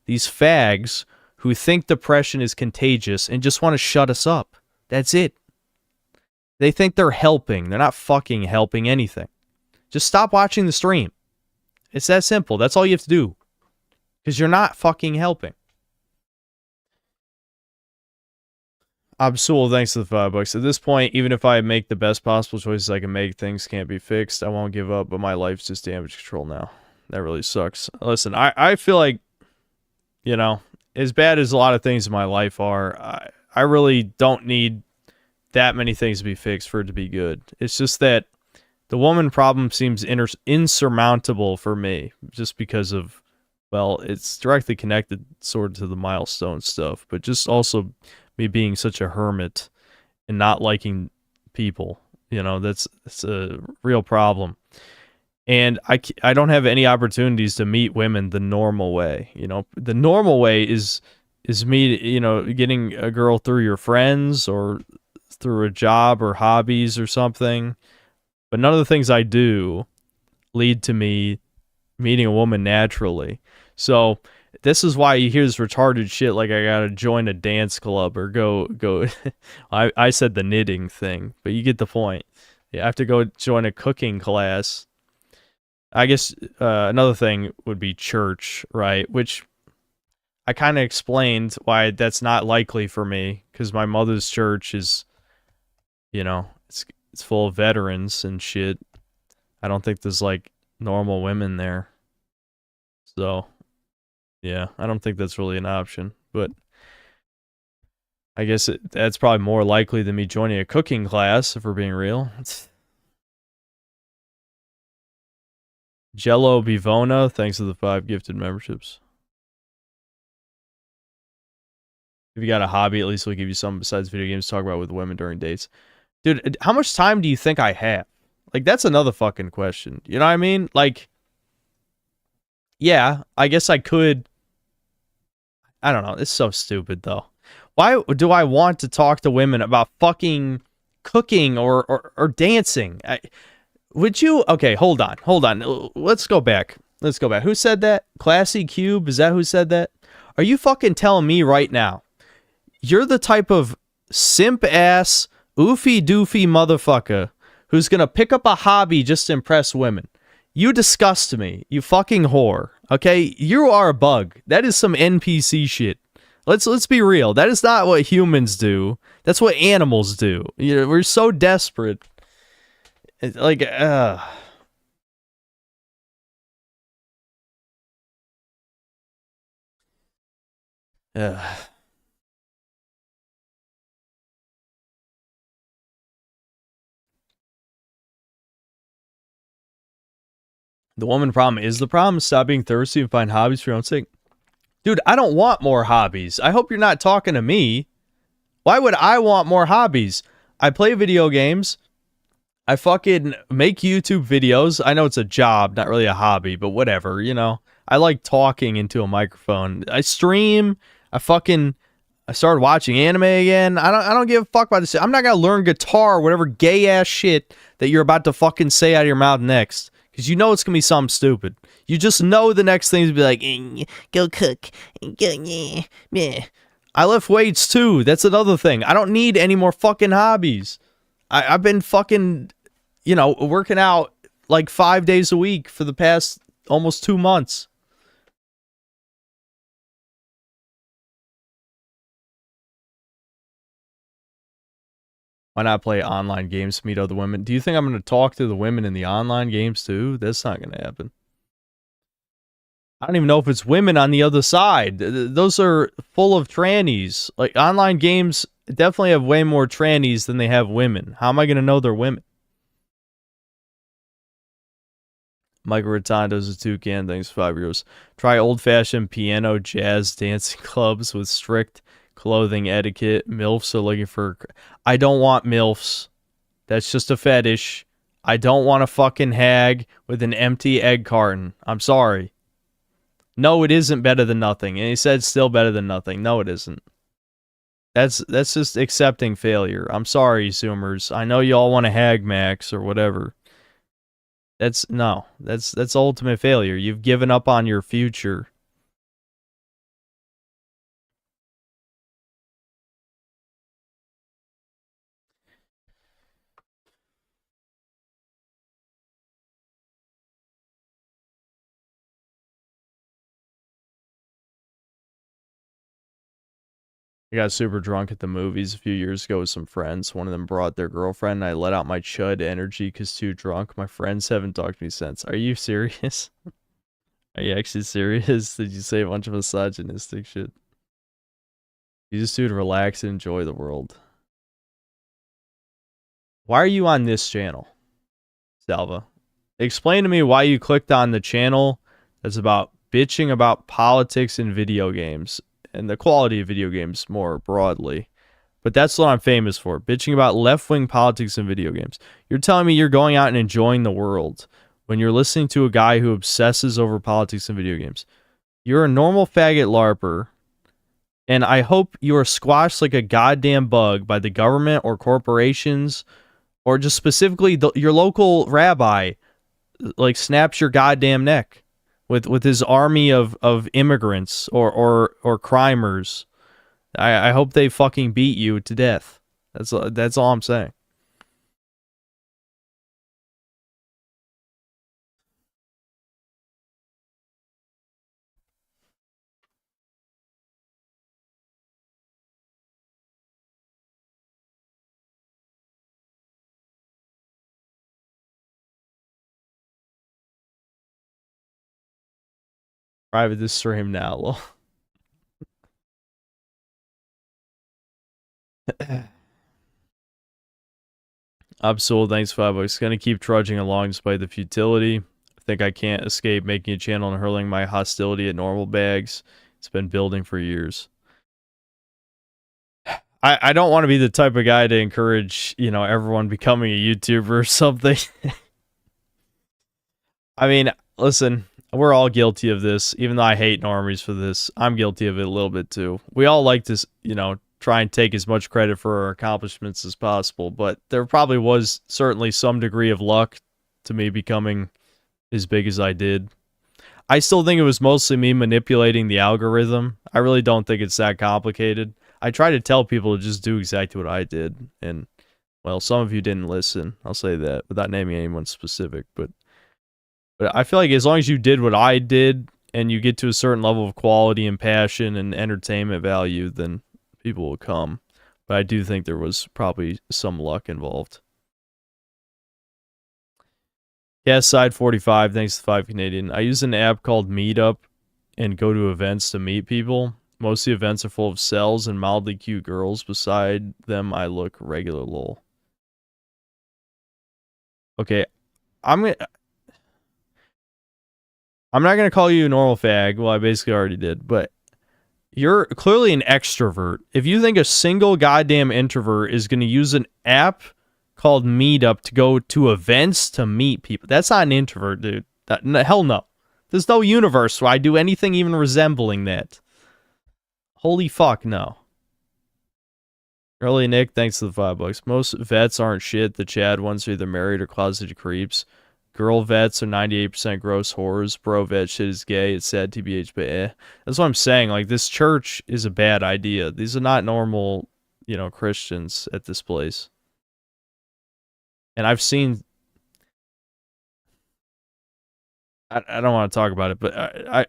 these fags who think depression is contagious and just want to shut us up. That's it. They think they're helping. They're not fucking helping anything. Just stop watching the stream. It's that simple. That's all you have to do. Because you're not fucking helping. Absul, thanks to the $5. At this point, even if I make the best possible choices I can make, things can't be fixed. I won't give up, but my life's just damage control now. That really sucks. Listen, I feel like, you know, as bad as a lot of things in my life are, I really don't need that many things to be fixed for it to be good. It's just that the woman problem seems insurmountable for me, just because of, well, it's directly connected sort of to the milestone stuff, but just also me being such a hermit and not liking people. You know, that's a real problem. And I don't have any opportunities to meet women the normal way. You know, the normal way is me, you know, getting a girl through your friends or through a job or hobbies or something. But none of the things I do lead to me meeting a woman naturally. So this is why you hear this retarded shit like I gotta join a dance club or go. I said the knitting thing, but you get the point. You have to go join a cooking class. I guess another thing would be church, right? Which I kind of explained why that's not likely for me, because my mother's church is, you know, it's full of veterans and shit. I don't think there's like normal women there. So, yeah, I don't think that's really an option. But I guess that's probably more likely than me joining a cooking class, if we're being real. Jello Bivona, thanks for the 5 gifted memberships. If you got a hobby, at least we'll give you something besides video games to talk about with women during dates. Dude, how much time do you think I have? Like, that's another fucking question. You know what I mean? Like, yeah, I guess I could. I don't know. It's so stupid, though. Why do I want to talk to women about fucking cooking or dancing? Would you? Okay, hold on. Let's go back. Who said that? Classy Cube? Is that who said that? Are you fucking telling me right now you're the type of simp-ass, oofy-doofy motherfucker who's gonna pick up a hobby just to impress women? You disgust me, you fucking whore. Okay? You are a bug. That is some NPC shit. Let's be real. That is not what humans do. That's what animals do. We're so desperate. It's like, The woman problem is the problem. Stop being thirsty and find hobbies for your own sake. Dude, I don't want more hobbies. I hope you're not talking to me. Why would I want more hobbies? I play video games. I fucking make YouTube videos. I know it's a job, not really a hobby, but whatever, you know. I like talking into a microphone. I stream. I started watching anime again. I don't give a fuck about this. I'm not gonna learn guitar or whatever gay ass shit that you're about to fucking say out of your mouth next. Because you know it's going to be something stupid. You just know the next thing is be like, go cook. I lift weights too. That's another thing. I don't need any more fucking hobbies. I've been fucking, working out like 5 days a week for the past almost 2 months. Why not play online games to meet other women? Do you think I'm going to talk to the women in the online games too? That's not going to happen. I don't even know if it's women on the other side. Those are full of trannies. Like, online games definitely have way more trannies than they have women. How am I going to know they're women? Michael Rotondo's a toucan. Thanks, 5 euros. Try old-fashioned piano jazz dancing clubs with strict clothing etiquette. MILFs are looking for... I don't want MILFs. That's just a fetish. I don't want a fucking hag with an empty egg carton. I'm sorry. No, it isn't better than nothing. And he said still better than nothing. No, it isn't. That's just accepting failure. I'm sorry, Zoomers. I know you all want a hag max or whatever. That's ultimate failure. You've given up on your future. I got super drunk at the movies a few years ago with some friends. One of them brought their girlfriend, and I let out my chud energy because too drunk. My friends haven't talked to me since. Are you serious? Are you actually serious? Did you say a bunch of misogynistic shit? You just do to relax and enjoy the world. Why are you on this channel, Salva? Explain to me why you clicked on the channel that's about bitching about politics in video games and the quality of video games more broadly. But that's what I'm famous for, bitching about left-wing politics in video games. You're telling me you're going out and enjoying the world when you're listening to a guy who obsesses over politics in video games. You're a normal faggot LARPer, and I hope you are squashed like a goddamn bug by the government or corporations, or just specifically your local rabbi, like, snaps your goddamn neck with his army of immigrants or crimers. I hope they fucking beat you to death. That's all I'm saying. Private this stream now, lol. Absol, thanks $5. Gonna keep trudging along despite the futility. I think I can't escape making a channel and hurling my hostility at normal bags. It's been building for years. I don't want to be the type of guy to encourage, you know, everyone becoming a YouTuber or something. I mean, listen, we're all guilty of this. Even though I hate normies for this, I'm guilty of it a little bit too. We all like to, you know, try and take as much credit for our accomplishments as possible, but there probably was certainly some degree of luck to me becoming as big as I did. I still think it was mostly me manipulating the algorithm. I really don't think it's that complicated. I try to tell people to just do exactly what I did, and, well, some of you didn't listen. I'll say that, without naming anyone specific, but I feel like as long as you did what I did, and you get to a certain level of quality and passion and entertainment value, then people will come. But I do think there was probably some luck involved. Yeah, side 45, thanks to 5 Canadian. I use an app called Meetup and go to events to meet people. Most of the events are full of cells and mildly cute girls. Beside them, I look regular lol. Okay, I'm not gonna call you a normal fag. Well, I basically already did, but you're clearly an extrovert. If you think a single goddamn introvert is gonna use an app called Meetup to go to events to meet people, that's not an introvert, dude. Hell no. There's no universe where I do anything even resembling that. Holy fuck, no. Early Nick, thanks to the $5. Most vets aren't shit. The Chad ones are either married or closeted creeps. Girl vets are 98% gross whores. Bro vet shit is gay. It's sad TBH, but eh. That's what I'm saying. Like, this church is a bad idea. These are not normal, you know, Christians at this place. And I've seen... I don't want to talk about it, but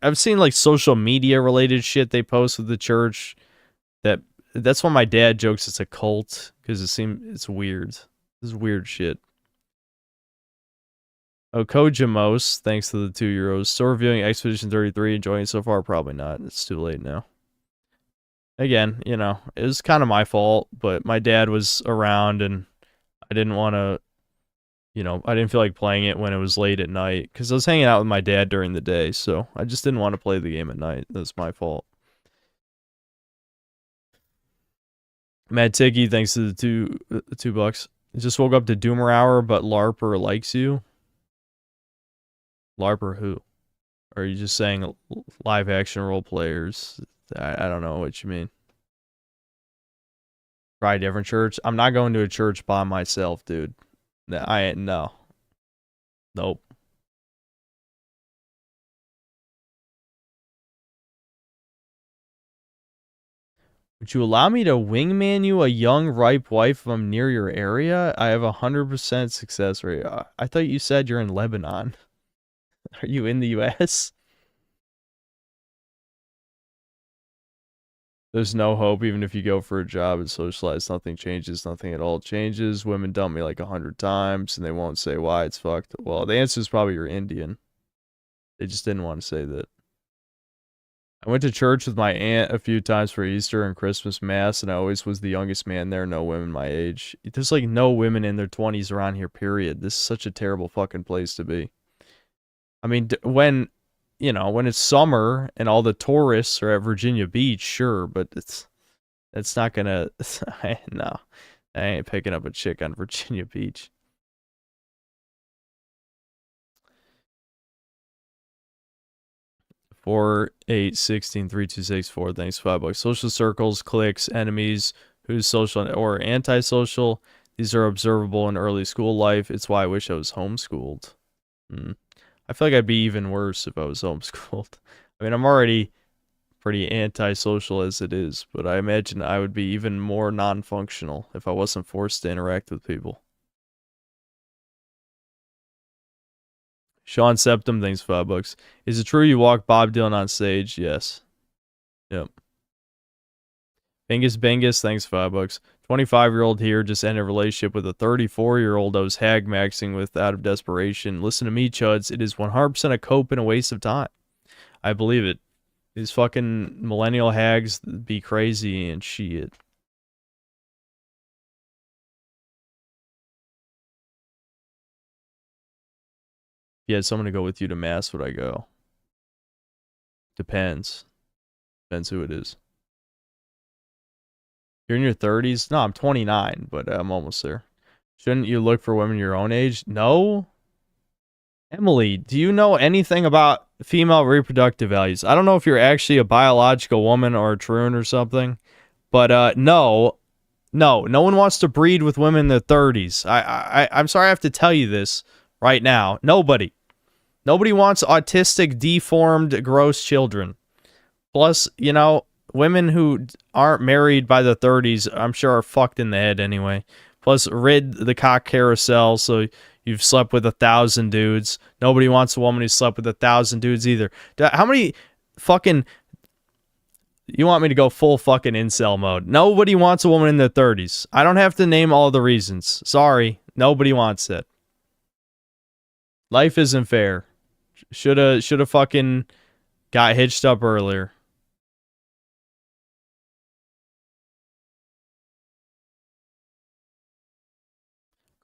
I've seen, like, social media related shit they post with the church. That's why my dad jokes it's a cult, because it's weird. This is weird shit. Oh, Kojamos, thanks to the €2. Still reviewing Expedition 33, enjoying it so far? Probably not. It's too late now. Again, you know, it was kind of my fault, but my dad was around, and I didn't want to, you know, I didn't feel like playing it when it was late at night, because I was hanging out with my dad during the day, so I just didn't want to play the game at night. That's my fault. Mad Tiggy, thanks to the $2. Just woke up to Doomer Hour, but LARPer likes you. LARPer who? Or are you just saying live action role players? I don't know what you mean. Try a different church? I'm not going to a church by myself, dude. No. Nope. Would you allow me to wingman you a young, ripe wife if I'm near your area? I have 100% success rate. I thought you said you're in Lebanon. Are you in the US? There's no hope even if you go for a job and socialize. Nothing changes. Nothing at all changes. Women dump me like 100 times and they won't say why. It's fucked. Well, the answer is probably you're Indian. They just didn't want to say that. I went to church with my aunt a few times for Easter and Christmas Mass, and I always was the youngest man there. No women my age. There's like no women in their 20s around here, period. This is such a terrible fucking place to be. I mean, when, you know, when it's summer and all the tourists are at Virginia Beach, sure, but it's not gonna, no. I ain't picking up a chick on Virginia Beach. Four, 8, 16, 3, 2, 6, 4. Thanks, $5. Social circles, cliques, enemies, who's social or antisocial. These are observable in early school life. It's why I wish I was homeschooled. I feel like I'd be even worse if I was homeschooled. I mean, I'm already pretty antisocial as it is, but I imagine I would be even more non-functional if I wasn't forced to interact with people. Sean Septum, thanks $5. Is it true you walk Bob Dylan on stage? Yes. Yep. Bengus, thanks $5. 25-year-old here just ended a relationship with a 34-year-old I was hag-maxing with out of desperation. Listen to me, Chuds. It is 100% a cope and a waste of time. I believe it. These fucking millennial hags be crazy and shit. If you had someone to go with you to mass, would I go? Depends. Depends who it is. You're in your 30s? No, I'm 29, but I'm almost there. Shouldn't you look for women your own age? No. Emily, do you know anything about female reproductive values? I don't know if you're actually a biological woman or a troon or something, but no one wants to breed with women in their 30s. I'm sorry I have to tell you this right now. Nobody wants autistic, deformed, gross children. Plus, you know, women who aren't married by the 30s, I'm sure are fucked in the head anyway. Plus, rid the cock carousel, so you've slept with 1,000 dudes. Nobody wants a woman who slept with 1,000 dudes either. How many fucking... You want me to go full fucking incel mode? Nobody wants a woman in their 30s. I don't have to name all the reasons. Sorry. Nobody wants it. Life isn't fair. Shoulda fucking got hitched up earlier.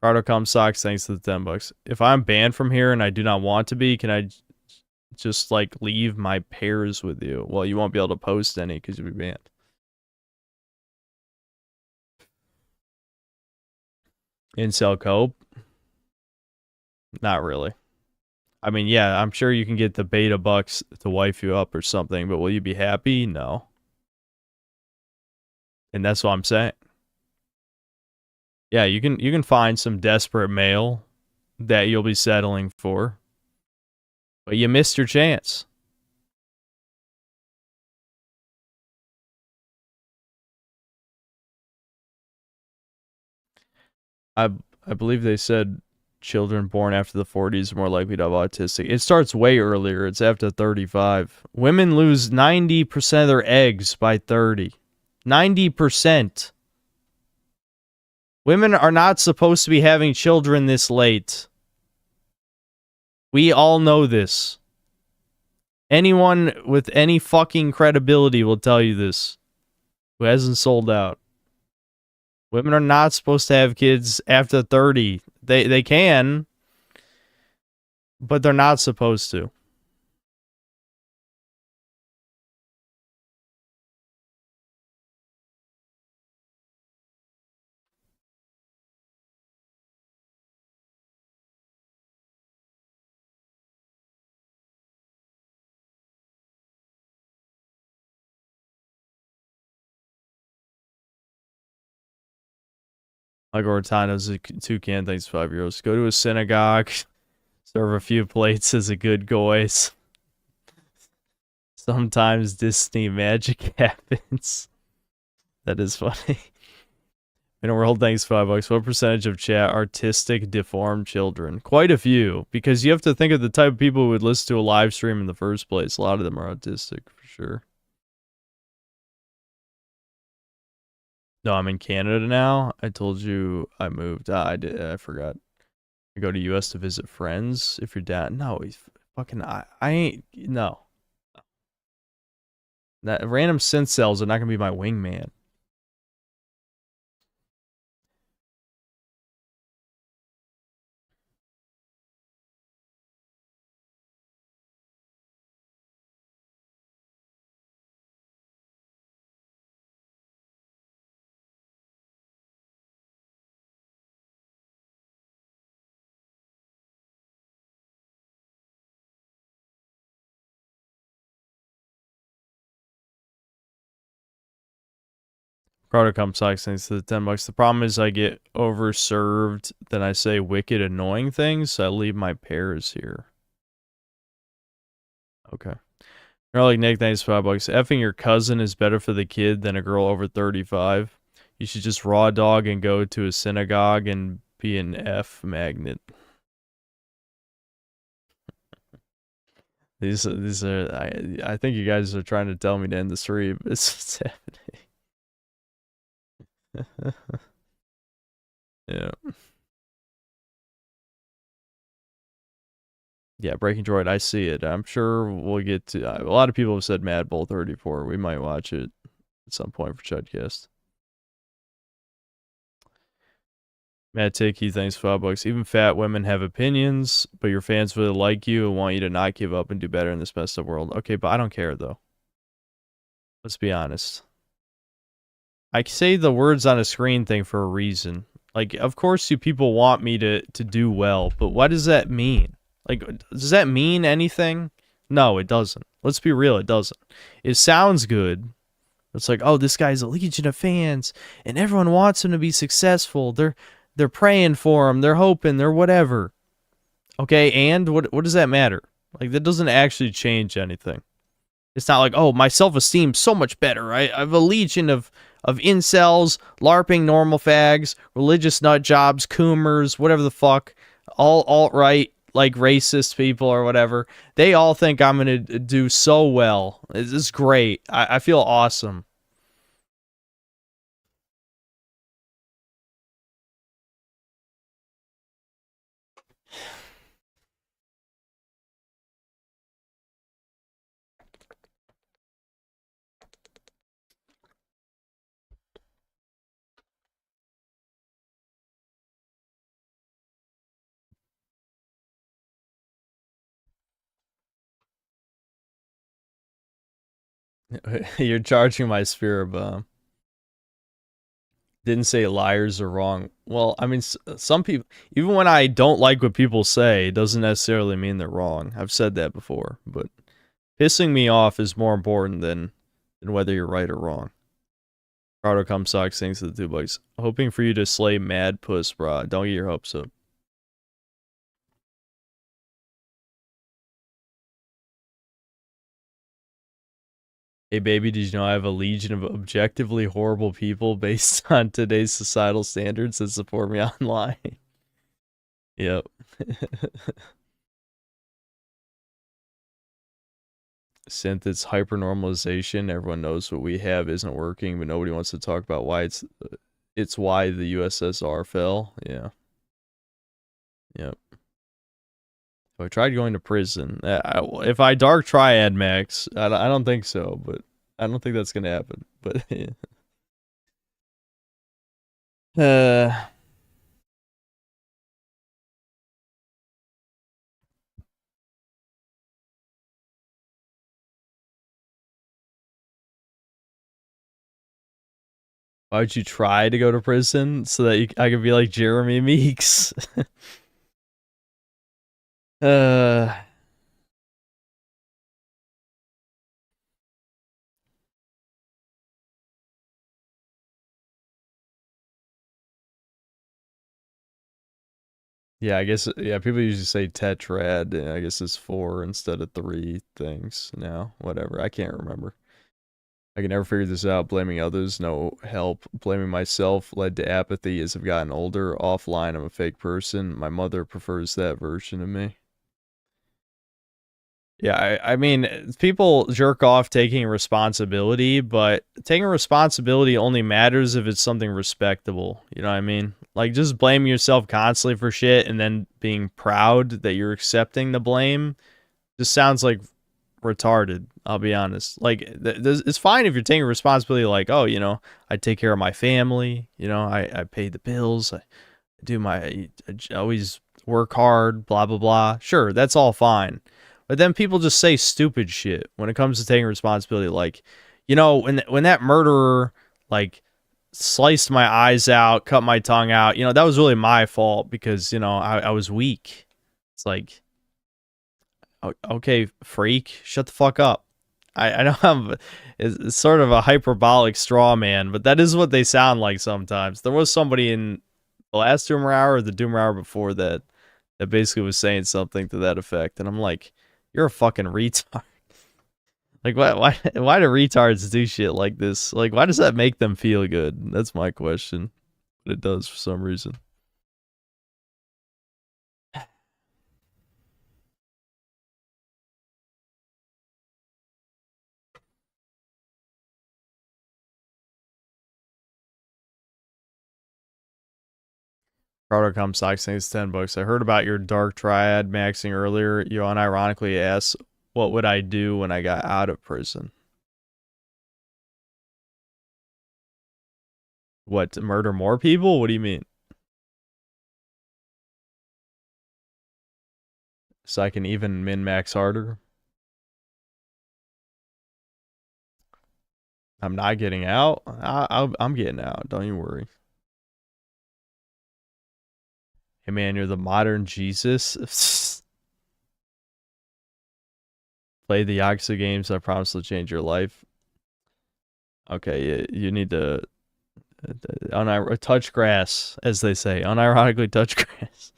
Cardo comes socks, thanks to the $10. If I'm banned from here and I do not want to be, can I just like leave my pairs with you? Well, you won't be able to post any because you'll be banned. Incel cope? Not really. I mean, yeah, I'm sure you can get the beta bucks to wife you up or something, but will you be happy? No. And that's what I'm saying. Yeah, you can find some desperate male that you'll be settling for. But you missed your chance. I believe they said children born after the 40s are more likely to have autistic. It starts way earlier. It's after 35. Women lose 90% of their eggs by 30. 90%. Women are not supposed to be having children this late. We all know this. Anyone with any fucking credibility will tell you this, who hasn't sold out. Women are not supposed to have kids after 30. They can, but they're not supposed to. Like Ortano's a toucan, thanks 5 euros. Go to a synagogue, serve a few plates as a good goys. Sometimes Disney magic happens. That is funny. In a world, thanks $5. What percentage of chat artistic deformed children? Quite a few, because you have to think of the type of people who would listen to a live stream in the first place. A lot of them are autistic for sure. No, I'm in Canada now. I told you I moved. I did. I forgot. I go to US to visit friends. If you're down, no, he's fucking. I ain't. No. That random synth cells are not gonna be my wingman. Carter comes like thanks to the $10. The problem is I get overserved, then I say wicked annoying things, so I leave my pairs here. Okay. Like Nick, thanks $5. Effing your cousin is better for the kid than a girl over 35. You should just raw dog and go to a synagogue and be an F magnet. These are I think you guys are trying to tell me to end the stream. It's happening. Yeah. Yeah, Breaking Droid, I see it. I'm sure we'll get to... a lot of people have said Mad Bull 34. We might watch it at some point for Chudcast. Matt Ticky, thanks for $5. Even fat women have opinions, but your fans really like you and want you to not give up and do better in this messed up world. Okay, but I don't care, though. Let's be honest. I say the words on a screen thing for a reason. Like, of course you people want me to do well, but what does that mean? Like, does that mean anything? No, it doesn't. Let's be real, it doesn't. It sounds good. It's like, oh, this guy's a legion of fans, and everyone wants him to be successful. They're praying for him. They're hoping. They're whatever. Okay, and what does that matter? Like, that doesn't actually change anything. It's not like, oh, my self-esteem's so much better. I have a legion of incels, LARPing normal fags, religious nut jobs, coomers, whatever the fuck, all alt-right, like racist people or whatever. They all think I'm going to do so well. It's great. I feel awesome. You're charging my spirit bomb. Didn't say liars are wrong. Well, I mean, some people, even when I don't like what people say, it doesn't necessarily mean they're wrong. I've said that before, but pissing me off is more important than whether you're right or wrong. Cardo comes socks things to the two bucks. Hoping for you to slay Mad Puss, brah. Don't get your hopes up. Hey baby, did you know I have a legion of objectively horrible people based on today's societal standards that support me online? Yep. Synth, it's hypernormalization. Everyone knows what we have isn't working, but nobody wants to talk about why it's why the USSR fell. Yeah. Yep. If I tried going to prison, if I dark triad max, I don't think so, but I don't think that's gonna happen. But why would you try to go to prison so that I could be like Jeremy Meeks? Yeah, I guess, yeah, people usually say tetrad, and I guess it's 4 instead of 3 things now. Whatever, I can't remember. I can never figure this out. Blaming others, no help. Blaming myself led to apathy as I've gotten older. Offline, I'm a fake person. My mother prefers that version of me. Yeah, I mean, people jerk off taking responsibility, but taking responsibility only matters if it's something respectable. You know what I mean? Like, just blaming yourself constantly for shit and then being proud that you're accepting the blame just sounds like retarded, I'll be honest. Like, it's fine if you're taking responsibility, like, oh, you know, I take care of my family, you know, I pay the bills, I always work hard, blah, blah, blah. Sure, that's all fine. But then people just say stupid shit when it comes to taking responsibility. Like, you know, when that murderer, like, sliced my eyes out, cut my tongue out, you know, that was really my fault because, you know, I was weak. It's like, okay, freak, shut the fuck up. I know it's sort of a hyperbolic straw man, but that is what they sound like sometimes. There was somebody in the last Doomer Hour or the Doomer Hour before that basically was saying something to that effect, and I'm like, you're a fucking retard. Like, why do retards do shit like this? Like, why does that make them feel good? That's my question. But it does for some reason. Protocom Socks thanks 10 bucks. I heard about your dark triad maxing earlier. You unironically asked, what would I do when I got out of prison? What, to murder more people? What do you mean? So I can even min-max harder? I'm not getting out? I'm getting out. Don't you worry. Hey man, you're the modern Jesus. Play the Yakuza games. I promise to change your life. Okay, you need to touch grass, as they say. Unironically touch grass.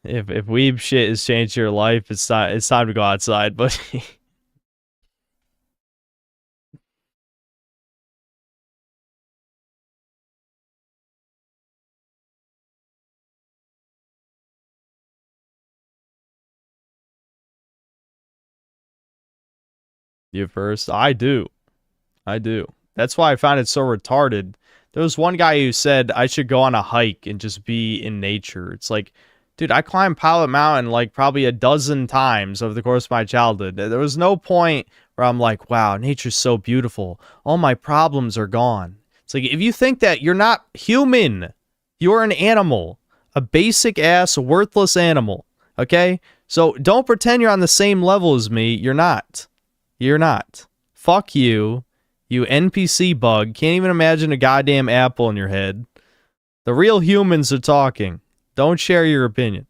If weeb shit has changed your life, it's time to go outside, buddy. You first? I do. That's why I found it so retarded. There was one guy who said I should go on a hike and just be in nature. It's like, dude, I climbed Pilot Mountain like probably a dozen times over the course of my childhood. There was no point where I'm like, wow, nature's so beautiful. All my problems are gone. It's like, if you think that, you're not human. You're an animal. A basic ass, worthless animal. Okay? So don't pretend you're on the same level as me. You're not. You're not. Fuck you. You NPC bug. Can't even imagine a goddamn apple in your head. The real humans are talking. Don't share your opinion.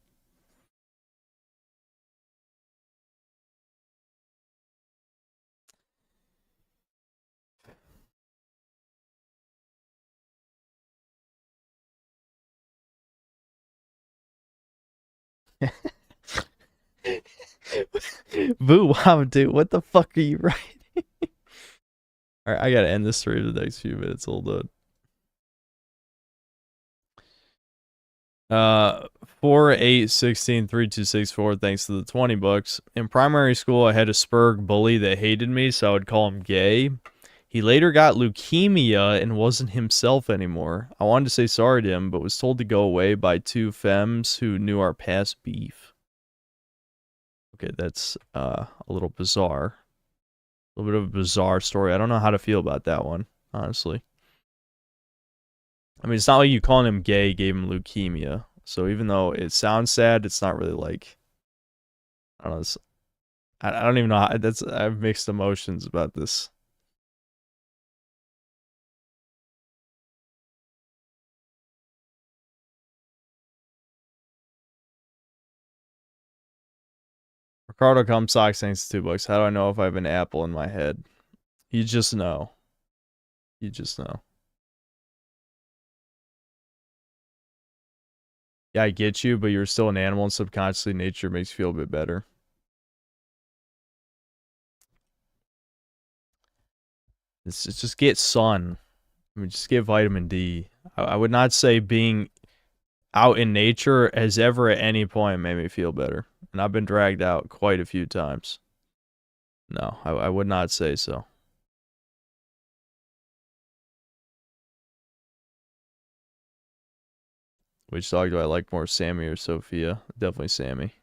Boo, wow, dude, what the fuck are you writing? Alright, I gotta end this stream in the next few minutes. Hold on. 4-8-16-3264, thanks to the 20 bucks. In primary school, I had a Spurg bully that hated me, so I would call him gay. He later got leukemia and wasn't himself anymore. I wanted to say sorry to him, but was told to go away by two femmes who knew our past beef. Okay, that's a little bizarre. A little bit of a bizarre story. I don't know how to feel about that one, honestly. I mean, it's not like you calling him gay gave him leukemia. So even though it sounds sad, it's not really like, I don't know. I don't even know how, I have mixed emotions about this. Ricardo Comsock thanks to $2. How do I know if I have an apple in my head? You just know. You just know. Yeah, I get you, but you're still an animal, and subconsciously nature makes you feel a bit better. It's just get sun. I mean, just get vitamin D. I would not say being out in nature has ever at any point made me feel better. And I've been dragged out quite a few times. No, I would not say so. Which dog do I like more, Sammy or Sophia? Definitely Sammy.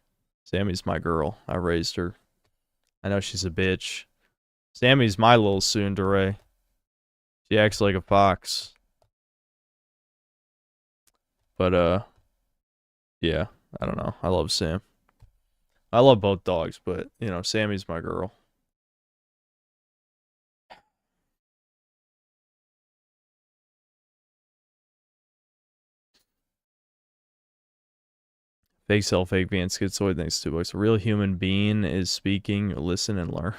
Sammy's my girl. I raised her. I know she's a bitch. Sammy's my little tsundere. She acts like a fox. But, yeah, I don't know. I love Sam. I love both dogs, but, you know, Sammy's my girl. Fake self, fake being schizoid, thanks to $2. A real human being is speaking, listen, and learn.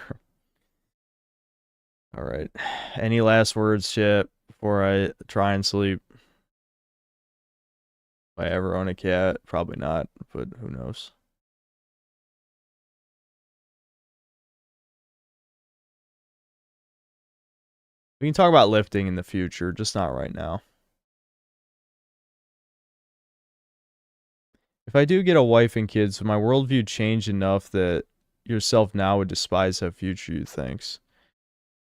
Alright. Any last words, chat, before I try and sleep? If I ever own a cat, probably not, but who knows. We can talk about lifting in the future, just not right now. If I do get a wife and kids, would my worldview change enough that yourself now would despise how future you thinks?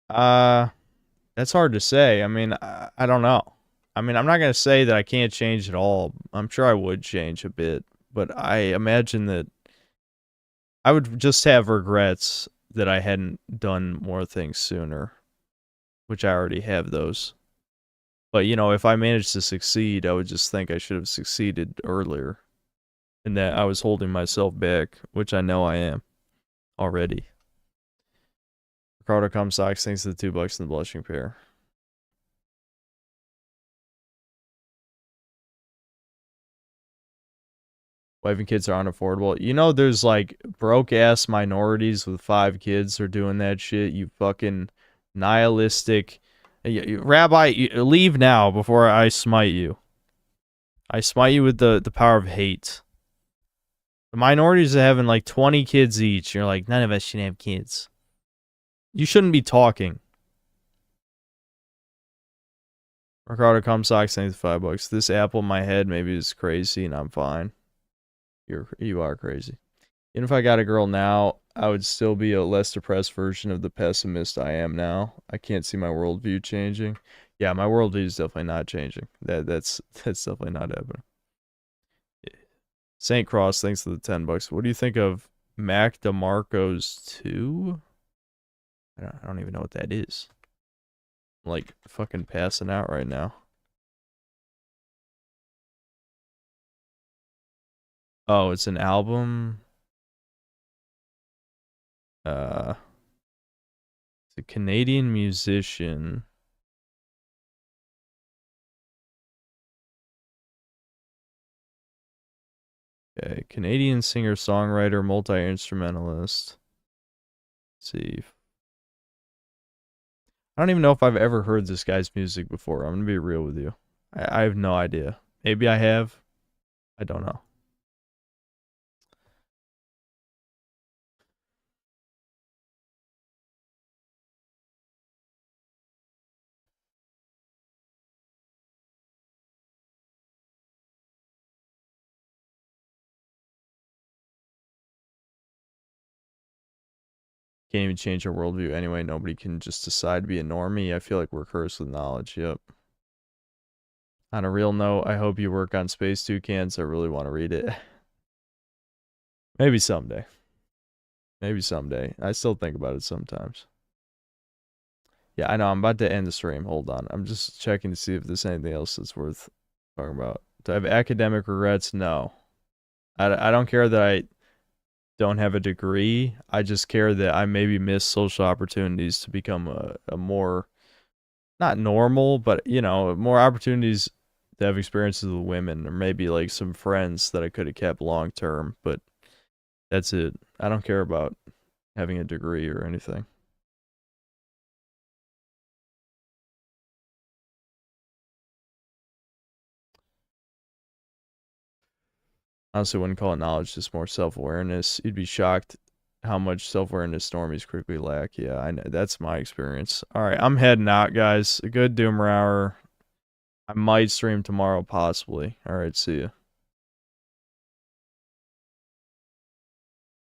That's hard to say. I mean, I don't know. I mean, I'm not going to say that I can't change at all. I'm sure I would change a bit, but I imagine that I would just have regrets that I hadn't done more things sooner, which I already have those. But, you know, if I managed to succeed, I would just think I should have succeeded earlier and that I was holding myself back, which I know I am already. Ricardo Comstocks thanks to the $2 in the blushing pair. Wife and kids are unaffordable. You know, there's like broke ass minorities with 5 kids who are doing that shit. You fucking nihilistic. Rabbi, leave now before I smite you. I smite you with the power of hate. The minorities are having like 20 kids each. You're like, none of us should have kids. You shouldn't be talking. Ricardo Comstocks thanks for $5. This apple in my head maybe is crazy and I'm fine. You are crazy. Even if I got a girl now, I would still be a less depressed version of the pessimist I am now. I can't see my worldview changing. Yeah, my worldview is definitely not changing. That's definitely not happening. St. Cross, thanks for the $10. What do you think of Mac DeMarco's 2? I don't even know what that is. I'm like fucking passing out right now. Oh, it's an album. It's a Canadian musician. Okay, Canadian singer-songwriter, multi-instrumentalist. Let's see. I don't even know if I've ever heard this guy's music before. I'm gonna be real with you. I have no idea. Maybe I have. I don't know. Can't even change our worldview anyway. Nobody can just decide to be a normie. I feel like we're cursed with knowledge. Yep. On a real note, I hope you work on Space Toucans. I really want to read it. Maybe someday. Maybe someday. I still think about it sometimes. Yeah, I know. I'm about to end the stream. Hold on. I'm just checking to see if there's anything else that's worth talking about. Do I have academic regrets? No. I don't care that I don't have a degree. I just care that I maybe miss social opportunities to become a more, not normal, but, you know, more opportunities to have experiences with women, or maybe like some friends that I could have kept long term, but that's it. I don't care about having a degree or anything. Honestly, wouldn't call it knowledge, just more self-awareness. You'd be shocked how much self-awareness normies quickly lack. Yeah, I know. That's my experience. All right, I'm heading out, guys. A good Doomer hour. I might stream tomorrow, possibly. All right, see ya.